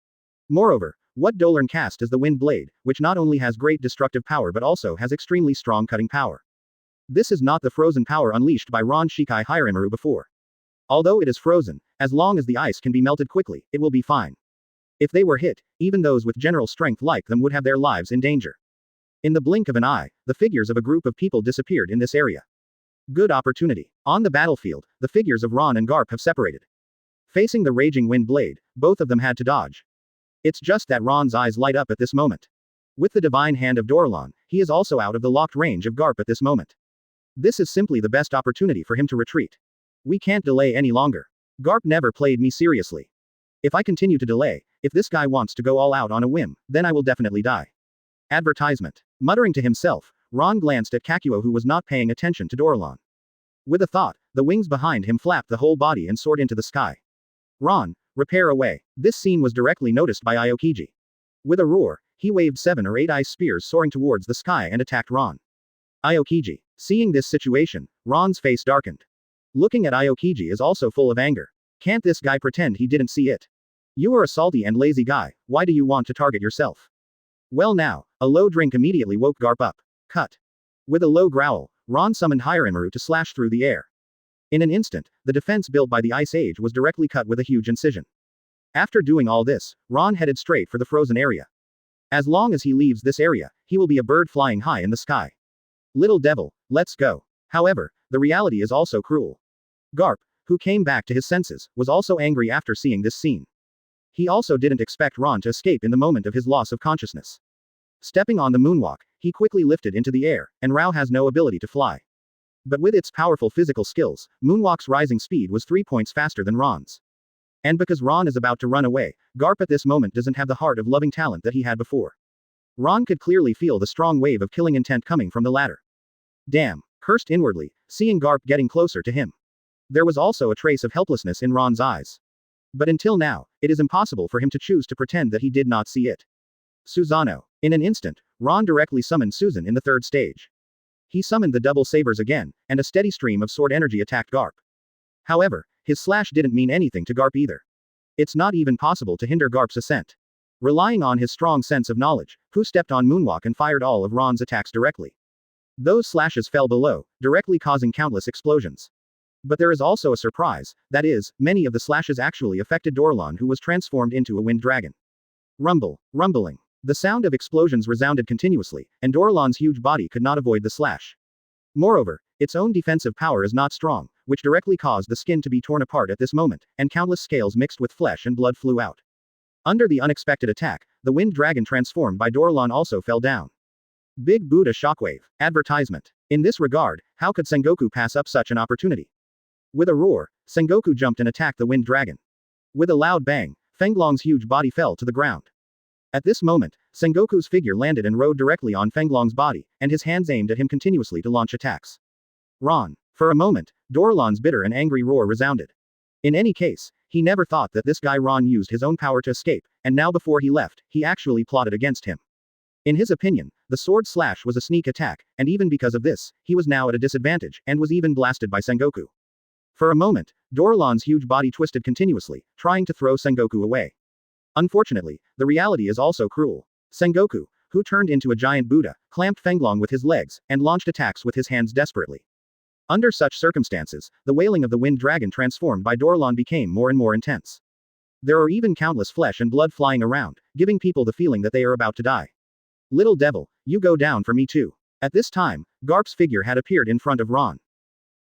Moreover, what Dolern cast is the Wind Blade, which not only has great destructive power but also has extremely strong cutting power. This is not the frozen power unleashed by Ron Shikai Hiramaru before. Although it is frozen, as long as the ice can be melted quickly, it will be fine. If they were hit, even those with general strength like them would have their lives in danger. In the blink of an eye, the figures of a group of people disappeared in this area. Good opportunity. On the battlefield, the figures of Ron and Garp have separated. Facing the raging wind blade, both of them had to dodge. It's just that Ron's eyes light up at this moment. With the divine hand of Dorlan, he is also out of the locked range of Garp at this moment. This is simply the best opportunity for him to retreat. We can't delay any longer. Garp never played me seriously. If I continue to delay, if this guy wants to go all out on a whim, then I will definitely die. Advertisement. Muttering to himself, Ron glanced at Kakyo who was not paying attention to Dorlan. With a thought, the wings behind him flapped the whole body and soared into the sky. Ron, repair away. This scene was directly noticed by Aokiji. With a roar, he waved 7 or 8 ice spears soaring towards the sky and attacked Ron. Aokiji. Seeing this situation, Ron's face darkened. Looking at Aokiji is also full of anger. Can't this guy pretend he didn't see it? You are a salty and lazy guy, why do you want to target yourself? Well now, a low drink immediately woke Garp up. Cut. With a low growl, Ron summoned Hiramaru to slash through the air. In an instant, the defense built by the Ice Age was directly cut with a huge incision. After doing all this, Ron headed straight for the frozen area. As long as he leaves this area, he will be a bird flying high in the sky. Little devil, let's go. However, the reality is also cruel. Garp, who came back to his senses, was also angry after seeing this scene. He also didn't expect Ron to escape in the moment of his loss of consciousness. Stepping on the moonwalk, he quickly lifted into the air, and Rao has no ability to fly. But with its powerful physical skills, Moonwalk's rising speed was 3 points faster than Ron's. And because Ron is about to run away, Garp at this moment doesn't have the heart of loving talent that he had before. Ron could clearly feel the strong wave of killing intent coming from the latter. Damn, cursed inwardly, seeing Garp getting closer to him. There was also a trace of helplessness in Ron's eyes. But until now, it is impossible for him to choose to pretend that he did not see it. Susano. In an instant, Ron directly summoned Susan in the 3rd stage. He summoned the double sabers again, and a steady stream of sword energy attacked Garp. However, his slash didn't mean anything to Garp either. It's not even possible to hinder Garp's ascent. Relying on his strong sense of knowledge, Fu stepped on Moonwalk and fired all of Ron's attacks directly. Those slashes fell below, directly causing countless explosions. But there is also a surprise, that is, many of the slashes actually affected Dorlan who was transformed into a wind dragon. Rumble, rumbling. The sound of explosions resounded continuously, and Dorlan's huge body could not avoid the slash. Moreover, its own defensive power is not strong, which directly caused the skin to be torn apart at this moment, and countless scales mixed with flesh and blood flew out. Under the unexpected attack, the wind dragon transformed by Dorlan also fell down. Big Buddha shockwave. Advertisement. In this regard, how could Sengoku pass up such an opportunity? With a roar, Sengoku jumped and attacked the wind dragon. With a loud bang, Fenglong's huge body fell to the ground. At this moment, Sengoku's figure landed and rode directly on Fenglong's body, and his hands aimed at him continuously to launch attacks. Ron. For a moment, Dorlan's bitter and angry roar resounded. In any case, he never thought that this guy Ron used his own power to escape, and now before he left, he actually plotted against him. In his opinion, the sword slash was a sneak attack, and even because of this, he was now at a disadvantage, and was even blasted by Sengoku. For a moment, Dorlan's huge body twisted continuously, trying to throw Sengoku away. Unfortunately, the reality is also cruel. Sengoku, who turned into a giant Buddha, clamped Fenglong with his legs, and launched attacks with his hands desperately. Under such circumstances, the wailing of the wind dragon transformed by Dorlan became more and more intense. There are even countless flesh and blood flying around, giving people the feeling that they are about to die. Little devil, you go down for me too. At this time, Garp's figure had appeared in front of Ron.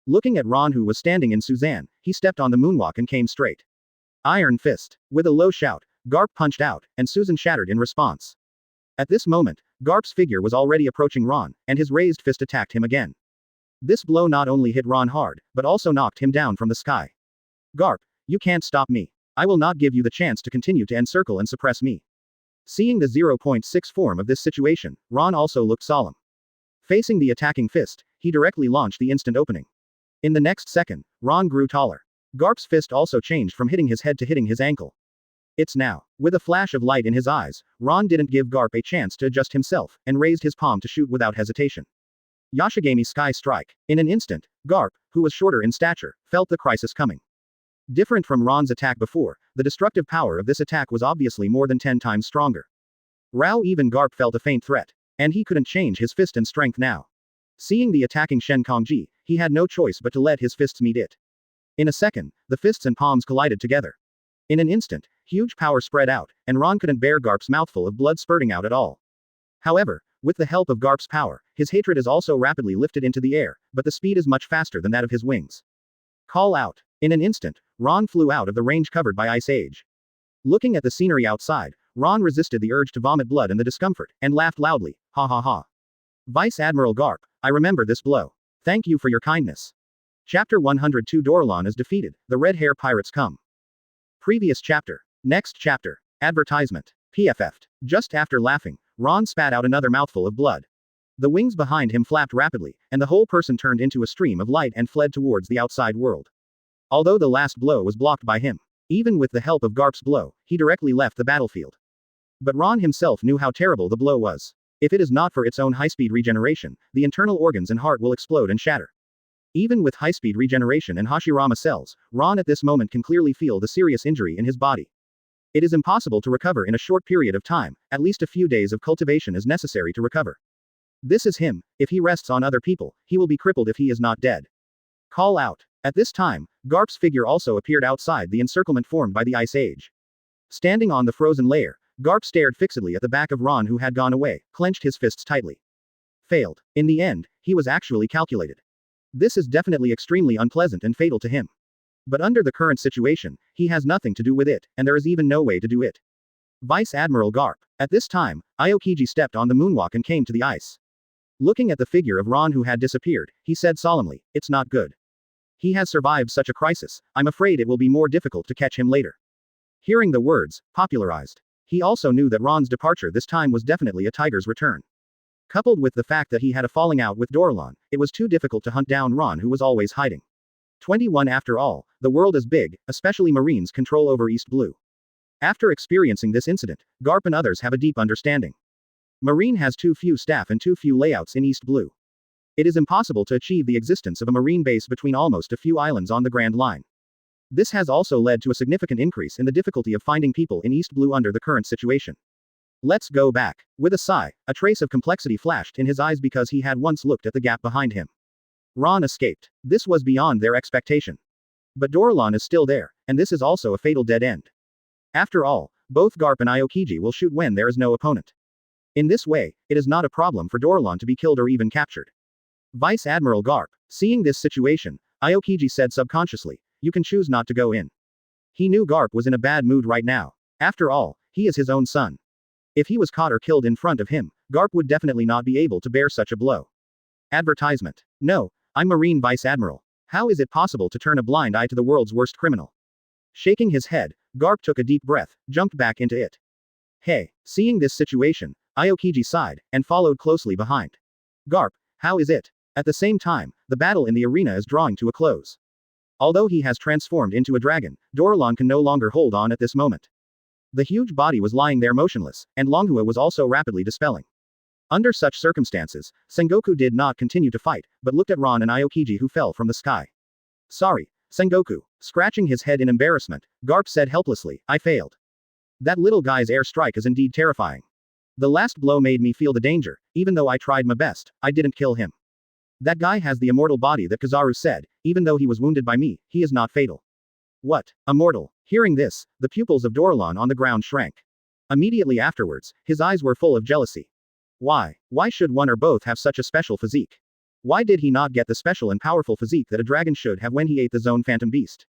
Looking at Ron who was standing in Suzanne, he stepped on the moonwalk and came straight. Iron Fist. With a low shout, Garp punched out, and Susan shattered in response. At this moment, Garp's figure was already approaching Ron, and his raised fist attacked him again. This blow not only hit Ron hard, but also knocked him down from the sky. Garp, you can't stop me. I will not give you the chance to continue to encircle and suppress me. Seeing the 0.6 form of this situation, Ron also looked solemn. Facing the attacking fist, he directly launched the instant opening. In the next second, Ron grew taller. Garp's fist also changed from hitting his head to hitting his ankle. It's now. With a flash of light in his eyes, Ron didn't give Garp a chance to adjust himself, and raised his palm to shoot without hesitation. Yashigami Sky Strike. In an instant, Garp, who was shorter in stature, felt the crisis coming. Different from Ron's attack before, the destructive power of this attack was obviously more than 10 times stronger. Even Garp felt a faint threat. And he couldn't change his fist and strength now. Seeing the attacking Shen Kongji, he had no choice but to let his fists meet it. In a second, the fists and palms collided together. In an instant, huge power spread out, and Ron couldn't bear Garp's mouthful of blood spurting out at all. However, with the help of Garp's power, his hatred is also rapidly lifted into the air, but the speed is much faster than that of his wings. Call out. In an instant, Ron flew out of the range covered by Ice Age. Looking at the scenery outside, Ron resisted the urge to vomit blood and the discomfort, and laughed loudly, ha ha ha. Vice Admiral Garp, I remember this blow. Thank you for your kindness. Chapter 102 Dorlan is defeated, the Red Hair Pirates come. Previous chapter. Next chapter. Advertisement. PFF'd. Just after laughing, Ron spat out another mouthful of blood. The wings behind him flapped rapidly, and the whole person turned into a stream of light and fled towards the outside world. Although the last blow was blocked by him, even with the help of Garp's blow, he directly left the battlefield. But Ron himself knew how terrible the blow was. If it is not for its own high-speed regeneration, the internal organs and heart will explode and shatter. Even with high-speed regeneration and Hashirama cells, Ron at this moment can clearly feel the serious injury in his body. It is impossible to recover in a short period of time, at least a few days of cultivation is necessary to recover. This is him. If he rests on other people, he will be crippled if he is not dead. Call out. At this time, Garp's figure also appeared outside the encirclement formed by the Ice Age. Standing on the frozen layer, Garp stared fixedly at the back of Ron who had gone away, clenched his fists tightly. Failed. In the end, he was actually calculated. This is definitely extremely unpleasant and fatal to him. But under the current situation, he has nothing to do with it, and there is even no way to do it. Vice Admiral Garp. At this time, Aokiji stepped on the moonwalk and came to the ice. Looking at the figure of Ron who had disappeared, he said solemnly, it's not good. He has survived such a crisis, I'm afraid it will be more difficult to catch him later. Hearing the words, popularized. He also knew that Ron's departure this time was definitely a tiger's return. Coupled with the fact that he had a falling out with Dorlan, it was too difficult to hunt down Ron who was always hiding. 21 After all, the world is big, especially Marine's control over East Blue. After experiencing this incident, Garp and others have a deep understanding. Marine has too few staff and too few layouts in East Blue. It is impossible to achieve the existence of a marine base between almost a few islands on the Grand Line. This has also led to a significant increase in the difficulty of finding people in East Blue under the current situation. Let's go back. With a sigh, a trace of complexity flashed in his eyes because he had once looked at the gap behind him. Ron escaped. This was beyond their expectation. But Dorlan is still there, and this is also a fatal dead end. After all, both Garp and Aokiji will shoot when there is no opponent. In this way, it is not a problem for Dorlan to be killed or even captured. Vice Admiral Garp. Seeing this situation, Aokiji said subconsciously, you can choose not to go in. He knew Garp was in a bad mood right now. After all, he is his own son. If he was caught or killed in front of him, Garp would definitely not be able to bear such a blow. Advertisement. No, I'm Marine Vice Admiral. How is it possible to turn a blind eye to the world's worst criminal? Shaking his head, Garp took a deep breath, jumped back into it. Hey, seeing this situation, Aokiji sighed, and followed closely behind. Garp, how is it? At the same time, the battle in the arena is drawing to a close. Although he has transformed into a dragon, Dorlan can no longer hold on at this moment. The huge body was lying there motionless, and Longhua was also rapidly dispelling. Under such circumstances, Sengoku did not continue to fight, but looked at Ron and Aokiji who fell from the sky. Sorry, Sengoku. Scratching his head in embarrassment, Garp said helplessly, I failed. That little guy's air strike is indeed terrifying. The last blow made me feel the danger, even though I tried my best, I didn't kill him. That guy has the immortal body that Kizaru said, even though he was wounded by me, he is not fatal. What? Immortal? Hearing this, the pupils of Dorlan on the ground shrank. Immediately afterwards, his eyes were full of jealousy. Why? Why should one or both have such a special physique? Why did he not get the special and powerful physique that a dragon should have when he ate the Zone Phantom Beast?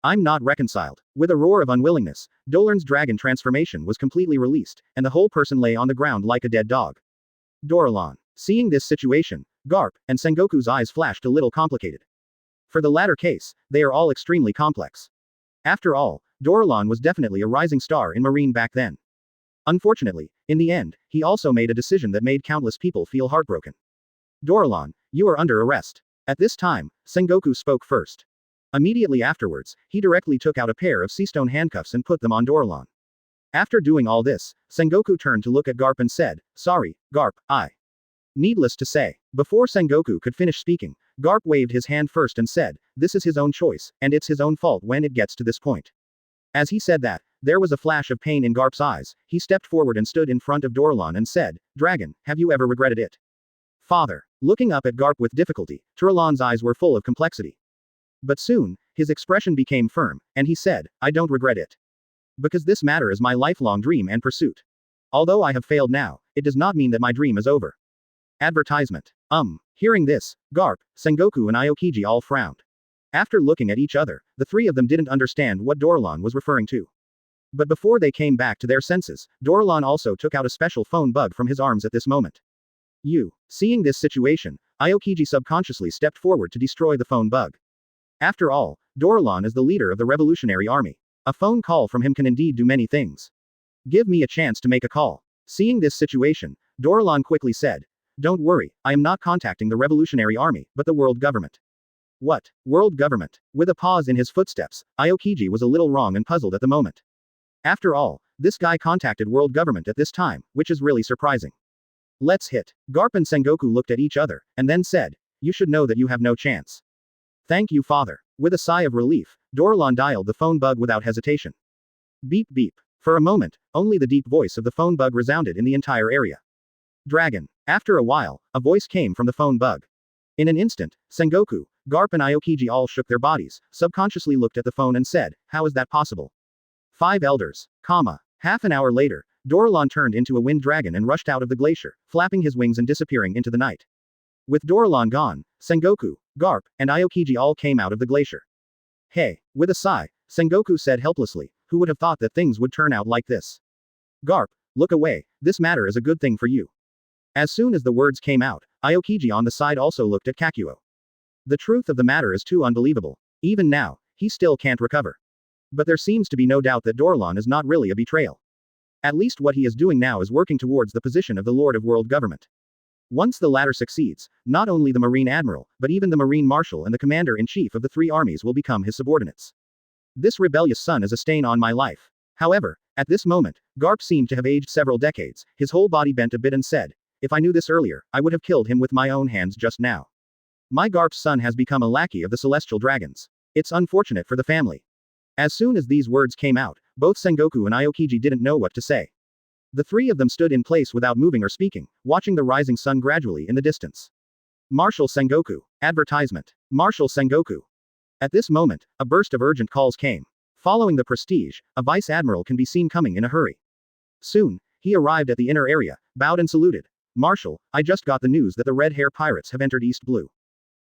I'm not reconciled. With a roar of unwillingness, Dolan's dragon transformation was completely released, and the whole person lay on the ground like a dead dog. Dorlan. Seeing this situation, Garp and Sengoku's eyes flashed a little complicated. For the latter case, they are all extremely complex. After all, Dorlan was definitely a rising star in Marine back then. Unfortunately, in the end, he also made a decision that made countless people feel heartbroken. Dorlan, You are under arrest. At this time, Sengoku spoke first. Immediately afterwards, he directly took out a pair of sea-stone handcuffs and put them on Dorlan. After doing all this, Sengoku turned to look at Garp and said, "Sorry, Garp, I." Needless to say, before Sengoku could finish speaking, Garp waved his hand first and said, "This is his own choice, and it's his own fault when it gets to this point." As he said that, there was a flash of pain in Garp's eyes. He stepped forward and stood in front of Dorlan and said, "Dragon, have you ever regretted it?" Father. Looking up at Garp with difficulty, Dorlan's eyes were full of complexity. But soon, his expression became firm, and he said, "I don't regret it. Because this matter is my lifelong dream and pursuit. Although I have failed now, it does not mean that my dream is over." Advertisement. Hearing this, Garp, Sengoku and Aokiji all frowned. After looking at each other, the three of them didn't understand what Dorlan was referring to. But before they came back to their senses, Dorlan also took out a special phone bug from his arms at this moment. Seeing this situation, Aokiji subconsciously stepped forward to destroy the phone bug. After all, Dorlan is the leader of the revolutionary army. A phone call from him can indeed do many things. Give me a chance to make a call. Seeing this situation, Dorlan quickly said, "Don't worry, I am not contacting the revolutionary army, but the world government." What? World government? With a pause in his footsteps, Aokiji was a little wrong and puzzled at the moment. After all, this guy contacted world government at this time, which is really surprising. Let's hit. Garp and Sengoku looked at each other, and then said, "You should know that you have no chance." Thank you, father. With a sigh of relief, Dorlan dialed the phone bug without hesitation. Beep beep. For a moment, only the deep voice of the phone bug resounded in the entire area. Dragon. After a while, a voice came from the phone bug. In an instant, Sengoku, Garp and Aokiji all shook their bodies, subconsciously looked at the phone and said, "How is that possible?" 5 elders. Half an hour later, Dorlan turned into a wind dragon and rushed out of the glacier, flapping his wings and disappearing into the night. With Dorlan gone, Sengoku, Garp, and Aokiji all came out of the glacier. Hey. With a sigh, Sengoku said helplessly, "Who would have thought that things would turn out like this?" Garp, look away, this matter is a good thing for you. As soon as the words came out, Aokiji on the side also looked at Kakuo. The truth of the matter is too unbelievable. Even now, he still can't recover. But there seems to be no doubt that Dorlan is not really a betrayal. At least what he is doing now is working towards the position of the Lord of World Government. Once the latter succeeds, not only the Marine Admiral, but even the Marine Marshal and the Commander-in-Chief of the 3 armies will become his subordinates. This rebellious son is a stain on my life. However, at this moment, Garp seemed to have aged several decades, his whole body bent a bit and said, "If I knew this earlier, I would have killed him with my own hands just now. My Garp's son has become a lackey of the celestial dragons. It's unfortunate for the family." As soon as these words came out, both Sengoku and Aokiji didn't know what to say. The 3 of them stood in place without moving or speaking, watching the rising sun gradually in the distance. Marshal Sengoku. Advertisement. Marshal Sengoku. At this moment, a burst of urgent calls came. Following the prestige, a vice admiral can be seen coming in a hurry. Soon, he arrived at the inner area, bowed and saluted. "Marshal, I just got the news that the Red Hair Pirates have entered East Blue.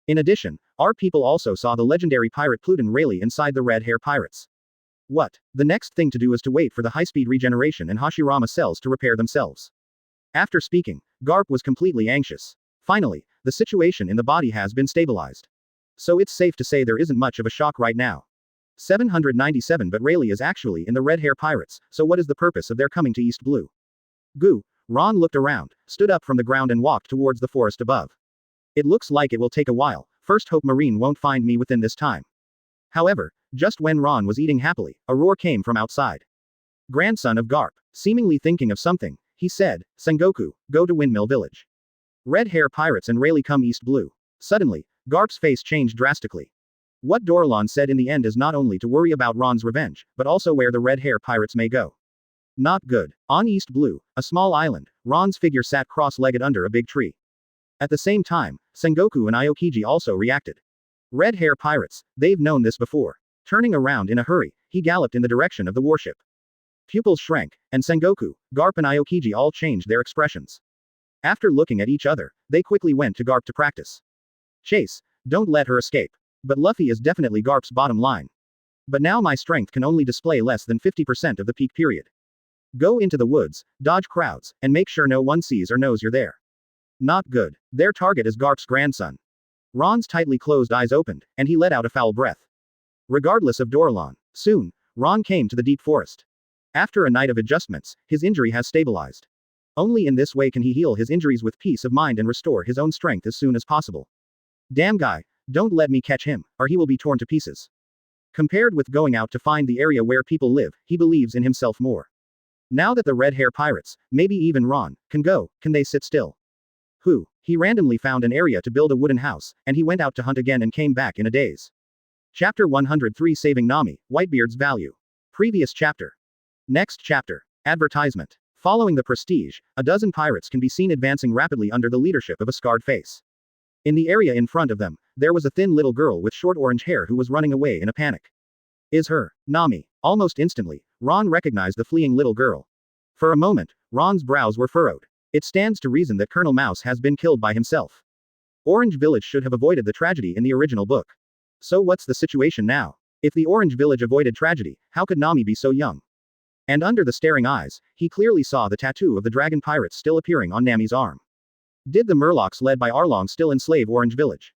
In addition, our people also saw the legendary pirate Pluton Rayleigh inside the Red Hair Pirates. What? The next thing to do is to wait for the high-speed regeneration and Hashirama cells to repair themselves." After speaking, Garp was completely anxious. Finally, the situation in the body has been stabilized. So it's safe to say there isn't much of a shock right now. 797 But Rayleigh is actually in the Red Hair Pirates, so what is the purpose of their coming to East Blue? Ron looked around, stood up from the ground and walked towards the forest above. "It looks like it will take a while. First hope Marine won't find me within this time." However, just when Ron was eating happily, a roar came from outside. Grandson of Garp, seemingly thinking of something, he said, "Sengoku, go to Windmill Village. Red Hair Pirates and Rayleigh come East Blue." Suddenly, Garp's face changed drastically. What Dorlan said in the end is not only to worry about Ron's revenge, but also where the Red Hair Pirates may go. Not good. On East Blue, a small island, Ron's figure sat cross-legged under a big tree. At the same time, Sengoku and Aokiji also reacted. Red Hair Pirates, they've known this before. Turning around in a hurry, he galloped in the direction of the warship. Pupils shrank, and Sengoku, Garp and Aokiji all changed their expressions. After looking at each other, they quickly went to Garp to practice. "Chase, don't let her escape. But Luffy is definitely Garp's bottom line. But now my strength can only display less than 50% of the peak period. Go into the woods, dodge crowds, and make sure no one sees or knows you're there." Not good. Their target is Garp's grandson. Ron's tightly closed eyes opened, and he let out a foul breath. Regardless of Dorlan, soon, Ron came to the deep forest. After a night of adjustments, his injury has stabilized. Only in this way can he heal his injuries with peace of mind and restore his own strength as soon as possible. Damn guy, don't let me catch him, or he will be torn to pieces. Compared with going out to find the area where people live, he believes in himself more. Now that the red hair pirates, maybe even Ron, can go, can they sit still? He randomly found an area to build a wooden house, and he went out to hunt again and came back in a daze. Chapter 103 Saving Nami, Whitebeard's Value. Previous chapter. Next chapter. Advertisement. Following the prestige, a dozen pirates can be seen advancing rapidly under the leadership of a scarred face. In the area in front of them, there was a thin little girl with short orange hair who was running away in a panic. Is her Nami? Almost instantly, Ron recognized the fleeing little girl. For a moment, Ron's brows were furrowed. It stands to reason that Colonel Mouse has been killed by himself. Orange Village should have avoided the tragedy in the original book. So what's the situation now? If the Orange Village avoided tragedy, how could Nami be so young? And under the staring eyes, he clearly saw the tattoo of the dragon pirates still appearing on Nami's arm. Did the Murlocs led by Arlong still enslave Orange Village?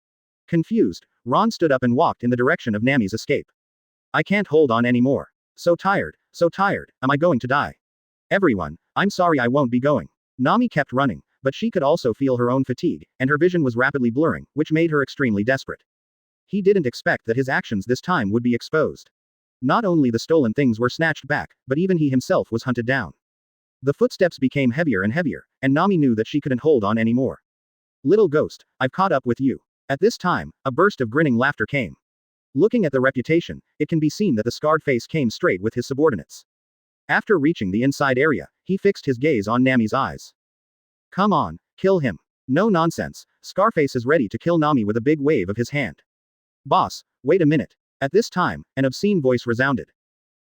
Confused, Ron stood up and walked in the direction of Nami's escape. I can't hold on anymore. So tired, am I going to die? Everyone, I'm sorry I won't be going. Nami kept running, but she could also feel her own fatigue, and her vision was rapidly blurring, which made her extremely desperate. He didn't expect that his actions this time would be exposed. Not only the stolen things were snatched back, but even he himself was hunted down. The footsteps became heavier and heavier, and Nami knew that she couldn't hold on anymore. Little ghost, I've caught up with you. At this time, a burst of grinning laughter came. Looking at the reputation, it can be seen that the scarred face came straight with his subordinates. After reaching the inside area, he fixed his gaze on Nami's eyes. Come on, kill him. No nonsense, Scarface is ready to kill Nami with a big wave of his hand. Boss, wait a minute. At this time, an obscene voice resounded.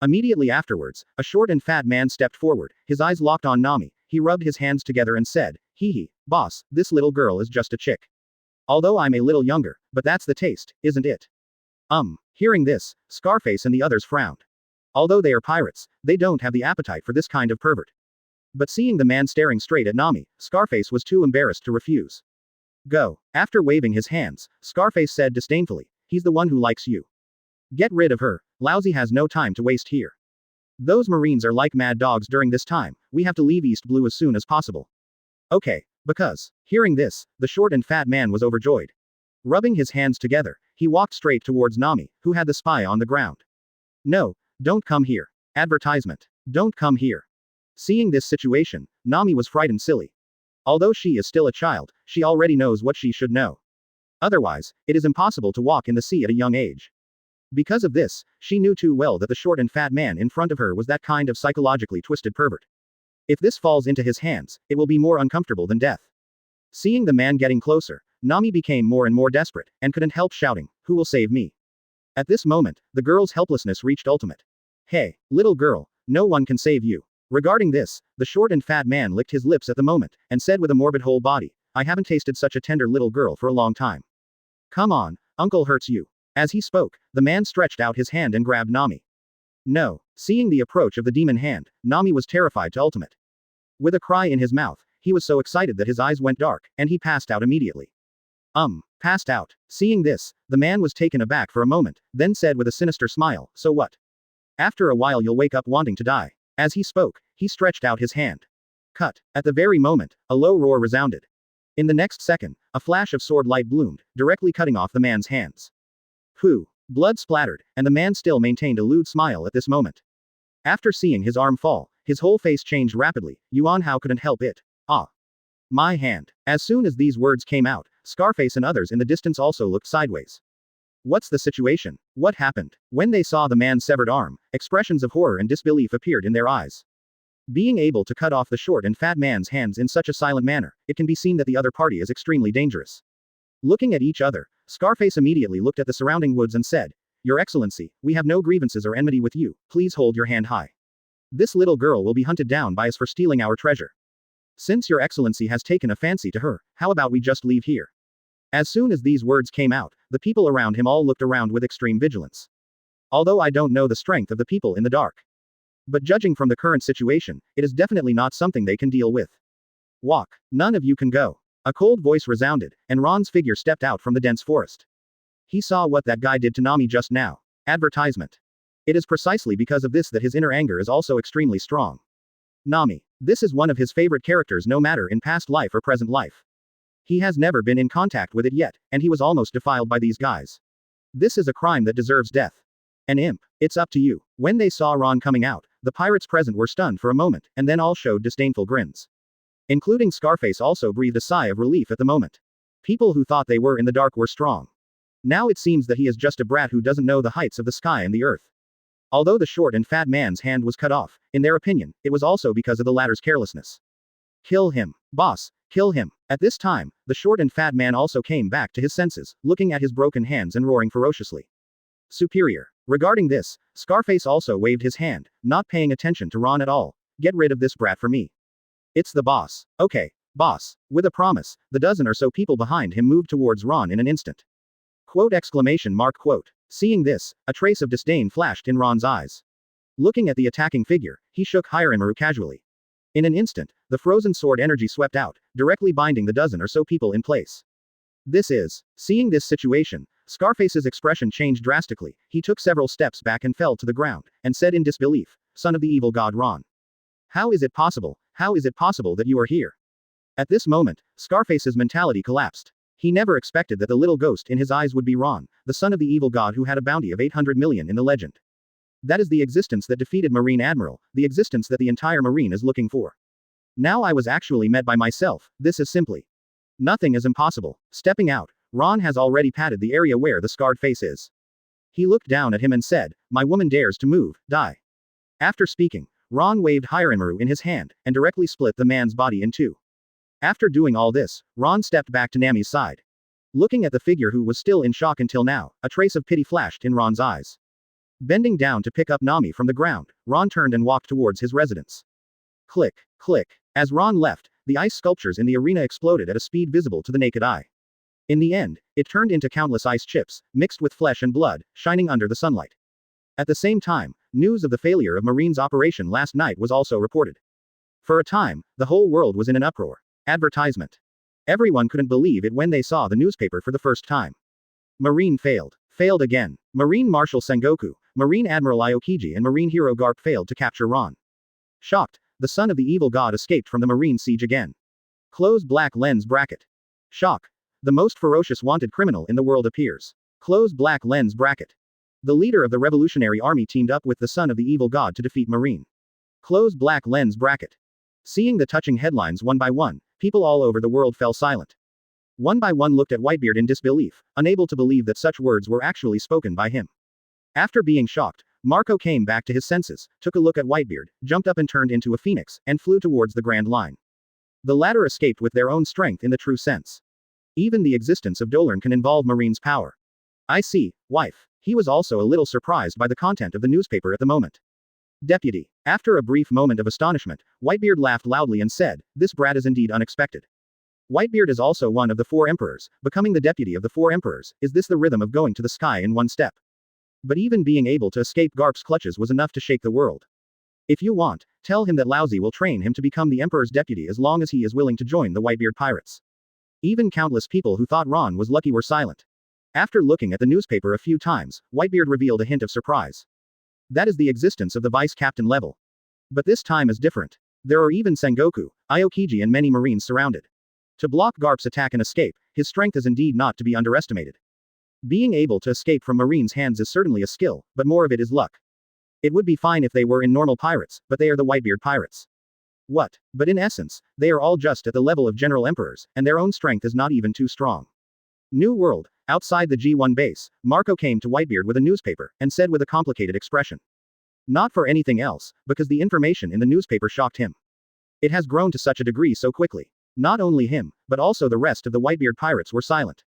Immediately afterwards, a short and fat man stepped forward, his eyes locked on Nami. He rubbed his hands together and said, boss, this little girl is just a chick. Although I'm a little younger, but that's the taste, isn't it? Hearing this, Scarface and the others frowned. Although they are pirates, they don't have the appetite for this kind of pervert. But seeing the man staring straight at Nami, Scarface was too embarrassed to refuse. Go. After waving his hands, Scarface said disdainfully, he's the one who likes you. Get rid of her, Lousy has no time to waste here. Those Marines are like mad dogs during this time, we have to leave East Blue as soon as possible. Okay, because. Hearing this, the short and fat man was overjoyed. Rubbing his hands together, he walked straight towards Nami, who had the spy on the ground. No, don't come here. Advertisement. Don't come here. Seeing this situation, Nami was frightened silly. Although she is still a child, she already knows what she should know. Otherwise, it is impossible to walk in the sea at a young age. Because of this, she knew too well that the short and fat man in front of her was that kind of psychologically twisted pervert. If this falls into his hands, it will be more uncomfortable than death. Seeing the man getting closer, Nami became more and more desperate, and couldn't help shouting, who will save me? At this moment, the girl's helplessness reached ultimate. Hey, little girl, no one can save you. Regarding this, the short and fat man licked his lips at the moment, and said with a morbid whole body, I haven't tasted such a tender little girl for a long time. Come on, uncle hurts you. As he spoke, the man stretched out his hand and grabbed Nami. No. Seeing the approach of the demon hand, Nami was terrified to ultimate. With a cry in his mouth, he was so excited that his eyes went dark, and he passed out immediately. Passed out. Seeing this, the man was taken aback for a moment, then said with a sinister smile, so what? After a while you'll wake up wanting to die. As he spoke, he stretched out his hand. Cut. At the very moment, a low roar resounded. In the next second, a flash of sword light bloomed, directly cutting off the man's hands. Pooh. Blood splattered, and the man still maintained a lewd smile at this moment. After seeing his arm fall, his whole face changed rapidly. Yuan Hao couldn't help it. Ah. My hand. As soon as these words came out, Scarface and others in the distance also looked sideways. What's the situation? What happened? When they saw the man's severed arm, expressions of horror and disbelief appeared in their eyes. Being able to cut off the short and fat man's hands in such a silent manner, it can be seen that the other party is extremely dangerous. Looking at each other, Scarface immediately looked at the surrounding woods and said, Your Excellency, we have no grievances or enmity with you, please hold your hand high. This little girl will be hunted down by us for stealing our treasure. Since Your Excellency has taken a fancy to her, how about we just leave here? As soon as these words came out, the people around him all looked around with extreme vigilance. Although I don't know the strength of the people in the dark. But judging from the current situation, it is definitely not something they can deal with. Walk. None of you can go. A cold voice resounded, and Ron's figure stepped out from the dense forest. He saw what that guy did to Nami just now. Advertisement. It is precisely because of this that his inner anger is also extremely strong. Nami. This is one of his favorite characters no matter in past life or present life. He has never been in contact with it yet, and he was almost defiled by these guys. This is a crime that deserves death. An imp. It's up to you. When they saw Ron coming out, the pirates present were stunned for a moment, and then all showed disdainful grins. Including Scarface also breathed a sigh of relief at the moment. People who thought they were in the dark were strong. Now it seems that he is just a brat who doesn't know the heights of the sky and the earth. Although the short and fat man's hand was cut off, in their opinion, it was also because of the latter's carelessness. Kill him. Boss, kill him. At this time, the short and fat man also came back to his senses, looking at his broken hands and roaring ferociously. Superior. Regarding this, Scarface also waved his hand, not paying attention to Ron at all. Get rid of this brat for me. It's the boss. Okay, boss. With a promise, the dozen or so people behind him moved towards Ron in an instant. Quote exclamation mark quote. Seeing this, a trace of disdain flashed in Ron's eyes. Looking at the attacking figure, he shook Hiramaru casually. In an instant, the frozen sword energy swept out, directly binding the dozen or so people in place. Seeing this situation, Scarface's expression changed drastically. He took several steps back and fell to the ground, and said in disbelief, "Son of the evil god Ron. How is it possible that you are here?" At this moment, Scarface's mentality collapsed. He never expected that the little ghost in his eyes would be Ron, the son of the evil god who had a bounty of 800 million in the legend. That is the existence that defeated Marine Admiral, the existence that the entire Marine is looking for. Now I was actually met by myself. This is simply. Nothing is impossible. Stepping out, Ron has already patted the area where the scarred face is. He looked down at him and said, "My woman dares to move, die." After speaking, Ron waved Hiramaru in his hand, and directly split the man's body in two. After doing all this, Ron stepped back to Nami's side. Looking at the figure who was still in shock until now, a trace of pity flashed in Ron's eyes. Bending down to pick up Nami from the ground, Ron turned and walked towards his residence. Click, click. As Ron left, the ice sculptures in the arena exploded at a speed visible to the naked eye. In the end, it turned into countless ice chips, mixed with flesh and blood, shining under the sunlight. At the same time, news of the failure of Marine's operation last night was also reported. For a time, the whole world was in an uproar. Advertisement. Everyone couldn't believe it when they saw the newspaper for the first time. Marine failed. Failed again. Marine Marshal Sengoku, Marine Admiral Aokiji and Marine Hero Garp failed to capture Ron. Shocked, the son of the evil god escaped from the Marine siege again. Close black lens bracket. Shock. The most ferocious wanted criminal in the world appears. Close black lens bracket. The leader of the Revolutionary Army teamed up with the son of the evil god to defeat Marine. Close black lens bracket. Seeing the touching headlines one by one, people all over the world fell silent. One by one looked at Whitebeard in disbelief, unable to believe that such words were actually spoken by him. After being shocked, Marco came back to his senses, took a look at Whitebeard, jumped up and turned into a phoenix, and flew towards the Grand Line. The latter escaped with their own strength in the true sense. Even the existence of Dolern can involve Marine's power. I see, wife. He was also a little surprised by the content of the newspaper at the moment. Deputy. After a brief moment of astonishment, Whitebeard laughed loudly and said, "This brat is indeed unexpected." Whitebeard is also one of the 4 emperors, becoming the deputy of the 4 emperors. Is this the rhythm of going to the sky in one step? But even being able to escape Garp's clutches was enough to shake the world. If you want, tell him that Laozi will train him to become the emperor's deputy as long as he is willing to join the Whitebeard pirates. Even countless people who thought Ron was lucky were silent. After looking at the newspaper a few times, Whitebeard revealed a hint of surprise. That is the existence of the vice captain level. But this time is different. There are even Sengoku, Aokiji and many Marines surrounded. To block Garp's attack and escape, his strength is indeed not to be underestimated. Being able to escape from Marines' hands is certainly a skill, but more of it is luck. It would be fine if they were in normal pirates, but they are the Whitebeard pirates. What? But in essence, they are all just at the level of general emperors, and their own strength is not even too strong. New World. Outside the G1 base, Marco came to Whitebeard with a newspaper, and said with a complicated expression. Not for anything else, because the information in the newspaper shocked him. It has grown to such a degree so quickly. Not only him, but also the rest of the Whitebeard pirates were silent.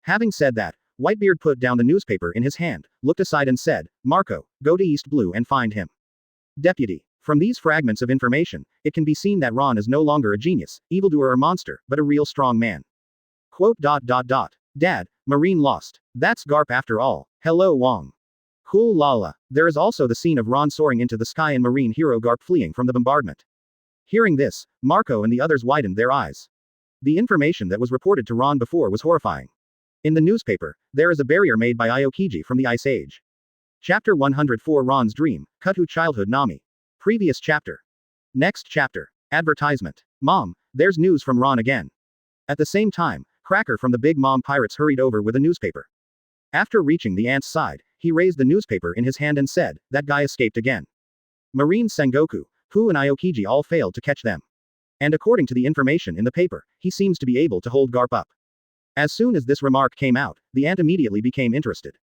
Having said that, Whitebeard put down the newspaper in his hand, looked aside and said, "Marco, go to East Blue and find him." Deputy. From these fragments of information, it can be seen that Ron is no longer a genius, evildoer or monster, but a real strong man. Quote. Dad, Marine lost. That's Garp after all. Hello Wong. Cool lala. There is also the scene of Ron soaring into the sky and Marine hero Garp fleeing from the bombardment. Hearing this, Marco and the others widened their eyes. The information that was reported to Ron before was horrifying. In the newspaper, there is a barrier made by Aokiji from the Ice Age. Chapter 104 Ron's Dream, Kutu Childhood Nami. Previous chapter. Next chapter. Advertisement. Mom, there's news from Ron again. At the same time, Cracker from the Big Mom Pirates hurried over with a newspaper. After reaching the ant's side, he raised the newspaper in his hand and said, "That guy escaped again. Marine Sengoku, Pooh and Aokiji all failed to catch them. And according to the information in the paper, he seems to be able to hold Garp up." As soon as this remark came out, the ant immediately became interested.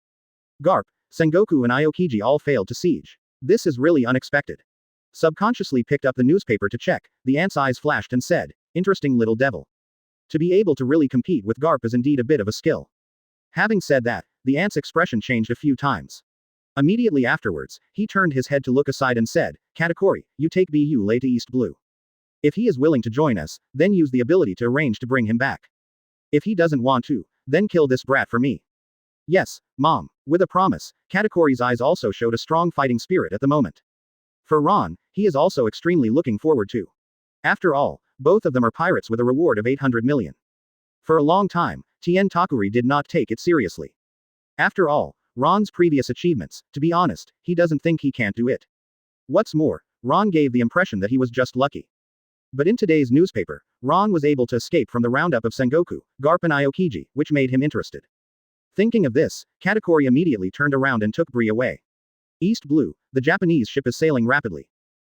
Garp, Sengoku and Aokiji all failed to siege. This is really unexpected. Subconsciously picked up the newspaper to check, the ant's eyes flashed and said, "Interesting little devil. To be able to really compete with Garp is indeed a bit of a skill." Having said that, the ant's expression changed a few times. Immediately afterwards, he turned his head to look aside and said, "Katakuri, you take Bu Lei to East Blue. If he is willing to join us, then use the ability to arrange to bring him back. If he doesn't want to, then kill this brat for me." "Yes, Mom." With a promise, Katakuri's eyes also showed a strong fighting spirit at the moment. For Ron, he is also extremely looking forward to. After all, both of them are pirates with a reward of 800 million. For a long time, Tien Takuri did not take it seriously. After all, Ron's previous achievements, to be honest, he doesn't think he can't do it. What's more, Ron gave the impression that he was just lucky. But in today's newspaper, Ron was able to escape from the roundup of Sengoku, Garp and Aokiji, which made him interested. Thinking of this, Katakuri immediately turned around and took Bree away. East Blue, the Japanese ship is sailing rapidly.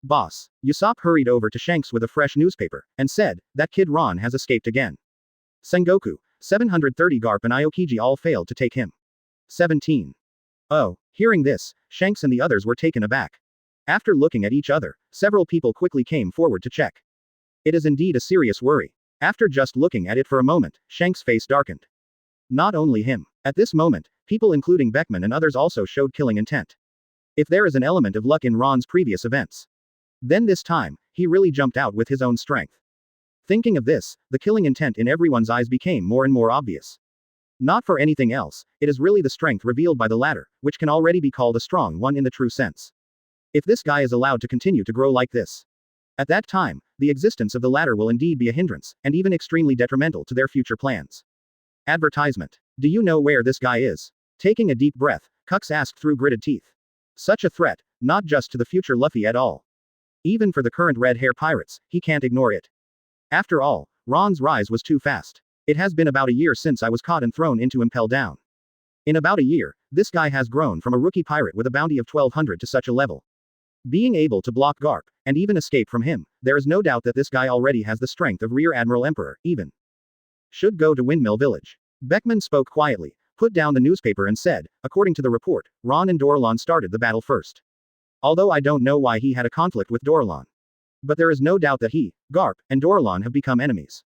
Boss. Usopp hurried over to Shanks with a fresh newspaper, and said, "That kid Ron has escaped again. Sengoku, 730 Garp and Aokiji all failed to take him. 17. Oh." Hearing this, Shanks and the others were taken aback. After looking at each other, several people quickly came forward to check. It is indeed a serious worry. After just looking at it for a moment, Shanks' face darkened. Not only him. At this moment, people including Beckman and others also showed killing intent. If there is an element of luck in Ron's previous events, then this time, he really jumped out with his own strength. Thinking of this, the killing intent in everyone's eyes became more and more obvious. Not for anything else, it is really the strength revealed by the latter, which can already be called a strong one in the true sense. If this guy is allowed to continue to grow like this, at that time, the existence of the latter will indeed be a hindrance, and even extremely detrimental to their future plans. Advertisement. Do you know where this guy is? Taking a deep breath, Cux asked through gritted teeth. Such a threat, not just to the future Luffy at all. Even for the current red hair pirates, he can't ignore it. After all, Ron's rise was too fast. It has been about a year since I was caught and thrown into Impel down. In about a year, this guy has grown from a rookie pirate with a bounty of 1200 to such a level. Being able to block Garp, and even escape from him, there is no doubt that this guy already has the strength of Rear Admiral Emperor, even. Should go to Windmill Village. Beckman spoke quietly, put down the newspaper and said, "According to the report, Ron and Dorlon started the battle first. Although I don't know why he had a conflict with Dorlon. But there is no doubt that he, Garp, and Dorlon have become enemies.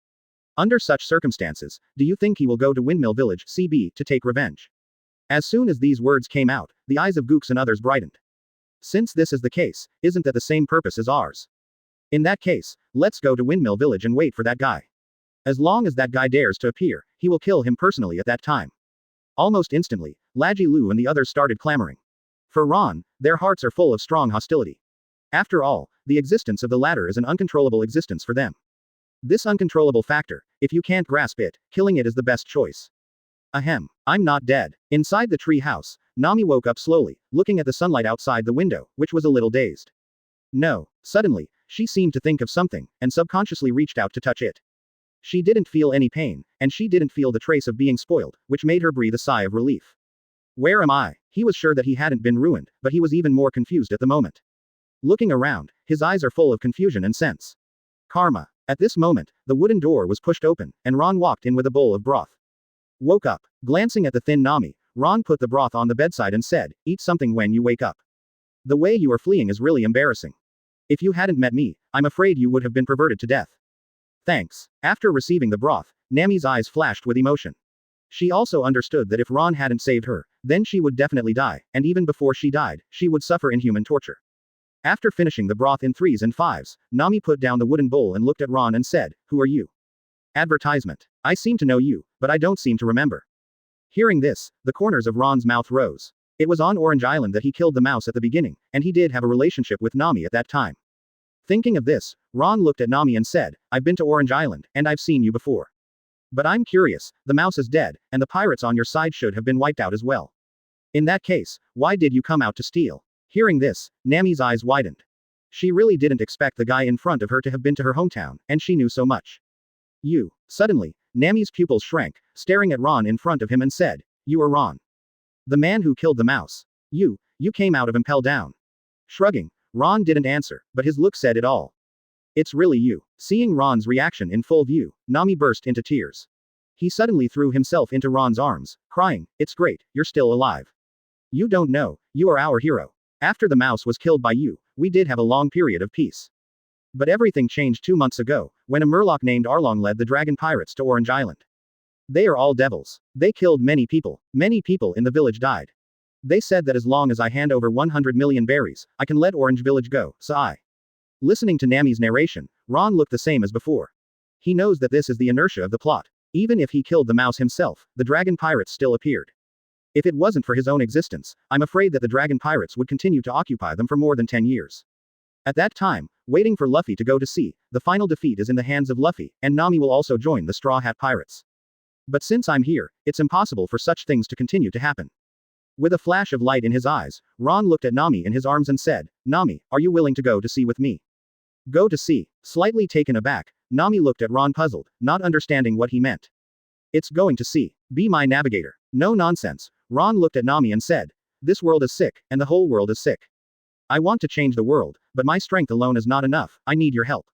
Under such circumstances, do you think he will go to Windmill Village, CB, to take revenge?" As soon as these words came out, the eyes of Gooks and others brightened. Since this is the case, isn't that the same purpose as ours? In that case, let's go to Windmill Village and wait for that guy. As long as that guy dares to appear, he will kill him personally at that time. Almost instantly, Laji Lu and the others started clamoring. For Ron, their hearts are full of strong hostility. After all, the existence of the latter is an uncontrollable existence for them. This uncontrollable factor, if you can't grasp it, killing it is the best choice. Ahem. I'm not dead. Inside the tree house, Nami woke up slowly, looking at the sunlight outside the window, which was a little dazed. No. Suddenly, she seemed to think of something, and subconsciously reached out to touch it. She didn't feel any pain, and she didn't feel the trace of being spoiled, which made her breathe a sigh of relief. Where am I? He was sure that he hadn't been ruined, but he was even more confused at the moment. Looking around, his eyes are full of confusion and sense. Karma. At this moment, the wooden door was pushed open, and Ron walked in with a bowl of broth. Woke up. Glancing at the thin Nami, Ron put the broth on the bedside and said, "Eat something when you wake up. The way you are fleeing is really embarrassing. If you hadn't met me, I'm afraid you would have been perverted to death." Thanks. After receiving the broth, Nami's eyes flashed with emotion. She also understood that if Ron hadn't saved her, then she would definitely die, and even before she died, she would suffer inhuman torture. After finishing the broth in 3s and 5s, Nami put down the wooden bowl and looked at Ron and said, "Who are you?" Advertisement. I seem to know you, but I don't seem to remember. Hearing this, the corners of Ron's mouth rose. It was on Orange Island that he killed the mouse at the beginning, and he did have a relationship with Nami at that time. Thinking of this, Ron looked at Nami and said, "I've been to Orange Island, and I've seen you before. But I'm curious, the mouse is dead, and the pirates on your side should have been wiped out as well. In that case, why did you come out to steal?" Hearing this, Nami's eyes widened. She really didn't expect the guy in front of her to have been to her hometown, and she knew so much. You. Suddenly, Nami's pupils shrank, staring at Ron in front of him and said, "You are Ron. The man who killed the mouse. You came out of Impel down." Shrugging, Ron didn't answer, but his look said it all. "It's really you." Seeing Ron's reaction in full view, Nami burst into tears. He suddenly threw himself into Ron's arms, crying, "It's great, you're still alive. You don't know, you are our hero. After the mouse was killed by you, we did have a long period of peace. But everything changed 2 months ago, when a Murloc named Arlong led the dragon pirates to Orange Island. They are all devils. They killed many people in the village died. They said that as long as I hand over 100 million berries, I can let Orange Village go, so I." Listening to Nami's narration, Ron looked the same as before. He knows that this is the inertia of the plot. Even if he killed the mouse himself, the dragon pirates still appeared. If it wasn't for his own existence, I'm afraid that the dragon pirates would continue to occupy them for more than 10 years. At that time, waiting for Luffy to go to sea, the final defeat is in the hands of Luffy, and Nami will also join the Straw Hat Pirates. But since I'm here, it's impossible for such things to continue to happen. With a flash of light in his eyes, Ron looked at Nami in his arms and said, "Nami, are you willing to go to sea with me?" Go to sea. Slightly taken aback, Nami looked at Ron puzzled, not understanding what he meant. "It's going to sea. Be my navigator." No nonsense. Ron looked at Nami and said, "This world is sick, and the whole world is sick. I want to change the world, but my strength alone is not enough, I need your help."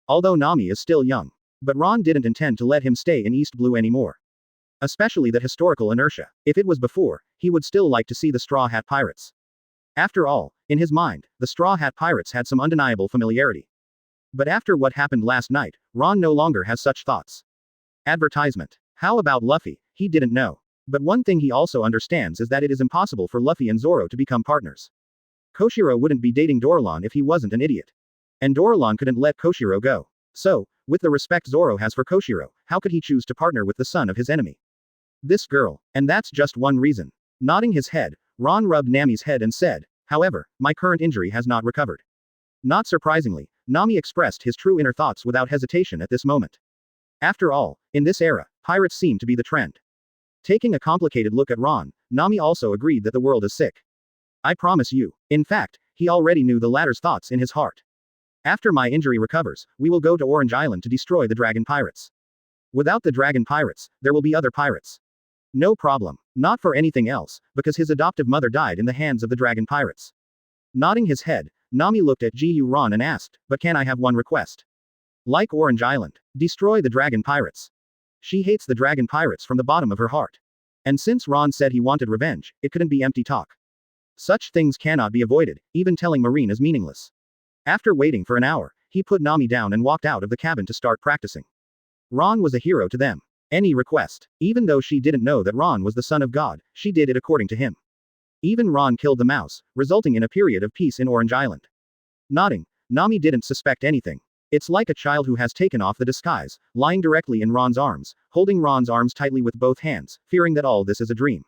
Although Nami is still young. But Ron didn't intend to let him stay in East Blue anymore. Especially that historical inertia. If it was before, he would still like to see the Straw Hat Pirates. After all, in his mind, the Straw Hat Pirates had some undeniable familiarity. But after what happened last night, Ron no longer has such thoughts. Advertisement. How about Luffy? He didn't know. But one thing he also understands is that it is impossible for Luffy and Zoro to become partners. Koshiro wouldn't be dating Doralon if he wasn't an idiot. And Doralon couldn't let Koshiro go. So, with the respect Zoro has for Koshiro, how could he choose to partner with the son of his enemy? This girl. And that's just one reason. Nodding his head, Ron rubbed Nami's head and said, "However, my current injury has not recovered." Not surprisingly, Nami expressed his true inner thoughts without hesitation at this moment. After all, in this era, pirates seem to be the trend. Taking a complicated look at Ron, Nami also agreed that the world is sick. "I promise you." In fact, he already knew the latter's thoughts in his heart. "After my injury recovers, we will go to Orange Island to destroy the dragon pirates. Without the dragon pirates, there will be other pirates. No problem. Not for anything else, because his adoptive mother died in the hands of the dragon pirates." Nodding his head, Nami looked at Gu Ron and asked, "But can I have one request?" "Like Orange Island. Destroy the dragon pirates." She hates the dragon pirates from the bottom of her heart. And since Ron said he wanted revenge, it couldn't be empty talk. Such things cannot be avoided, even telling Marine is meaningless. After waiting for an hour, he put Nami down and walked out of the cabin to start practicing. Ron was a hero to them. Any request. Even though she didn't know that Ron was the son of God, she did it according to him. Even Ron killed the mouse, resulting in a period of peace in Orange Island. Nodding, Nami didn't suspect anything. It's like a child who has taken off the disguise, lying directly in Ron's arms, holding Ron's arms tightly with both hands, fearing that all this is a dream.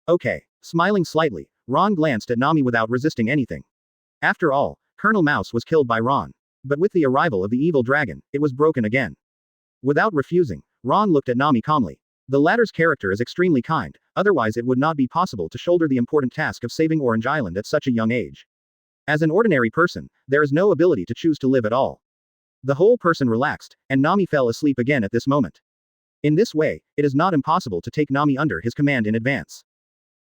Okay. Smiling slightly, Ron glanced at Nami without resisting anything. After all, Colonel Mouse was killed by Ron. But with the arrival of the evil dragon, it was broken again. Without refusing, Ron looked at Nami calmly. The latter's character is extremely kind, otherwise it would not be possible to shoulder the important task of saving Orange Island at such a young age. As an ordinary person, there is no ability to choose to live at all. The whole person relaxed, and Nami fell asleep again at this moment. In this way, it is not impossible to take Nami under his command in advance.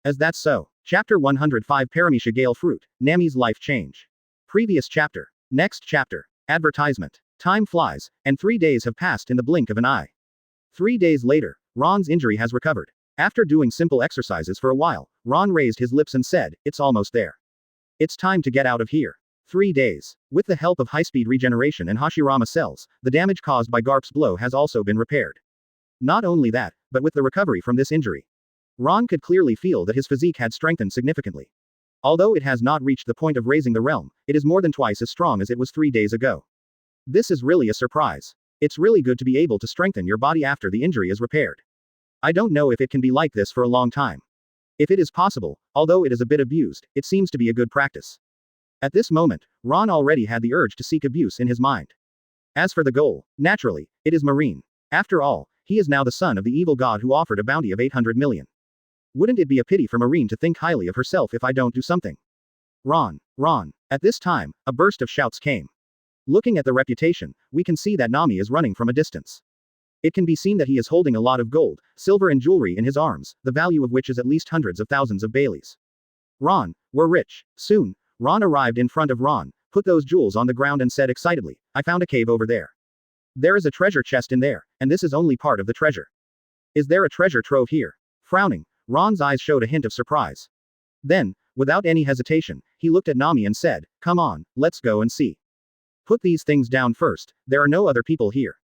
As that's so. Chapter 105 Paramecia Gale Fruit, Nami's Life Change. Previous chapter. Next chapter. Advertisement. Time flies, and 3 days have passed in the blink of an eye. 3 days later, Ron's injury has recovered. After doing simple exercises for a while, Ron raised his lips and said, "It's almost there. It's time to get out of here." 3 days. With the help of high-speed regeneration and Hashirama cells, the damage caused by Garp's blow has also been repaired. Not only that, but with the recovery from this injury, Ron could clearly feel that his physique had strengthened significantly. Although it has not reached the point of raising the realm, it is more than twice as strong as it was 3 days ago. This is really a surprise. It's really good to be able to strengthen your body after the injury is repaired. I don't know if it can be like this for a long time. If it is possible, although it is a bit abused, it seems to be a good practice. At this moment, Ron already had the urge to seek abuse in his mind. As for the goal, naturally, it is Marine. After all, he is now the son of the evil god who offered a bounty of 800 million. Wouldn't it be a pity for Marine to think highly of herself if I don't do something? Ron. At this time, a burst of shouts came. Looking at the reputation, we can see that Nami is running from a distance. It can be seen that he is holding a lot of gold, silver and jewelry in his arms, the value of which is at least hundreds of thousands of Baileys. Ron, we're rich. Soon, Ron arrived in front of Ron, put those jewels on the ground and said excitedly, I found a cave over there. There is a treasure chest in there, and this is only part of the treasure. Is there a treasure trove here? Frowning, Ron's eyes showed a hint of surprise. Then, without any hesitation, he looked at Nami and said, come on, let's go and see. Put these things down first, there are no other people here.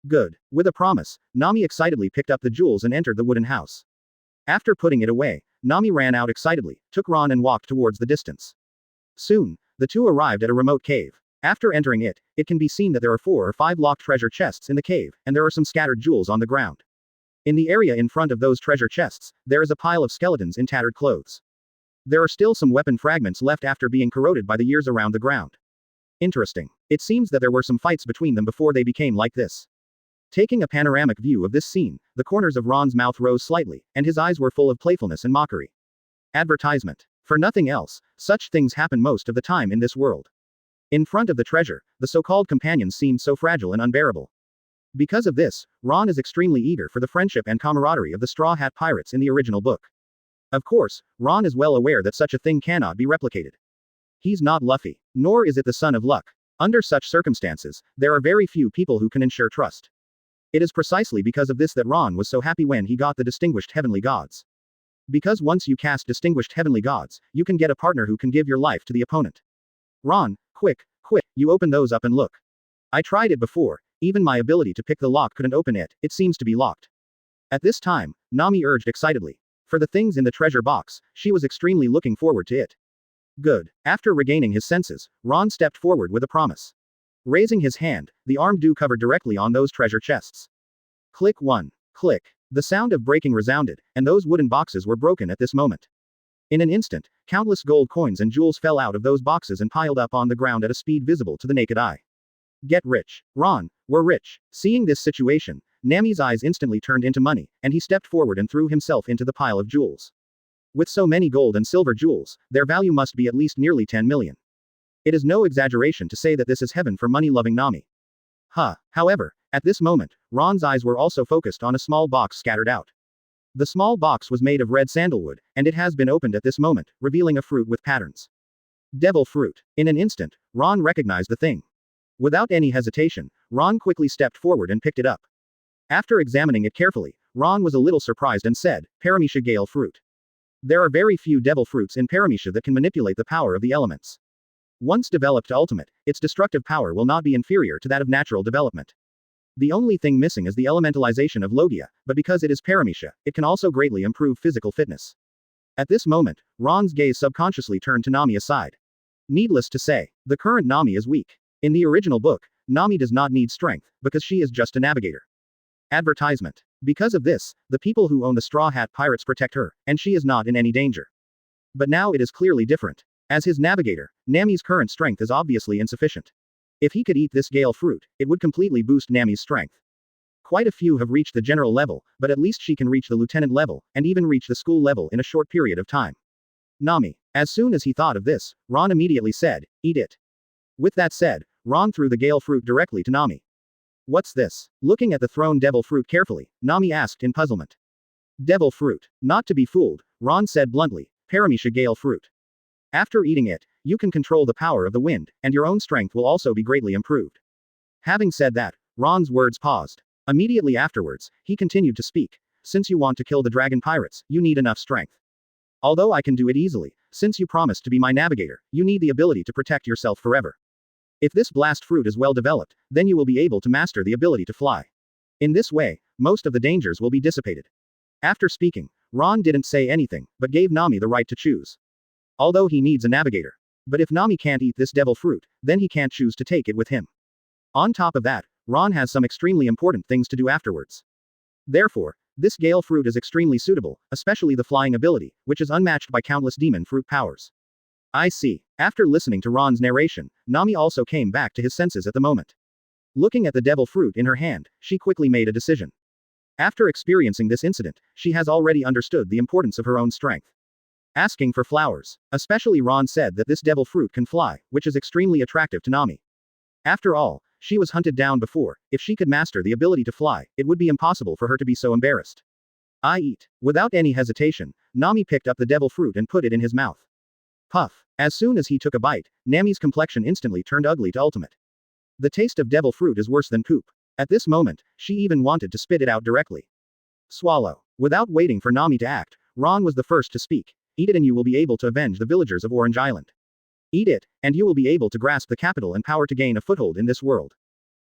Good. With a promise, Nami excitedly picked up the jewels and entered the wooden house. After putting it away, Nami ran out excitedly, took Ron and walked towards the distance. Soon, the two arrived at a remote cave. After entering it, it can be seen that there are 4 or 5 locked treasure chests in the cave, and there are some scattered jewels on the ground. In the area in front of those treasure chests, there is a pile of skeletons in tattered clothes. There are still some weapon fragments left after being corroded by the years around the ground. Interesting. It seems that there were some fights between them before they became like this. Taking a panoramic view of this scene, the corners of Ron's mouth rose slightly, and his eyes were full of playfulness and mockery. Advertisement. For nothing else, such things happen most of the time in this world. In front of the treasure, the so-called companions seemed so fragile and unbearable. Because of this, Ron is extremely eager for the friendship and camaraderie of the Straw Hat Pirates in the original book. Of course, Ron is well aware that such a thing cannot be replicated. He's not Luffy, nor is it the son of Luck. Under such circumstances, there are very few people who can ensure trust. It is precisely because of this that Ron was so happy when he got the Distinguished Heavenly Gods. Because once you cast Distinguished Heavenly Gods, you can get a partner who can give your life to the opponent. Ron, quick, you open those up and look. I tried it before, even my ability to pick the lock couldn't open it, it seems to be locked. At this time, Nami urged excitedly. For the things in the treasure box, she was extremely looking forward to it. Good. After regaining his senses, Ron stepped forward with a promise. Raising his hand, the arm covered directly on those treasure chests. Click 1. Click. The sound of breaking resounded, and those wooden boxes were broken at this moment. In an instant, countless gold coins and jewels fell out of those boxes and piled up on the ground at a speed visible to the naked eye. Get rich. Ron, we're rich. Seeing this situation, Nami's eyes instantly turned into money, and he stepped forward and threw himself into the pile of jewels. With so many gold and silver jewels, their value must be at least nearly 10 million. It is no exaggeration to say that this is heaven for money-loving Nami. However, at this moment, Ron's eyes were also focused on a small box scattered out. The small box was made of red sandalwood, and it has been opened at this moment, revealing a fruit with patterns. Devil fruit. In an instant, Ron recognized the thing. Without any hesitation, Ron quickly stepped forward and picked it up. After examining it carefully, Ron was a little surprised and said, Paramecia Gale fruit. There are very few devil fruits in Paramecia that can manipulate the power of the elements. Once developed to ultimate, its destructive power will not be inferior to that of natural development. The only thing missing is the elementalization of Logia, but because it is Paramecia, it can also greatly improve physical fitness. At this moment, Ron's gaze subconsciously turned to Nami aside. Needless to say, the current Nami is weak. In the original book, Nami does not need strength, because she is just a navigator. Advertisement. Because of this, the people who own the Straw Hat Pirates protect her, and she is not in any danger. But now it is clearly different. As his navigator, Nami's current strength is obviously insufficient. If he could eat this gale fruit, it would completely boost Nami's strength. Quite a few have reached the general level, but at least she can reach the lieutenant level, and even reach the school level in a short period of time. Nami. As soon as he thought of this, Ron immediately said, eat it. With that said, Ron threw the gale fruit directly to Nami. What's this? Looking at the thrown devil fruit carefully, Nami asked in puzzlement. Devil fruit. Not to be fooled, Ron said bluntly, Paramecia Gale fruit. After eating it, you can control the power of the wind, and your own strength will also be greatly improved. Having said that, Ron's words paused. Immediately afterwards, he continued to speak. Since you want to kill the dragon pirates, you need enough strength. Although I can do it easily, since you promised to be my navigator, you need the ability to protect yourself forever. If this blast fruit is well developed, then you will be able to master the ability to fly. In this way, most of the dangers will be dissipated. After speaking, Ron didn't say anything, but gave Nami the right to choose. Although he needs a navigator. But if Nami can't eat this devil fruit, then he can't choose to take it with him. On top of that, Ron has some extremely important things to do afterwards. Therefore, this gale fruit is extremely suitable, especially the flying ability, which is unmatched by countless demon fruit powers. I see. After listening to Ron's narration, Nami also came back to his senses at the moment. Looking at the devil fruit in her hand, she quickly made a decision. After experiencing this incident, she has already understood the importance of her own strength. Asking for flowers. Especially Ron said that this devil fruit can fly, which is extremely attractive to Nami. After all, She was hunted down before. If she could master the ability to fly, it would be impossible for her to be so embarrassed. I eat. Without any hesitation, Nami picked up the devil fruit and put it in his mouth. Puff. As soon as he took a bite, Nami's complexion instantly turned ugly to ultimate. The taste of devil fruit is worse than poop. At this moment, she even wanted to spit it out directly. Swallow. Without waiting for Nami to act, Ron was the first to speak. Eat it and you will be able to avenge the villagers of Orange Island. Eat it, and you will be able to grasp the capital and power to gain a foothold in this world.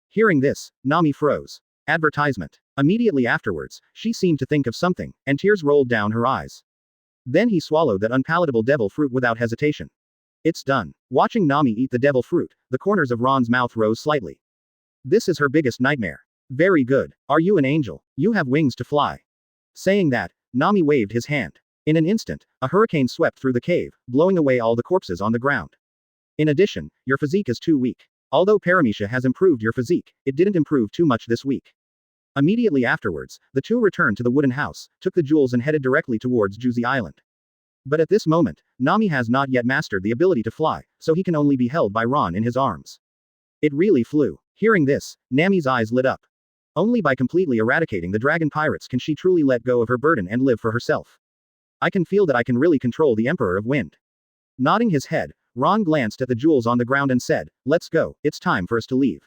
Hearing this, Nami froze. Advertisement. Immediately afterwards, she seemed to think of something, and tears rolled down her eyes. Then he swallowed that unpalatable devil fruit without hesitation. It's done. Watching Nami eat the devil fruit, the corners of Ron's mouth rose slightly. This is her biggest nightmare. Very good. Are you an angel? You have wings to fly. Saying that, Nami waved his hand. In an instant, a hurricane swept through the cave, blowing away all the corpses on the ground. In addition, your physique is too weak. Although Paramecia has improved your physique, it didn't improve too much this week. Immediately afterwards, the two returned to the wooden house, took the jewels and headed directly towards Juzi Island. But at this moment, Nami has not yet mastered the ability to fly, so he can only be held by Ron in his arms. It really flew. Hearing this, Nami's eyes lit up. Only by completely eradicating the dragon pirates can she truly let go of her burden and live for herself. I can feel that I can really control the Emperor of Wind. Nodding his head, Ron glanced at the jewels on the ground and said, let's go, it's time for us to leave.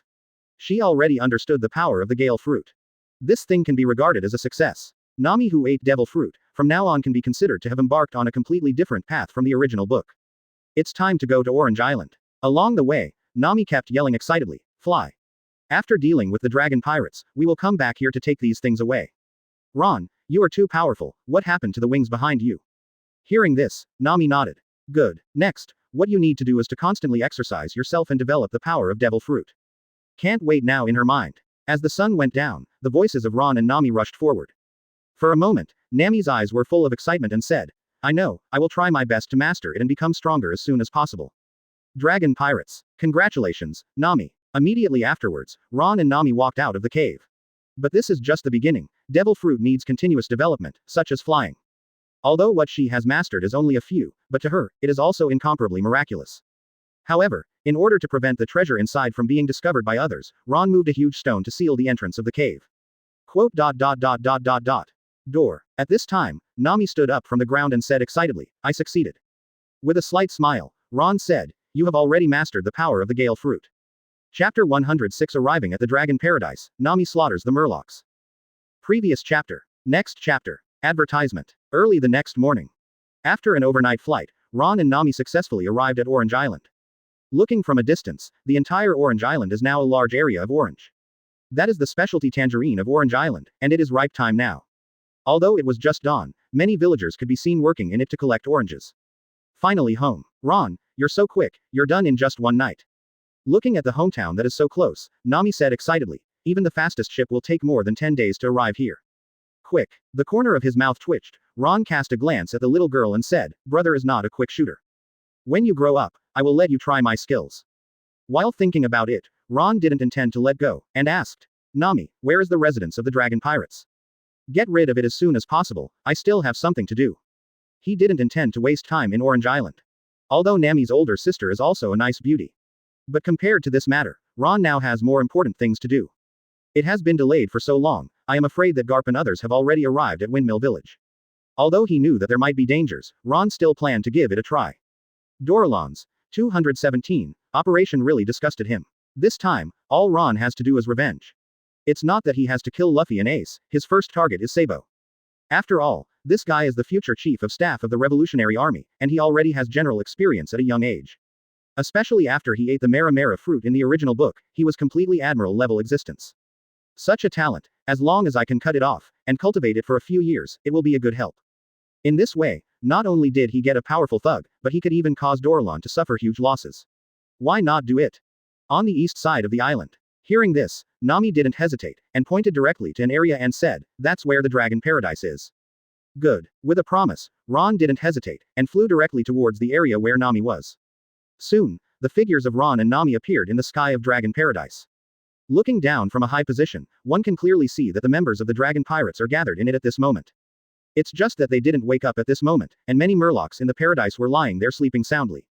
She already understood the power of the Gale fruit. This thing can be regarded as a success. Nami, who ate devil fruit, from now on can be considered to have embarked on a completely different path from the original book. It's time to go to Orange Island. Along the way, Nami kept yelling excitedly, fly. After dealing with the dragon pirates, we will come back here to take these things away. Ron, you are too powerful, what happened to the wings behind you? Hearing this, Nami nodded. Good. Next, what you need to do is to constantly exercise yourself and develop the power of devil fruit. Can't wait now in her mind. As the sun went down, the voices of Ron and Nami rushed forward. For a moment, Nami's eyes were full of excitement and said, I know, I will try my best to master it and become stronger as soon as possible. Dragon pirates. Congratulations, Nami. Immediately afterwards, Ron and Nami walked out of the cave. But this is just the beginning. Devil fruit needs continuous development, such as flying. Although what she has mastered is only a few, but to her, it is also incomparably miraculous. However, in order to prevent the treasure inside from being discovered by others, Ron moved a huge stone to seal the entrance of the cave. Quote. Door. At this time, Nami stood up from the ground and said excitedly, I succeeded. With a slight smile, Ron said, you have already mastered the power of the Gale fruit. Chapter 106. Arriving at the Dragon Paradise, Nami slaughters the Murlocs. Previous chapter. Next chapter. Advertisement. Early the next morning. After an overnight flight, Ron and Nami successfully arrived at Orange Island. Looking from a distance, the entire Orange Island is now a large area of orange. That is the specialty tangerine of Orange Island, and it is ripe time now. Although it was just dawn, many villagers could be seen working in it to collect oranges. Finally home. Ron, you're so quick, you're done in just one night. Looking at the hometown that is so close, Nami said excitedly, even the fastest ship will take more than 10 days to arrive here. Quick. The corner of his mouth twitched. Ron cast a glance at the little girl and said, brother is not a quick shooter. When you grow up, I will let you try my skills. While thinking about it, Ron didn't intend to let go, and asked, Nami, where is the residence of the dragon pirates? Get rid of it as soon as possible, I still have something to do. He didn't intend to waste time in Orange Island. Although Nami's older sister is also a nice beauty. But compared to this matter, Ron now has more important things to do. It has been delayed for so long, I am afraid that Garp and others have already arrived at Windmill Village. Although he knew that there might be dangers, Ron still planned to give it a try. Doralons. 217. Operation really disgusted him. This time, all Ron has to do is revenge. It's not that he has to kill Luffy and Ace, his first target is Sabo. After all, this guy is the future chief of staff of the Revolutionary Army, and he already has general experience at a young age. Especially after he ate the Mera Mera fruit in the original book, he was completely admiral level existence. Such a talent, as long as I can cut it off, and cultivate it for a few years, it will be a good help. In this way, not only did he get a powerful thug, but he could even cause Doralon to suffer huge losses. Why not do it? On the east side of the island. Hearing this, Nami didn't hesitate, and pointed directly to an area and said, that's where the Dragon Paradise is. Good. With a promise, Ron didn't hesitate, and flew directly towards the area where Nami was. Soon, the figures of Ron and Nami appeared in the sky of Dragon Paradise. Looking down from a high position, one can clearly see that the members of the Dragon Pirates are gathered in it at this moment. It's just that they didn't wake up at this moment, and many Murlocs in the paradise were lying there sleeping soundly.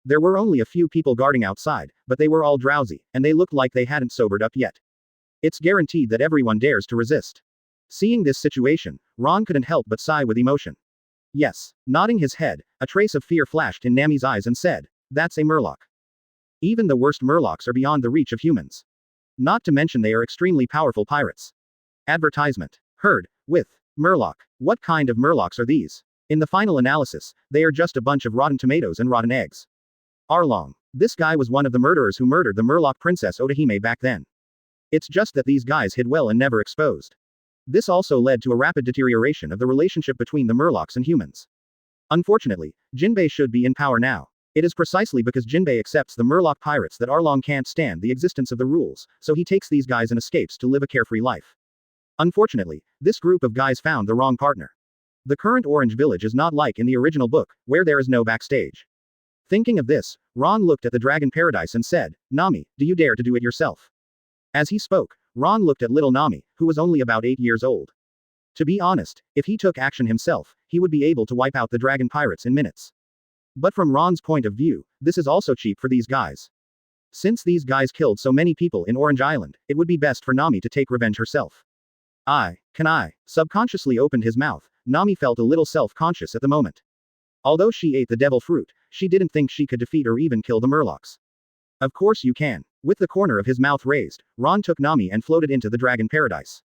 There were only a few people guarding outside, but they were all drowsy, and they looked like they hadn't sobered up yet. It's guaranteed that everyone dares to resist. Seeing this situation, Ron couldn't help but sigh with emotion. Yes. Nodding his head, a trace of fear flashed in Nami's eyes and said, "That's a murloc. Even the worst murlocs are beyond the reach of humans. Not to mention they are extremely powerful pirates." Advertisement. Heard. With. Murloc. What kind of murlocs are these? In the final analysis, they are just a bunch of rotten tomatoes and rotten eggs. Arlong. This guy was one of the murderers who murdered the murloc princess Otahime back then. It's just that these guys hid well and never exposed. This also led to a rapid deterioration of the relationship between the murlocs and humans. Unfortunately, Jinbei should be in power now. It is precisely because Jinbei accepts the murloc pirates that Arlong can't stand the existence of the rules, so he takes these guys and escapes to live a carefree life. Unfortunately, this group of guys found the wrong partner. The current Orange Village is not like in the original book, where there is no backstage. Thinking of this, Ron looked at the Dragon Paradise and said, "Nami, do you dare to do it yourself?" As he spoke, Ron looked at little Nami, who was only about 8 years old. To be honest, if he took action himself, he would be able to wipe out the dragon pirates in minutes. But from Ron's point of view, this is also cheap for these guys. Since these guys killed so many people in Orange Island, it would be best for Nami to take revenge herself. Can I? Subconsciously opened his mouth. Nami felt a little self-conscious at the moment. Although she ate the devil fruit, she didn't think she could defeat or even kill the murlocs. Of course you can. With the corner of his mouth raised, Ron took Nami and floated into the Dragon Paradise.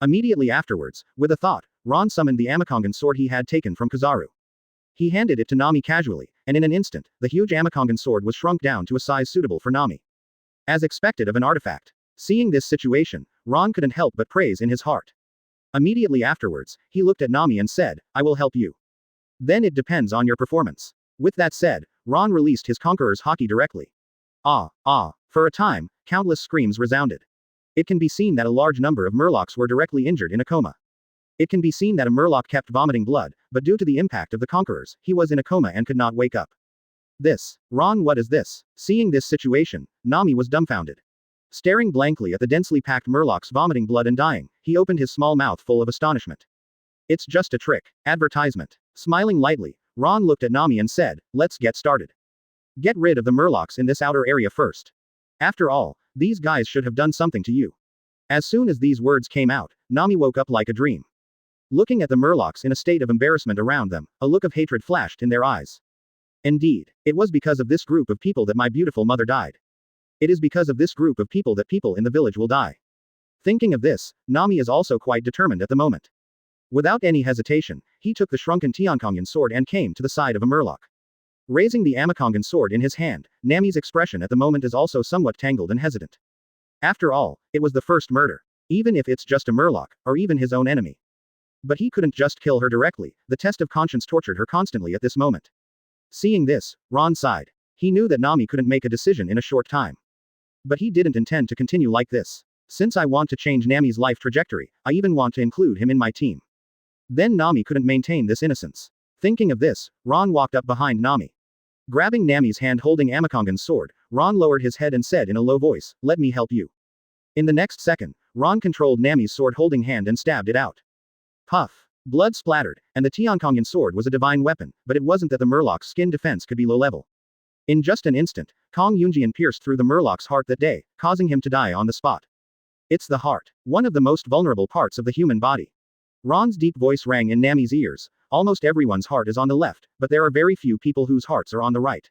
Immediately afterwards, with a thought, Ron summoned the Amakongan sword he had taken from Kizaru. He handed it to Nami casually, and in an instant, the huge Amakongan sword was shrunk down to a size suitable for Nami. As expected of an artifact. Seeing this situation, Ron couldn't help but praise in his heart. Immediately afterwards, he looked at Nami and said, "I will help you. Then it depends on your performance." With that said, Ron released his Conqueror's Haki directly. For a time, countless screams resounded. It can be seen that a large number of murlocs were directly injured in a coma. It can be seen that a murloc kept vomiting blood, but due to the impact of the Conquerors, he was in a coma and could not wake up. Ron, what is this? Seeing this situation, Nami was dumbfounded. Staring blankly at the densely packed murlocs vomiting blood and dying, he opened his small mouth full of astonishment. It's just a trick. Advertisement. Smiling lightly, Ron looked at Nami and said, "Let's get started. Get rid of the murlocs in this outer area first. After all, these guys should have done something to you." As soon as these words came out, Nami woke up like a dream. Looking at the murlocs in a state of embarrassment around them, a look of hatred flashed in their eyes. Indeed, it was because of this group of people that my beautiful mother died. It is because of this group of people that people in the village will die. Thinking of this, Nami is also quite determined at the moment. Without any hesitation, he took the shrunken Tiankongan sword and came to the side of a murloc. Raising the Amakongan sword in his hand, Nami's expression at the moment is also somewhat tangled and hesitant. After all, it was the first murder. Even if it's just a murloc, or even his own enemy. But he couldn't just kill her directly, the test of conscience tortured her constantly at this moment. Seeing this, Ron sighed. He knew that Nami couldn't make a decision in a short time. But he didn't intend to continue like this. Since I want to change Nami's life trajectory, I even want to include him in my team. Then Nami couldn't maintain this innocence. Thinking of this, Ron walked up behind Nami. Grabbing Nami's hand holding Amakongan's sword, Ron lowered his head and said in a low voice, "Let me help you." In the next second, Ron controlled Nami's sword holding hand and stabbed it out. Puff. Blood splattered, and the Tiankongan sword was a divine weapon, but it wasn't that the murloc's skin defense could be low level. In just an instant, Kong Yunjian pierced through the murloc's heart that day, causing him to die on the spot. It's the heart. One of the most vulnerable parts of the human body. Ron's deep voice rang in Nami's ears. Almost everyone's heart is on the left, but there are very few people whose hearts are on the right.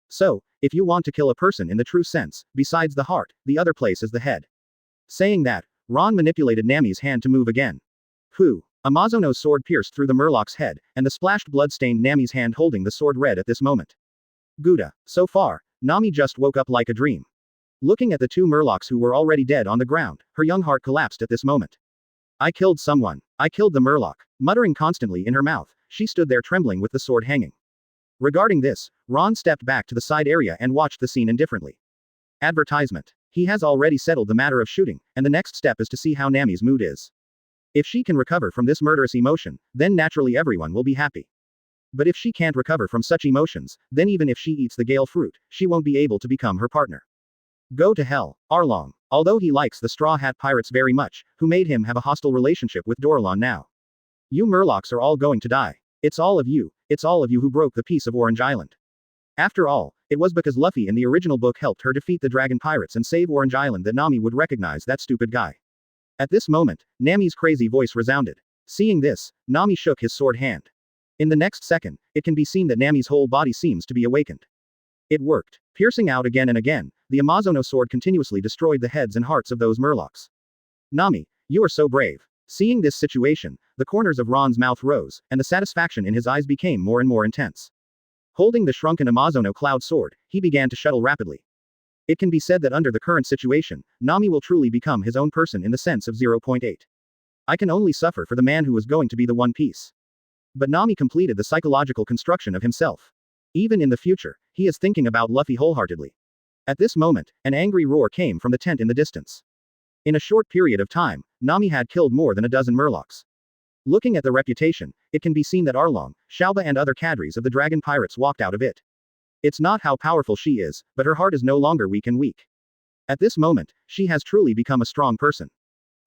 So, if you want to kill a person in the true sense, besides the heart, the other place is the head. Saying that, Ron manipulated Nami's hand to move again. Amazono's sword pierced through the murloc's head, and the splashed blood stained Nami's hand holding the sword red at this moment. Gouda. So far, Nami just woke up like a dream. Looking at the two murlocs who were already dead on the ground, her young heart collapsed at this moment. I killed someone. I killed the murloc. Muttering constantly in her mouth, she stood there trembling with the sword hanging. Regarding this, Ron stepped back to the side area and watched the scene indifferently. Advertisement. He has already settled the matter of shooting, and the next step is to see how Nami's mood is. If she can recover from this murderous emotion, then naturally everyone will be happy. But if she can't recover from such emotions, then even if she eats the gale fruit, she won't be able to become her partner. Go to hell, Arlong. Although he likes the Straw Hat Pirates very much, who made him have a hostile relationship with Dorlon now. You murlocs are all going to die. It's all of you who broke the peace of Orange Island. After all, it was because Luffy in the original book helped her defeat the dragon pirates and save Orange Island that Nami would recognize that stupid guy. At this moment, Nami's crazy voice resounded. Seeing this, Nami shook his sword hand. In the next second, it can be seen that Nami's whole body seems to be awakened. It worked. Piercing out again and again, the Amazono sword continuously destroyed the heads and hearts of those murlocs. Nami, you are so brave. Seeing this situation, the corners of Ron's mouth rose, and the satisfaction in his eyes became more and more intense. Holding the shrunken Amazono cloud sword, he began to shuttle rapidly. It can be said that under the current situation, Nami will truly become his own person in the sense of 0.8. I can only suffer for the man who was going to be the One Piece. But Nami completed the psychological construction of himself. Even in the future, he is thinking about Luffy wholeheartedly. At this moment, an angry roar came from the tent in the distance. In a short period of time, Nami had killed more than a dozen murlocs. Looking at the reputation, it can be seen that Arlong, Xiaoba and other cadres of the dragon pirates walked out of it. It's not how powerful she is, but her heart is no longer weak and weak. At this moment, she has truly become a strong person.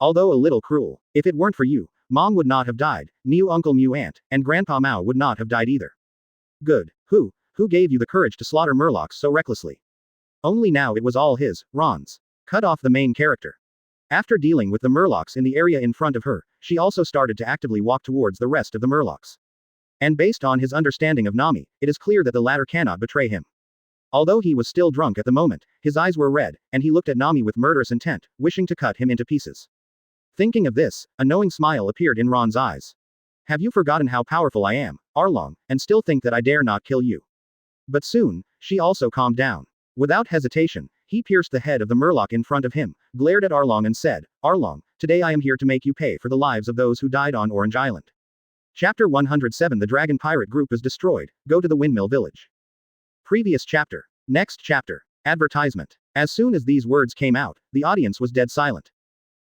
Although a little cruel, if it weren't for you, Mom would not have died, Niu Uncle Mew Aunt, and Grandpa Mao would not have died either. Good. Who gave you the courage to slaughter murlocs so recklessly? Only now it was all his, Ron's. Cut off the main character. After dealing with the murlocs in the area in front of her, she also started to actively walk towards the rest of the murlocs. And based on his understanding of Nami, it is clear that the latter cannot betray him. Although he was still drunk at the moment, his eyes were red, and he looked at Nami with murderous intent, wishing to cut him into pieces. Thinking of this, a knowing smile appeared in Ron's eyes. Have you forgotten how powerful I am, Arlong, and still think that I dare not kill you? But soon, she also calmed down. Without hesitation, he pierced the head of the murloc in front of him, glared at Arlong and said, Arlong, today I am here to make you pay for the lives of those who died on Orange Island. Chapter 107 The Dragon Pirate Group is destroyed, go to the Windmill Village. Previous chapter. Next chapter. Advertisement. As soon as these words came out, the audience was dead silent.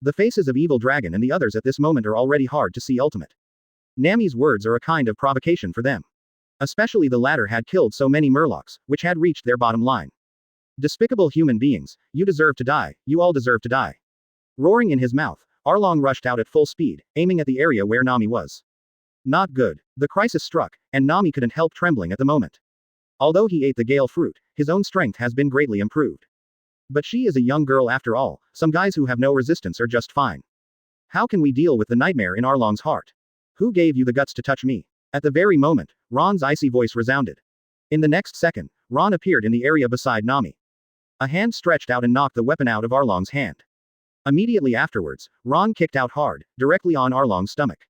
The faces of Evil Dragon and the others at this moment are already hard to see ultimate. Nami's words are a kind of provocation for them. Especially the latter had killed so many murlocs, which had reached their bottom line. Despicable human beings, you deserve to die, you all deserve to die. Roaring in his mouth, Arlong rushed out at full speed, aiming at the area where Nami was. Not good. The crisis struck, and Nami couldn't help trembling at the moment. Although he ate the gale fruit, his own strength has been greatly improved. But she is a young girl after all, some guys who have no resistance are just fine. How can we deal with the nightmare in Arlong's heart? Who gave you the guts to touch me? At the very moment, Ron's icy voice resounded. In the next second, Ron appeared in the area beside Nami. A hand stretched out and knocked the weapon out of Arlong's hand. Immediately afterwards, Ron kicked out hard, directly on Arlong's stomach.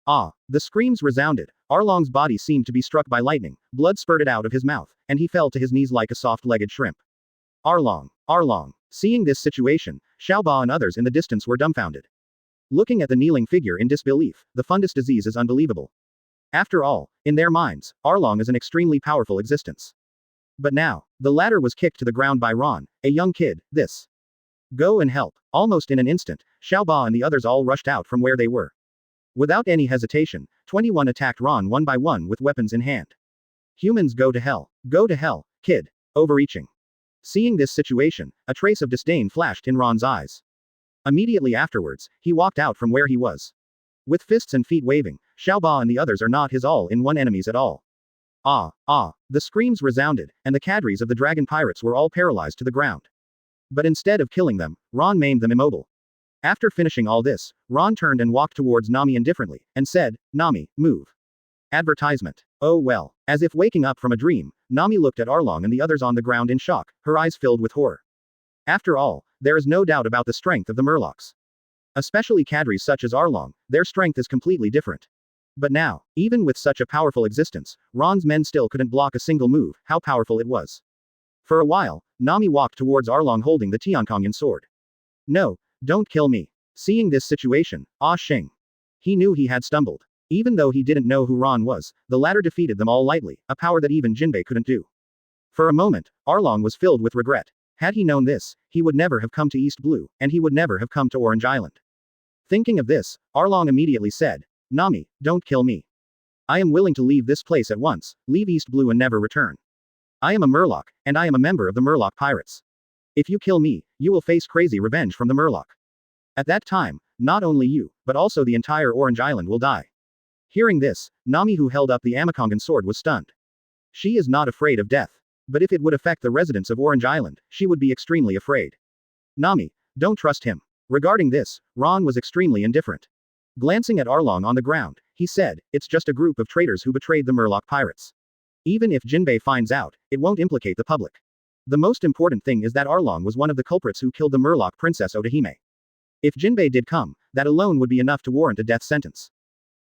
Ah! The screams resounded. Arlong's body seemed to be struck by lightning, blood spurted out of his mouth, and he fell to his knees like a soft-legged shrimp. Arlong! Arlong! Seeing this situation, Xiaoba and others in the distance were dumbfounded. Looking at the kneeling figure in disbelief, the fundus disease is unbelievable. After all, in their minds, Arlong is an extremely powerful existence. But now, the latter was kicked to the ground by Ron, a young kid, this. Go and help. Almost in an instant, Xiaoba and the others all rushed out from where they were. Without any hesitation, 21 attacked Ron one by one with weapons in hand. Humans go to hell. Go to hell, kid. Overreaching. Seeing this situation, a trace of disdain flashed in Ron's eyes. Immediately afterwards, he walked out from where he was. With fists and feet waving, Xiaoba and the others are not his all-in-one enemies at all. Ah! The screams resounded, and the cadres of the dragon pirates were all paralyzed to the ground. But instead of killing them, Ron made them immobile. After finishing all this, Ron turned and walked towards Nami indifferently, and said, Nami, move. Advertisement. Oh well. As if waking up from a dream, Nami looked at Arlong and the others on the ground in shock, her eyes filled with horror. After all, there is no doubt about the strength of the murlocs. Especially cadres such as Arlong, their strength is completely different. But now, even with such a powerful existence, Ron's men still couldn't block a single move, how powerful it was. For a while, Nami walked towards Arlong holding the Tiankongan sword. No, don't kill me. Seeing this situation, Ah Shing. He knew he had stumbled. Even though he didn't know who Ron was, the latter defeated them all lightly, a power that even Jinbei couldn't do. For a moment, Arlong was filled with regret. Had he known this, he would never have come to East Blue, and he would never have come to Orange Island. Thinking of this, Arlong immediately said, Nami, don't kill me. I am willing to leave this place at once, leave East Blue and never return. I am a Murloc, and I am a member of the Murloc Pirates. If you kill me, you will face crazy revenge from the Murloc. At that time, not only you, but also the entire Orange Island will die. Hearing this, Nami who held up the Amakongan sword was stunned. She is not afraid of death. But if it would affect the residents of Orange Island, she would be extremely afraid. Nami, don't trust him. Regarding this, Ron was extremely indifferent. Glancing at Arlong on the ground, he said, it's just a group of traitors who betrayed the Murloc pirates. Even if Jinbei finds out, it won't implicate the public. The most important thing is that Arlong was one of the culprits who killed the Murloc princess Otahime. If Jinbei did come, that alone would be enough to warrant a death sentence.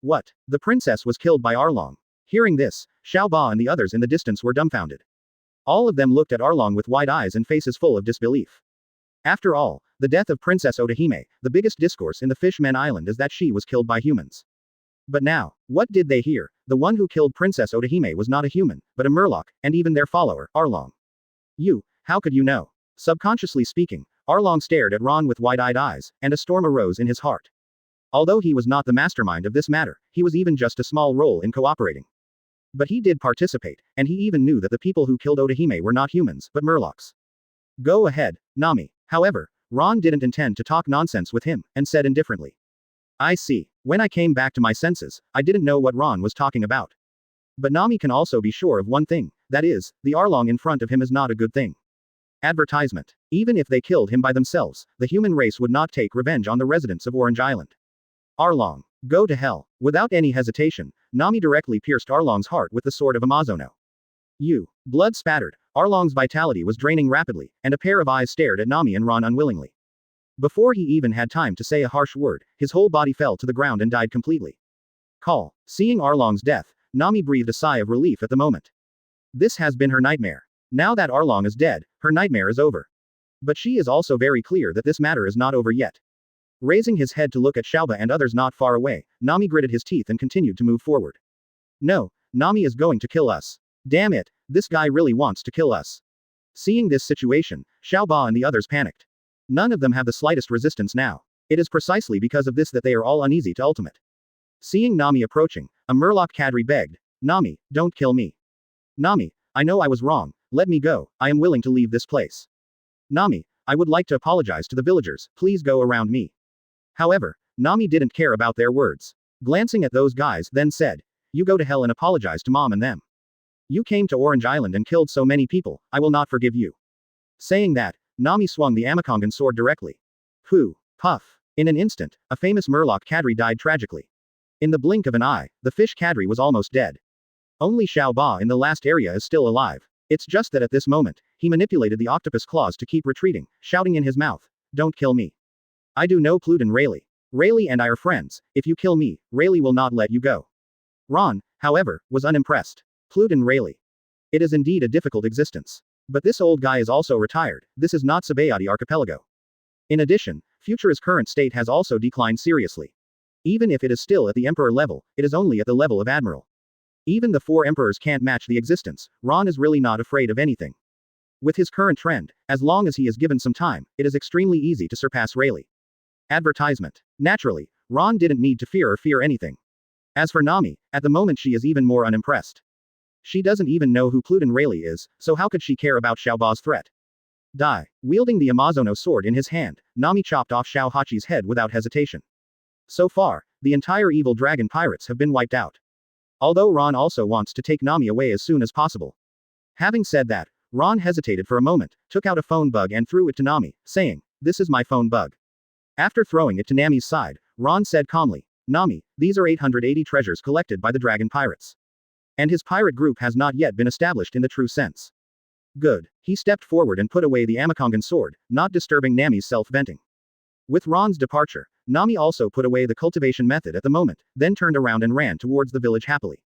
What? The princess was killed by Arlong. Hearing this, Xiao Ba and the others in the distance were dumbfounded. All of them looked at Arlong with wide eyes and faces full of disbelief. After all, the death of Princess Otahime, the biggest discourse in the Fishman Island is that she was killed by humans. But now, what did they hear? The one who killed Princess Otahime was not a human, but a Murloc, and even their follower, Arlong. How could you know? Subconsciously speaking, Arlong stared at Ron with wide-eyed eyes, and a storm arose in his heart. Although he was not the mastermind of this matter, he was even just a small role in cooperating. But he did participate, and he even knew that the people who killed Otahime were not humans, but Murlocs. Go ahead, Nami. However, Ron didn't intend to talk nonsense with him, and said indifferently. I see. When I came back to my senses, I didn't know what Ron was talking about. But Nami can also be sure of one thing, that is, the Arlong in front of him is not a good thing. Advertisement. Even if they killed him by themselves, the human race would not take revenge on the residents of Orange Island. Arlong. Go to hell. Without any hesitation, Nami directly pierced Arlong's heart with the sword of Amazono. Blood spattered, Arlong's vitality was draining rapidly, and a pair of eyes stared at Nami and Ron unwillingly. Before he even had time to say a harsh word, his whole body fell to the ground and died completely. Seeing Arlong's death, Nami breathed a sigh of relief at the moment. This has been her nightmare. Now that Arlong is dead, her nightmare is over. But she is also very clear that this matter is not over yet. Raising his head to look at Xiaoba and others not far away, Nami gritted his teeth and continued to move forward. No, Nami is going to kill us. Damn it, this guy really wants to kill us. Seeing this situation, Xiaoba and the others panicked. None of them have the slightest resistance now. It is precisely because of this that they are all uneasy to ultimate. Seeing Nami approaching, a Murloc cadre begged, Nami, don't kill me. Nami, I know I was wrong, let me go, I am willing to leave this place. Nami, I would like to apologize to the villagers, please go around me. However, Nami didn't care about their words. Glancing at those guys, then said, you go to hell and apologize to mom and them. You came to Orange Island and killed so many people, I will not forgive you. Saying that, Nami swung the Amakongan sword directly. Puff. In an instant, a famous Murloc cadre died tragically. In the blink of an eye, the fish cadre was almost dead. Only Xiao Ba in the last area is still alive. It's just that at this moment, he manipulated the octopus claws to keep retreating, shouting in his mouth, don't kill me. I do know Pluden Rayleigh. Rayleigh and I are friends, if you kill me, Rayleigh will not let you go. Ron, however, was unimpressed. Pluden Rayleigh. It is indeed a difficult existence. But this old guy is also retired, this is not Sabayati Archipelago. In addition, Futura's current state has also declined seriously. Even if it is still at the Emperor level, it is only at the level of Admiral. Even the 4 Emperors can't match the existence, Ron is really not afraid of anything. With his current trend, as long as he is given some time, it is extremely easy to surpass Rayleigh. Advertisement. Naturally, Ron didn't need to fear anything. As for Nami, at the moment she is even more unimpressed. She doesn't even know who Pluden Rayleigh is, so how could she care about Xiao Ba's threat? Die. Wielding the Amazono sword in his hand, Nami chopped off Xiao Hachi's head without hesitation. So far, the entire evil dragon pirates have been wiped out. Although Ron also wants to take Nami away as soon as possible. Having said that, Ron hesitated for a moment, took out a phone bug and threw it to Nami, saying, this is my phone bug. After throwing it to Nami's side, Ron said calmly, Nami, these are 880 treasures collected by the dragon pirates. And his pirate group has not yet been established in the true sense. Good. He stepped forward and put away the Amakongan sword, not disturbing Nami's self-venting. With Ron's departure, Nami also put away the cultivation method at the moment, then turned around and ran towards the village happily.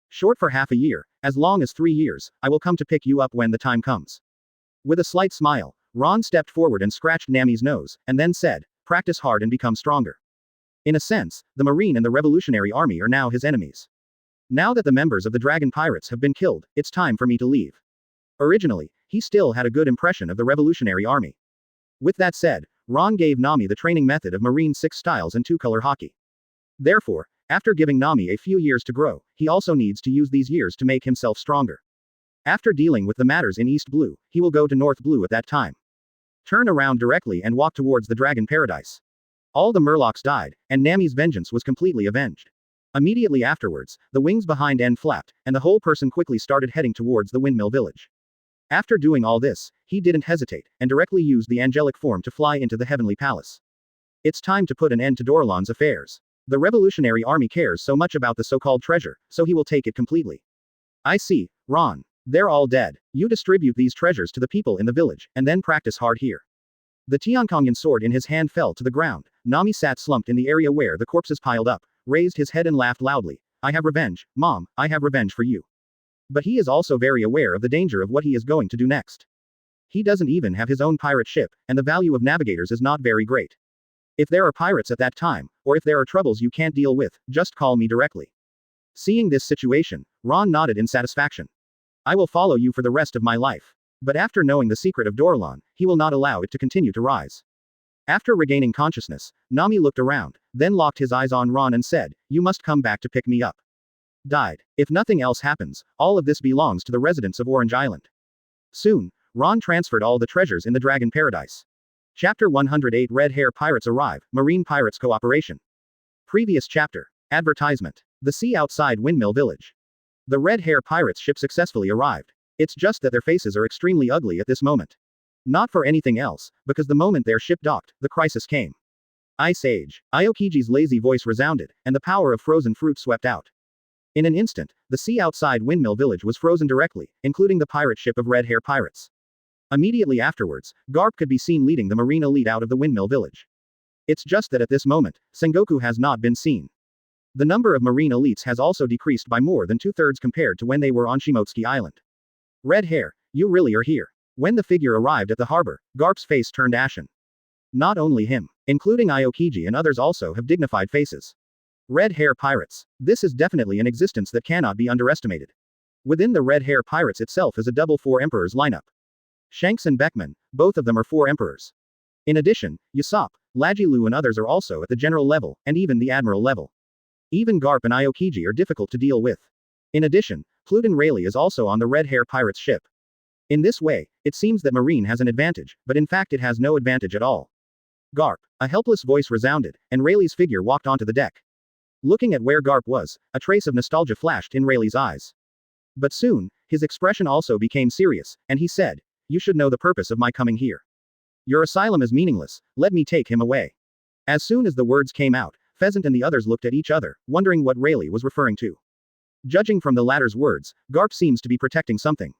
Short for half a year, as long as 3 years, I will come to pick you up when the time comes. With a slight smile, Ron stepped forward and scratched Nami's nose, and then said, practice hard and become stronger. In a sense, the Marine and the Revolutionary Army are now his enemies. Now that the members of the Dragon Pirates have been killed, it's time for me to leave. Originally, he still had a good impression of the Revolutionary Army. With that said, Ron gave Nami the training method of Marine 6 styles and 2-color hockey. Therefore, after giving Nami a few years to grow, he also needs to use these years to make himself stronger. After dealing with the matters in East Blue, he will go to North Blue at that time. Turn around directly and walk towards the Dragon Paradise. All the Murlocs died, and Nami's vengeance was completely avenged. Immediately afterwards, the wings behind N flapped, and the whole person quickly started heading towards the Windmill Village. After doing all this, he didn't hesitate, and directly used the angelic form to fly into the heavenly palace. It's time to put an end to Dorlan's affairs. The Revolutionary Army cares so much about the so-called treasure, so he will take it completely. I see, Ron. They're all dead. You distribute these treasures to the people in the village, and then practice hard here. The Tiankongan sword in his hand fell to the ground. Nami sat slumped in the area where the corpses piled up, raised his head and laughed loudly. I have revenge, Mom, I have revenge for you. But he is also very aware of the danger of what he is going to do next. He doesn't even have his own pirate ship, and the value of navigators is not very great. If there are pirates at that time, or if there are troubles you can't deal with, just call me directly. Seeing this situation, Ron nodded in satisfaction. I will follow you for the rest of my life. But after knowing the secret of Dorlan, he will not allow it to continue to rise. After regaining consciousness, Nami looked around, then locked his eyes on Ron and said, You must come back to pick me up. Died. If nothing else happens, all of this belongs to the residents of Orange Island. Soon, Ron transferred all the treasures in the Dragon Paradise. Chapter 108 Red Hair Pirates Arrive, Marine Pirates Cooperation. Previous chapter. Advertisement. The sea outside Windmill Village. The Red Hair Pirates ship successfully arrived. It's just that their faces are extremely ugly at this moment. Not for anything else, because the moment their ship docked, the crisis came. Ice Age. Aokiji's lazy voice resounded, and the power of frozen fruit swept out. In an instant, the sea outside Windmill Village was frozen directly, including the pirate ship of Red Hair Pirates. Immediately afterwards, Garp could be seen leading the Marine elite out of the Windmill Village. It's just that at this moment, Sengoku has not been seen. The number of Marine elites has also decreased by more than 2/3 compared to when they were on Shimotsuki Island. Red Hair, you really are here. When the figure arrived at the harbor, Garp's face turned ashen. Not only him, including Aokiji and others also have dignified faces. Red Hair Pirates. This is definitely an existence that cannot be underestimated. Within the Red Hair Pirates itself is a double Four Emperors lineup. Shanks and Beckman, both of them are Four Emperors. In addition, Usopp, Lajilu and others are also at the general level, and even the admiral level. Even Garp and Aokiji are difficult to deal with. In addition, Pluton Rayleigh is also on the Red Hair Pirates ship. In this way, it seems that Marine has an advantage, but in fact it has no advantage at all. Garp. A helpless voice resounded, and Rayleigh's figure walked onto the deck. Looking at where Garp was, a trace of nostalgia flashed in Rayleigh's eyes. But soon, his expression also became serious, and he said, You should know the purpose of my coming here. Your asylum is meaningless, let me take him away. As soon as the words came out, Pheasant and the others looked at each other, wondering what Rayleigh was referring to. Judging from the latter's words, Garp seems to be protecting something.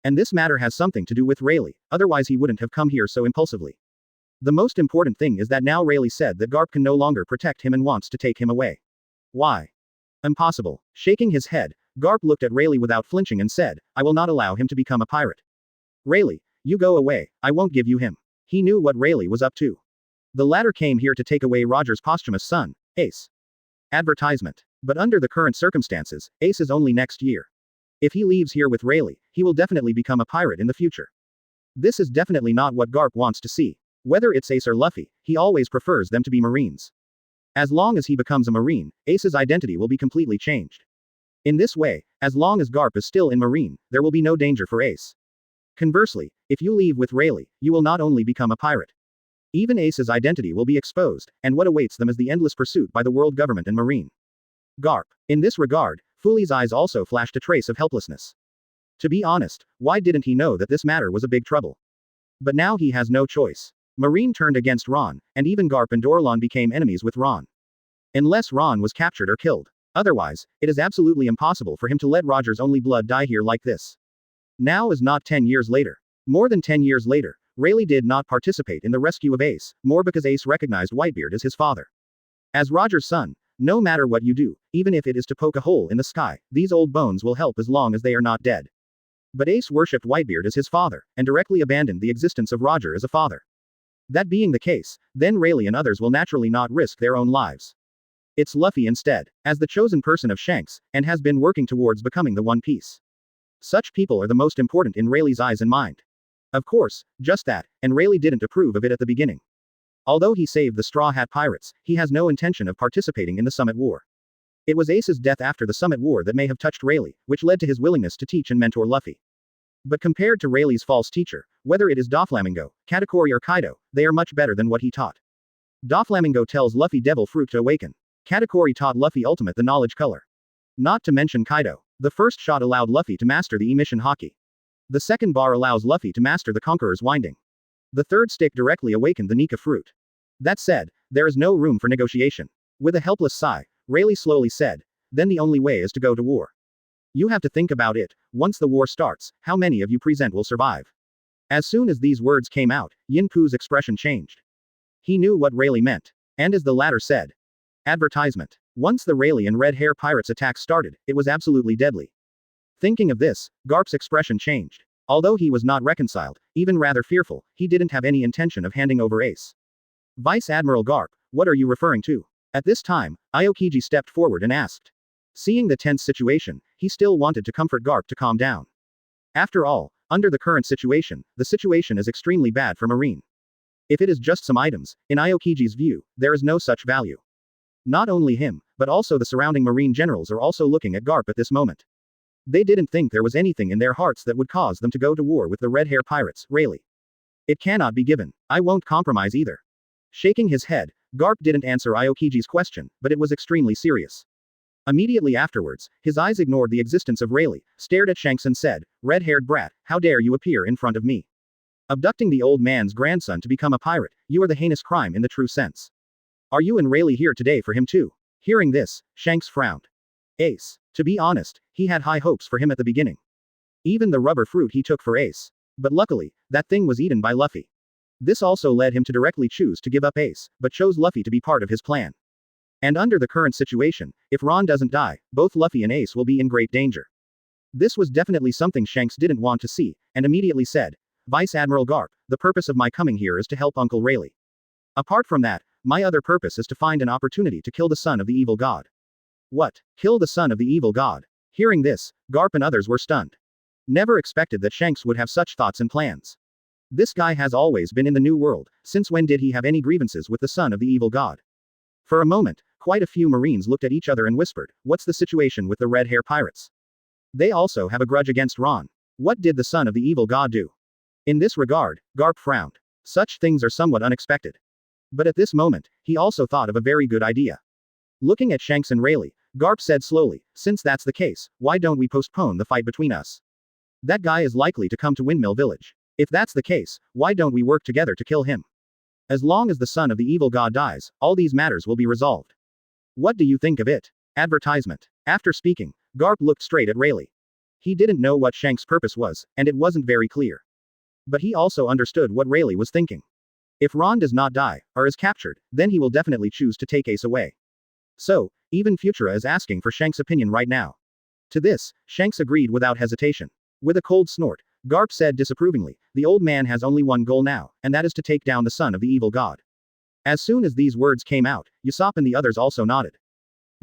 And this matter has something to do with Rayleigh, otherwise he wouldn't have come here so impulsively. The most important thing is that now Rayleigh said that Garp can no longer protect him and wants to take him away. Why? Impossible. Shaking his head, Garp looked at Rayleigh without flinching and said, I will not allow him to become a pirate. Rayleigh, you go away, I won't give you him. He knew what Rayleigh was up to. The latter came here to take away Roger's posthumous son, Ace. Advertisement. But under the current circumstances, Ace is only next year. If he leaves here with Rayleigh, he will definitely become a pirate in the future. This is definitely not what Garp wants to see. Whether it's Ace or Luffy, he always prefers them to be Marines. As long as he becomes a Marine, Ace's identity will be completely changed. In this way, as long as Garp is still in Marine, there will be no danger for Ace. Conversely, if you leave with Rayleigh, you will not only become a pirate. Even Ace's identity will be exposed, and what awaits them is the endless pursuit by the world government and Marine. Garp. In this regard, Fuli's eyes also flashed a trace of helplessness. To be honest, why didn't he know that this matter was a big trouble? But now he has no choice. Marine turned against Ron, and even Garp and Dorlan became enemies with Ron. Unless Ron was captured or killed. Otherwise, it is absolutely impossible for him to let Roger's only blood die here like this. Now is not 10 years later. More than 10 years later, Rayleigh did not participate in the rescue of Ace, more because Ace recognized Whitebeard as his father. As Roger's son, no matter what you do, even if it is to poke a hole in the sky, these old bones will help as long as they are not dead. But Ace worshipped Whitebeard as his father, and directly abandoned the existence of Roger as a father. That being the case, then Rayleigh and others will naturally not risk their own lives. It's Luffy instead, as the chosen person of Shanks, and has been working towards becoming the One Piece. Such people are the most important in Rayleigh's eyes and mind. Of course, just that, and Rayleigh didn't approve of it at the beginning. Although he saved the Straw Hat Pirates, he has no intention of participating in the Summit War. It was Ace's death after the Summit War that may have touched Rayleigh, which led to his willingness to teach and mentor Luffy. But compared to Rayleigh's false teacher, whether it is Doflamingo, Katakuri or Kaido, they are much better than what he taught. Doflamingo tells Luffy Devil Fruit to awaken. Katakuri taught Luffy Ultimate the knowledge color. Not to mention Kaido. The first shot allowed Luffy to master the emission haki. The second bar allows Luffy to master the Conqueror's winding. The third stick directly awakened the Nika fruit. That said, there is no room for negotiation. With a helpless sigh, Rayleigh slowly said, then the only way is to go to war. You have to think about it, once the war starts, how many of you present will survive? As soon as these words came out, Yin Pu's expression changed. He knew what Rayleigh meant. And as the latter said. Advertisement. Once the Rayleigh and Red Hair Pirates attack started, it was absolutely deadly. Thinking of this, Garp's expression changed. Although he was not reconciled, even rather fearful, he didn't have any intention of handing over Ace. Vice Admiral Garp, what are you referring to? At this time, Aokiji stepped forward and asked. Seeing the tense situation, he still wanted to comfort Garp to calm down. After all, under the current situation, the situation is extremely bad for Marine. If it is just some items, in Aokiji's view, there is no such value. Not only him, but also the surrounding Marine generals are also looking at Garp at this moment. They didn't think there was anything in their hearts that would cause them to go to war with the Red Hair Pirates, Rayleigh. It cannot be given. I won't compromise either. Shaking his head, Garp didn't answer Aokiji's question, but it was extremely serious. Immediately afterwards, his eyes ignored the existence of Rayleigh, stared at Shanks and said, red-haired brat, how dare you appear in front of me? Abducting the old man's grandson to become a pirate, you are the heinous crime in the true sense. Are you and Rayleigh here today for him too? Hearing this, Shanks frowned. Ace. To be honest, he had high hopes for him at the beginning. Even the rubber fruit he took for Ace. But luckily, that thing was eaten by Luffy. This also led him to directly choose to give up Ace, but chose Luffy to be part of his plan. And under the current situation, if Ron doesn't die, both Luffy and Ace will be in great danger. This was definitely something Shanks didn't want to see, and immediately said, Vice Admiral Garp, the purpose of my coming here is to help Uncle Rayleigh. Apart from that, my other purpose is to find an opportunity to kill the son of the evil god. What? Kill the son of the evil god? Hearing this, Garp and others were stunned. Never expected that Shanks would have such thoughts and plans. This guy has always been in the New World, since when did he have any grievances with the son of the evil god? For a moment, quite a few Marines looked at each other and whispered, what's the situation with the Red Hair Pirates? They also have a grudge against Ron. What did the son of the evil god do? In this regard, Garp frowned. Such things are somewhat unexpected. But at this moment, he also thought of a very good idea. Looking at Shanks and Rayleigh, Garp said slowly, since that's the case, why don't we postpone the fight between us? That guy is likely to come to Windmill Village. If that's the case, why don't we work together to kill him? As long as the son of the evil god dies, all these matters will be resolved. What do you think of it? Advertisement. After speaking, Garp looked straight at Rayleigh. He didn't know what Shanks' purpose was, and it wasn't very clear. But he also understood what Rayleigh was thinking. If Ron does not die, or is captured, then he will definitely choose to take Ace away. So, even Futura is asking for Shanks' opinion right now. To this, Shanks agreed without hesitation. With a cold snort, Garp said disapprovingly, the old man has only one goal now, and that is to take down the son of the evil god. As soon as these words came out, Usopp and the others also nodded.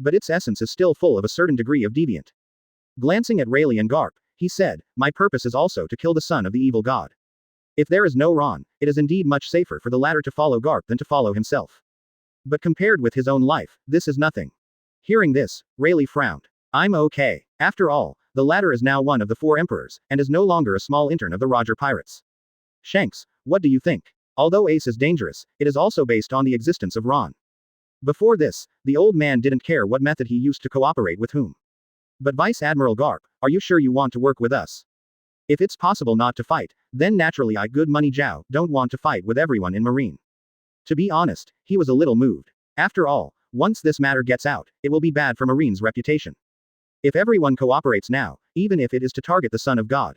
But its essence is still full of a certain degree of deviant. Glancing at Rayleigh and Garp, he said, my purpose is also to kill the son of the evil god. If there is no Ron, it is indeed much safer for the latter to follow Garp than to follow himself. But compared with his own life, this is nothing. Hearing this, Rayleigh frowned. I'm okay. After all, the latter is now one of the 4 emperors, and is no longer a small intern of the Roger Pirates. Shanks, what do you think? Although Ace is dangerous, it is also based on the existence of Ron. Before this, the old man didn't care what method he used to cooperate with whom. But Vice Admiral Garp, are you sure you want to work with us? If it's possible not to fight, then naturally I Good Money Zhao don't want to fight with everyone in Marine. To be honest, he was a little moved. After all, once this matter gets out, it will be bad for Marine's reputation. If everyone cooperates now, even if it is to target the son of God.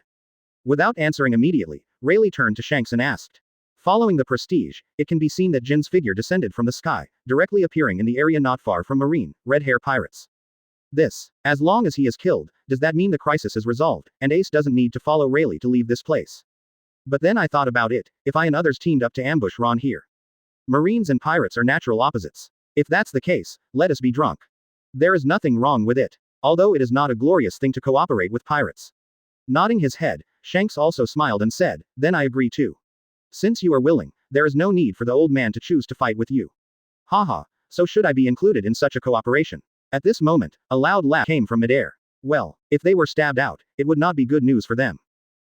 Without answering immediately, Rayleigh turned to Shanks and asked. Following the prestige, it can be seen that Jin's figure descended from the sky, directly appearing in the area not far from Marine, Red Hair Pirates. This. As long as he is killed, does that mean the crisis is resolved, and Ace doesn't need to follow Rayleigh to leave this place? But then I thought about it, if I and others teamed up to ambush Ron here. Marines and pirates are natural opposites. If that's the case, let us be drunk. There is nothing wrong with it. Although it is not a glorious thing to cooperate with pirates. Nodding his head, Shanks also smiled and said, then I agree too. Since you are willing, there is no need for the old man to choose to fight with you. Haha, so should I be included in such a cooperation? At this moment, a loud laugh came from midair. Well, if they were stabbed out, it would not be good news for them.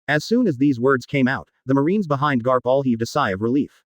As soon as these words came out, the Marines behind Garp all heaved a sigh of relief.